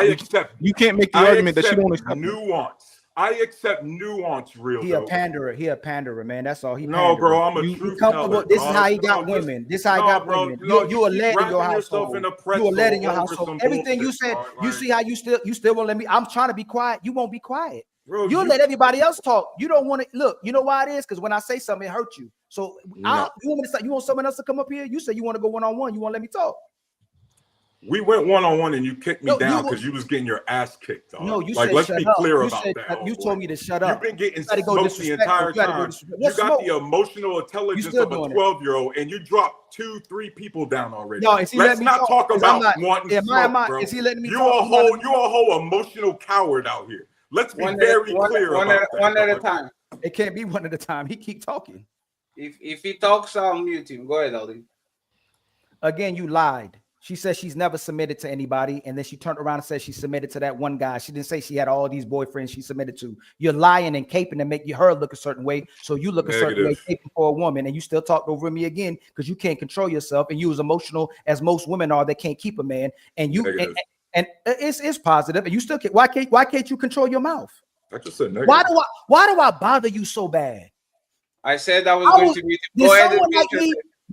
can't make the argument that you don't accept nuance. I accept nuance, real. He a panderer. He a panderer, man. That's all. He no, bro. I'm a you truth comfortable. teller. This is how he got women. This is how he got women. You a lead in your household. You a lead in your household. Everything you said. You see how you still won't let me. I'm trying to be quiet. You won't be quiet. Bro, You'll let everybody else talk. You don't want to look. You know why it is? Because when I say something, it hurts you. So you want me to say, you want someone else to come up here? You say you want to go one-on-one. You won't let me talk. We went one-on-one and you kicked me down because you was getting your ass kicked. Dog. No, you like, said let's shut be up. clear You about said, that. you told me to shut up. You've been getting smoked the entire time. You got the emotional intelligence of a 12-year-old, and you dropped 2-3 people down already. No, is he let's letting me not talk about wanting smoke, bro. Is he letting me you talk? You a whole emotional coward out here. Let's be very clear about that. One at a time. It can't be one at a time. He keep talking. If he talks, I'll mute him. Go ahead, Ali. Again, you lied. She said she's never submitted to anybody, and then she turned around and said she submitted to that one guy. She didn't say she had all these boyfriends she submitted to. You're lying and caping to make her look a certain way, so you look a certain way caping for a woman, and you still talked over me again because you can't control yourself, and you as emotional as most women are that can't keep a man, and you and it's positive, and you still can't. Why can't you control your mouth? I just said negative. Why do I bother you so bad? I said I was going to meet you.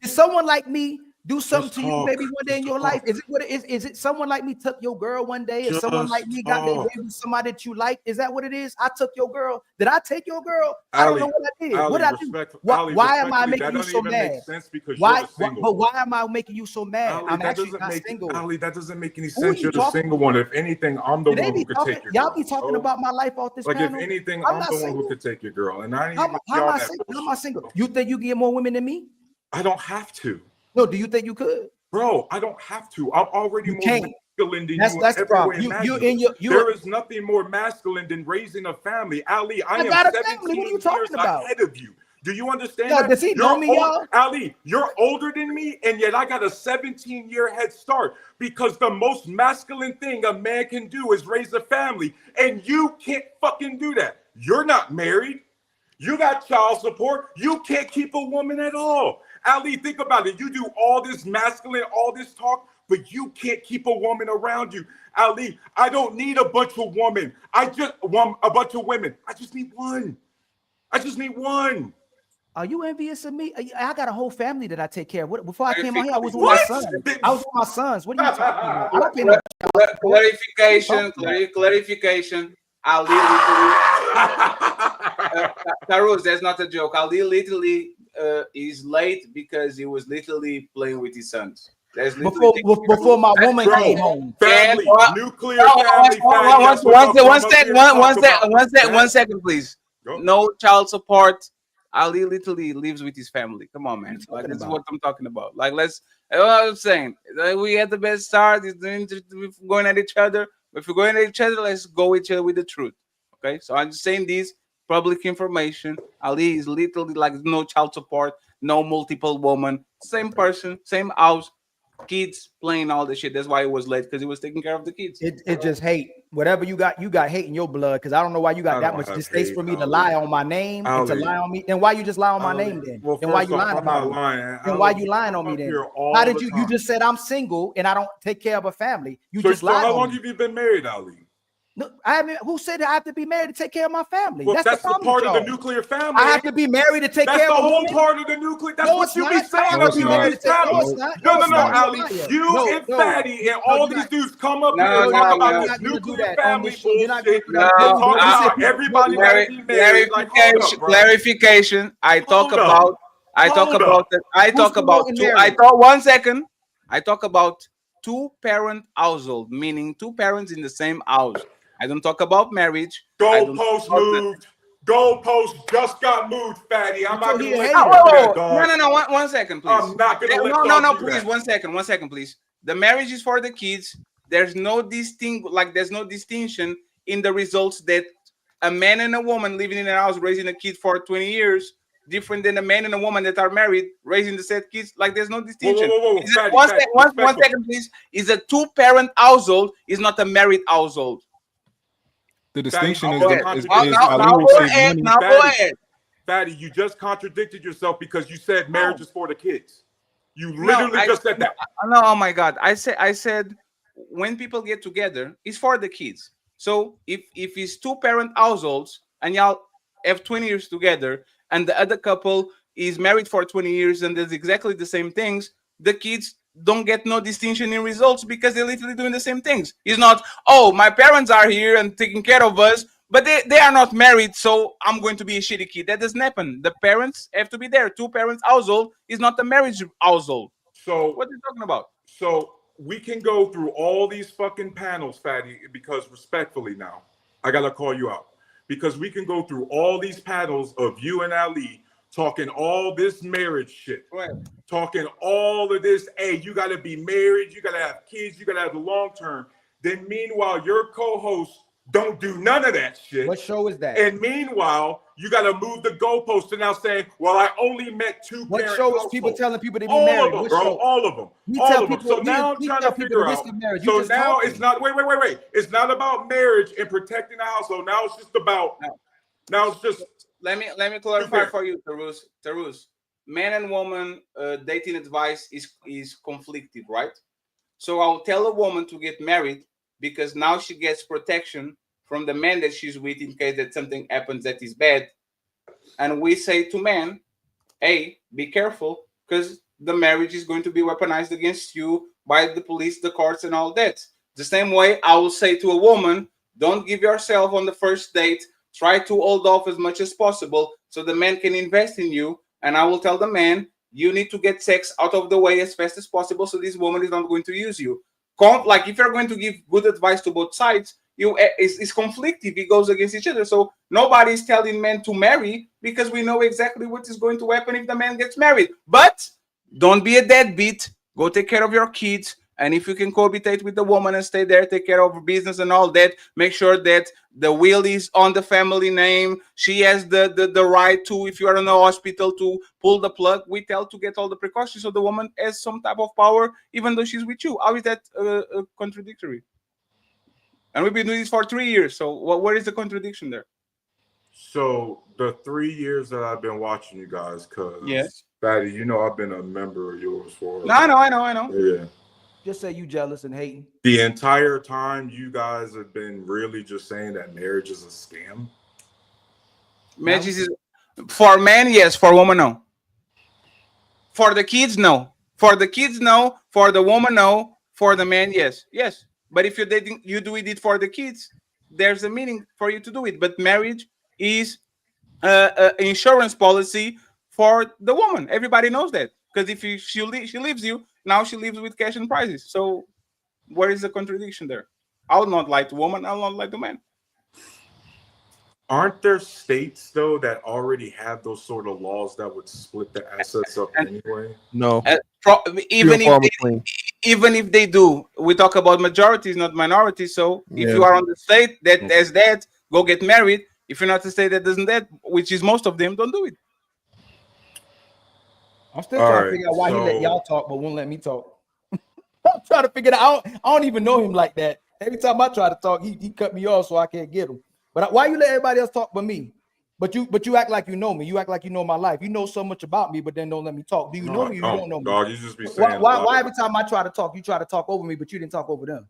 Did someone like me do something to you, baby, one day in your life? Is it what it is? Is it someone like me took your girl one day? If someone like me got their baby with somebody that you like, is that what it is? I took your girl. Did I take your girl? I don't know what I did. What did I do? Why am I making you so mad? Why am I making you so mad? I'm actually not single. Ali, that doesn't make any sense. You're the single one. If anything, I'm the one who could take your girl. Y'all be talking about my life off this panel. If anything, I'm the one who could take your girl. And I ain't even how am I single? You think you get more women than me? I don't have to. No, do you think you could? Bro, I don't have to. I'm already more masculine than you. That's the problem. There is nothing more masculine than raising a family. Ali, I am 17 years ahead of you. Do you understand that? Does he know me, y'all? Ali, you're older than me, and yet I got a 17-year head start because the most masculine thing a man can do is raise a family, and you can't fucking do that. You're not married. You got child support. You can't keep a woman at all. Ali, think about it. You do all this masculine, all this talk, but you can't keep a woman around you. Ali, I don't need a bunch of women. I just want a bunch of women. I just need one. I just need one. Are you envious of me? I got a whole family that I take care of. Before I came out here, I was with my sons. I was with my sons. What are you talking about? I don't pay no Clarification. Ali Tarus, that's not a joke. Ali literally is late because he was literally playing with his sons. Before my woman came home. Family, nuclear family. One second, please. No child support. Ali literally lives with his family. Come on, man. Like, this is what I'm talking about. Like, I'm saying, we had the best start. We're going at each other. If we're going at each other, let's go each other with the truth. Okay, so I'm just saying this public information. Ali is literally like no child support, no multiple woman, same person, same house, kids playing all the shit. That's why it was late, because he was taking care of the kids. It just hate. Whatever you got hate in your blood, because I don't know why you got that much distaste for me to lie on my name and to lie on me. Then why you just lie on my name then? Then why you lying about me? Then why you lying on me then? How did you just said I'm single and I don't take care of a family? You just lied. How long have you been married, Ali? No, I haven't. Who said I have to be married to take care of my family? Well, that's the problem part with of the y'all. nuclear family. I have to be married to take That's care the of a whole woman? part of the nuclear. That's No, what it's you not. be I saying have up to be here on married these to take. No, panels. it's not. No, No, no, it's no, not. You're a Ali. liar. You No, and no, Fatty and no, all you're these not. dudes come up No, here and No, talk you're about not. this You're not gonna do nuclear that on family this show. You're not gonna bullshit do that. and No, talk you said about everybody gotta be married. Like, hold up, bro. Clarification. I talk Hold up. about. I talk Hold about. up. I Who's talk about promoting two. I marriage? thought 1 second. I talk about two-parent household, meaning two parents in the same house. I don't talk about marriage. I don't talk Goalpost about the- moved. Goalpost just got moved, Fatty. I'm not So gonna he a let hater. you do that, No, dog. no. 1 second, please. I'm not gonna let No, y'all do please. that. 1 second, please. The marriage is for the kids. There's no there's no distinction in the results that a man and a woman living in a house raising a kid for 20 years different than a man and a woman that are married raising the said kids. Like there's no distinction. Whoa. Is it- Fatty, one, Fatty, sec- one respectful. second, please. Is a two-parent household is not a married household. The Fatty, distinction you is Go just ahead. contradicted is Now yourself. Ali will go say ahead. money. Now go ahead. Fatty, you just contradicted yourself because you said marriage is for the kids. You No, literally just said that. No, oh my God. I said when people get together, it's for the kids. So if it's two-parent households and y'all have 20 years together and the other couple is married for 20 years and does exactly the same things, the kids don't get no distinction in results because they're literally doing the same things. It's not, oh, my parents are here and taking care of us, but they are not married, so I'm going to be a shitty kid. That doesn't happen. The parents have to be there. Two parents household is not a marriage household. So What are you talking about? So we can go through all these fucking panels, Fatty, because respectfully now, I gotta call you out. Because we can go through all these panels of you and Ali talking all this marriage shit. Right. Talking all of this, hey, you gotta be married, you gotta have kids, you gotta have the long term. Then meanwhile, your co-hosts don't do none of that shit. What show is that? And meanwhile, you got to move the goalpost to now saying, well, I only met two What parent show is households. people telling people to be all married? of them, What bro. show? All of them. We all tell of them. people. So now I'm we trying tell to people figure the risk out. of marriage. You So just now talking. it's not. Wait. It's not about marriage and protecting the household. Now it's just about. Now it's just. Let me clarify for you, Tarus. Man and woman dating advice is conflicted, right? So I'll tell a woman to get married because now she gets protection from the man that she's with in case that something happens that is bad. And we say to men, hey, be careful because the marriage is going to be weaponized against you by the police, the courts, and all that. The same way I will say to a woman, don't give yourself on the first date. Try to hold off as much as possible so the man can invest in you. And I will tell the man, you need to get sex out of the way as fast as possible so this woman is not going to use you. Like if you're going to give good advice to both sides, it's conflictive. It goes against each other. So nobody's telling men to marry because we know exactly what is going to happen if the man gets married. But don't be a deadbeat. Go take care of your kids. And if you can cohabitate with the woman and stay there, take care of her business and all that, make sure that the will is on the family name. She has the right to, if you are in the hospital, to pull the plug. We tell to get all the precautions so the woman has some type of power, even though she's with you. How is that contradictory? And we've been doing this for 3 years. So where is the contradiction there? So the 3 years that I've been watching you guys, because yes, Fatty, you know I've been a member of yours for. No, I know. Yeah. Just say you jealous and hating. The entire time you guys have been really just saying that marriage is a scam. Marriage is for men, yes. For women, no. For the kids, no. For the kids, no. For the woman, no. For the man, yes. But if you're dating, you do it for the kids. There's a meaning for you to do it. But marriage is an insurance policy for the woman. Everybody knows that because if she leaves you, now she lives with cash and prizes. So where is the contradiction there? I'll not lie to woman. I'll not lie to man. Aren't there states though that already have those sort of laws that would split the assets up anyway? No. Even if they do, we talk about majorities, not minorities. So if Yeah. you are on the state that has that, go get married. If you're not the state that doesn't that, which is most of them, don't do it. I'm still trying to figure out why he let y'all talk but won't let me talk. I'm trying to figure it out. I don't even know him like that. Every time I try to talk, he cut me off so I can't get him. But why you let everybody else talk but me? But you act like you know me. You act like you know my life. You know so much about me, but then don't let me talk. Do you know me? You don't know me. Dog, you just be saying why every time I try to talk, you try to talk over me, but you didn't talk over them?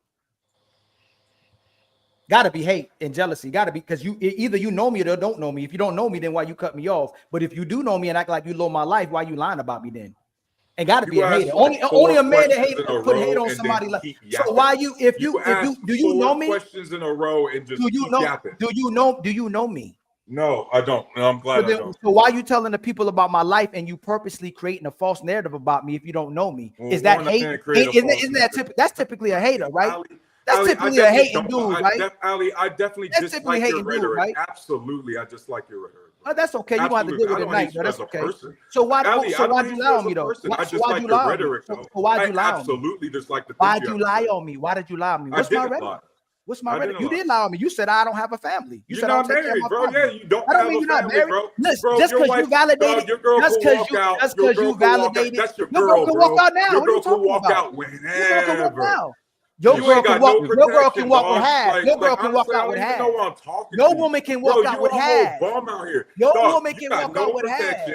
Gotta be hate and jealousy. Gotta be, because either you know me or don't know me. If you don't know me, then why you cut me off? But if you do know me and act like you love my life, why you lying about me then? And gotta be a hater. Only a man that put hate on somebody. Like, so why you do you know me? Questions in a row and just do you know me? No, I don't. No, I'm glad I don't. So why are you telling the people about my life and you purposely creating a false narrative about me if you don't know me? Is that hate? Isn't that that's typically a hater, right? That's typically a hating dude, right? I definitely dislike your rhetoric. Right? Absolutely, I dislike your rhetoric. Oh, that's okay. You want to deal with it tonight, but that's okay. So why do you lie on me though? I just like your rhetoric though. Why'd you lie on me? Absolutely dislike the. Why'd you lie on me? Why did you lie on me? What's my rhetoric? What's my rhetoric? You did lie on me. You said I don't have a family. You said not married, bro. Yeah, you don't. I don't mean you're not married, bro. Just because you validated, just because you validated, that's your girl can walk out now. Your girl can walk out whenever. Your girl can walk. Your girl can walk with half. Your girl can walk out with half. No woman can walk out with half. Your woman can walk out with half.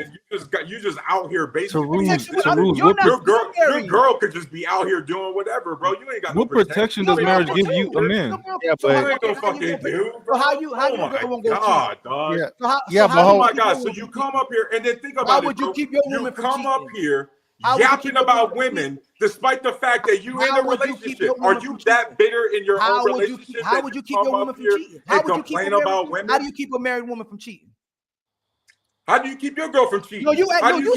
You just out here basically. Your girl could just be out here doing whatever, bro. You ain't got what protection does marriage give you a man? Yeah, but no fucking dude. So how you gonna go God, dog. Yeah, but oh my God. So you come up here and then think about it. How would you keep your woman from cheating? You come up here yapping about women, despite the fact that you in a relationship. Are you that bitter in your own relationship? How would you keep your woman from cheating? How would you complain about women? How do you keep a married woman from cheating? How do you keep your girl from cheating? No, you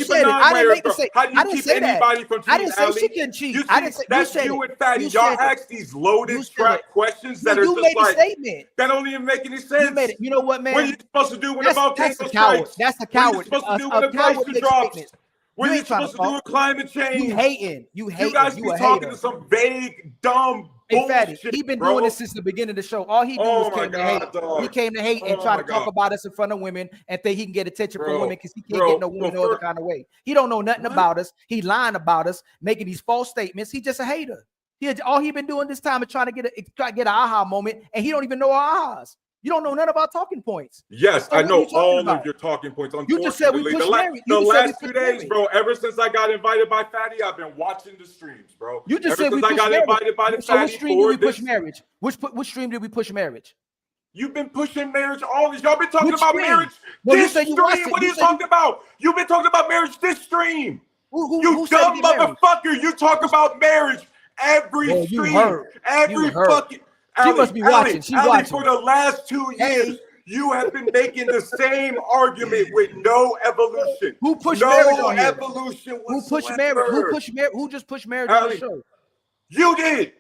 said it. I didn't make the say. How do you keep anybody from cheating? I didn't say she couldn't cheat. I didn't say that's you and Fatty. Y'all ask these loaded trap questions that are just like that don't even make any sense. You made it. You know what, man? What are you supposed to do when the volcano strikes? That's a coward. What are you supposed to do when the price drops? What are you supposed to do with climate change? You hating. You guys be talking to some vague, dumb bullshit. He been doing this since the beginning of the show. All he do was came to hate. He came to hate and try to talk about us in front of women and think he can get attention from women because he can't get no woman no other kind of way. He don't know nothing about us. He lying about us, making these false statements. He just a hater. All he been doing this time is trying to get an aha moment, and he don't even know our ahas. You don't know none of our talking points. Yes, I know all of your talking points. You just said we pushed marriage. The last 2 days, bro. Ever since I got invited by Fatty, I've been watching the streams, bro. You just said we pushed marriage. So which stream did we push marriage? Which stream did we push marriage? You've been pushing marriage all this. Y'all been talking about marriage Well, this stream. What are you talking about? You've been talking about marriage this stream. You dumb motherfucker. You talk about marriage every stream. Every fucking. She must be watching. She's watching. For the last 2 years, you have been making the same argument with no evolution. Who pushed marriage on here? Evolution. Who pushed marriage? Who pushed marriage? Who just pushed marriage on the show? You did.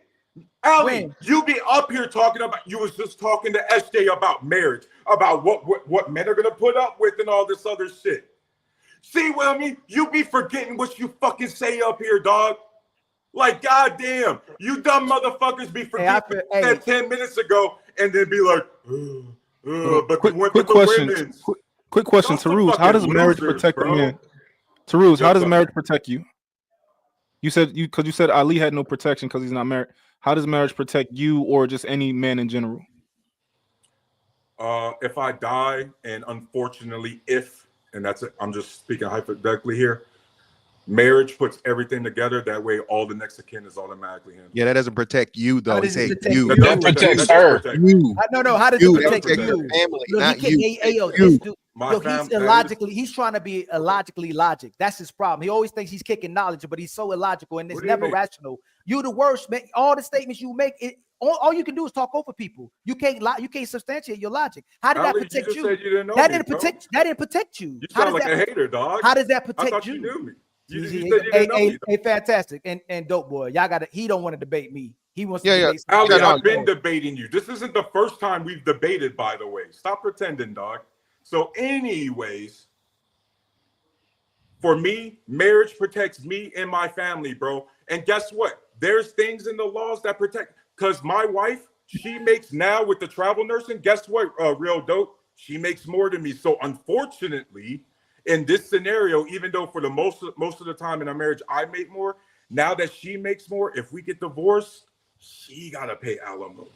Ali, you be up here talking about. You was just talking to SJ about marriage, about what men are gonna put up with and all this other shit. See what I mean? You be forgetting what you fucking say up here, dog. Like, goddamn, you dumb motherfuckers be forgetting that 10 minutes ago and then be like, but quick question. Quick question, Taruz. How does marriage protect a man? Taruz, how does marriage protect you? You said because you said Ali had no protection because he's not married. How does marriage protect you or just any man in general? If I die, and unfortunately, and that's it, I'm just speaking hypothetically here. Marriage puts everything together. That way, all the next of kin is automatically handled. Yeah, that doesn't protect you, though. It takes protect you. That protects her. No. How does it protect you? Your family, Look, not you. He's trying to be illogically logic. That's his problem. He always thinks he's kicking knowledge, but he's so illogical and it's never rational. You the worst, man. All the statements you make, all you can do is talk over people. You can't lie. You can't substantiate your logic. How did that protect you? That didn't protect you. You sound like a hater, dog. How does that protect I thought you? You knew me. Hey, fantastic. And dope boy. Y'all got he don't want to debate me. He wants to debate Ali, I've been debating you. This isn't the first time we've debated, by the way. Stop pretending, dog. So, anyways, for me, marriage protects me and my family, bro. And guess what? There's things in the laws that protect, because my wife, she makes now with the travel nursing, guess what, real dope? She makes more than me. So, unfortunately, in this scenario, even though for the most of the time in our marriage, I make more, now that she makes more, if we get divorced, she got to pay alimony.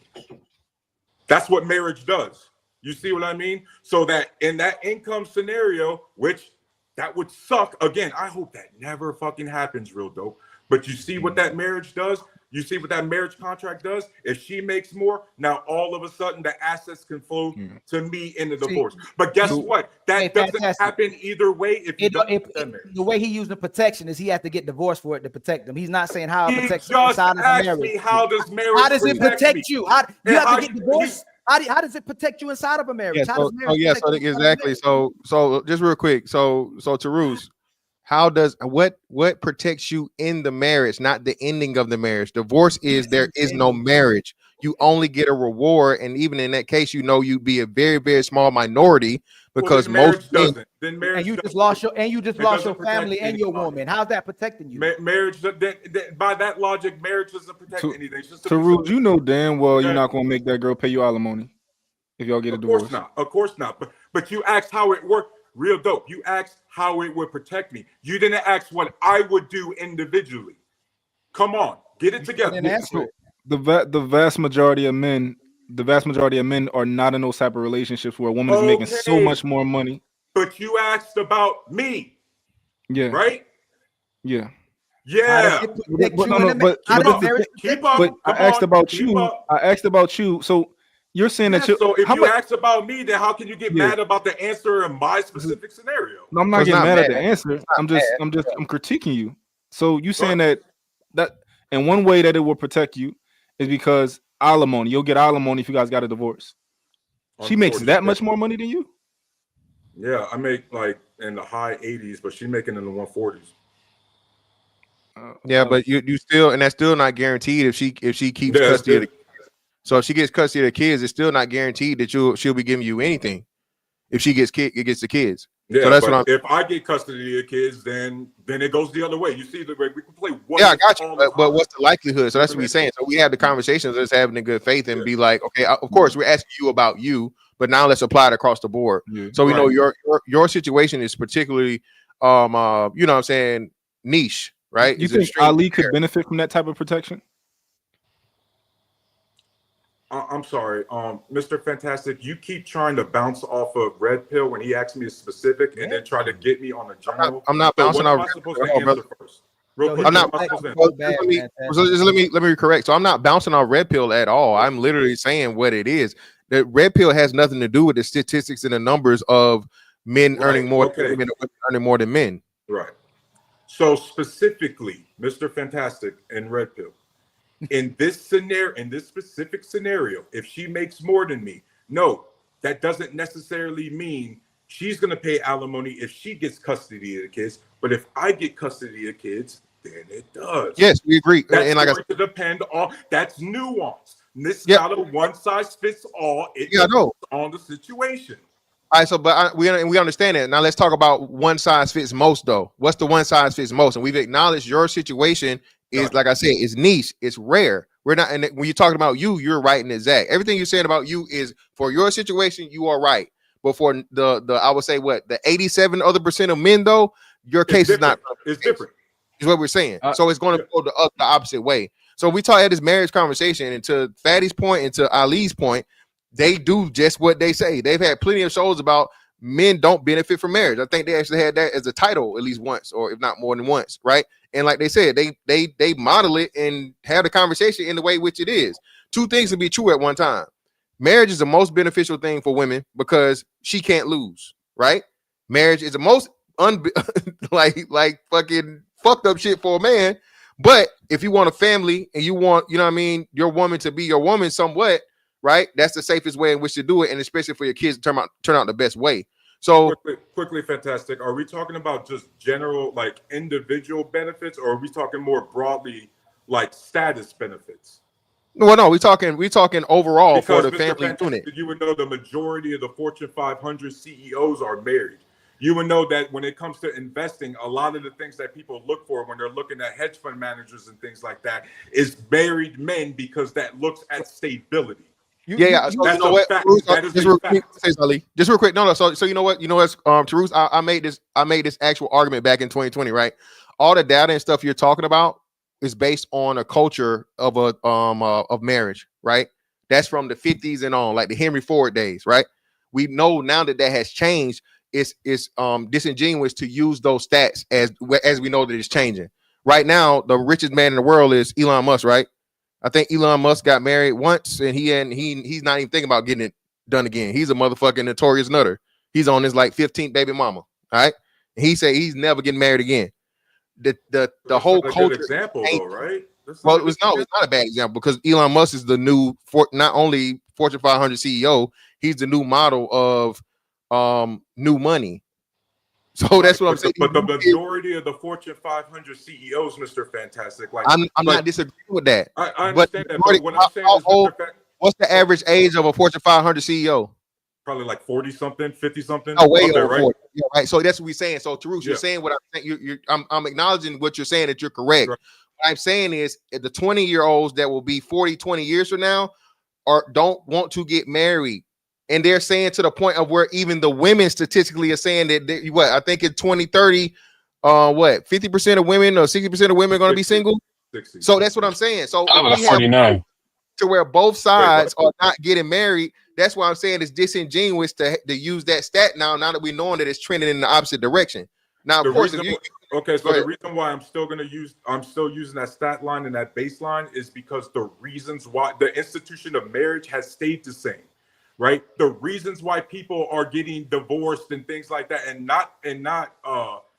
That's what marriage does. You see what I mean? So that in that income scenario, which that would suck. Again, I hope that never fucking happens, real dope. But you see what that marriage does? You see what that marriage contract does? If she makes more, now all of a sudden the assets can flow to me in the divorce. But guess what? That doesn't happen either way if you don't get that marriage. The way he used the protection is he has to get divorced for it to protect him. He's not saying how it He protects just inside of the asked marriage. me, how does marriage How does it protect me? you? How you And have how to get divorced? How does it protect you inside of a marriage? Yeah, How does marriage protect you inside of a exactly. marriage? So just real quick. So Tarus, how does what protects you in the marriage, not the ending of the marriage? Divorce is there is no marriage. You only get a reward, and even in that case, you know you'd be a very, very small minority because most men, Then marriage and you doesn't. just lost your doesn't protect family and your anybody. woman. How's that protecting you? Marriage, by that logic, marriage doesn't protect anything. It's just Tarus, you know damn well you're not gonna make that girl pay you alimony if y'all get a divorce. Of course not. But you asked how it worked. Real dope. You asked how it would protect me. You didn't ask what I would do individually. Come on, get it together. The vast majority of men are not in those type of relationships where a woman is making so much more money. But you asked about me. Yeah. Right? Yeah. Yeah. But I asked about you. So you're saying that so if you ask about me, then how can you get mad about the answer in my specific scenario? No, I'm not getting mad at the answer. I'm critiquing you. So you saying that and one way that it will protect you is because alimony. You'll get alimony if you guys got a divorce. She makes that much more money than you? Yeah, I make like in the high 80s, but she's making in the 140s. Yeah, but you still, and that's still not guaranteed if she keeps custody of the kids. So if she gets custody of the kids, it's still not guaranteed that she'll be giving you anything if she gets the kids. Yeah, so that's but what if I get custody of the kids, then it goes the other way. You see, the way we can play. I got you. But what's the likelihood? So that's what we're saying. So we have the conversations, just having in good faith, and be like, okay, of course we're asking you about you, but now let's apply it across the board. So we know your situation is particularly, you know what I'm saying, niche, right? You think Ali could benefit from that type of protection? I'm sorry, Mr. Fantastic. You keep trying to bounce off of Red Pill when he asked me a specific, and then try to get me on a general. I'm not bouncing off. I'm not. Let me correct. So I'm not bouncing off Red Pill at all. I'm literally saying what it is. The Red Pill has nothing to do with the statistics and the numbers of men earning more than women, earning more than men. Right. So specifically, Mr. Fantastic and Red Pill. In this specific scenario, if she makes more than me, no, that doesn't necessarily mean she's going to pay alimony if she gets custody of the kids. But if I get custody of the kids, then it does. Yes, we agree. That's and like going to depend on, that's nuance. This is not a one size fits all. It depends on the situation. All right, so we understand that. Now let's talk about one size fits most, though. What's the one size fits most? And we've acknowledged your situation is, like I said, is niche, it's rare. We're not, and when you're talking about you're right and exact. Everything you're saying about you is for your situation, you are right. But for the I would say the 87% of men, though, your case is not. It's different. Is what we're saying. So it's going to go the opposite way. So we talk at this marriage conversation, and to Fatty's point and to Ali's point, they do just what they say. They've had plenty of shows about men don't benefit from marriage. I think they actually had that as a title at least once, or if not more than once, right? And like they said, they model it and have the conversation in the way which it is. Two things can be true at one time. Marriage is the most beneficial thing for women because she can't lose, right? Marriage is the most like fucking fucked up shit for a man. But if you want a family and you want, you know what I mean, your woman to be your woman somewhat, right? That's the safest way in which to do it, and especially for your kids to turn out the best way. So quickly, Fantastic. Are we talking about just general, like individual benefits, or are we talking more broadly, like status benefits? No, we're talking overall because for the family unit. You would know the majority of the Fortune 500 CEOs are married. You would know that when it comes to investing, a lot of the things that people look for when they're looking at hedge fund managers and things like that is married men, because that looks at stability. So you know what? Just real quick. No. So you know what? Tarus, I made this actual argument back in 2020, right? All the data and stuff you're talking about is based on a culture of of marriage, right? That's from the 50s and on, like the Henry Ford days, right? We know now that has changed. It's disingenuous to use those stats as we know that it's changing. Right now, the richest man in the world is Elon Musk, right? I think Elon Musk got married once, and he's not even thinking about getting it done again. He's a motherfucking notorious nutter. He's on his like 15th baby mama. All right, he said he's never getting married again. The whole culture example, though, right? Well, it's not a bad example because Elon Musk is the new not only Fortune 500 CEO, he's the new model of new money. So that's what I'm saying. But the majority of the Fortune 500 CEOs, Mr. Fantastic, like I'm not disagreeing with that. I understand that, but what I'm saying is, what's the average age of a Fortune 500 CEO? Probably like 40 something, 50 something. Oh, way there, over right? 40. Yeah, right. So that's what we're saying. So Tarush, you're saying what I'm saying. I'm acknowledging what you're saying, that you're correct. Right. What I'm saying is the 20-year-olds that will be 40, 20 years from now don't want to get married. And they're saying to the point of where even the women statistically are saying that I think in 2030, 50% of women or 60% of women are going to be single. 60. So that's what I'm saying. So if we 49 to where both sides are not getting married, that's why I'm saying it's disingenuous to use that stat now that we knowing that it's trending in the opposite direction. Now, of course, the reason why I'm still using that stat line and that baseline is because the reasons why the institution of marriage has stayed the same. Right, the reasons why people are getting divorced and things like that, and not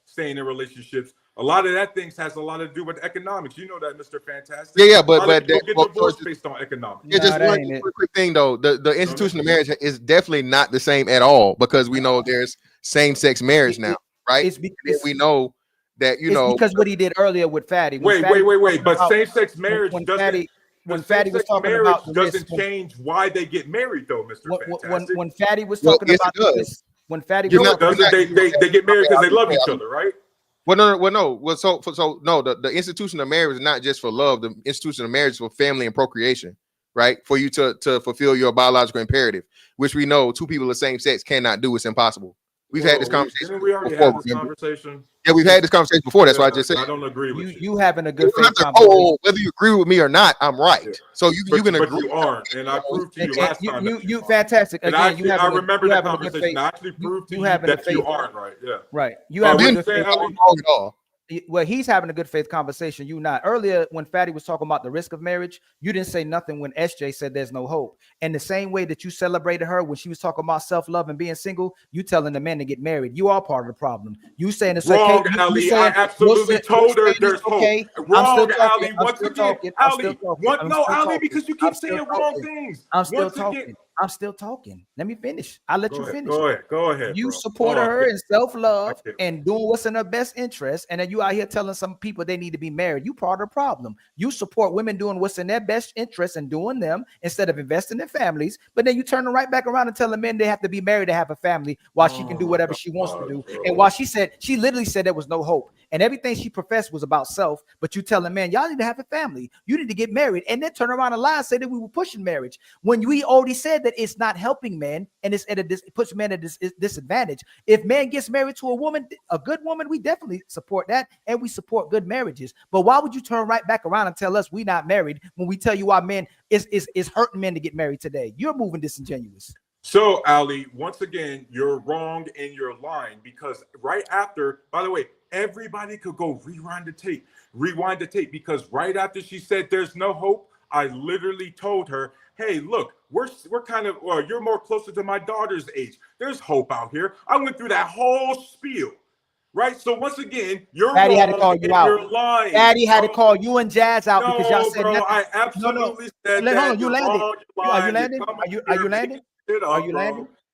staying in relationships. A lot of that things has a lot to do with economics. You know that, Mr. Fantastic. Yeah, but people get divorced based on economics. Yeah, just one quick thing though. The institution of marriage is definitely not the same at all because we know there's same-sex marriage now, right? It's because we know that it's because what he did earlier with Fatty. Wait. But same-sex marriage doesn't. When Fatty was talking about the doesn't change why they get married, though, Mr. Fantastic. When Fatty was talking about this, when Fatty was they get married because they love each other, right? Well, no. Well, so no. The institution of marriage is not just for love. The institution of marriage is for family and procreation, right? For you to fulfill your biological imperative, which we know two people of the same sex cannot do. It's impossible. We've had this conversation. We already had this conversation. Yeah, we've had this conversation before. That's why I just said I don't agree with you. You having a good faith conversation. Whether you agree with me or not, I'm right. Yeah. So you can agree. But you aren't, and I proved to you last time. You fantastic. Again, I remember the conversation. I actually proved to you that you aren't right. Yeah. Right. You have a good faith. Well, he's having a good faith conversation. You not. Earlier, when Fatty was talking about the risk of marriage, you didn't say nothing when SJ said there's no hope. And the same way that you celebrated her when she was talking about self-love and being single, you telling the men to get married. You are part of the problem. You saying it's wrong, okay. Ali. I absolutely told her there's hope. Wrong, Ali. Once again, Ali. No, Ali, because you keep saying wrong things. I'm still talking. I'm still talking. Let me finish. I'll let you finish. Go ahead. You supported her in self-love and doing what's in her best interest, and then you out here telling some people they need to be married. You part of the problem. You support women doing what's in their best interest and doing them instead of investing in families, but then you turn them right back around and tell the men they have to be married to have a family while she can do whatever she wants to do. And while she literally said there was no hope. And everything she professed was about self, but you tell the man, y'all need to have a family. You need to get married. And then turn around and lie and say that we were pushing marriage. When we already said that it's not helping men and it puts men at a disadvantage. If man gets married to a woman, a good woman, we definitely support that. And we support good marriages. But why would you turn right back around and tell us we not married when we tell you why men is hurting men to get married today? You're moving disingenuous. So, Ali, once again, you're wrong in your line because right after, by the way, everybody could go rewind the tape because right after she said there's no hope, I literally told her, hey, look, we're kind of, well, you're more closer to my daughter's age. There's hope out here. I went through that whole spiel. Right, so once again, you're Daddy wrong had to call you out. You're lying. Daddy had to call you and Jazz out because y'all said bro, nothing. I absolutely said that. Hold on, you landed. Are you landing?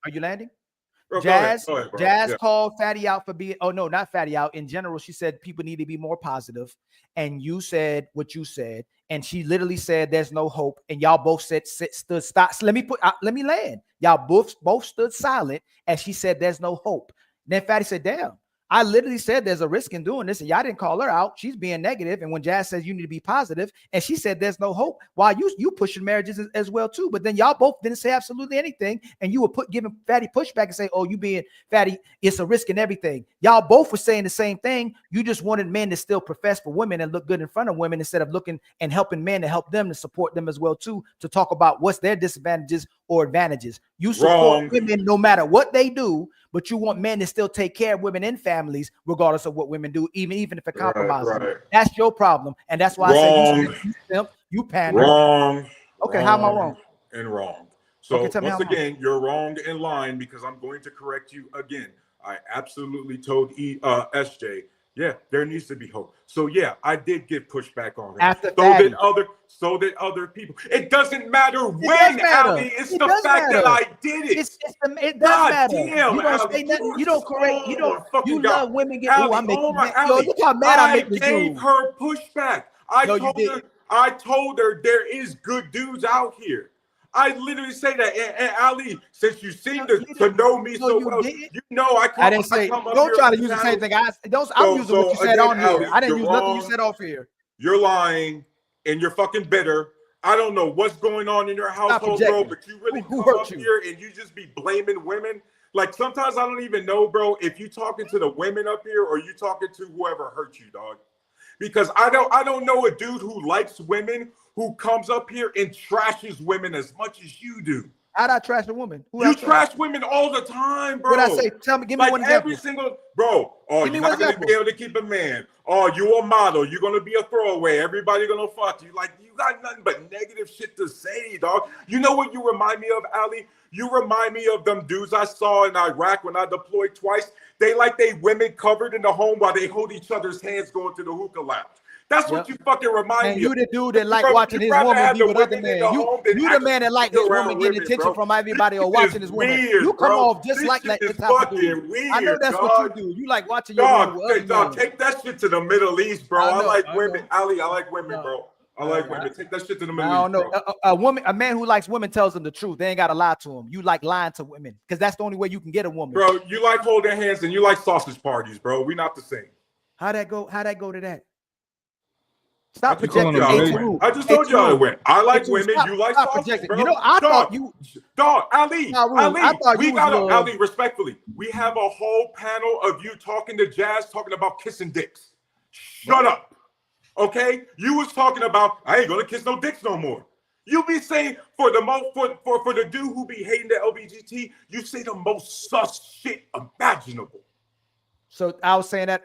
Are you landing? Bro, Jazz go ahead, Jazz called Fatty out for being, oh no, not Fatty out. In general, she said people need to be more positive. And you said what you said. And she literally said there's no hope. And y'all both stood stop. So let me land. Y'all both stood silent as she said there's no hope. Then Fatty said, damn. I literally said there's a risk in doing this, and y'all didn't call her out. She's being negative. And when Jazz says you need to be positive, and she said there's no hope, while you pushing marriages as well too. But then y'all both didn't say absolutely anything, and you were giving Fatty pushback and say, "Oh, you being Fatty, it's a risk in everything." Y'all both were saying the same thing. You just wanted men to still profess for women and look good in front of women instead of looking and helping men to help them to support them as well too. To talk about what's their disadvantages or advantages. You support women no matter what they do, but you want men to still take care of women and families, regardless of what women do, even if it compromises them. That's your problem, and that's why I said You pander. Wrong. Okay, how am I wrong? And wrong. So Okay, tell me once how I'm wrong. again, you're wrong in line because I'm going to correct you again. I absolutely told SJ, yeah, there needs to be hope. So yeah, I did get pushback on her. After So did other people. It doesn't matter when, matter. Ali. It's It the does fact matter. that I did it. It does God matter. damn, You don't Ali, say nothing. You don't correct. You don't. You love women get. Ali, Oh, I make oh you my, mad. Yo, Ali, look how mad I make this gave dude. her pushback. I told her there is good dudes out here. I literally say that, and Ali, since you seem to know me so well, you know I didn't say. Don't try to use the same thing. I'm using what you said on here. Ali, I didn't use nothing you wrong. said off here. You're lying, and you're fucking bitter. I don't know what's going on in your household, bro, but you really come up here and you just be blaming women. Like sometimes I don't even know, bro, if you talking to the women up here or you talking to whoever hurt you, dog. Because I don't know a dude who likes women who comes up here and trashes women as much as you do. How'd I trash a woman? You trash women all the time, bro. What'd I say? Tell me, give me like one example. every single, bro. Oh, Give me you're one not gonna example. be able to keep a man. Oh, you a model. You're gonna be a throwaway. Everybody gonna fuck you. Like you got nothing but negative shit to say, dog. You know what you remind me of, Ali? You remind me of them dudes I saw in Iraq when I deployed twice. They like they women covered in the home while they hold each other's hands going to the hookah lounge. That's what you fucking remind me of. And you the dude that like watching his woman be with other men. You the man that like his woman getting attention from everybody or watching his woman. You come off just like that. This fucking weird. I know that's what you do. You like watching your woman with other men. Take that shit to the Middle East, bro. I like women. Ali, I like women, bro. I like women. Take that shit to the Middle East. I don't know. A man who likes women tells them the truth. They ain't got to lie to him. You like lying to women because that's the only way you can get a woman. Bro, you like holding hands and you like sausage parties, bro. We not the same. How'd that go to that? Stop I projecting. I just told y'all it went. I like women. You like sausage, bro. You know, I thought you. Dog, Ali, Ali, I thought we you got was, Ali, respectfully. We have a whole panel of you talking to Jazz, talking about kissing dicks. Shut up. Okay? You was talking about, I ain't gonna kiss no dicks no more. You be saying for the most for the dude who be hating the LBGT, you say the most sus shit imaginable. So I was saying that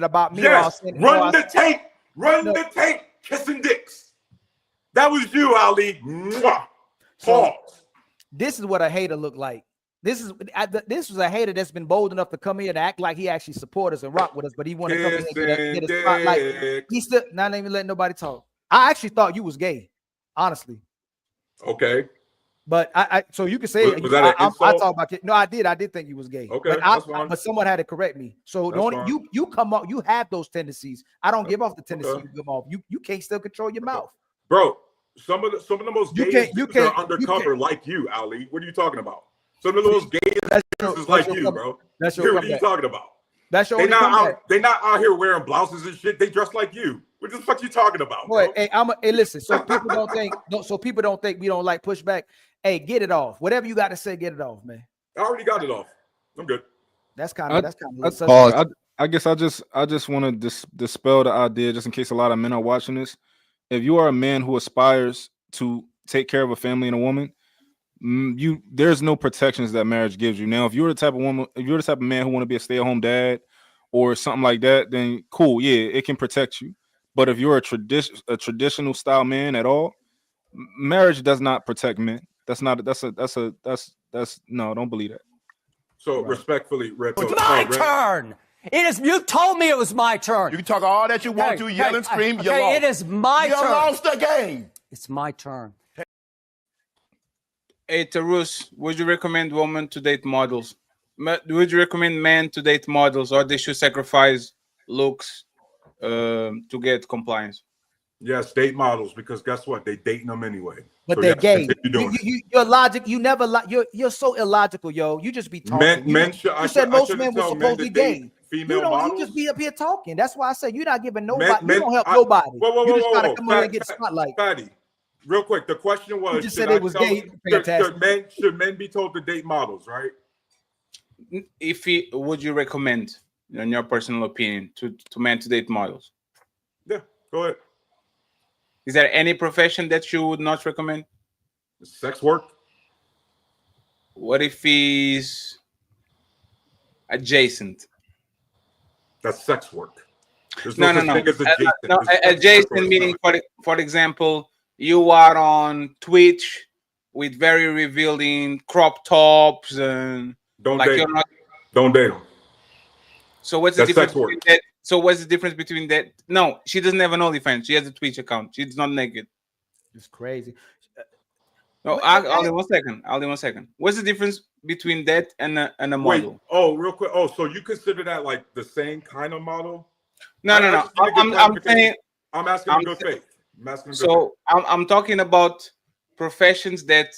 about me. Yes, run the tape. Run the tape, kissing dicks. That was you, Ali. Mwah. Pause. This is what a hater look like. This was a hater that's been bold enough to come here and act like he actually support us and rock with us, but he want to come here and get a spotlight. He still not even letting nobody talk. I actually thought you was gay, honestly. Okay. But so you can say was that an insult? I talk about it. No, I did think you was gay. Okay, but someone had to correct me. So you come up, you have those tendencies. I don't give off the tendency you give off. You can't still control your mouth, bro. Some of the most gay dudes are undercover like you, Ali. What are you talking about? Some of the most gay dudes is like you, bro. That's your what are you talking about? That's your they not out here wearing blouses and shit. They dress like you. What the fuck you talking about, bro? Hey, listen. So people don't think. So people don't think we don't like pushback. Hey, get it off. Whatever you got to say, get it off, man. I already got it off. I'm good. That's kind of. I guess I just want to dispel the idea, just in case a lot of men are watching this. If you are a man who aspires to take care of a family and a woman, there's no protections that marriage gives you. Now, if you're the type of woman, if you're the type of man who want to be a stay-at-home dad or something like that, then cool, yeah, it can protect you. But if you're a traditional style man at all, marriage does not protect men. That's no, don't believe that. So respectfully, Red, it's my turn. It is. You told me it was my turn. You can talk all that you want to, yell and scream. You lost. It is my turn. You lost the game. It's my turn. Hey, Tarus, would you recommend women to date models? Would you recommend men to date models, or they should sacrifice looks to get compliance? Yes, date models, because guess what? They dating them anyway. But they're gay. Your logic, you never you're so illogical, yo. You just be talking. You said most men were supposed to be gay. Female models? You just be up here talking. That's why I said you're not giving nobody. You don't help nobody. You just gotta come on and get a spotlight. Fatty, real quick, the question was: you just said it was gay. Should men be told to date models, right? Would you recommend, in your personal opinion, to men to date models? Yeah, go ahead. Is there any profession that you would not recommend? Sex work. What if he's adjacent? That's sex work. There's no. such thing as adjacent. Adjacent meaning, for example, you are on Twitch with very revealing crop tops and Don't like date you're them. not. Don't date them. So what's the That's difference sex work. between that? So what's the difference between that? No, she doesn't have an OnlyFans. She has a Twitch account. She's not naked. It's crazy. No, only 1 second. Only 1 second. What's the difference between that and a Wait. model? Oh, real quick. Oh, so you consider that like the same kind of model? No, no, I no. just need to get I'm clarification. saying. I'm asking in good faith. I'm asking in good faith. So I'm talking about professions that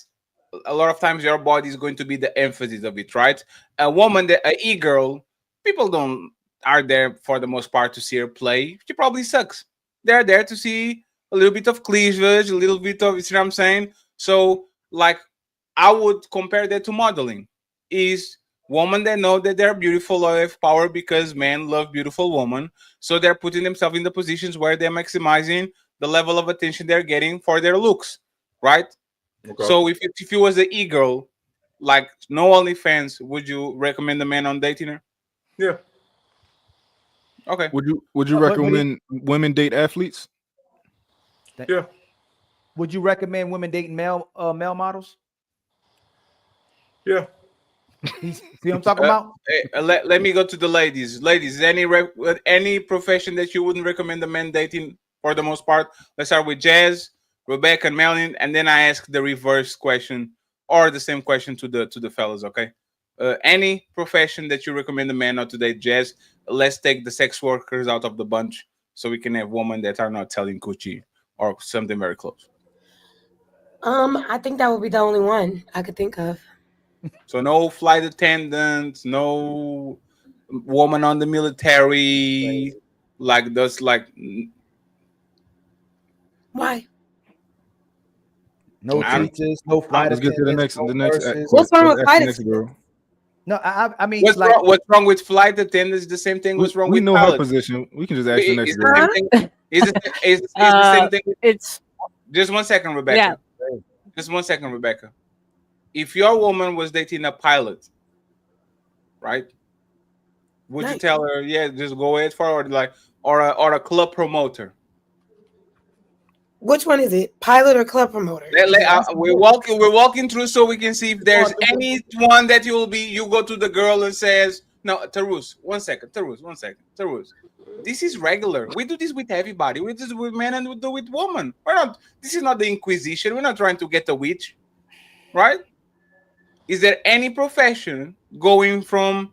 a lot of times your body is going to be the emphasis of it, right? A woman, that a e-girl, people don't are there for the most part to see her play. She probably sucks. They're there to see a little bit of cleavage, a little bit of, you see what I'm saying? So like I would compare that to modeling. Is women that know that they're beautiful or have power because men love beautiful women. So they're putting themselves in the positions where they're maximizing the level of attention they're getting for their looks, right? Okay. So if you was an e-girl, like no OnlyFans, would you recommend a man on dating her? Yeah. Okay. Would you recommend women date athletes? Yeah. Would you recommend women dating male models? Yeah. See what I'm talking about? Let me go to the ladies. Ladies, any profession that you wouldn't recommend a man dating for the most part? Let's start with Jazz, Rebecca, and Melanie, and then I ask the reverse question or the same question to the fellas. Okay. Any profession that you recommend a man not to date? Jazz. Let's take the sex workers out of the bunch so we can have women that are not telling coochie or something very close. I think that would be the only one I could think of. So no flight attendants, no woman on the military, like those like. Why? No teachers, no flight Let's get to the attendants, next. no The next. nurses. What's wrong with flight Next attendants? girl. No, I mean, What's wrong with flight attendants? The same thing. What's wrong We with know her pilots? position. We can just ask the next It's girl. the same thing. Is the same thing. It's Just 1 second, Rebecca. Just 1 second, Rebecca. If your woman was dating a pilot, right? Would you tell her, yeah, just go ahead for it, like, or a club promoter? Which one is it? Pilot or club promoter? We're walking through so we can see if there's anyone that you go to the girl and says, no, Tarus, 1 second, Tarus, 1 second, Tarus. This is regular. We do this with everybody. We do this with men and we do it with women. This is not the Inquisition. We're not trying to get a witch, right? Is there any profession going from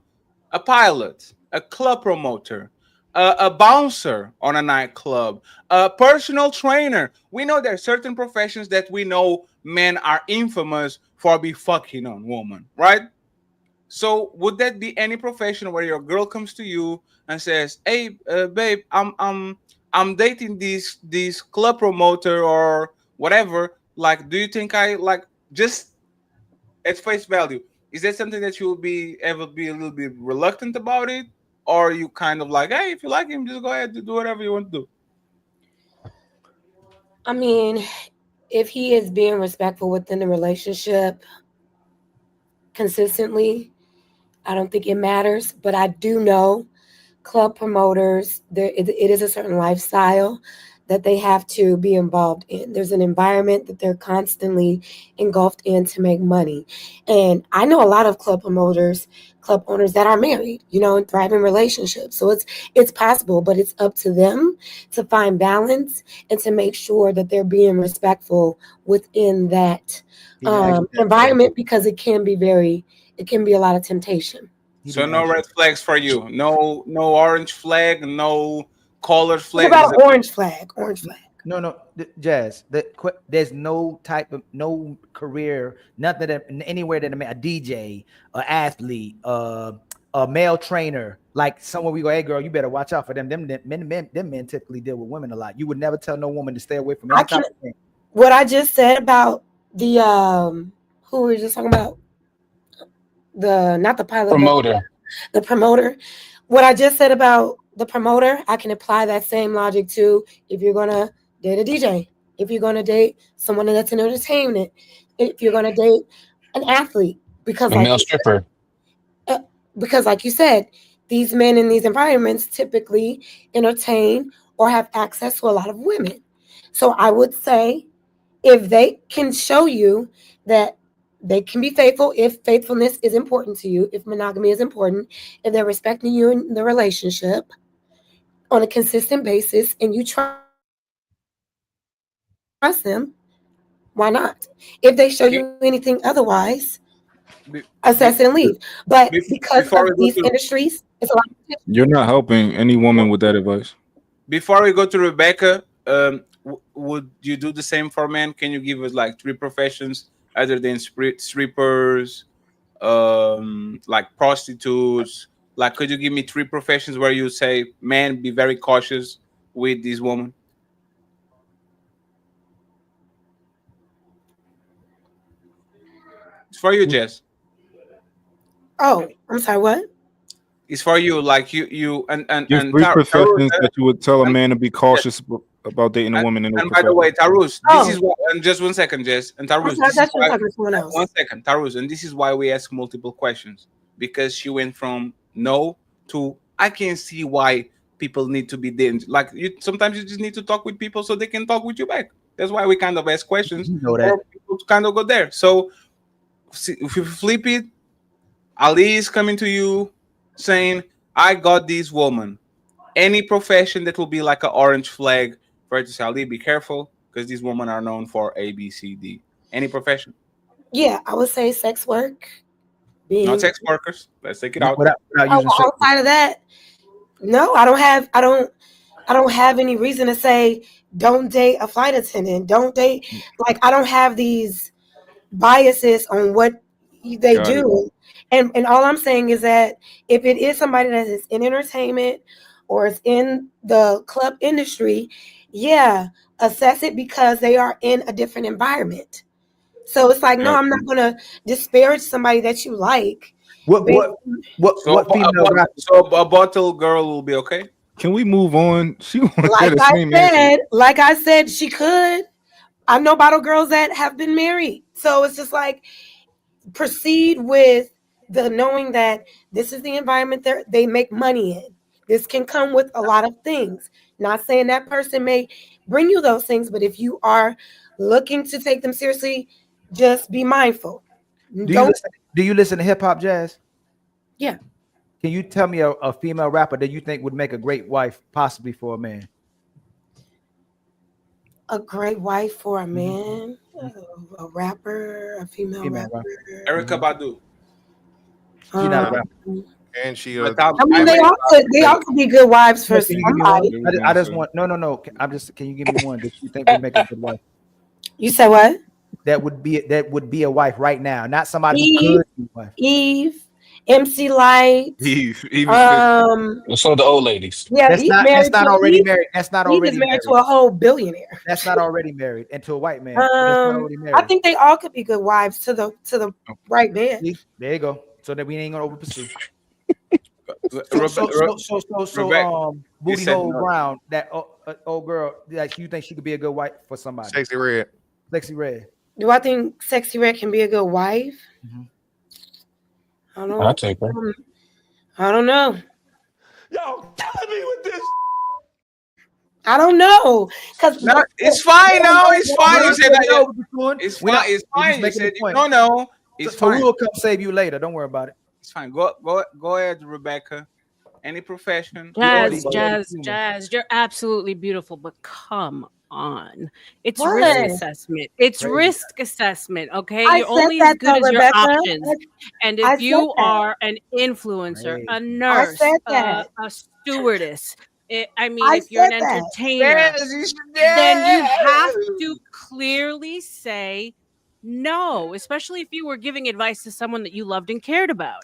a pilot, a club promoter, a bouncer on a nightclub, a personal trainer? We know there are certain professions that we know men are infamous for be fucking on women, right? So would that be any profession where your girl comes to you and says, "Hey, babe, I'm dating this club promoter or whatever. Like, do you think I like just at face value? Is that something that you will ever be a little bit reluctant about it, or you kind of like, hey, if you like him, just go ahead to do whatever you want to do?" I mean, if he is being respectful within the relationship consistently, I don't think it matters. But I do know club promoters, it is a certain lifestyle that they have to be involved in. There's an environment that they're constantly engulfed in to make money. And I know a lot of club promoters, club owners that are married, in thriving relationships. So it's possible, but it's up to them to find balance and to make sure that they're being respectful within that environment, because it can be a lot of temptation. So no red flags for you. No orange flag. No color flag. What about an orange flag? Orange flag. No, Jazz. There's no career, nothing anywhere that a DJ, an athlete, a male trainer, like someone we go, hey girl, you better watch out for them. Them men typically deal with women a lot. You would never tell no woman to stay away from any type of thing. What I just said about the who we were just talking about, not the pilot, promoter. The promoter. What I just said about the promoter, I can apply that same logic to if you're gonna date a DJ, if you're gonna date someone that's in entertainment, if you're gonna date an athlete, because a male stripper. Because like you said, these men in these environments typically entertain or have access to a lot of women. So I would say if they can show you that they can be faithful, if faithfulness is important to you, if monogamy is important, if they're respecting you in the relationship on a consistent basis, and you trust them, why not? If they show you anything otherwise, assess it and leave. But because Before we of go these to industries, it's a lot of You're not helping any woman with that advice. before we go to Rebecca, would you do the same for men? Can you give us like 3 professions other than strippers, like prostitutes? Like, could you give me 3 professions where you say, man, be very cautious with this woman? It's for you, Jess. Oh, I'm sorry, what? It's for you, like you and Give 3 professions that you would tell a man to be cautious about dating a woman in those And by the way, professions. Tarus, this is why. And just 1 second, Jess. And Tarus, this is why. talking to someone else. 1 second, Tarus, and this is why we ask multiple questions, because she went from no to I can see why people need to be dating. Like sometimes you just need to talk with people so they can talk with you back. That's why we kind of ask questions. You know that. For people to kind of go there. So if you flip it, Ali is coming to you saying, "I got this woman." Any profession that will be like an orange flag for it to say, Ali, be careful, because these women are known for A, B, C, D. Any profession? Yeah, I would say sex work. Not sex workers. Let's take it out. Without using sex. Outside of that, no, I don't have any reason to say don't date a flight attendant. Don't date, like, I don't have these biases on what they Got do. And all I'm saying is that if it is somebody that is in entertainment or is in the club industry, yeah, assess it because they are in a different environment. So it's like, no, I'm not going to disparage somebody that you like. So a bottle girl will be okay? Can we move on? She wants Like the I same said, answer. like I said, she could. I know bottle girls that have been married. So it's just like, proceed with the knowing that this is the environment they make money in. This can come with a lot of things. Not saying that person may bring you those things, but if you are looking to take them seriously, just be mindful. Do you listen to hip hop, Jazz? Yeah. Can you tell me a female rapper that you think would make a great wife, possibly for a man? A great wife for a man, a rapper, a female rapper. Erykah Badu. She's not a rapper. And she. I mean, they all could be good wives for somebody. I just want no. Can you give me one that you think would make a good wife? You said what? That would be a wife right now, not somebody who could be a wife. Eve, MC Light. Eve. So the old ladies. Yeah, that's not already married. That's not Eve already is married married to a whole billionaire. That's not already married, and to a white man. That's not already married. I think they all could be good wives to the right man. There you go. So that we ain't gonna over pursue. Booty Hole Brown, that old girl, like, you think she could be a good wife for somebody? Sexy Red. Sexy Red. Do I think Sexy Red can be a good wife? I don't know. I'll take her. I don't know. Yo, killing me with this. I don't know. No, it's fine. No, it's fine. You said that. It's fine. It's fine. You said you don't know. It's so fine. we'll come save you later. Don't worry about it. It's fine. Go ahead, Rebecca. Any profession? Jazz, you're absolutely beautiful, but come on. It's What? risk assessment. It's risk assessment, okay? I You're said only that as good though, as your Rebecca. options. And I if said you that. are an influencer, a nurse, said that. a stewardess, I if you're an said that. entertainer, then you have to clearly say no, especially if you were giving advice to someone that you loved and cared about.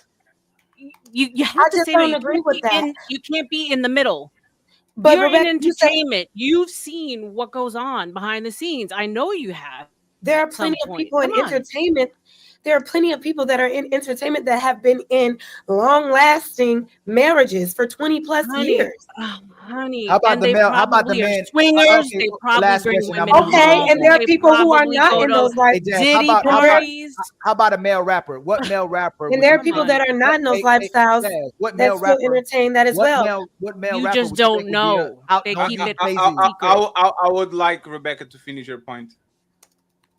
You have to just say no. don't You agree can't with be that. you can't be in the middle. But You're Rebecca, in you said- entertainment. You've seen what goes on behind the scenes. I know you have. There are at some plenty of point. people in Come on. entertainment. There are plenty of people that are in entertainment that have been in long-lasting marriages for 20 plus years. Honey, How about and the they male? How about the probably are man? swingers. Okay, They probably last bring question. women Okay, home. and there are They people who are probably not go in to those lives. Hey, Jazz, Diddy how parties. about a male rapper? What male rapper? And would there are you people think- that are not in those Hey, lifestyles Jazz, what that male still rapper? entertain that as well. What male You rapper just would you don't think would be know. out- They no, keep he it Jay-Z. secret. I would like Rebecca to finish your point.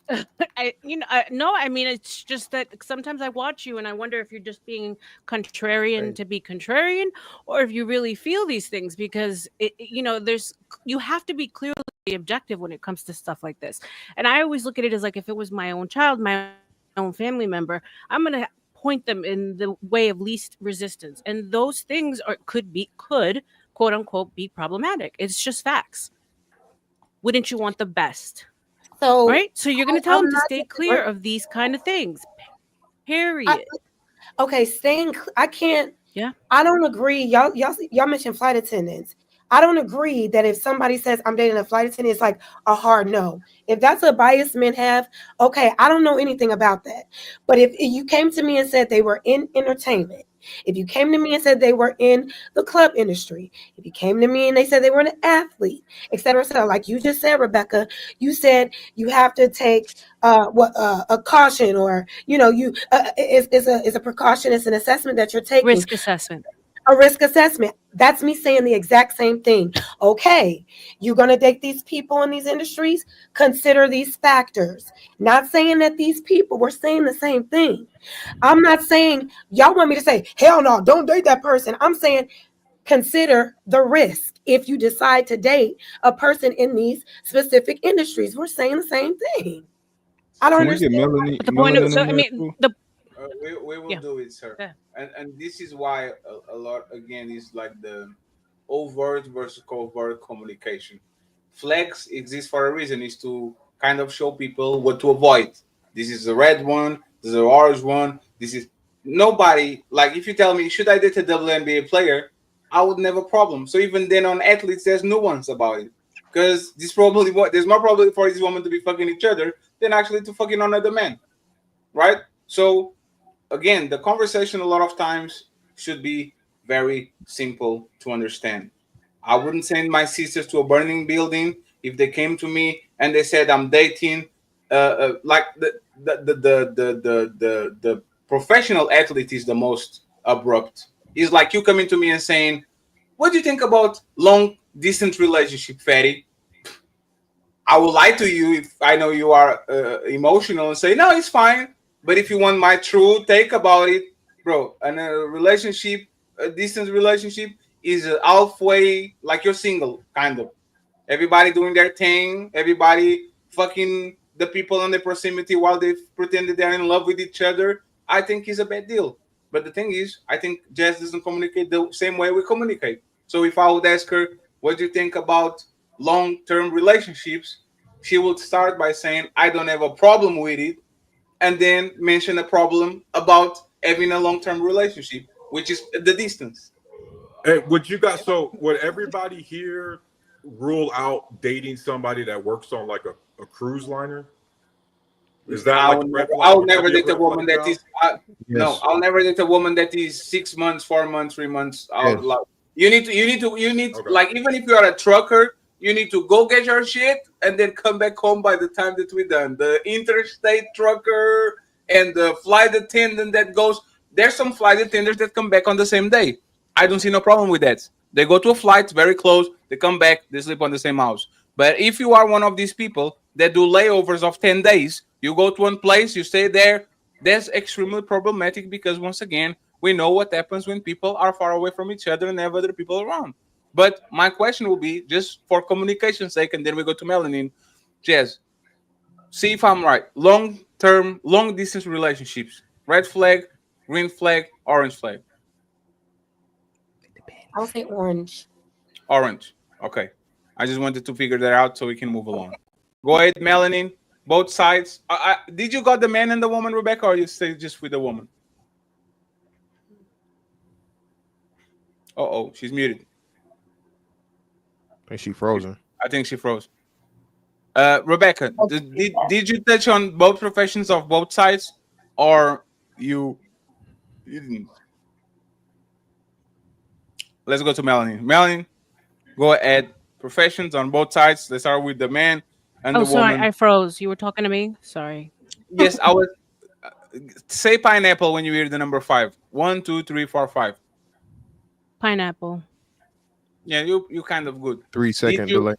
No, I mean, it's just that sometimes I watch you and I wonder if you're just being contrarian to be contrarian, or if you really feel these things, because you have to be clearly objective when it comes to stuff like this. And I always look at it as like, if it was my own child, my own family member, I'm gonna point them in the way of least resistance, and those things could quote unquote be problematic. It's just facts. Wouldn't you want the best? So Right? So you're going to tell I'm them to not stay clear disagreeing. of these kind of things. Period. Okay, I can't. Yeah. I don't agree. Y'all mentioned flight attendants. I don't agree that if somebody says I'm dating a flight attendant, it's like a hard no. If that's a bias men have, okay, I don't know anything about that. But if you came to me and said they were in entertainment, if you came to me and said they were in the club industry, if you came to me and they said they were an athlete, et cetera, et cetera, like you just said, Rebecca, you said you have to take a caution, or it's a precaution, it's an assessment that you're taking. Risk assessment. A risk assessment. That's me saying the exact same thing. Okay, you're going to date these people in these industries, consider these factors. Not saying that these people, we're saying the same thing. I'm not saying y'all want me to say, hell no, don't date that person. I'm saying consider the risk if you decide to date a person in these specific industries. We're saying the same thing. I don't Can we get understand. Melanie? But the point of, Melanin so in I there mean, too? We will yeah. do it, sir. Yeah. And this is why a lot again is like the overt versus covert communication. Flags exist for a reason, is to kind of show people what to avoid. This is the red one, this is the orange one, this is nobody, like if you tell me should I date a WNBA player, I would never have a problem. So even then on athletes there's nuance about it. Because there's more probability for these women to be fucking each other than actually to fucking another man. Right? So again, the conversation a lot of times should be very simple to understand. I wouldn't send my sisters to a burning building if they came to me and they said I'm dating, like the professional athlete is the most abrupt. It's like you coming to me and saying, "What do you think about long distance relationship, Fatty?" I will lie to you if I know you are emotional and say, no, it's fine. But if you want my true take about it, bro, and a relationship, a distance relationship is halfway, like you're single, kind of. Everybody doing their thing, everybody fucking the people on the proximity while they pretend that they're in love with each other. I think is a bad deal. But the thing is, I think Jazz doesn't communicate the same way we communicate. So if I would ask her, what do you think about long-term relationships? She would start by saying, I don't have a problem with it, and then mention a problem about having a long-term relationship, which is the distance. Hey, would everybody here rule out dating somebody that works on like a cruise liner? Is that like a red flag? I'll Would that never be a date a red flag, woman that Val? is no. I'll never date a woman that is 6 months, 4 months, 3 months out. Yes. Like you need like even if you are a trucker, you need to go get your shit and then come back home by the time that we're done. The interstate trucker and the flight attendant that goes. There's some flight attendants that come back on the same day. I don't see no problem with that. They go to a flight very close, they come back, they sleep on the same house. But if you are one of these people that do layovers of 10 days, you go to one place, you stay there, that's extremely problematic because once again, we know what happens when people are far away from each other and have other people around. But my question will be just for communication's sake, and then we go to Melanin. Jazz, see if I'm right. Long term, long distance relationships. Red flag, green flag, orange flag. I'll say orange. Orange. Okay. I just wanted to figure that out so we can move along. Go ahead, Melanin. Both sides. Did you got the man and the woman, Rebecca, or you stay just with the woman? Oh, she's muted. I think she frozen. I think she froze. Rebecca, did you touch on both professions of both sides, or you didn't? Let's go to Melanie. Melanie, go ahead. Professions on both sides. Let's start with the man and the Sorry, woman. I froze. You were talking to me. Sorry. Yes, I was. Say pineapple when you hear the number 5. 1, 2, 3, 4, 5. Pineapple. Yeah, you kind of good. 3 second delay.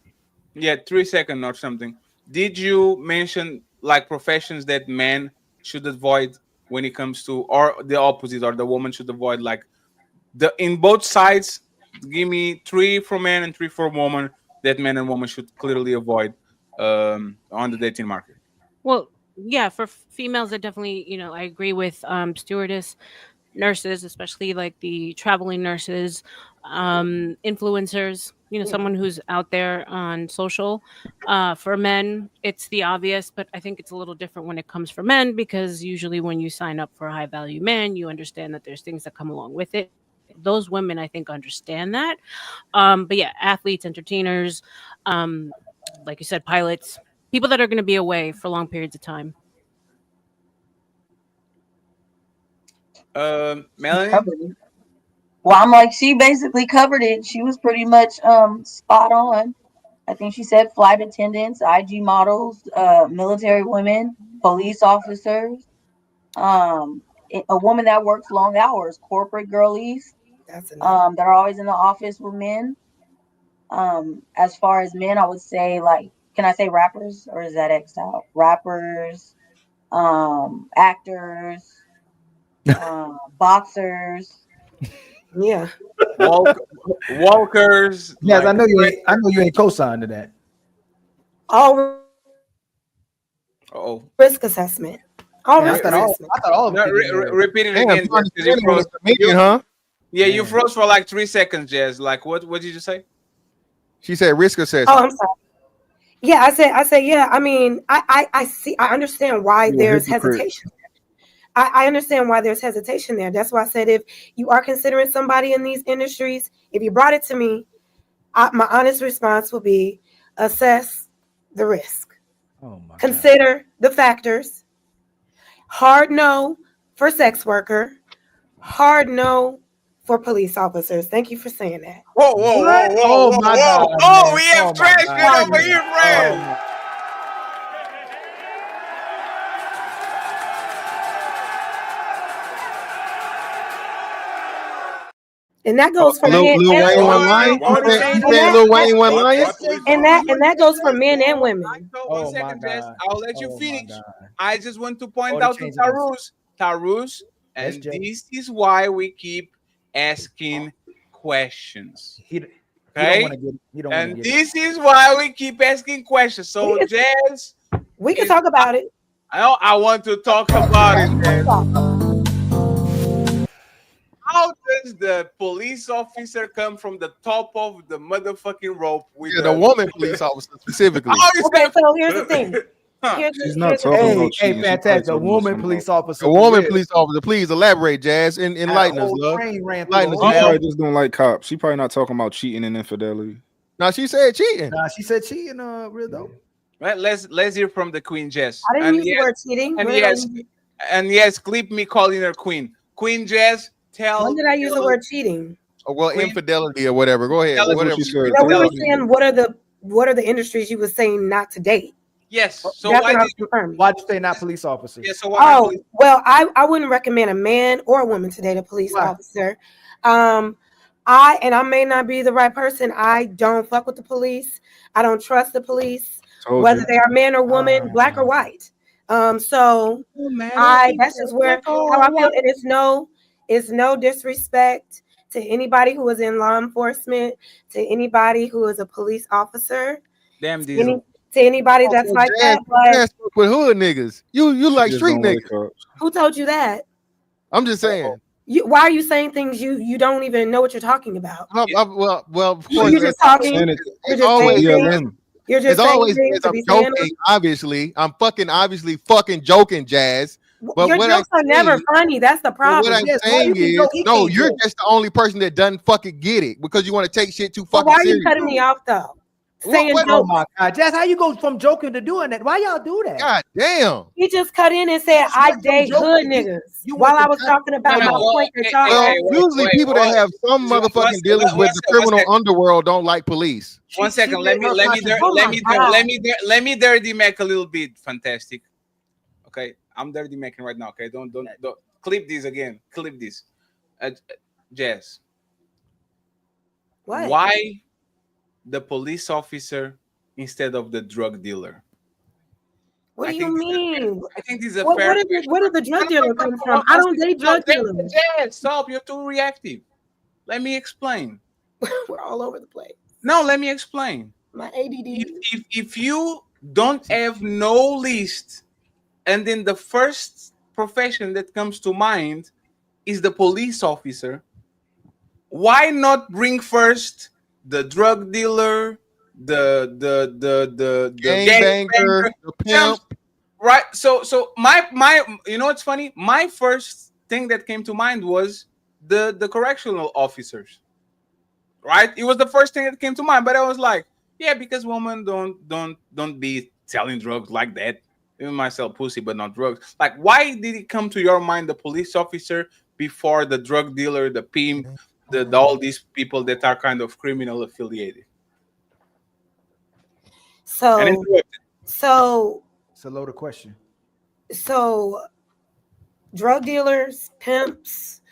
Yeah, 3 second or something. Did you mention like professions that men should avoid when it comes to, or the opposite, or the woman should avoid, like in both sides? Give me 3 for men and 3 for women that men and women should clearly avoid on the dating market. Well, yeah, for females, I definitely, I agree with stewardess, nurses, especially like the traveling nurses, influencers, someone who's out there on social. For men, it's the obvious, but I think it's a little different when it comes for men, because usually when you sign up for a high value man, you understand that there's things that come along with it. Those women, I think, understand that. But yeah, athletes, entertainers, like you said, pilots, people that are going to be away for long periods of time. Melanie? Covered it. Well, I'm like, she basically covered it. She was pretty much spot on. I think she said flight attendants, IG models, military women, police officers, a woman that works long hours, corporate girlies, That's that are always in the office with men. As far as men, I would say, like, can I say rappers, or is that X'd out? Rappers, actors, boxers. Yeah. Walkers. Yes, like, I know you ain't co-signed to that. All risk assessment. All Yeah, risk assessment. I thought all of No, them. repeat it Damn, again, you Jess, 'cause you understanding what froze. it's comedian, huh? Yeah, you froze for like 3 seconds, Jess. Like, what did you say? She said risk Oh, assessment. I'm sorry. Yeah, I said, yeah. I mean, I see, I understand why You a there's hypocrite. hesitation. I understand why there's hesitation there. That's why I said, if you are considering somebody in these industries, if you brought it to me, my honest response will be assess the risk. Oh my Consider the factors. Hard no for sex worker. Hard no for police officers. Thank you for saying that. Whoa, whoa, What? whoa, whoa, Oh whoa, my whoa! God, Oh, man. we have Oh my trash God, men over man. here, friend. Oh. And that goes for men Lil and Wayne one women. lying. You saying Lil Wayne one lying? And that goes for men and women. One second, Jess. I'll let you Oh my finish. God. I just want to point Oh, they're out to changing us. Tarus, Yes, and Jay. this is why we keep asking questions. He don't Okay? want to get. He don't want to And get. this is why we keep asking questions. So, Jess, We can talk about it. I want to talk about it, Jess. How does the police officer come from the top of the motherfucking rope with The woman police officer specifically. Okay, so here's the thing. She's not talking about cheating. She's probably fantastic. The talking about woman something police else. officer. A woman police officer. Please elaborate, Jazz. Enlighten us, whole love. train ran through Enlighten the us, She ma'am. probably just don't like cops. She probably not talking about cheating and infidelity. No, she said cheating. Nah, she said cheating. Real dope. Right, let's hear from the Queen, Jess. I didn't use the word cheating. And yes, clip me calling her Queen. Queen Jess, tell. When did I use the word cheating? Oh, well, infidelity or whatever. Go ahead. Tell us Whatever. what she said. No, we were saying what are the industries you were saying not to date? Yes. So That's why what I did was confirming. Why'd you say not police officers? Yeah, so why not police? Well, I wouldn't recommend a man or a woman to date a police officer. I may not be the right person. I don't fuck with the police. I don't trust the police, whether they are man or woman, black or white. So that's just where how I feel. And it's no disrespect to anybody who is in law enforcement, to anybody who is a police officer, Damn, Diesel. to anybody that's like that. But with hood niggas. You like Just street don't like niggas. cops. who told you that? I'm just saying. Why are you saying things you don't even know what you're talking about? Well, of So course. you're just talking. You're just saying things. You're just saying things to I'm be saying joking. Obviously, I'm obviously fucking joking, Jazz. But your what jokes are never funny. That's the problem. What I'm saying is, no, you're just the only person that doesn't fucking get it because you want to take shit too But fucking why are you serious. cutting me off though? Saying Oh jokes. my God, Jazz, how you go from joking to doing that? Why y'all do that? God damn. He just cut in and said I date hood niggas while I was talking about my point that y'all had. Usually people that have some motherfucking dealings with the criminal underworld don't like police. 1 second, let me dirty Mac a little bit. Fantastic. Okay, I'm dirty Macing right now. Okay, don't clip these again. Clip this. Jazz. What? Why the police officer instead of the drug dealer? What do you mean? I think this is a What, fair where did the drug dealer come from? I don't date drug dealers. Stop, you're too reactive. Let me explain. We're all over the place. No, let me explain. My ADD. If you don't have no list, and then the first profession that comes to mind is the police officer, why not bring first the drug dealer, the Gangbanger, the pimp? Right. So my you know what's funny? My first thing that came to mind was the correctional officers. Right? It was the first thing that came to mind, but I was like, yeah, because women don't be selling drugs like that. Even might sell pussy, but not drugs. Like, why did it come to your mind the police officer before the drug dealer, the pimp, the all these people that are kind of criminal affiliated? So It's a loaded question. So drug dealers, pimps,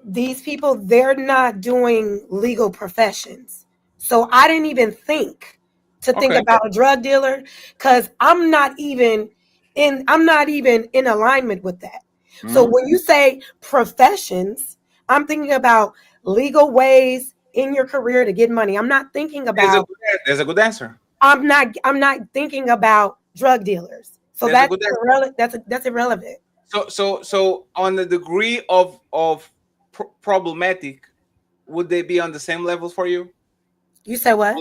these people, they're not doing legal professions. So I didn't even think to think about a drug dealer because I'm not even in alignment with that. So when you say professions, I'm thinking about legal ways in your career to get money. I'm not thinking about there's a good answer. I'm not thinking about drug dealers. So that's irrelevant. So on the degree of problematic, would they be on the same level for you? You said what?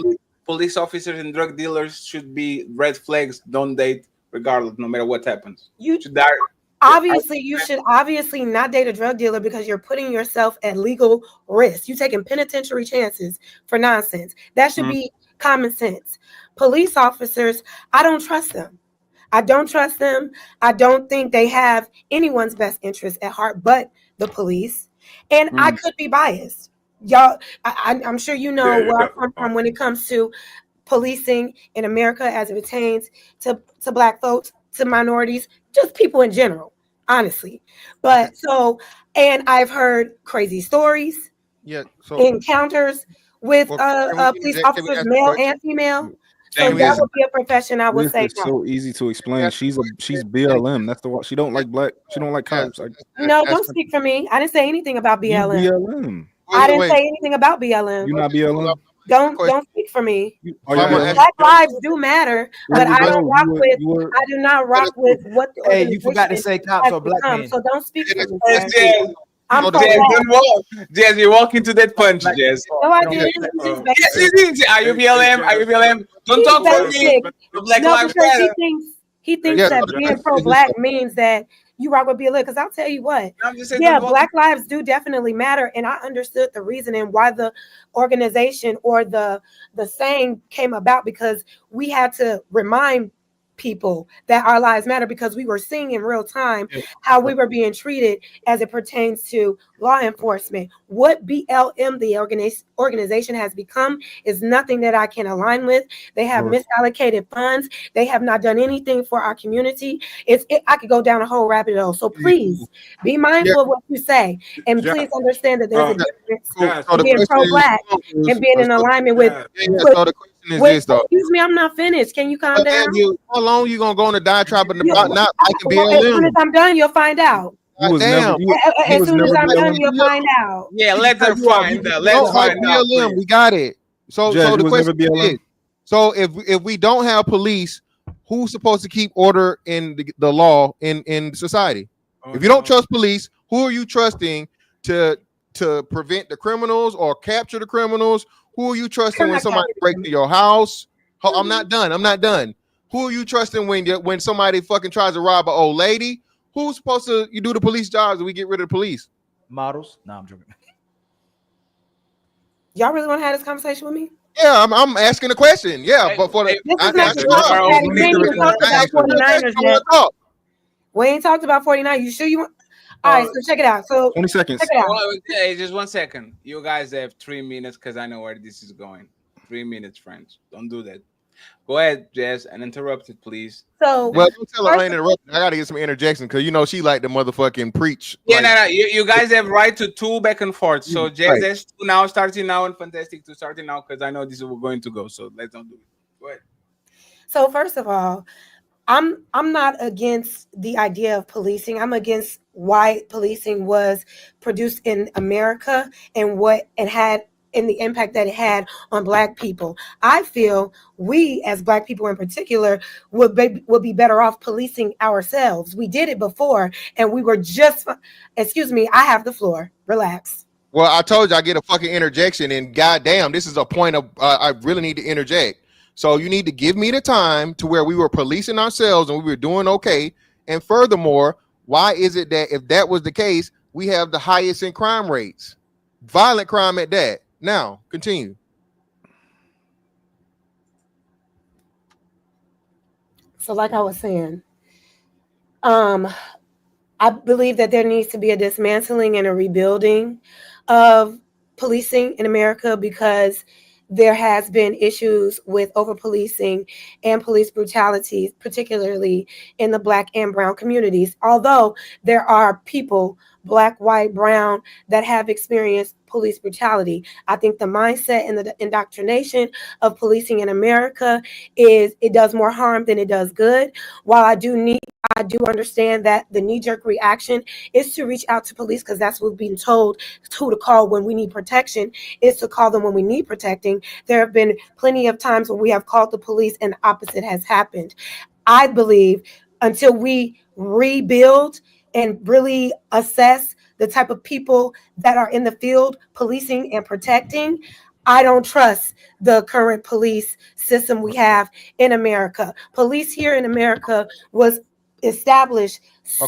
Police officers and drug dealers should be red flags. Don't date, regardless, no matter what happens. You should obviously not date a drug dealer because you're putting yourself at legal risk. You're taking penitentiary chances for nonsense. That should be common sense. Police officers, I don't trust them. I don't trust them. I don't think they have anyone's best interest at heart but the police. And I could be biased. Y'all, I'm sure you know where I come from when it comes to policing in America as it pertains to Black folks, to minorities, just people in general, honestly. But and I've heard crazy stories, encounters with police officers, male and female. So that would be a profession I would say. It's so easy to explain. She's BLM. That's the one. She don't like black. She don't like cops. No, don't speak for me. I didn't say anything about BLM. BLM. I didn't say anything about BLM. You not BLM? Don't speak for me. BLM? Black lives do matter, but I don't rock with. I do not rock with what. Hey, you forgot to say cops or black men. So don't speak for me. Jazz, you walk into that punch, Jazz. No, I didn't. Yes, you did. Are you BLM? Are you BLM? Don't talk for me. Black Lives Matter. He thinks that being pro-black means that you rock with BLM. Because I'll tell you what, Black lives do definitely matter, and I understood the reasoning why the organization or the saying came about, because we had to remind people that our lives matter, because we were seeing in real time how we were being treated as it pertains to law enforcement. What BLM, the organization, has become is nothing that I can align with. They have misallocated funds. They have not done anything for our community. I could go down a whole rabbit hole. So please be mindful of what you say, and please understand that there's a difference being pro-black and being in alignment with. So the question is this, though. Excuse me, I'm not finished. Can you calm down? How long you gonna go on a diatribe about not liking BLM? As soon as I'm done, you'll find out. As soon as I'm done, you'll find out. Yeah, let them find out. Let's find out. BLM, we got it. So the question is, so if we don't have police, who's supposed to keep order in the law in society? If you don't trust police, who are you trusting to prevent the criminals or capture the criminals? Who are you trusting when somebody breaks into your house? I'm not done. Who are you trusting when somebody fucking tries to rob an old lady? Who's supposed to do the police jobs and we get rid of the police? Models? No, I'm joking. Y'all really want to have this conversation with me? Yeah, I'm asking a question. Yeah, but for the we ain't talked about 49. You sure you want? All right, so check it out. So 20 seconds. Check it out. Hey, just 1 second. You guys have 3 minutes because I know where this is going. 3 minutes, friends. Don't do that. Go ahead, Jazz, and interrupt it, please. So, don't tell her I ain't interrupting. I gotta get some interjection because she like the motherfucking preach. Yeah, no. You guys have right to 2 back and forth. So Jazz has 2 now, starting now, and Fantastic 2 starting now because I know this is where we're going to go. So let's don't do it. Go ahead. So first of all, I'm not against the idea of policing. I'm against why policing was produced in America and what it had and the impact that it had on Black people. I feel we, as Black people in particular, would be better off policing ourselves. We did it before, and we were just. Excuse me, I have the floor. Relax. Well, I told you I get a fucking interjection, and goddamn, this is a point of I really need to interject. So you need to give me the time to where we were policing ourselves and we were doing okay. And furthermore, why is it that if that was the case, we have the highest in crime rates, violent crime at that? Now, continue. So, like I was saying, I believe that there needs to be a dismantling and a rebuilding of policing in America because there has been issues with over-policing and police brutality, particularly in the Black and brown communities. Although there are people, Black, white, brown, that have experienced police brutality. I think the mindset and the indoctrination of policing in America is it does more harm than it does good. While I do understand that the knee-jerk reaction is to reach out to police because that's what we've been told who to call when we need protection, is to call them when we need protecting. There have been plenty of times when we have called the police and the opposite has happened. I believe until we rebuild and really assess the type of people that are in the field policing and protecting, I don't trust the current police system we have in America. Police here in America was established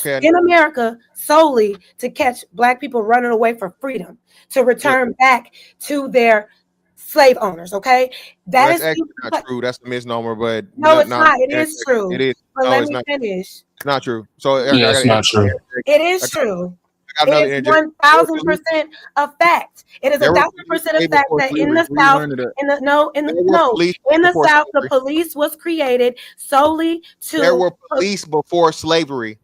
in America solely to catch Black people running away for freedom, to return back to their slave owners. Okay, that's actually not true. That's a misnomer, but no, it's not. It is true. It is. But let me finish. It's not true. So it's not true. It is true. It is 1,000% a fact. It is 1,000% a fact that in the South, in the South, the police was created solely to. There were police before slavery.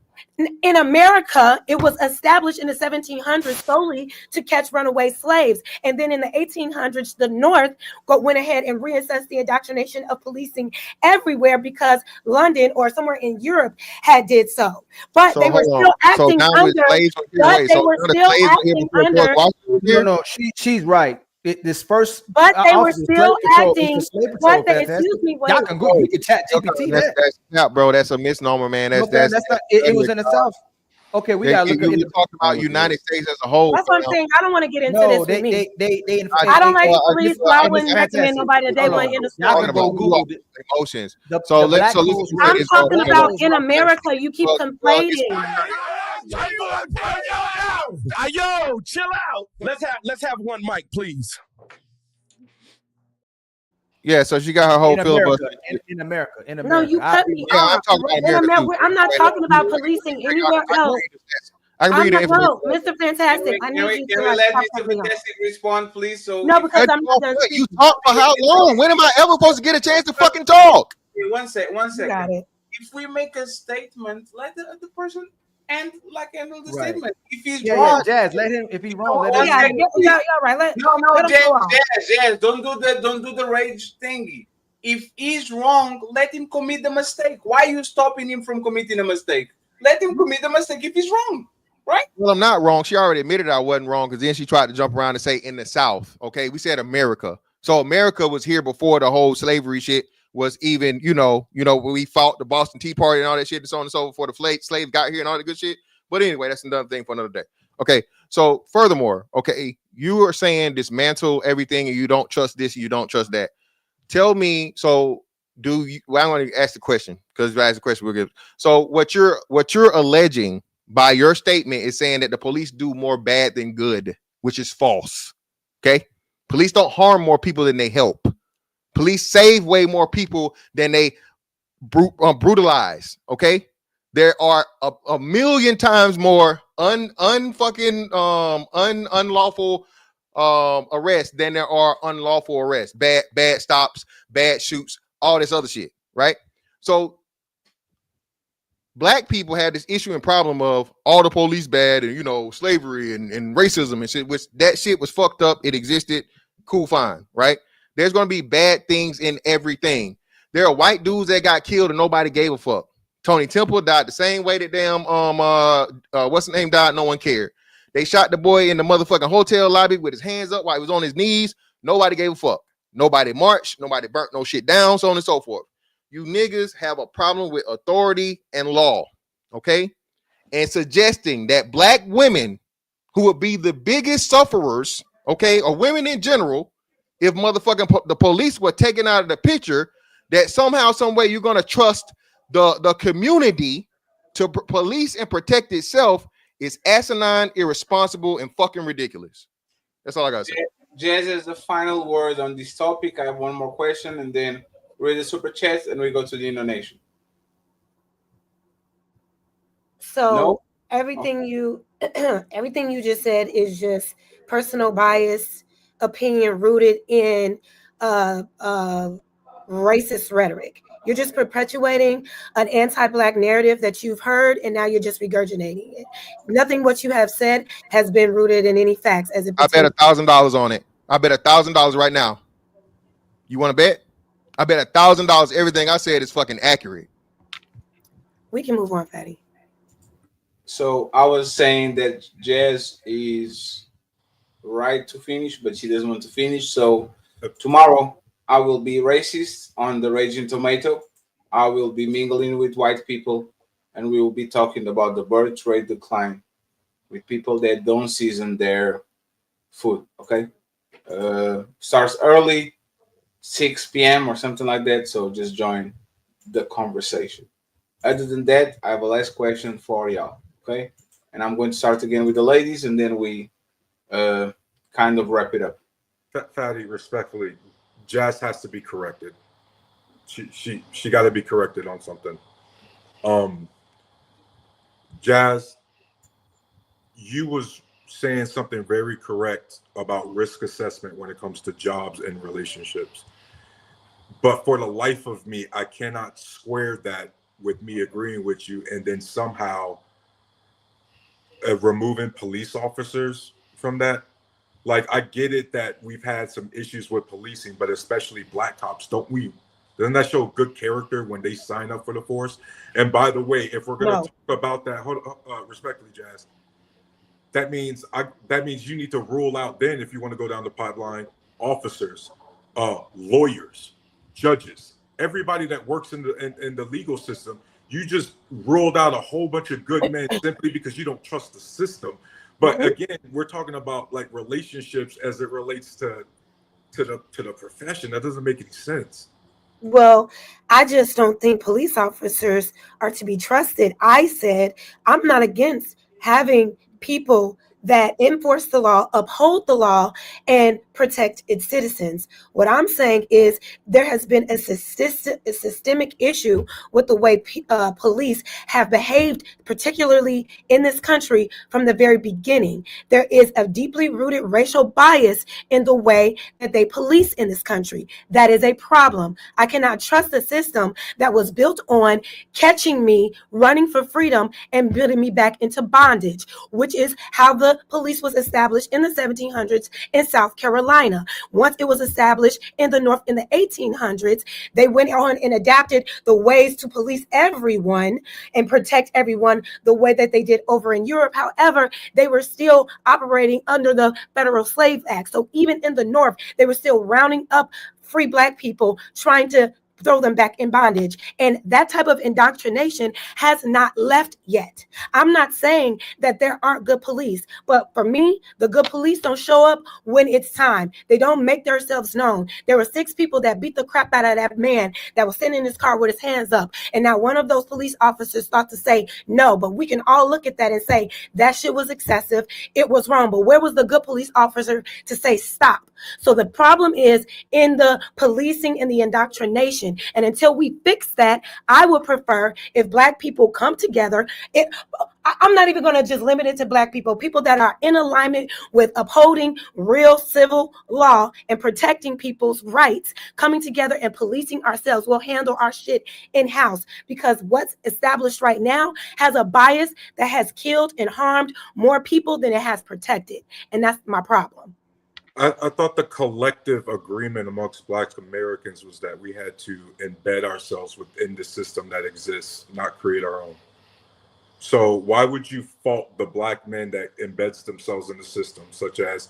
In America, it was established in the 1700s solely to catch runaway slaves. And then in the 1800s, the North went ahead and reassessed the indoctrination of policing everywhere because London or somewhere in Europe had did so. But they were still acting under. No, she's right. This first, but they were still acting. Excuse me, y'all can go. You can chat GPT that. That's not, bro. That's a misnomer, man. That's not. It was in the South. Okay, we gotta look at it. Talking about United States as a whole. That's what I'm saying. I don't want to get into this with me. I don't like the police, so I wouldn't recommend nobody that they want in the Y'all can go Google emotions. So let's. I'm talking about in America. You keep complaining. Yo, chill out. Let's have one mic, please. Yeah, so she got her whole filibuster in America. No, you cut me I'm off. talking about America. I'm not talking about policing anywhere else. I can read it. No, Mr. Fantastic. I need you to let Mr. Fantastic respond, please. So no, because you talk for how long? When am I ever supposed to get a chance to fucking talk? One second. Got it. If we make a statement, let the other person end the statement. If he's wrong, Jazz, let him. If he's wrong, let him. Yeah, right. Let Jazz, don't do the rage thingy. If he's wrong, let him commit the mistake. Why are you stopping him from committing a mistake? Let him commit the mistake if he's wrong, right? Well, I'm not wrong. She already admitted I wasn't wrong because then she tried to jump around and say in the South. Okay, we said America. So America was here before the whole slavery shit was even, when we fought the Boston Tea Party and all that shit and so on and so forth before the slave got here and all that good shit. But anyway, that's another thing for another day. Okay, so furthermore, okay, you are saying dismantle everything and you don't trust this, you don't trust that. Tell me, so I'm going to ask the question because if I ask the question, we'll give. So what you're alleging by your statement is saying that the police do more bad than good, which is false. Okay, police don't harm more people than they help. Police save way more people than they brutalize. Okay, there are a million times more unlawful arrests than there are unlawful arrests. Bad stops, bad shoots, all this other shit. Right. So Black people had this issue and problem of all the police bad and slavery and racism and shit. Which that shit was fucked up. It existed. Cool, fine. Right. There's going to be bad things in everything. There are white dudes that got killed and nobody gave a fuck. Tony Temple died the same way that damn what's the name died. No one cared. They shot the boy in the motherfucking hotel lobby with his hands up while he was on his knees. Nobody gave a fuck. Nobody marched. Nobody burnt no shit down. So on and so forth. You niggas have a problem with authority and law, okay? And suggesting that black women who would be the biggest sufferers, okay, or women in general, if motherfucking the police were taken out of the picture, that somehow, some way you're gonna trust the community to police and protect itself is asinine, irresponsible, and fucking ridiculous. That's all I gotta say. Jazz is the final word on this topic. I have one more question, and then read the super chats, and we go to the Indonesian. So No? everything you everything you just said is just personal bias, opinion rooted in racist rhetoric. You're just perpetuating an anti-black narrative that you've heard, and now you're just regurgitating it. Nothing what you have said has been rooted in any facts. As it I bet $1,000 on it. I bet $1,000 right now. You want to bet? I bet $1,000 everything I said is fucking accurate. We can move on, Fatty. So I was saying that Jazz is right to finish, but she doesn't want to finish. So tomorrow I will be racist on the Raging Tomato. I will be mingling with white people, and we will be talking about the birth rate decline with people that don't season their food. Okay, starts early, 6 p.m. or something like that. So just join the conversation. Other than that, I have a last question for y'all. Okay, and I'm going to start again with the ladies, and then we kind of wrap it up. Fatty, respectfully, Jazz has to be corrected. She got to be corrected on something. Jazz, you was saying something very correct about risk assessment when it comes to jobs and relationships. But for the life of me, I cannot square that with me agreeing with you and then somehow removing police officers from that. Like, I get it that we've had some issues with policing, but especially black cops, doesn't that show good character when they sign up for the force? And by the way, if we're going to talk about that, respectfully, Jazz, that means you need to rule out then, if you want to go down the pipeline, officers, lawyers, judges, everybody that works in the legal system. You just ruled out a whole bunch of good men simply because you don't trust the system. But again, we're talking about like relationships as it relates to the profession. That doesn't make any sense. Well, I just don't think police officers are to be trusted. I said I'm not against having people that enforce the law, uphold the law, and protect its citizens. What I'm saying is there has been a systemic issue with the way police have behaved, particularly in this country from the very beginning. There is a deeply rooted racial bias in the way that they police in this country. That is a problem. I cannot trust a system that was built on catching me running for freedom and building me back into bondage, which is how the police was established in the 1700s in South Carolina. Once it was established in the North in the 1800s, they went on and adapted the ways to police everyone and protect everyone the way that they did over in Europe. However, they were still operating under the Federal Slave Act. So even in the North, they were still rounding up free black people, trying to throw them back in bondage. And that type of indoctrination has not left yet. I'm not saying that there aren't good police, but for me, the good police don't show up when it's time. They don't make themselves known. There were 6 people that beat the crap out of that man that was sitting in his car with his hands up. And now one of those police officers thought to say no, but we can all look at that and say that shit was excessive. It was wrong. But where was the good police officer to say stop? So the problem is in the policing and the indoctrination. And until we fix that, I would prefer if black people come together. I'm not even going to just limit it to black people that are in alignment with upholding real civil law and protecting people's rights, coming together and policing ourselves. We'll handle our shit in-house, because what's established right now has a bias that has killed and harmed more people than it has protected. And that's my problem. I thought the collective agreement amongst Black Americans was that we had to embed ourselves within the system that exists, not create our own. So why would you fault the Black men that embeds themselves in the system, such as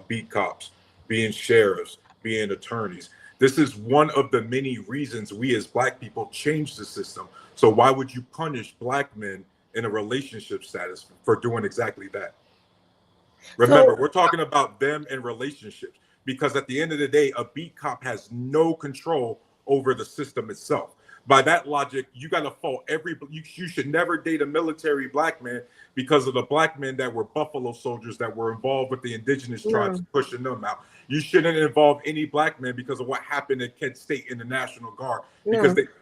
beat cops, being sheriffs, being attorneys? This is one of the many reasons we as Black people changed the system. So why would you punish Black men in a relationship status for doing exactly that? Remember, we're talking about them in relationships, because at the end of the day, a beat cop has no control over the system itself. By that logic, you got to fault you should never date a military Black man because of the Black men that were Buffalo soldiers that were involved with the indigenous tribes pushing them out. You shouldn't involve any Black men because of what happened at Kent State in the National Guard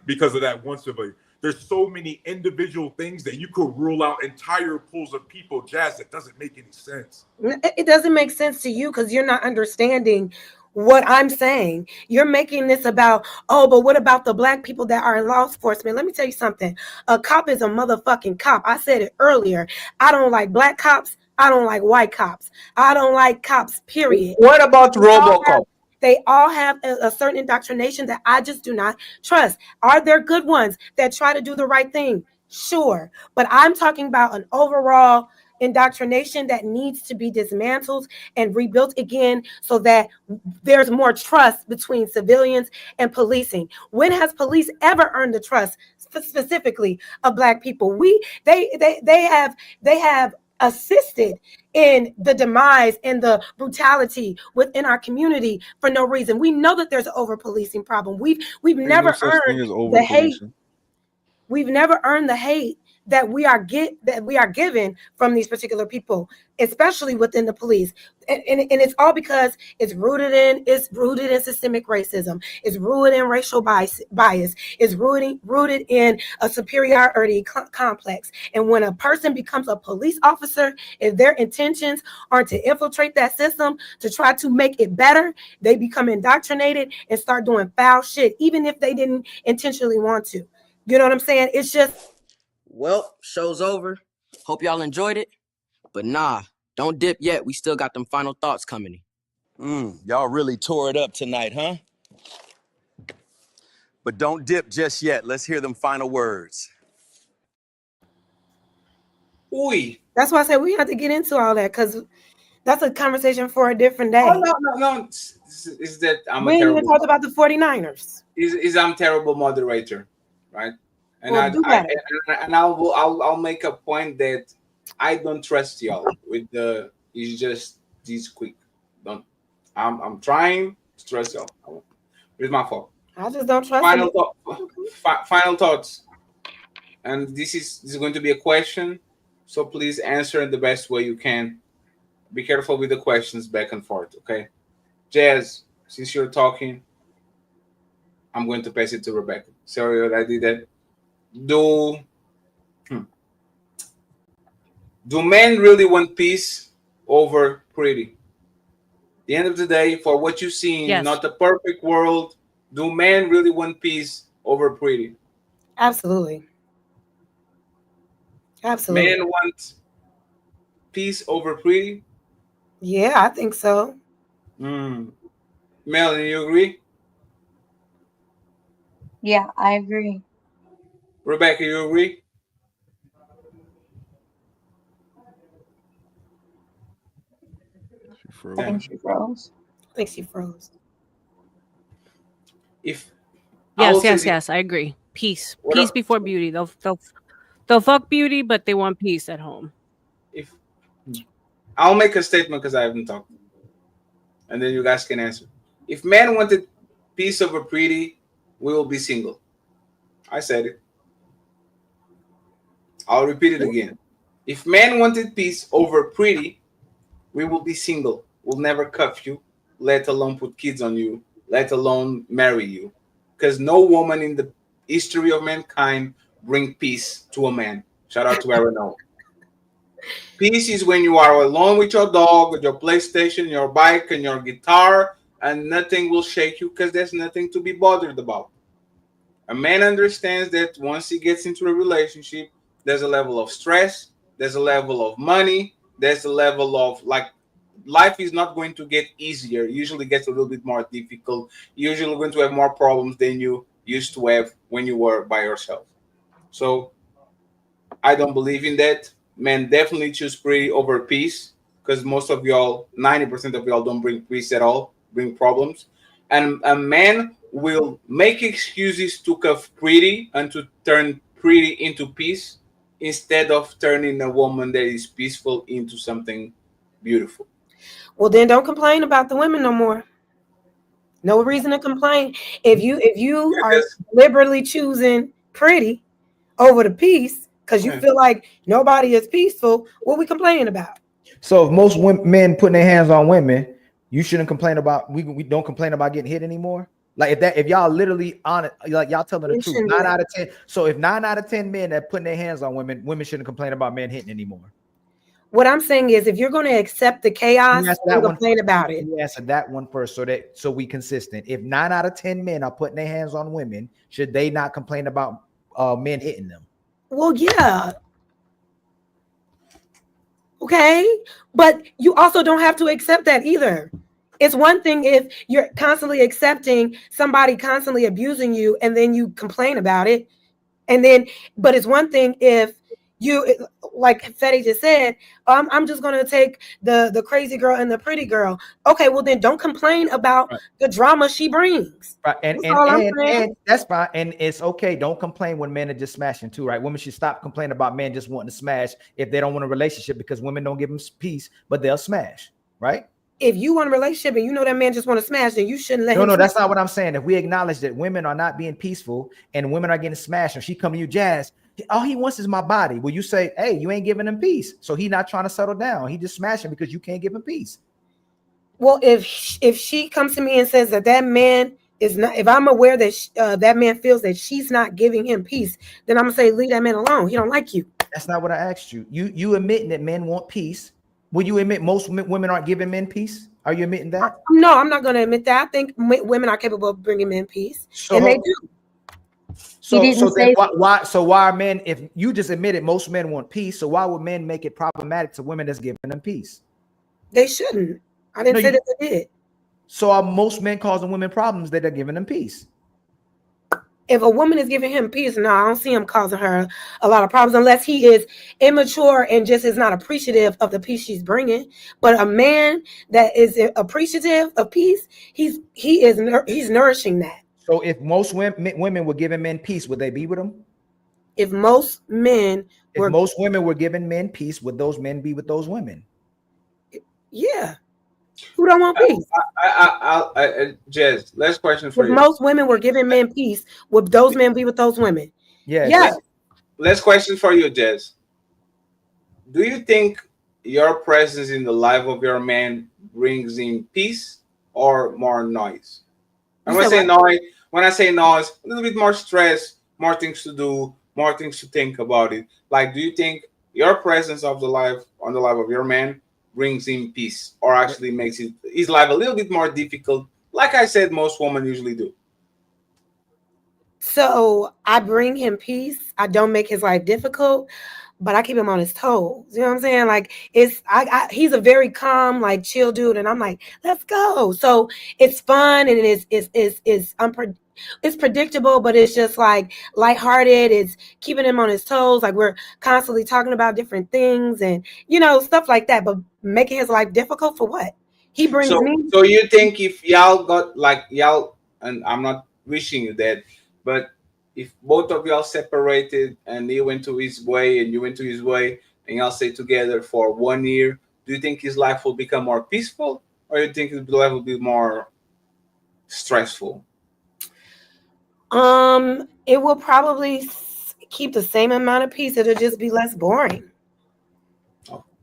because of that one civilian. There's so many individual things that you could rule out entire pools of people, Jazz, that doesn't make any sense. It doesn't make sense to you because you're not understanding what I'm saying. You're making this about, oh, but what about the Black people that are in law enforcement? Let me tell you something. A cop is a motherfucking cop. I said it earlier. I don't like Black cops. I don't like white cops. I don't like cops, period. What about RoboCop? They all have a certain indoctrination that I just do not trust. Are there good ones that try to do the right thing? Sure. But I'm talking about an overall indoctrination that needs to be dismantled and rebuilt again so that there's more trust between civilians and policing. When has police ever earned the trust specifically of Black people? They have assisted in the demise and the brutality within our community for no reason. We know that there's an over policing problem. We've never earned the hate. We've never earned the hate that we are given from these particular people, especially within the police. And it's all because it's rooted in systemic racism. It's rooted in racial bias. It's rooted in a superiority complex. And when a person becomes a police officer, if their intentions are to infiltrate that system to try to make it better, they become indoctrinated and start doing foul shit, even if they didn't intentionally want to. You know what I'm saying? It's just. Well, show's over. Hope y'all enjoyed it. But nah, don't dip yet. We still got them final thoughts coming in. Y'all really tore it up tonight, huh? But don't dip just yet. Let's hear them final words. That's why I said we have to get into all that, because that's a conversation for a different day. Oh, no. Is that we ain't even talked about the 49ers. I'm terrible moderator, right? And well, I'll make a point that I don't trust y'all with it's just this quick. I'm trying to trust y'all. It's my fault. I just don't trust final thoughts. And this is going to be a question, so please answer in the best way you can. Be careful with the questions back and forth, okay? Jazz, since you're talking, I'm going to pass it to Rebecca. Sorry that I did that. Do men really want peace over pretty? At the end of the day, for what you've seen, not the perfect world, do men really want peace over pretty? Absolutely. Men want peace over pretty? Yeah, I think so. Melanie, you agree? Yeah, I agree. Rebecca, you agree? I think she froze. Yes, I agree. Peace before beauty. They'll fuck beauty, but they want peace at home. I'll make a statement because I haven't talked, and then you guys can answer. If men wanted peace over pretty, we will be single. I said it. I'll repeat it again. If men wanted peace over pretty, we will be single. We'll never cuff you, let alone put kids on you, let alone marry you. Because no woman in the history of mankind bring peace to a man. Shout out to Aaron. Peace is when you are alone with your dog, with your PlayStation, your bike, and your guitar, and nothing will shake you because there's nothing to be bothered about. A man understands that once he gets into a relationship, there's a level of stress, there's a level of money, there's a level of life is not going to get easier. It usually gets a little bit more difficult. You're usually going to have more problems than you used to have when you were by yourself. So I don't believe in that. Men definitely choose pretty over peace, because most of y'all, 90% of y'all, don't bring peace at all, bring problems. And a man will make excuses to cuff pretty and to turn pretty into peace, instead of turning a woman that is peaceful into something beautiful. Well, then don't complain about the women no more. No reason to complain. If you are deliberately choosing pretty over the peace because you feel like nobody is peaceful, what we complaining about? So if most men putting their hands on women, you shouldn't complain about. We don't complain about getting hit anymore. Like if y'all literally on it, like y'all telling the truth. 9 out of 10. So if 9 out of 10 men that putting their hands on women, women shouldn't complain about men hitting anymore. What I'm saying is, if you're going to accept the chaos, don't complain about it. You answer that one first, so we consistent. If 9 out of 10 men are putting their hands on women, should they not complain about men hitting them? Well, yeah. Okay, but you also don't have to accept that either. It's one thing if you're constantly accepting somebody constantly abusing you and then you complain about it. But it's one thing if you, like Fetty just said, I'm just going to take the crazy girl and the pretty girl. Okay, well then don't complain about the drama she brings. Right. And that's fine. And it's okay. Don't complain when men are just smashing too, right? Women should stop complaining about men just wanting to smash if they don't want a relationship, because women don't give them peace, but they'll smash, right? If you want a relationship and you know that man just want to smash, then you shouldn't let him. No, that's not what I'm saying. If we acknowledge that women are not being peaceful and women are getting smashed, and she come to you, Jazz, all he wants is my body. Will you say, hey, you ain't giving him peace? So he not trying to settle down. He just smashing because you can't give him peace. Well, if she comes to me and says that man is not, if I'm aware that that man feels that she's not giving him peace, then I'm gonna say leave that man alone. He don't like you. That's not what I asked you. You admitting that men want peace. Will you admit most women aren't giving men peace? Are you admitting that? No, I'm not going to admit that. I think women are capable of bringing men peace, and they do. So then why are men? If you just admitted most men want peace, so why would men make it problematic to women that's giving them peace? They shouldn't. I didn't say that they did. So are most men causing women problems that they're giving them peace? If a woman is giving him peace, no, I don't see him causing her a lot of problems unless he is immature and just is not appreciative of the peace she's bringing. But a man that is appreciative of peace, he's nourishing that. So if most women were giving men peace, would they be with them? If most women were giving men peace, would those men be with those women? Yeah. Who don't want peace? Jez, last question for if you. Most women were giving men peace, would those men be with those women? Yeah. Last question for you, Jez. Do you think your presence in the life of your man brings in peace or more noise? And when I say noise, a little bit more stress, more things to do, more things to think about it. Like, do you think your presence on the life of your man brings in peace, or actually makes his life a little bit more difficult? Like I said, most women usually do. So I bring him peace. I don't make his life difficult, but I keep him on his toes. You know what I'm saying? Like he's a very calm, like chill dude, and I'm like, let's go. So it's fun and it's predictable, but it's just like lighthearted. It's keeping him on his toes. Like we're constantly talking about different things and stuff like that. But making his life difficult for what? He brings me. So you think if y'all got and I'm not wishing you that, but if both of y'all separated and he went to his way and you went to his way and y'all stay together for 1 year, do you think his life will become more peaceful, or you think his life will be more stressful? It will probably keep the same amount of peace. It'll just be less boring.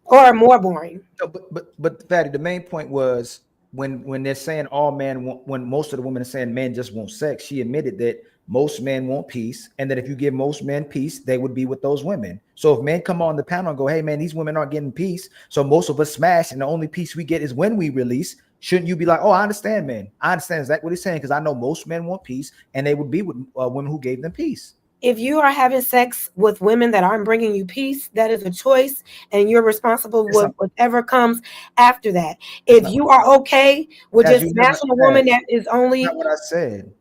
Or more boring. No, but Fatty, the main point was when they're saying all men want, when most of the women are saying men just want sex, she admitted that most men want peace, and that if you give most men peace, they would be with those women. So if men come on the panel and go, hey man, these women aren't getting peace, so most of us smash, and the only peace we get is when we release, shouldn't you be like, oh, I understand, man. I understand exactly what he's saying, because I know most men want peace, and they would be with women who gave them peace. If you are having sex with women that aren't bringing you peace, that is a choice, and you're responsible with whatever comes after that. If you are okay with just smashing a woman that is only— That's not what I said.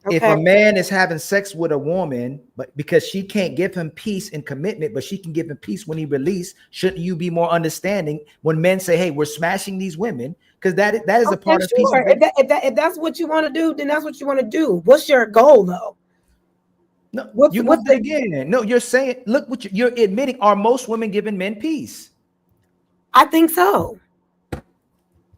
Okay. If a man is having sex with a woman, but because she can't give him peace and commitment, but she can give him peace when he release, shouldn't you be more understanding when men say, "Hey, we're smashing these women"? Because that is a part of peace. Sure. If that's what you want to do, then that's what you want to do. What's your goal, though? No, you moved it again. No, you're saying, look what you're admitting. Are most women giving men peace? I think so.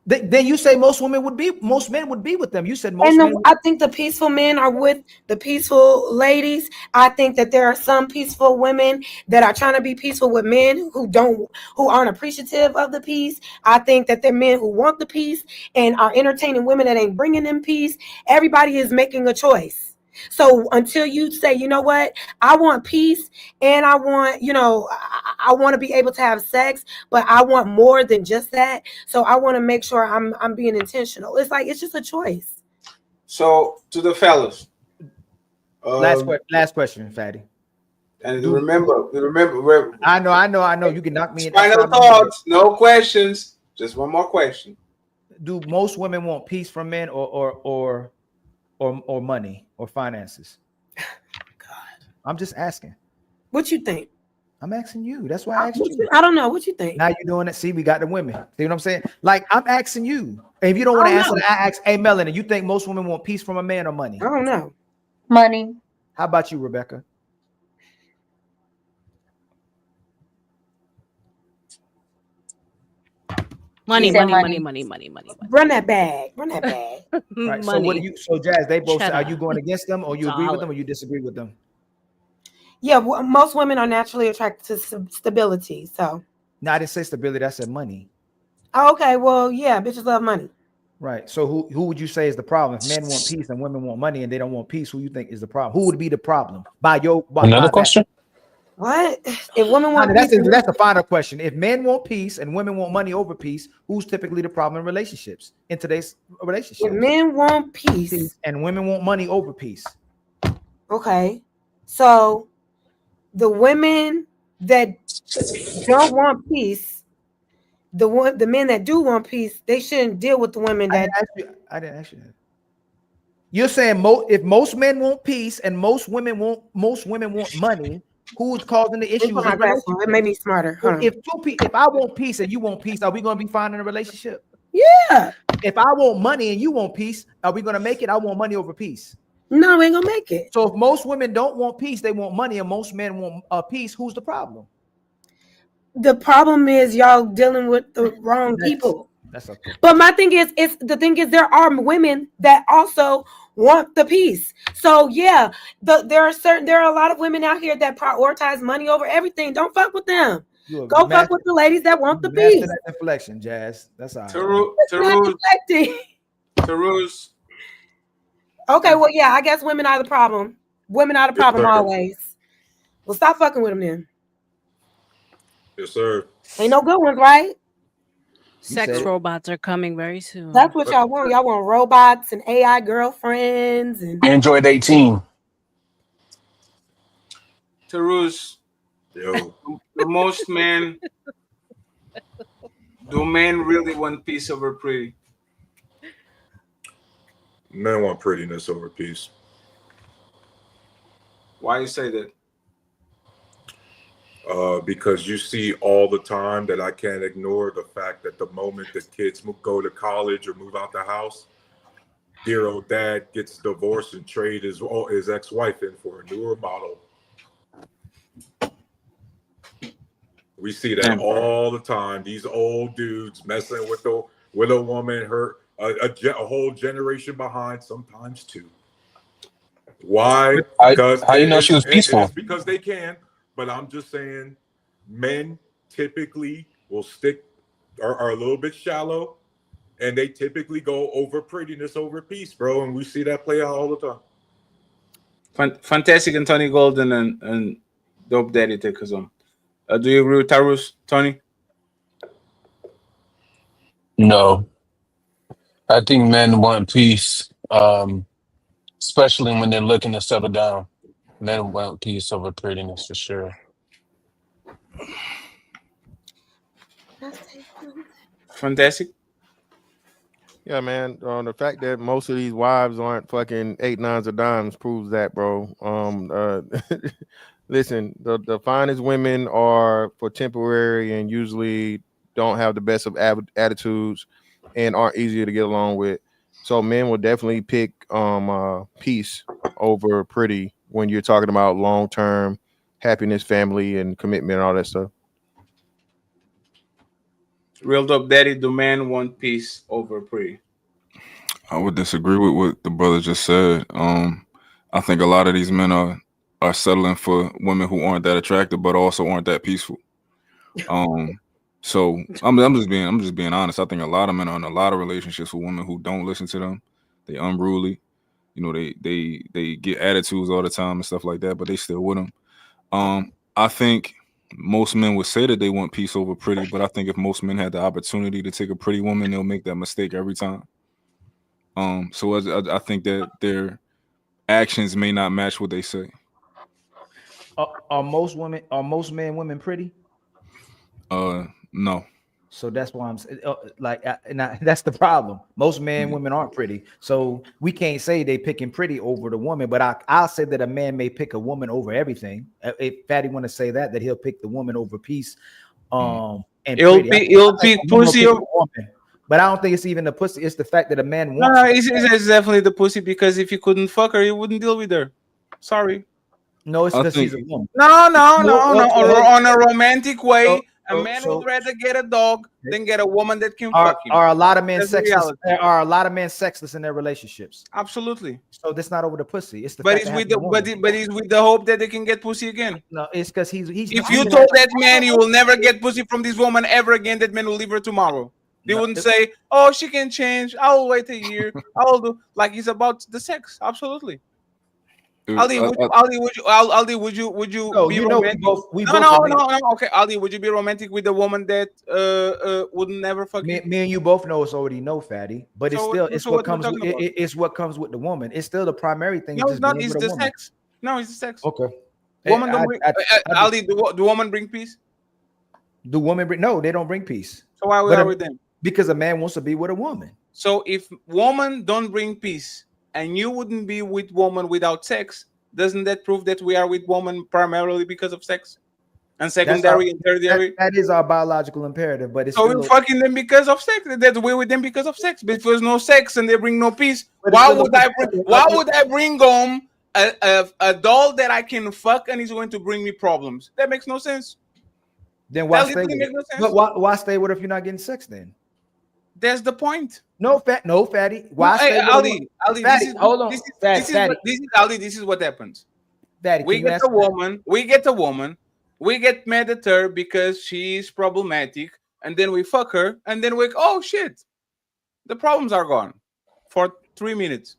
Then you say most men would be with them. You said most men. I think the peaceful men are with the peaceful ladies. I think that there are some peaceful women that are trying to be peaceful with men who aren't appreciative of the peace. I think that there are men who want the peace and are entertaining women that ain't bringing them peace. Everybody is making a choice. So until you say, you know what, I want peace and I want, I want to be able to have sex, but I want more than just that. So I want to make sure I'm being intentional. It's just a choice. So to the fellas, last question, Fatty. And remember. I know. You can knock me in. Final thoughts, no questions. Just one more question. Do most women want peace from men or money or finances? God, I'm just asking. What you think? I'm asking you. That's why I asked you. I don't know. What you think? Now you're doing it. See, we got the women. See what I'm saying? Like, I'm asking you. And if you don't want to answer that, I ask, hey, Melanie, you think most women want peace from a man or money? I don't know. Money. How about you, Rebecca? Money. Run that bag. Right. So what do you? So Jazz, they both say, are you going against them, or you agree with them, or you disagree with them? Yeah, most women are naturally attracted to stability. So. No, I didn't say stability. I said money. Oh, okay. Well, yeah, bitches love money. Right. So who would you say is the problem? If men want peace and women want money and they don't want peace, who you think is the problem? Who would be the problem? Another question? What? If women want that's peace, that's the final question. If men want peace and women want money over peace, who's typically the problem in relationships in today's relationship? If men want peace and women want money over peace. Okay. So the women that don't want peace, the men that do want peace, they shouldn't deal with the women that I didn't ask you that. You're saying if most men want peace and most women want money, who's causing the issues? It made me smarter. If I want peace and you want peace, are we going to be fine in a relationship? Yeah. If I want money and you want peace, are we going to make it? I want money over peace. No, we ain't gonna make it. So if most women don't want peace, they want money, and most men want peace, who's the problem? The problem is y'all dealing with the wrong people. That's okay. But my thing is, there are women that also want the peace. So yeah, there are a lot of women out here that prioritize money over everything. Don't fuck with them. Go fuck with the ladies that want the peace. That deflection, Jazz. That's all right. Tarus. Okay, well, yeah, I guess women are the problem. Women are the problem always. Well, stop fucking with them then. Yes, sir. Ain't no good ones, right? Sex robots are coming very soon. That's what y'all want. Y'all want robots and AI girlfriends and Android 18. Tarus. Yo. Do men really want peace over pretty? Men want prettiness over peace. Why you say that? Because you see all the time that I can't ignore the fact that the moment that kids go to college or move out the house, dear old dad gets divorced and trade his ex-wife in for a newer model. We see that all the time. These old dudes messing with a woman, a whole generation behind, sometimes two. Why? Because how you know she was peaceful? It's because they can. But I'm just saying, men typically will are a little bit shallow, and they typically go over prettiness over peace, bro. And we see that play out all the time. Fantastic and Tony Golden and Dope Daddy Tekazon. Do you agree with Tarus, Tony? No. I think men want peace, especially when they're looking to settle down. Men want peace over prettiness for sure. Fantastic. Yeah, man. The fact that most of these wives aren't fucking 8 9s or dimes proves that, bro. Listen, the finest women are for temporary and usually don't have the best of attitudes and aren't easier to get along with. So men will definitely pick peace over pretty when you're talking about long term happiness, family, and commitment, and all that stuff. Real dope daddy, do men want peace over pretty? I would disagree with what the brother just said. I think a lot of these men are settling for women who aren't that attractive, but also aren't that peaceful. So I'm just being honest. I think a lot of men are in a lot of relationships with women who don't listen to them. They unruly. You know, they get attitudes all the time and stuff like that, but they still with them. I think most men would say that they want peace over pretty, but I think if most men had the opportunity to take a pretty woman, they'll make that mistake every time. So I think that their actions may not match what they say. Are most men women pretty? No. So that's why I'm that's the problem. Most men, women aren't pretty. So we can't say they picking pretty over the woman, but I'll say that a man may pick a woman over everything. If Fatty want to say that he'll pick the woman over peace. And He'll pick pussy over woman. But I don't think it's even the pussy. It's the fact that a man wants. No, it's definitely the pussy, because if you couldn't fuck her, you wouldn't deal with her. Sorry. No, it's because she's a woman. No. On a romantic way, a man would rather get a dog than get a woman that can fuck him. Are a lot of men sexless? Are a lot of men sexless in their relationships? Absolutely. So that's not over the pussy. It's the But fact it's with he's with the hope that they can get pussy again. No, it's because he's. If you told that man you will never get pussy from this woman ever again, that man will leave her tomorrow. They wouldn't say, "Oh, she can change. I will wait a year. I will do." Like it's about the sex. Absolutely. Ali, would you be romantic? No. Okay, Ali, would you be romantic with a woman that would never fuck you? Me and you both know it's already no, Fatty. But it's what comes with the woman. It's still the primary thing. No, it's not. It's the sex. No, it's the sex. Okay. Woman don't bring. Ali, do woman bring peace? Do women bring? No, they don't bring peace. So why we are with them? Because a man wants to be with a woman. So if woman don't bring peace and you wouldn't be with woman without sex, doesn't that prove that we are with woman primarily because of sex? And secondary and tertiary? That is our biological imperative, but it's so we're fucking them because of sex. That we're with them because of sex. But if there's no sex and they bring no peace, why would I bring home a doll that I can fuck and is going to bring me problems? That makes no sense. Then why stay with her? But why stay with her if you're not getting sex then? That's the point. No, Fatty. Why stay with Ali, Fatty, hold on. This is what happens. Fatty, we get a woman, we get mad at her because she's problematic, and then we fuck her, and then oh shit, the problems are gone for 3 minutes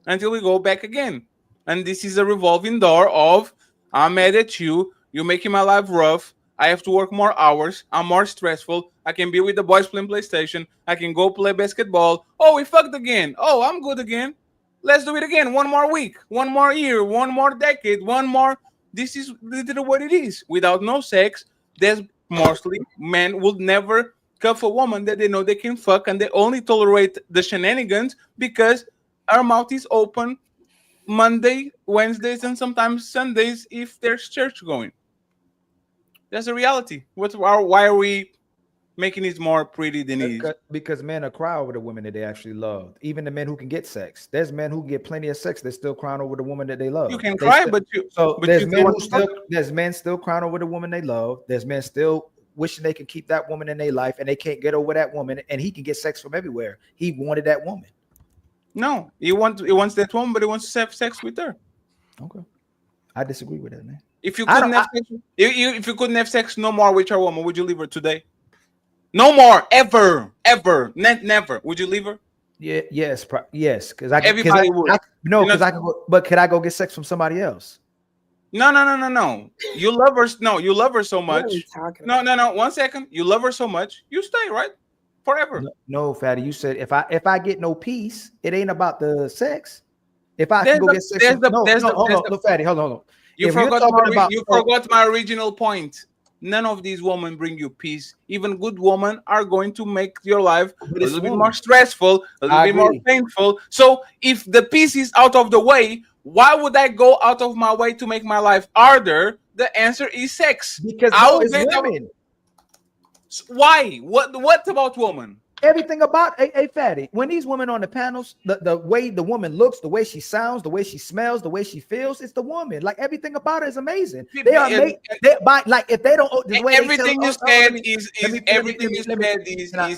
until we go back again. And this is a revolving door of I'm mad at you, you're making my life rough. I have to work more hours. I'm more stressful. I can be with the boys playing PlayStation. I can go play basketball. Oh, we fucked again. Oh, I'm good again. Let's do it again. One more week, one more year, one more decade, one more. This is literally what it is. Without no sex, there's mostly men will never cuff a woman that they know they can fuck, and they only tolerate the shenanigans because our mouth is open Monday, Wednesdays, and sometimes Sundays if there's church going. That's a reality. Why are we making it more pretty than it is? Because men are crying over the women that they actually love. Even the men who can get sex. There's men who can get plenty of sex. They're still crying over the woman that they love. You can cry, but there's men still crying over the woman they love. There's men still wishing they can keep that woman in their life, and they can't get over that woman. And he can get sex from everywhere. He wanted that woman. No, he wants that woman, but he wants to have sex with her. Okay, I disagree with that, man. If you couldn't have sex, if you couldn't have sex no more with your woman, would you leave her today? No more, ever, never. Would you leave her? Yeah, yes, because everybody would. But could I go get sex from somebody else? No. You love her. No, you love her so much. No. 1 second. You love her so much. You stay, right? Forever. No, Fatty. You said if I get no peace, it ain't about the sex. If I can go get sex, look, Fatty, hold on. You If forgot you're talking about, forgot my original point. None of these women bring you peace. Even good women are going to make your life a little bit more stressful, a little bit more painful. So if the peace is out of the way, why would I go out of my way to make my life harder? The answer is sex. Because it's women. Why? What about women? Everything about a Fatty. When these women on the panels, the way the woman looks, the way she sounds, the way she smells, the way she feels, it's the woman. Like everything about her is amazing. They are made like if they don't. The way everything you said is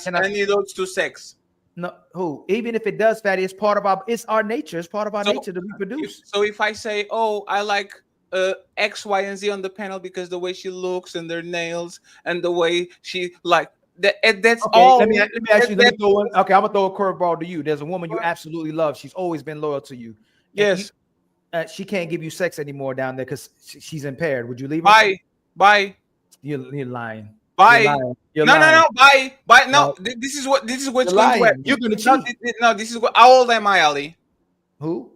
antidotes to sex. No, even if it does, Fatty, it's our nature. It's part of our nature to reproduce. So if I say, oh, I like X, Y, and Z on the panel because the way she looks and their nails and the way she like. That's okay, all. Let me ask you. Okay, I'm gonna throw a curveball to you. There's a woman you absolutely love. She's always been loyal to you. Yes. She can't give you sex anymore down there because she's impaired. Would you leave her? Bye. You're lying. Bye. You're no. lying. Bye. No. This is what's going to happen. You're gonna cheat. No. This is what. How old am I, Ali? Who?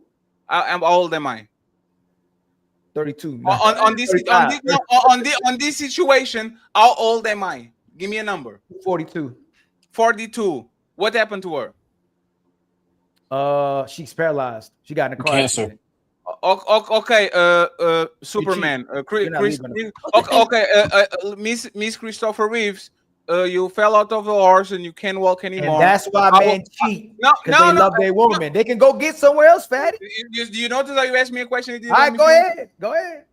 How old am I? 32. On this situation, how old am I? Give me a number. 42. 42. What happened to her? She's paralyzed. She got in a car accident. Okay. Superman. Miss Christopher Reeves. You fell out of the horse and you can't walk anymore. And that's why men cheat. They love their woman. They can go get somewhere else, Fatty. Do you notice how you asked me a question? All right, go ahead.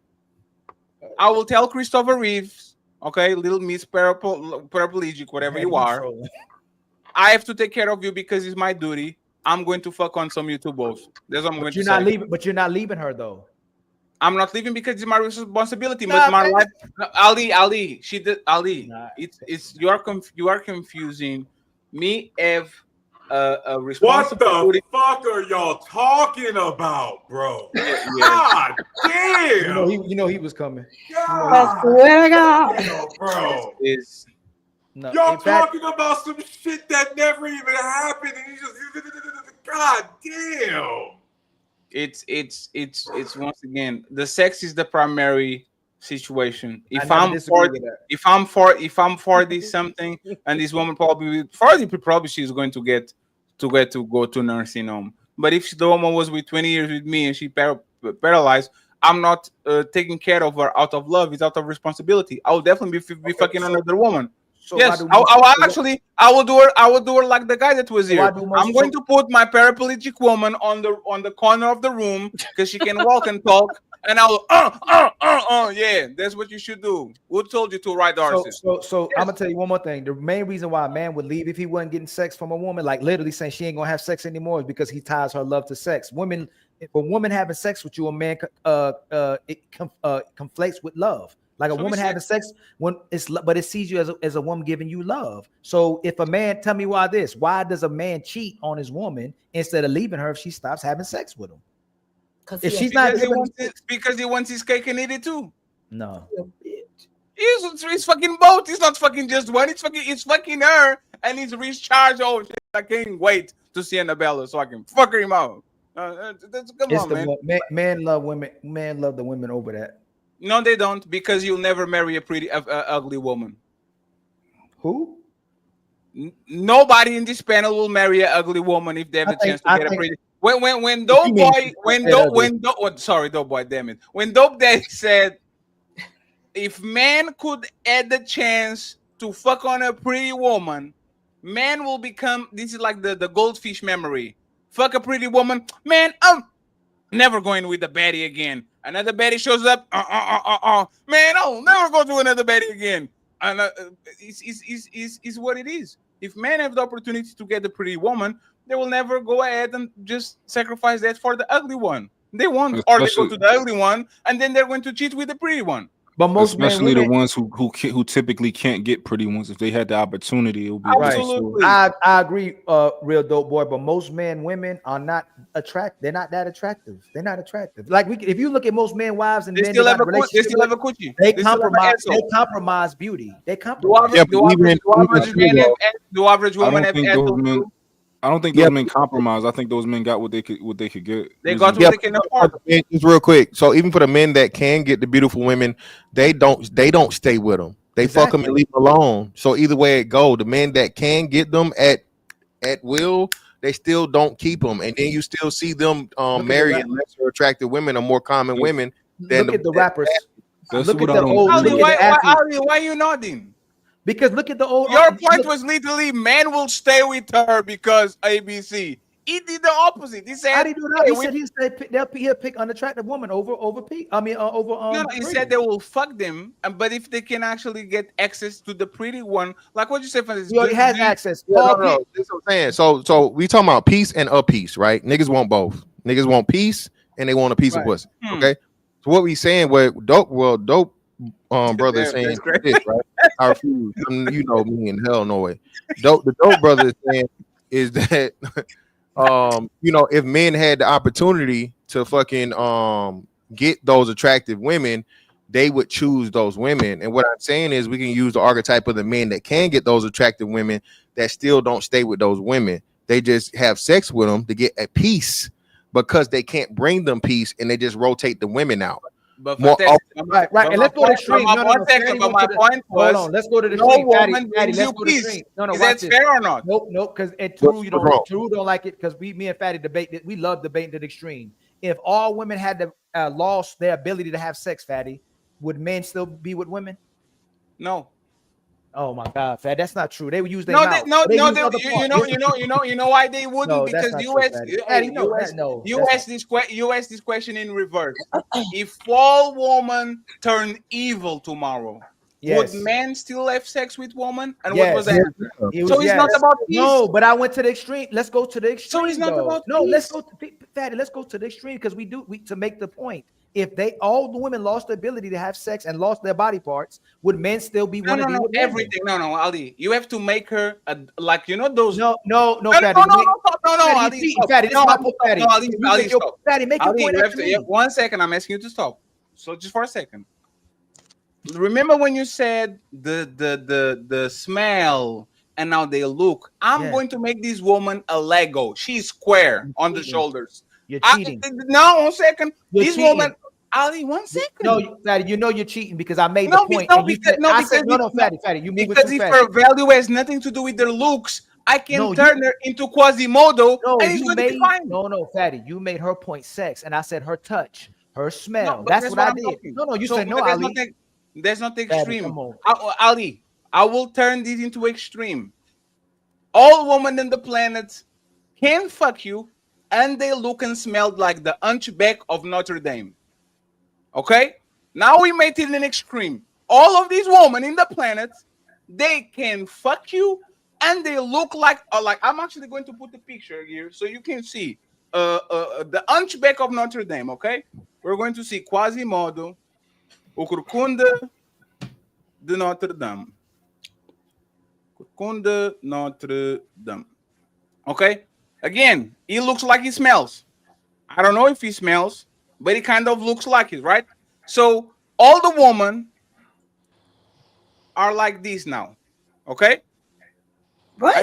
I will tell Christopher Reeves. Okay, little Miss Paraplegic, whatever you are. I have to take care of you because it's my duty. I'm going to fuck on some YouTube both. That's what I'm going to say. But you're not leaving her though. I'm not leaving because it's my responsibility. But my life, Ali, she did Ali. It's you are confusing me. Have a responsibility. What the fuck are y'all talking about, bro? God damn! You know he was coming. God. I swear to God, bro. No, y'all talking about some shit that never even happened, and you just God damn. It's once again the sex is the primary situation. If I'm 40 something and this woman probably 40 she's going to go to nursing home. But if the woman was with 20 years with me and she paralyzed, I'm not taking care of her out of love. It's out of responsibility. I will definitely be fucking another woman. So yes, I will do her like the guy that was here. I'm going to put my paraplegic woman on the corner of the room because she can walk and talk, and I'll yeah, that's what you should do. Who told you to ride horses? So yes. I'm gonna tell you one more thing. The main reason why a man would leave if he wasn't getting sex from a woman, like literally saying she ain't gonna have sex anymore, is because he ties her love to sex. Women, if a woman having sex with you, a man conflates with love. Like a woman having sex but it sees you as a woman giving you love. So if a man, tell me why does a man cheat on his woman instead of leaving her if she stops having sex with him? If she's not because he wants his cake and eat it too. No. He's fucking both. It's not fucking just one. It's fucking her and he's recharged. Oh shit, I can't wait to see Annabella so I can fuck him out. Come on, man. Men love women. Men love the women over that. No, they don't, because you'll never marry a pretty, ugly woman. Who? Nobody in this panel will marry an ugly woman if they have the chance to get a pretty. When Dope Boy, damn it. When Dope Daddy said, if man could add the chance to fuck on a pretty woman, man will become. This is like the goldfish memory. Fuck a pretty woman, man. Never going with the baddie again. Another baddie shows up. Man, I'll never go to another baddie again. And it's what it is. If men have the opportunity to get a pretty woman, they will never go ahead and just sacrifice that for the ugly one. They won't, or they go to the ugly one, and then they're going to cheat with the pretty one. But most especially the ones who typically can't get pretty ones. If they had the opportunity, it would be absolutely. I agree, real Dope Boy. But most women are not attractive. They're not that attractive. They're not attractive. Like if you look at most men, wives, and they men, still have a coochie. They compromise beauty. They compromise. Do average women have I don't think those men compromised. I think those men got what they could get. They got what they can afford. Just real quick. So even for the men that can get the beautiful women, they don't stay with them. They fuck them and leave them alone. So either way it go, the men that can get them at will, they still don't keep them, and then you still see them marrying lesser attractive women or more common women. Look at the rappers. That's look what at I the don't old. do. Look at the athletes. Ali, why are you nodding? Because look at the old. Your point was literally men will stay with her because ABC. He did the opposite. He said, how do you do that? He said he'll pick unattractive woman over Pete. I mean, over no, he said they will fuck them, but if they can actually get access to the pretty one, like what you said for this, he already has access. No, this is what I'm saying. So we talking about peace and a piece, right? Niggas want both. Niggas want peace and they want a piece of pussy. Okay. So what we saying? What dope brother is saying this, right? I refuse. You know me in hell no way. The dope brother is saying is that if men had the opportunity to fucking get those attractive women, they would choose those women. And what I'm saying is we can use the archetype of the men that can get those attractive women that still don't stay with those women. They just have sex with them to get a peace because they can't bring them peace, and they just rotate the women out. But right. And let's go to the extreme. But my point was, hold on, let's go to the no extreme. woman Fatty, brings let's you go to the peace. extreme. No, Is that fair or not? Nope. Because True don't like it because me and Fatty debate. We love debating to the extreme. If all women had lost their ability to have sex, Fatty, would men still be with women? No. Oh my God, Fat, that's not true. They would use their No, mouth. you know why they wouldn't? No, because you asked this question in reverse. If all women turn evil tomorrow, would men still have sex with women? And what was that? So it's not about peace. No, but I went to the extreme. Let's go to the extreme. So it's not about no. peace. Let's go to Fatty. Let's go to the extreme because we to make the point. If all the women lost the ability to have sex and lost their body parts, would men still be one of the everything? No, Ali. You have to make her like those. No, Fatty. Ali. Fatty, this is my point, Fatty. Ali, stop. Fatty, make your point. You have 1 second. I'm asking you to stop. So just for a second. Remember when you said the smell and now they look? I'm going to make this woman a Lego. She's square on the shoulders. You're cheating. No, 1 second. This cheating. Woman, Ali, 1 second. No, Fatty, you're cheating because I made the point. Fatty, you moving because if her value has nothing to do with their looks, I can turn her into Quasimodo. No, and it's going to be fine. No, Fatty, you made her point sex, and I said her touch, her smell. That's what I did. Talking. No, you said no, Ali. That's not the Fatty, extreme. Ali, I will turn this into extreme. All women on the planet can fuck you, and they look and smell like the hunchback of Notre Dame. Okay? Now we made it an extreme. All of these women in the planet, they can fuck you, and they look like I'm actually going to put the picture here so you can see the hunchback of Notre Dame. Okay? We're going to see Quasimodo, o Corcunda de Notre Dame. Corcunda Notre Dame. Okay? Again, he looks like he smells. I don't know if he smells, but he kind of looks like it, right? So all the women are like this now, okay? Right.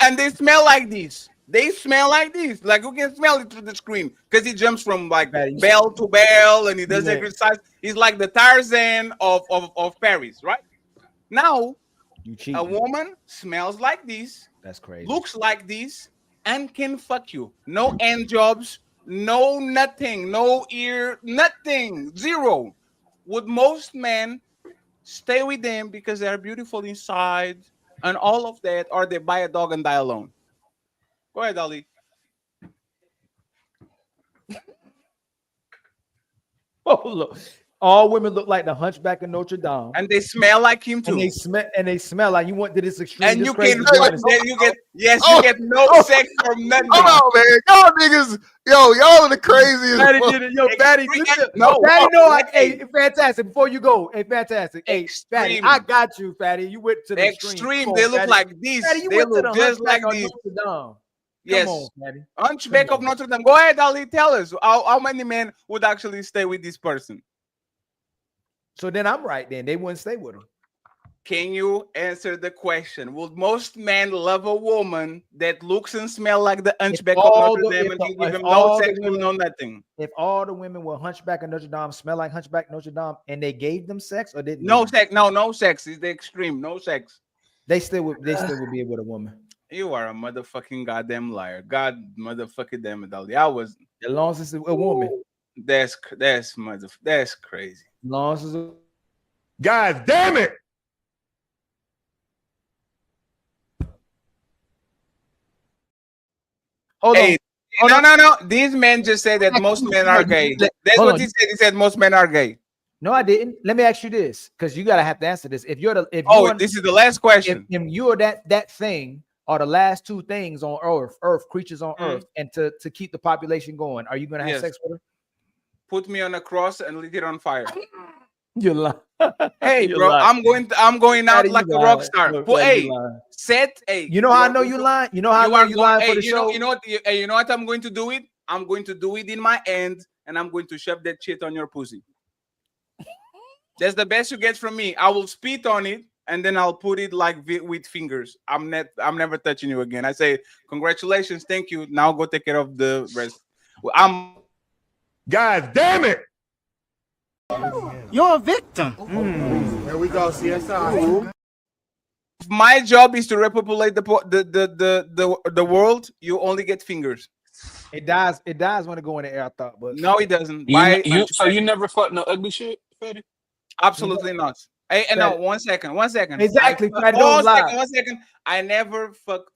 And they smell like this. They smell like this. Like you can smell it through the screen because he jumps from like bell to bell and he does exercise. He's like the Tarzan of Paris, right? Now, a woman smells like this. That's crazy. Looks like this. And can fuck you. No end jobs, no nothing, no ear, nothing, zero. Would most men stay with them because they are beautiful inside and all of that, or they buy a dog and die alone? Go ahead, Ali. Oh, look. All women look like the Hunchback of Notre Dame, and they smell like him too. And they smell like you went to this extreme. And you get no sex from nothing. Hold on, man. Y'all are the craziest. Fatty, hey, fantastic. Before you go, hey, fantastic. Hey, Fatty, I got you, Fatty. You went to the extreme. They look like this. Fatty, they look just like this. Yes. Come on, Fatty. Hunchback of Notre Dame. Go ahead, Ali. Tell us how many men would actually stay with this person. So then I'm right. Then they wouldn't stay with him. can you answer the question? Would most men love a woman that looks and smells like the hunchback of Notre Dame and can give him no sexual, no nothing? If all the women were hunchback of Notre Dame, smell like hunchback Notre Dame, and they gave them sex or didn't? No sex, no sex. Is the extreme, no sex. They still would be with a woman. You are a motherfucking goddamn liar. God motherfucking damn it, Ali. I was as long as it's a woman. That's crazy. As long as it's a God damn it. Hold hey, on. No. These men just said that most men are gay. That's what he said. He said most men are gay. No, I didn't. Let me ask you this, because you gotta have to answer this. This is the last question. If you're that thing or the last two things on Earth, creatures on Earth, and to keep the population going, are you gonna have sex with her? Put me on a cross and lit it on fire. You lie. Hey, bro, I'm going out like a rock star. You know how I know you lying? You know how I know you lying for the show? You know what I'm going to do it? I'm going to do it in my end, and I'm going to shove that shit on your pussy. That's the best you get from me. I will spit on it, and then I'll put it like with fingers. I'm never touching you again. I say, congratulations, thank you. Now go take care of the rest. God damn it. You're a victim. Here we go, CSI. If my job is to repopulate the world, you only get fingers. It dies when it go in the air, I thought, but no, it doesn't. So you never fucked no ugly shit, Fatty? Absolutely not. Hey, no, one second. Exactly. One second. I never fucked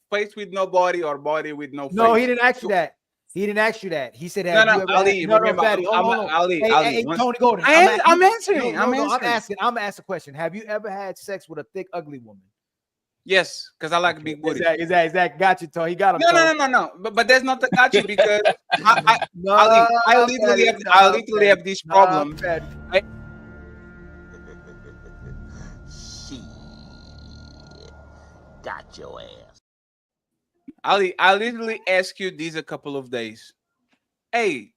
face with nobody or body with no face. No, he didn't ask you that. He didn't ask you that. He said, "No, Ali, remember, Ali, hey, Tony Golden. I'm answering. I'm asking a question. Have you ever had sex with a thick, ugly woman? Yes, because I like big booty. Exactly. Got you, Tony. He got him. No. But that's not the got you because I literally have this problem. Got your ass. Ali, I literally asked you this a couple of days. Hey,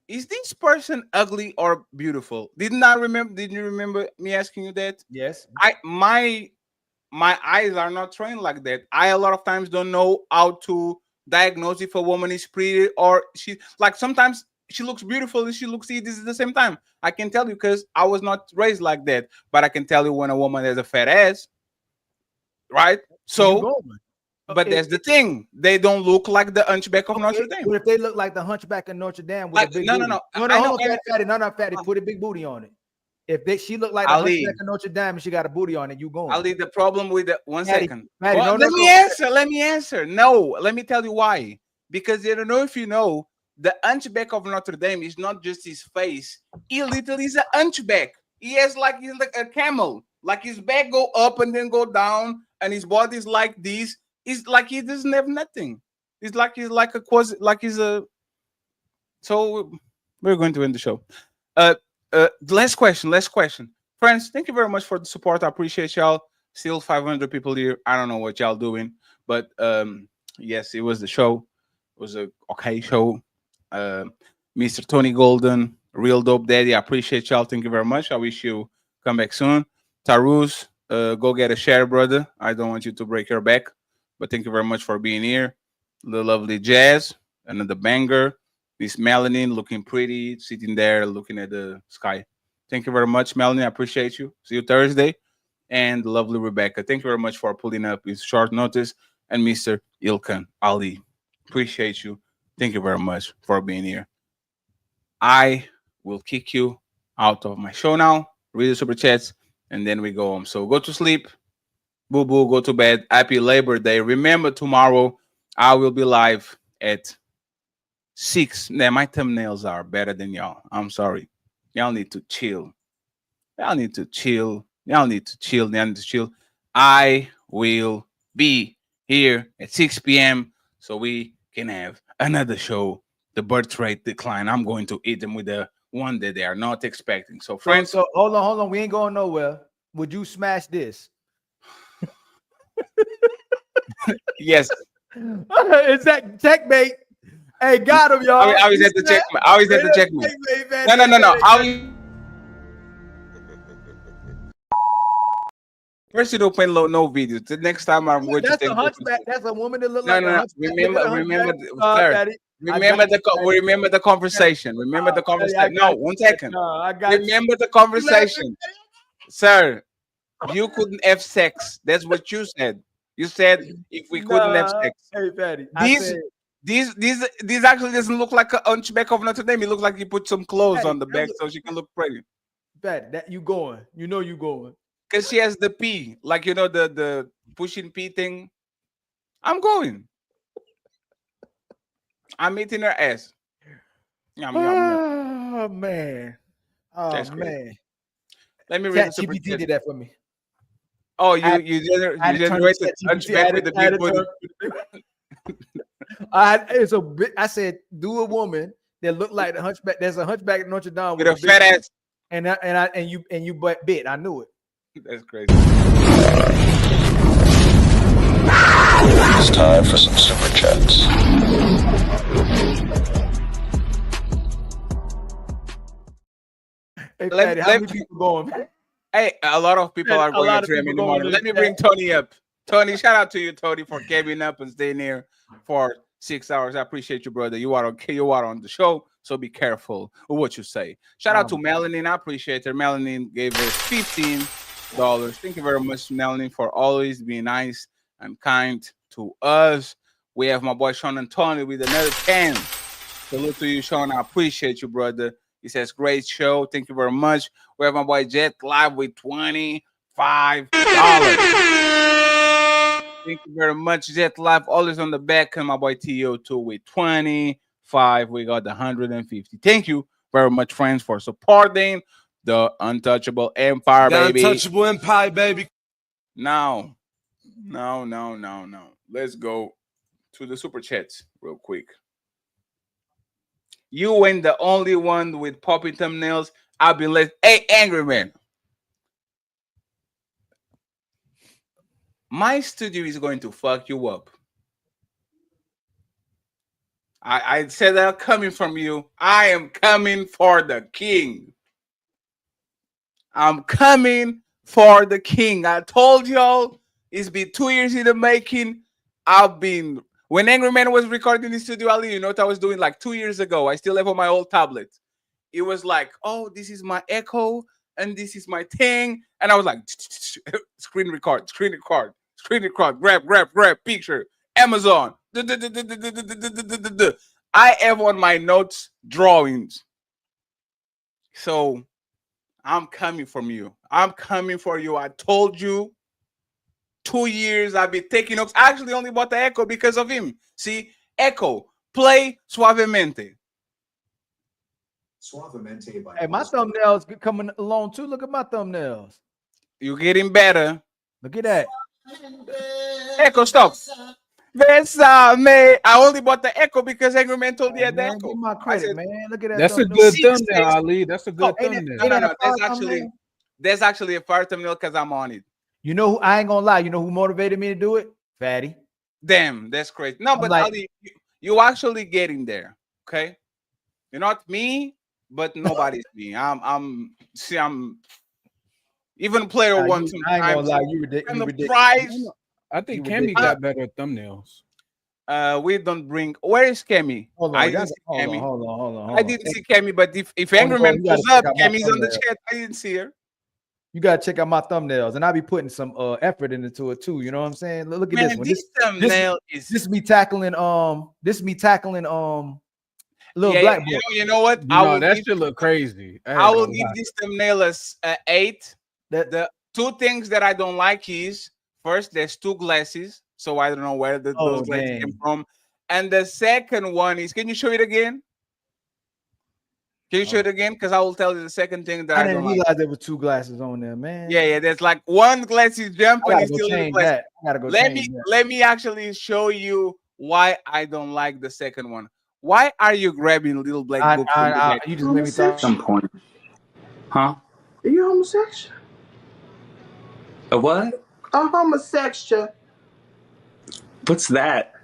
is this person ugly or beautiful? Didn't you remember me asking you that? Yes. My eyes are not trained like that. I a lot of times don't know how to diagnose if a woman is pretty or she like sometimes she looks beautiful and she looks hideous at the same time. I can tell you because I was not raised like that, but I can tell you when a woman has a fat ass, right? So but that's the thing. They don't look like the hunchback of Notre Dame. What if they look like the hunchback of Notre Dame with a big no, booty? No, fatty. Put a big booty on it. If she look like the hunchback of Notre Dame and she got a booty on it, you going? Ali, the problem with the one Fatty, second. Fatty, Well, let me answer. No, let me tell you why. Because I don't know if you know, the hunchback of Notre Dame is not just his face. He literally is a hunchback. He's like a camel. Like his back go up and then go down, and his body is like this. It's like he doesn't have nothing. It's like he's like a quasi, like he's a. So we're going to end the show. Last question. Friends, thank you very much for the support. I appreciate y'all. Still 500 people here. I don't know what y'all doing, but yes, it was the show. It was a okay show. Mr. Tony Golden, Real Dope Daddy. I appreciate y'all. Thank you very much. I wish you come back soon. Tarus, go get a share, brother. I don't want you to break your back. But thank you very much for being here. The lovely Jazz, another banger. Miss Melanie looking pretty, sitting there looking at the sky. Thank you very much, Melanie. I appreciate you. See you Thursday. And the lovely Rebecca. Thank you very much for pulling up with short notice. And Mr. Ilkan Ali. Appreciate you. Thank you very much for being here. I will kick you out of my show now. Read the super chats. And then we go home. So go to sleep. Boo boo, go to bed. Happy Labor Day. Remember, tomorrow I will be live at 6. Now, my thumbnails are better than y'all. I'm sorry. Y'all need to chill. Y'all need to chill. I will be here at 6 p.m. so we can have another show. The birth rate decline. I'm going to eat them with the one that they are not expecting. So, friends. So hold on. We ain't going nowhere. Would you smash this? Yes. Is that checkmate? Hey, got him, y'all. I always had to check. No. First, you don't play no videos. The next time I'm going to That's take a hunchback. That's a woman that look no, like no, a no. hunchback. Look at Remember, the hunchback. sir. Daddy. Remember the conversation. Remember the Daddy, I conversation. got No, you. 1 second. No, I got you. Remember the You laughing? conversation, sir. You couldn't have sex. That's what you said. You said if we couldn't have Nah. sex. Hey, Fatty. I said, These actually doesn't look like a hunchback of Notre Dame. It looks like you put some clothes Fatty, on the back so she can look pretty. Fatty, that you going. You know you going. Because she has the P, like you know the pushing P thing. I'm going. I'm eating her ass. Yum, yum, yum. Oh man. Oh That's man. crazy. Let me read the super ChatGPT chat. did that for me. Oh, I you had to turn generated ChatGPT, hunchback with the big booty. It's a bit. I said, do a woman that look like the hunchback. There's a hunchback at Notre Dame With with a a big fat ass. and you but bit. I knew it. That's crazy. It's time for some super chats. Hey, Fatty, how many people going? Hey, a lot of people are going at 3 in the morning. Let me bring Tony up. Tony, shout out to you, Tony, for giving up and staying here for 6 hours. I appreciate you, brother. You are okay. You are on the show, so be careful with what you say. Shout out to Melanie. I appreciate her. Melanie gave us $15. Thank you very much, Melanie, for always being nice and kind to us. We have my boy Sean and Tony with another 10. Salute to you, Sean. I appreciate you, brother. He says, great show. Thank you very much. We have my boy Jet live with $25. Thank you very much, Jet Live. Always on the back. And my boy TO2 with 25. We got the 150. Thank you very much, friends, for supporting the Untouchable Empire, baby. Untouchable Empire, baby. Now, let's go to the super chats real quick. You ain't the only one with poppy thumbnails. I've been let. Hey, angry man. My studio is going to fuck you up. I said that coming from you. I am coming for the king. I'm coming for the king. I told y'all it's been 2 years in the making. When Angry Man was recording in Studio Ali, you know what I was doing like 2 years ago? I still have on my old tablet. It was like, oh, this is my echo and this is my thing. And I was like, screen record, grab, picture, Amazon. I have on my notes drawings. So I'm coming from you. I'm coming for you. I told you 2 years I've been taking notes. I actually only bought the Echo because of him. See, Echo, play suavemente. Suavemente. Hey, my thumbnails coming along too. Look at my thumbnails. You're getting better. Look at that. Echo, stop. Besame. I only bought the Echo because Angry Man told me at the Echo. Give my credit, man. Look at that. That's a good thumbnail, Ali. That's a good thumbnail. No. That's actually a fire thumbnail because I'm on it. You know who? I ain't gonna lie. You know who motivated me to do it? Fatty. Damn, that's crazy. No, but like, Ali, you actually getting there. Okay, you're not me, but nobody's me. I'm even player one. I ain't gonna lie. You ridiculous. Prize. I think Cammy got better thumbnails. We don't bring. Where is Cammy? Hold I didn't see Cammy. Hold on. I didn't see Cammy, but if Angry Man pulls up, Cammy's on the chat. I didn't see her. You gotta check out my thumbnails, and I'll be putting some effort into it too. You know what I'm saying? Look at this one. This thumbnail is this me tackling little black boy. You know what? That should look crazy. I will give this thumbnail as 8. The two things that I don't like is first, there's 2 glasses, so I don't know where those glasses came from. And the second one is, can you show it again? Can you show it again? Because I will tell you the second thing that I didn't don't realize like. there were 2 glasses on there, man. Yeah. There's like one glass is jump and it's still in the glass. Let me actually show you why I don't like the second one. Why are you grabbing little black book from the back? You just made me thought. At some point. Huh? Are you homosexual? A what? A homosexual. What's that?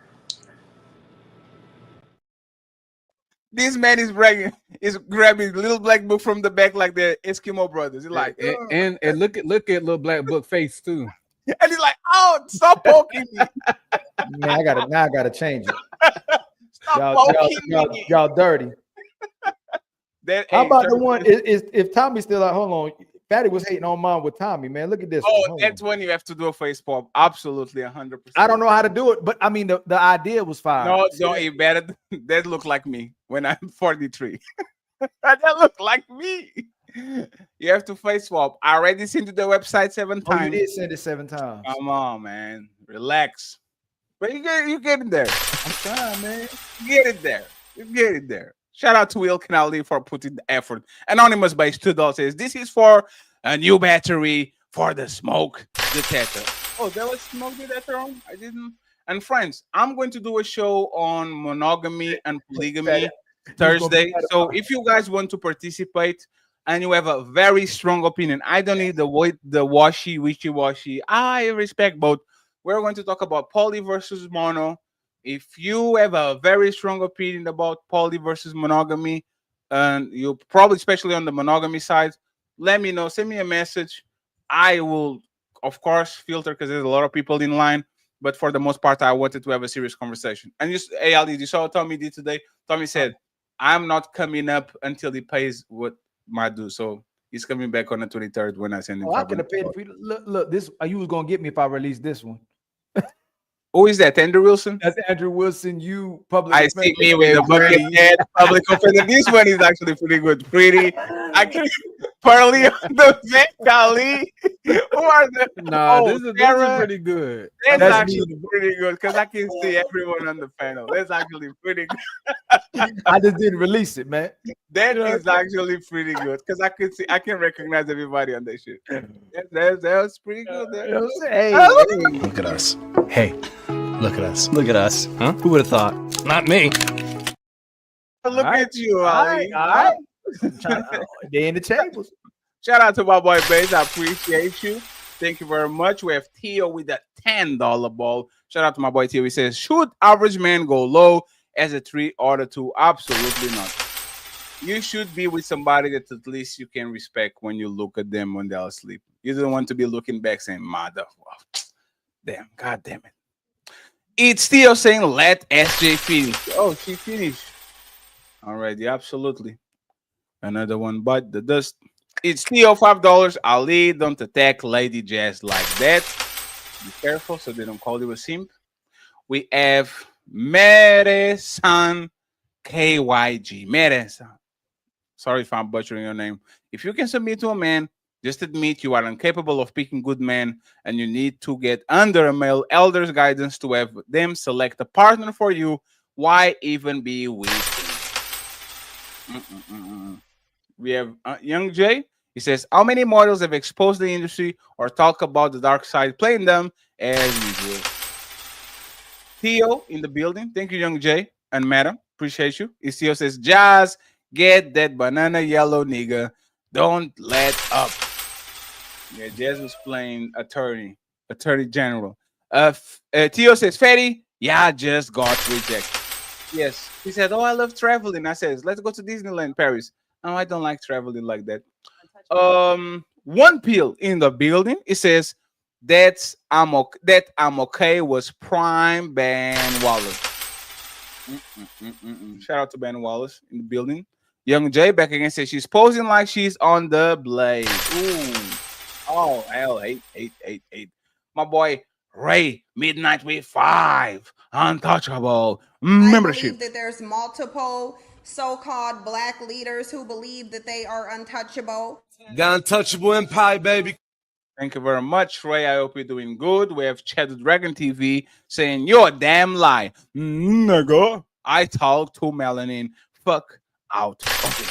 This man is grabbing little black book from the back like the Eskimo brothers. He's like, and look at little black book face too. And he's like, "Oh, stop poking me! Man, I gotta change it. Stop poking Y'all dirty. That, How hey, about the Thursday- one? Is if Tommy's still like, hold on. Fatty was hating on mine with Tommy, man. Look at this. Oh, one. Hold that's on. when you have to do a face pop. Absolutely, 100%. I don't know how to do it, but I mean the idea was fire. No, See don't that? you better. That look like me when I'm 43. That look like me. You have to face swap. I already sent you the website 7 Oh, you times. did send it 7 times. Come on, man. Relax. But you get it there. I'm trying, man. You get it there. You get it there. Shout out to Will Canali for putting the effort. Anonymous by $2 says, this is for a new battery for the smoke detector. Oh, there was smoke detector on? I didn't. And friends, I'm going to do a show on monogamy and polygamy Thursday. So if you guys want to participate and you have a very strong opinion, I don't need the wishy-washy. I respect both. We're going to talk about poly versus mono. If you have a very strong opinion about poly versus monogamy, and you probably, especially on the monogamy side, let me know. Send me a message. I will, of course, filter because there's a lot of people in line. But for the most part, I wanted to have a serious conversation. And just, hey, Ali, you saw what Tommy did today? Tommy said, I'm not coming up until he pays what my due. So he's coming back on the 23rd when I send him. Oh, I could have paid. Look, this you was gonna get me if I released this one. Who is that? Andrew Wilson? That's Andrew Wilson. You public. I see me with the bucket head public offender. This one is actually pretty good. Pretty. I can Pearly on the vent, Ali. Who are the? Nah, Oh, this is Sarah. pretty good. That's That's actually pretty good because I can see everyone on the panel. That's actually pretty good. I just didn't release it, man. That is actually pretty good because I can recognize everybody on that shit. That was pretty good. There. Hey, Look at us. Hey, look at us. Look at us. Huh? Who would have thought? Not me. Look at you, All Ali. right. They in the tables. Shout out to my boy Baze. I appreciate you. Thank you very much. We have Theo with a $10 ball. Shout out to my boy Theo. He says, should average man go low as a 3 or a 2? Absolutely not. You should be with somebody that at least you can respect when you look at them when they're asleep. You don't want to be looking back saying, mother, damn, god damn it. It's Theo saying, let SJ finish. Oh, she finished. Alrighty, absolutely. Another one, but the dust. It's Theo, $5. Ali, don't attack Lady Jazz like that. Be careful so they don't call you a simp. We have Meresan KYG. Meresan. Sorry if I'm butchering your name. If you can submit to a man, just admit you are incapable of picking good men and you need to get under a male elder's guidance to have them select a partner for you. Why even be with him? We have Young Jay. He says, how many models have exposed the industry or talk about the dark side playing them as usual? Theo in the building. Thank you, Young Jay and Madam. Appreciate you. Theo says, Jazz, get that banana yellow nigga. Don't let up. Yeah, Jazz was playing attorney general. Theo says, Fatty, yeah, I just got rejected. Yes. He said, oh, I love traveling. I says, let's go to Disneyland, Paris. No, I don't like traveling like that. One pill in the building. It says that I'm okay was prime Ben Wallace. Shout out to Ben Wallace in the building. Young Jay back again says she's posing like she's on the blade. Ooh. Oh, hell, 8. My boy Ray, Midnight with 5, untouchable membership. I believe that there's multiple so-called black leaders who believe that they are untouchable. The untouchable empire, baby. Thank you very much, Ray. I hope you're doing good. We have Chad the Dragon TV saying, you're a damn lie. Nigga. I talk to Melanin. Fuck out of it.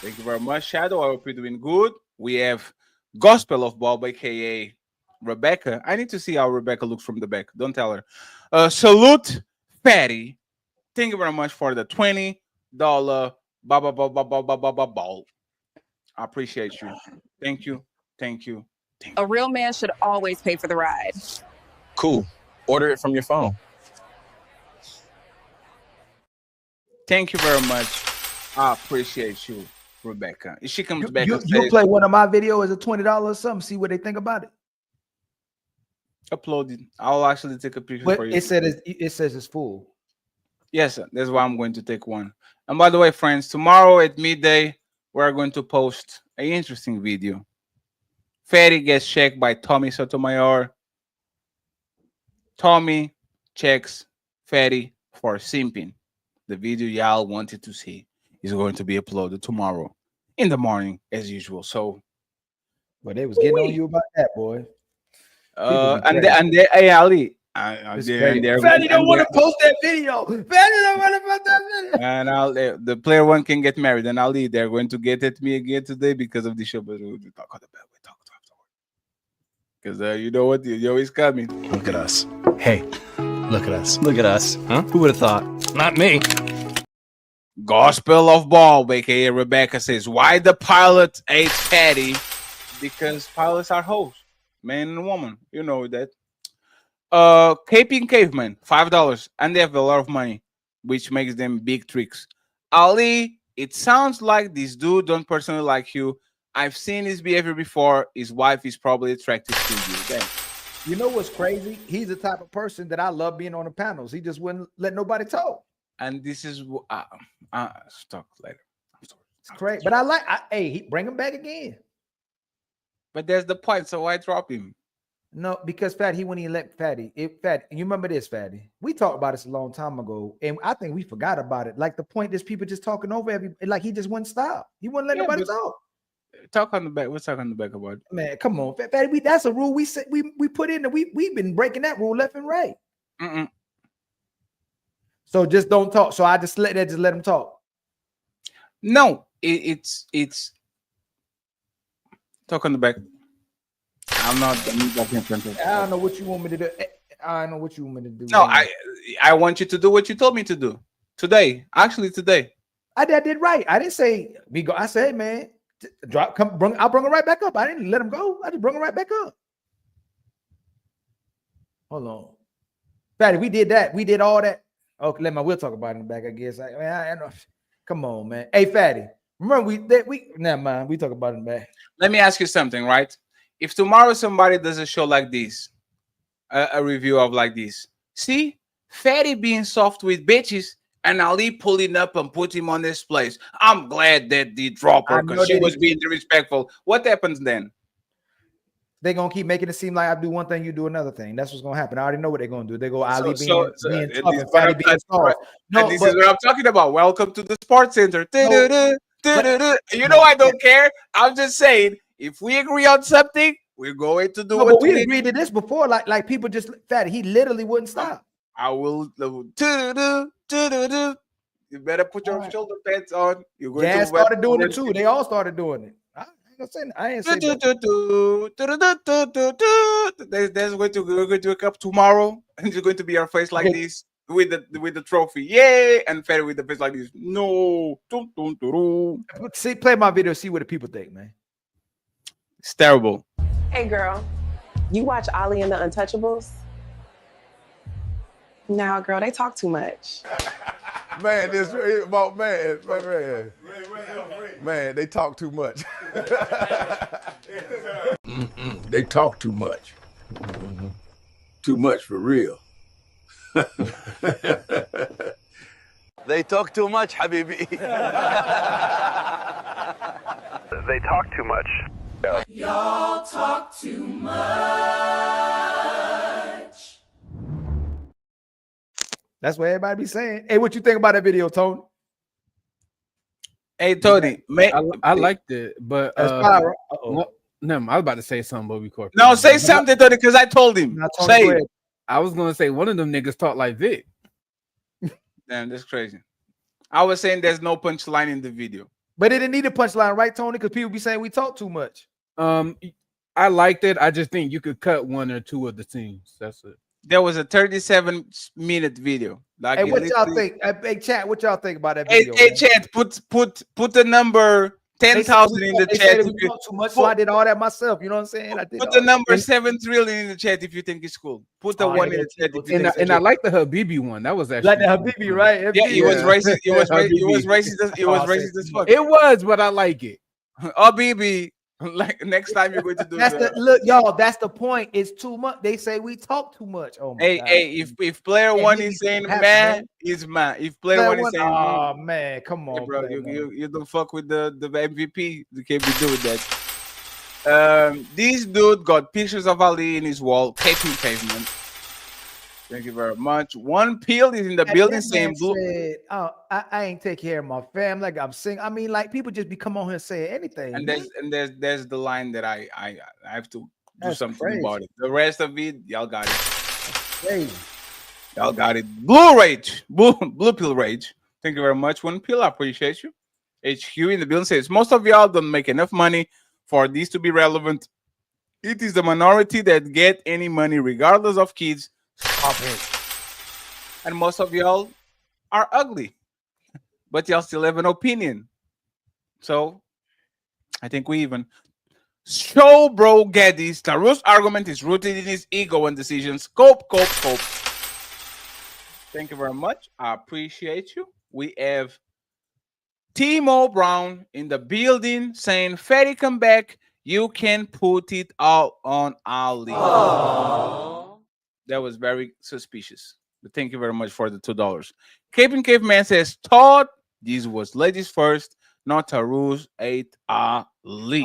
Thank you very much, Shadow. I hope you're doing good. We have Gospel of Bob, aka Rebecca. I need to see how Rebecca looks from the back. Don't tell her. Salute, Fatty. Thank you very much for the $20 ball. I appreciate you. Thank you. A real man should always pay for the ride. Cool. Order it from your phone. Thank you very much. I appreciate you, Rebecca. If she comes back, you play one of my videos as a $20 or something. See what they think about it. Uploaded. I'll actually take a picture But for you. it says it's full. Yes, sir. That's why I'm going to take one. And by the way, friends, tomorrow at midday, we're going to post an interesting video. Fatty gets checked by Tommy Sotomayor. Tommy checks Fatty for simping. The video y'all wanted to see is going to be uploaded tomorrow in the morning, as usual. So, but they was getting on you about that, boy. Hey Ali, Fatty don't want to post that video. Fatty don't want to post that video. And the player one can get married, and Ali, they're going to get at me again today because of the show. But we'll talk on the back. We talk because you know what, you always coming. Look at us. Hey, look at us. Look at us. Huh? Who would have thought? Not me. Gospel of Bob, aka Rebecca, says, why the pilot ate Fatty? Because pilots are hoes, man and woman. You know that. Caping Caveman, $5, and they have a lot of money, which makes them big tricks. Ali, it sounds like this dude don't personally like you. I've seen his behavior before. His wife is probably attracted to you. Okay? You know what's crazy? He's the type of person that I love being on the panels. He just wouldn't let nobody talk. And this is talk later. I'm sorry. It's crazy, but hey, bring him back again. But there's the point, so why drop him? No, because Fatty, he wouldn't even let Fatty. Fatty, you remember this, Fatty? We talked about this a long time ago, and I think we forgot about it. Like the point is, people just talking over like he just wouldn't stop. He wouldn't let nobody talk. Talk on the back. What's talk on the back about? Man, come on, Fatty. That's a rule we said we put in. We've been breaking that rule left and right. So just don't talk. So I just let him talk. No, it's talk on the back. I'm not talking in front of. I don't know what you want me to do. I don't know what you want me to do. No, man. I want you to do what you told me to do today. Actually, today. I did right. I didn't say we go. I said, man, drop. I'll bring him right back up. I didn't let him go. I just brought him right back up. Hold on, Fatty. We did that. We did all that. Okay, we'll talk about it in the back. I guess. I know. Come on, man. Hey, Fatty. Remember we never mind. We talk about it in the back. Let me ask you something, right? If tomorrow somebody does a show like this, a review of like this, see Fatty being soft with bitches and Ali pulling up and put him on this place. I'm glad that they drop her because she was being disrespectful. What happens then? They're gonna keep making it seem like I do one thing, you do another thing. That's what's gonna happen. I already know what they're gonna do. They go Ali being tough and Fatty being soft. No, this is what I'm talking about. Welcome to the Sports Center. You know I don't care. I'm just saying. If we agree on something, we're going to do it. But we agreed to this before. Like people just Fatty. He literally wouldn't stop. I will. You better put your shoulder pads on. You're going to started doing it too. They all started doing it. I ain't say that. We're going to wake up tomorrow, and it's going to be our face like this with the trophy. Yay! And Fatty with the face like this. No. See, play my video. See what the people think, man. It's terrible. Hey girl, you watch Ali and the Untouchables? Nah, girl, they talk too much. Man, this about man, they talk too much. They talk too much. Too much for real. They talk too much, Habibi. They talk too much. Y'all talk too much. That's what everybody be saying. Hey, what you think about that video, Tony? Hey, Tony, I liked it, but no, I was about to say something, but we caught. No, say something, Tony, because I told him. Say it. I was gonna say one of them niggas talk like Vic. Damn, that's crazy. I was saying there's no punchline in the video. But it didn't need a punchline, right, Tony? Because people be saying we talk too much. I liked it. I just think you could cut one or two of the scenes. That's it. There was a 37-minute video. Like, hey, what y'all think? Hey, chat, what y'all think about that video? Hey, chat, put the number 10,000 in the chat. If you talk too much, so I did all that myself. You know what I'm saying? I did. Put the number 7 trillion in the chat if you think it's cool. Put the one in the chat. And I like the Habibi one. That was actually like the Habibi, right? Yeah, it was racist. It was racist. It was racist as fuck. It was, but I like it. Habibi. Like next time you're going to do That's the look, y'all. That's the point. It's too much. They say we talk too much. Oh my god. If player And one here is you saying happen, man, he's man. If player Player one is one. saying Oh man, come hey, on, bro, player one. you don't fuck with the MVP. You can't be doing that. This dude got pictures of Ali in his wall, taping pavement. Thank you very much. One pill is in the building That saying man blue. said, "Oh, I ain't take care of my family. Like I'm singing. I mean, like people just be come on here saying anything. And man. there's the line that I have to do That's something crazy. about it. The rest of it, y'all got it. Crazy. Y'all got it. Blue rage, blue pill rage. Thank you very much. One pill, I appreciate you. HQ in the building says most of y'all don't make enough money for this to be relevant. It is the minority that get any money regardless of kids. Stop it. And most of y'all are ugly, but y'all still have an opinion. So I think we even. Show bro Geddes. Taru's argument is rooted in his ego and decisions. Cope. Thank you very much. I appreciate you. We have Timo Brown in the building saying, Fatty, come back. You can put it all on Ali. That was very suspicious. But thank you very much for the $2. Cape and Caveman says, thought this was ladies first, not Taru's 8 Ali.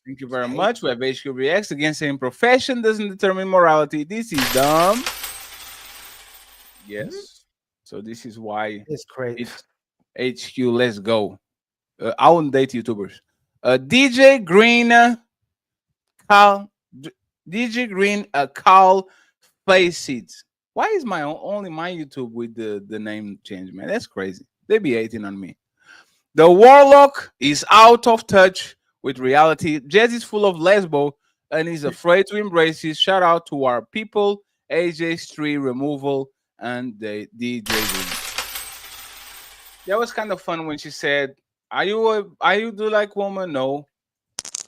Thank you very much. We have HQ Reacts again saying profession doesn't determine morality. This is dumb. Yes. So this is why it's crazy. It's HQ, let's go. I won't date YouTubers. DJ Green Carl Faceit. Why is only my YouTube with the name change, man? That's crazy. They be hating on me. The Warlock is out of touch with reality. Jazz is full of lesbo and is afraid to embrace it. Shout out to our people, AJ's tree removal and the DJ Green. That was kind of fun when she said, Are you do like woman? No.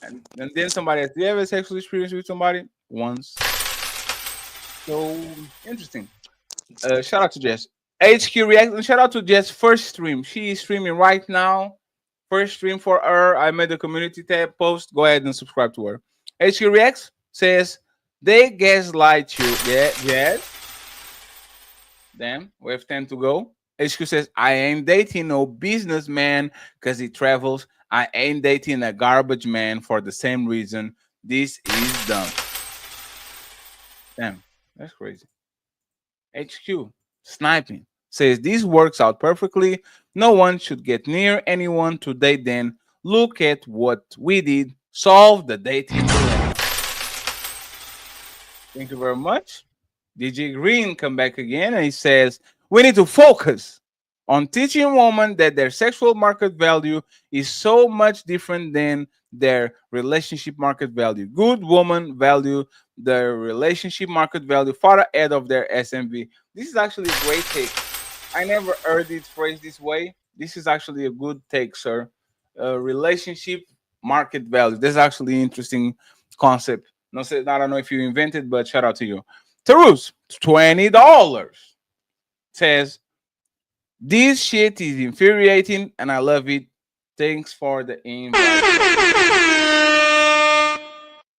And then somebody asked, do you have a sexual experience with somebody? Once. So interesting. Shout out to Jess. HQ React and shout out to Jess' first stream. She is streaming right now. First stream for her. I made the community tab post. Go ahead and subscribe to her. HQ Reacts says they gaslight you. Yeah. Damn, we have 10 to go. HQ says I ain't dating no businessman because he travels. I ain't dating a garbage man for the same reason. This is dumb. Damn, that's crazy. HQ sniping says this works out perfectly. No one should get near anyone to date then. Look at what we did. Solve the dating dilemma. Thank you very much. DJ Green come back again and he says we need to focus on teaching women that their sexual market value is so much different than their relationship market value. Good women value their relationship market value far ahead of their SMV. This is actually a great take. I never heard it phrased this way. This is actually a good take, sir. Relationship market value. This is actually an interesting concept. I don't know if you invented, but shout out to you. Terus, $20 says, this shit is infuriating and I love it. Thanks for the invite.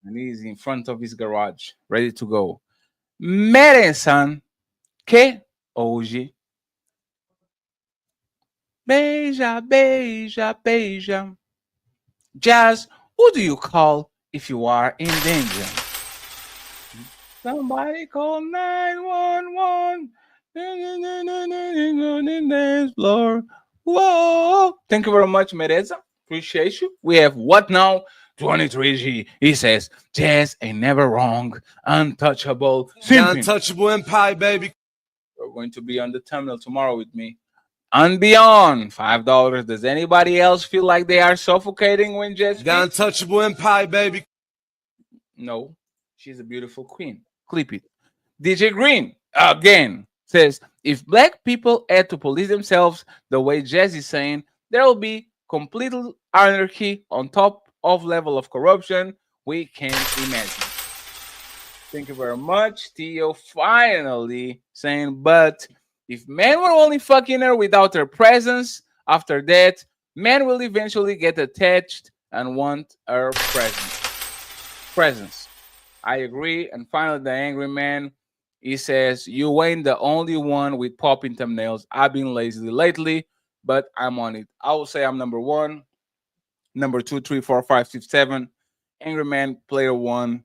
And he's in front of his garage, ready to go. Mereçam que hoje beija, beija, beija. Jazz, who do you call if you are in danger? Somebody call 911. Floor. Whoa. Thank you very much, Mereza. Appreciate you. We have what now? 23G. He says, Jazz ain't never wrong. Untouchable. Untouchable empire, baby. You're going to be on the terminal tomorrow with me. And beyond $5. Does anybody else feel like they are suffocating when Jazz speaks? Untouchable empire, baby. No, she's a beautiful queen. Clip it. DJ Green again says, if black people had to police themselves the way Jazz is saying, there will be complete anarchy on top of level of corruption we can't imagine. Thank you very much. Theo finally saying, but if men were only fucking her without her presence, after that, men will eventually get attached and want her presence. I agree. And finally, the angry man, he says, you ain't the only one with popping thumbnails. I've been lazy lately, but I'm on it. I will say I'm number 1, number 2, 3, 4, 5, 6, 7. Angry man, player 1.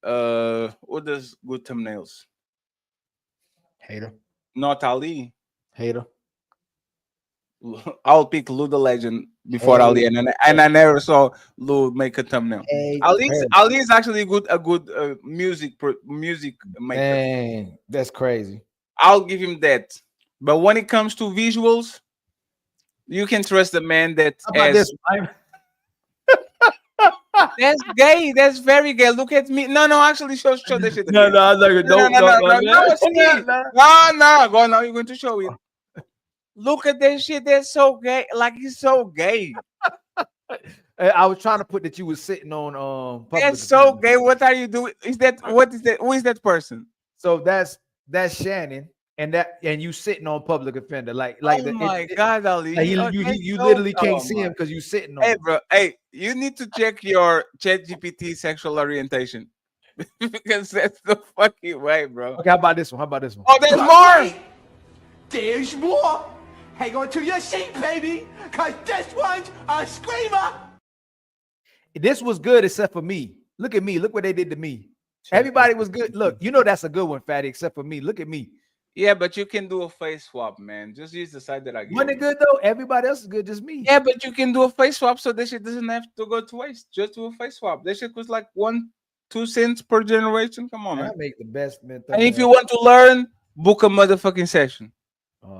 What does good thumbnails? Hater. Not Ali. Hater. I'll pick Lou the Legend before Ali, and I never saw Lou make a thumbnail. Ali is actually a good music maker. Man, that's crazy. I'll give him that. But when it comes to visuals, you can trust the man that has. That's gay. That's very gay. Look at me. No, actually, show the shit. No, I'm not gonna No. Go now. You're going to show it. Look at that shit. That's so gay. Like, he's so gay. I was trying to put that you was sitting on. That's so gay. What are you doing? What is that? Who is that person? So that's Shannon, and you sitting on public offender. Like oh my God, Ali. Like you literally can't see him because you sitting on. Hey, bro. Hey, you need to check your ChatGPT sexual orientation because that's the fucking way, bro. Okay, how about this one? Oh, there's more. There's more. Hang on to your seat, baby, because this one's a screamer. This was good except for me. Look at me. Look what they did to me. Everybody was good. Look, you know that's a good one, Fatty, except for me. Look at me. Yeah, but you can do a face swap, man. Just use the side that I gave. Wasn't it good though? Everybody else is good, just me. Yeah, but you can do a face swap so this shit doesn't have to go to waste. Just do a face swap. This shit was like 1-2 cents per generation. Come on, man. I make the best, man. And if you want to learn, book a motherfucking session.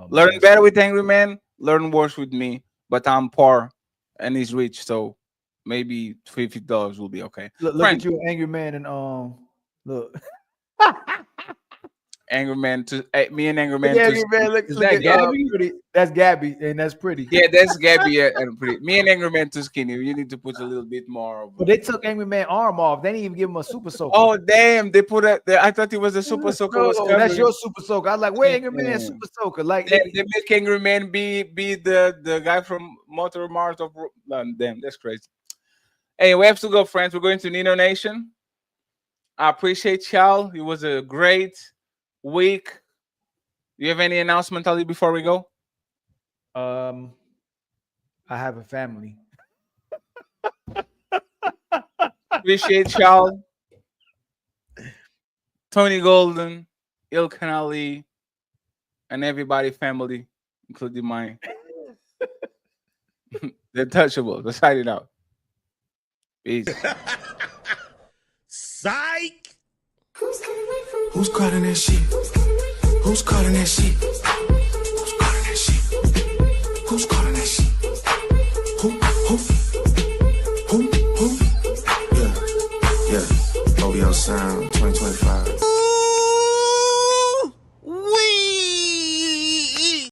Learn better with Angry Man, learn worse with me. But I'm poor and he's rich, so maybe $50 will be okay. Look at you, Angry Man, and look. Angry Man to me and Angry Man. Look at Gabby. That's Gabby, and that's pretty. Yeah, that's Gabby and pretty. Me and Angry Man too skinny. You need to put a little bit more. But they took Angry Man arm off. They didn't even give him a super soaker. Oh damn! They put it. I thought it was a super soaker. That's your super soaker. I was like, where Angry Man super soaker? Like they make Angry Man be the guy from Motor Mars of. Damn, that's crazy. Hey, we have to go, friends. We're going to Nino Nation. I appreciate y'all. It was a great week. Do you have any announcement, Ali, before we go? I have a family. Appreciate y'all. Tony Golden, Ilkan Ali, and everybody family, including mine. The Untouchable. Let's hide it out. Peace. Psych! Who's cutting that shit? Who's cutting that shit? Who's cutting that shit? Who's cutting that shit? Who? Yeah. OBO Sound 2025.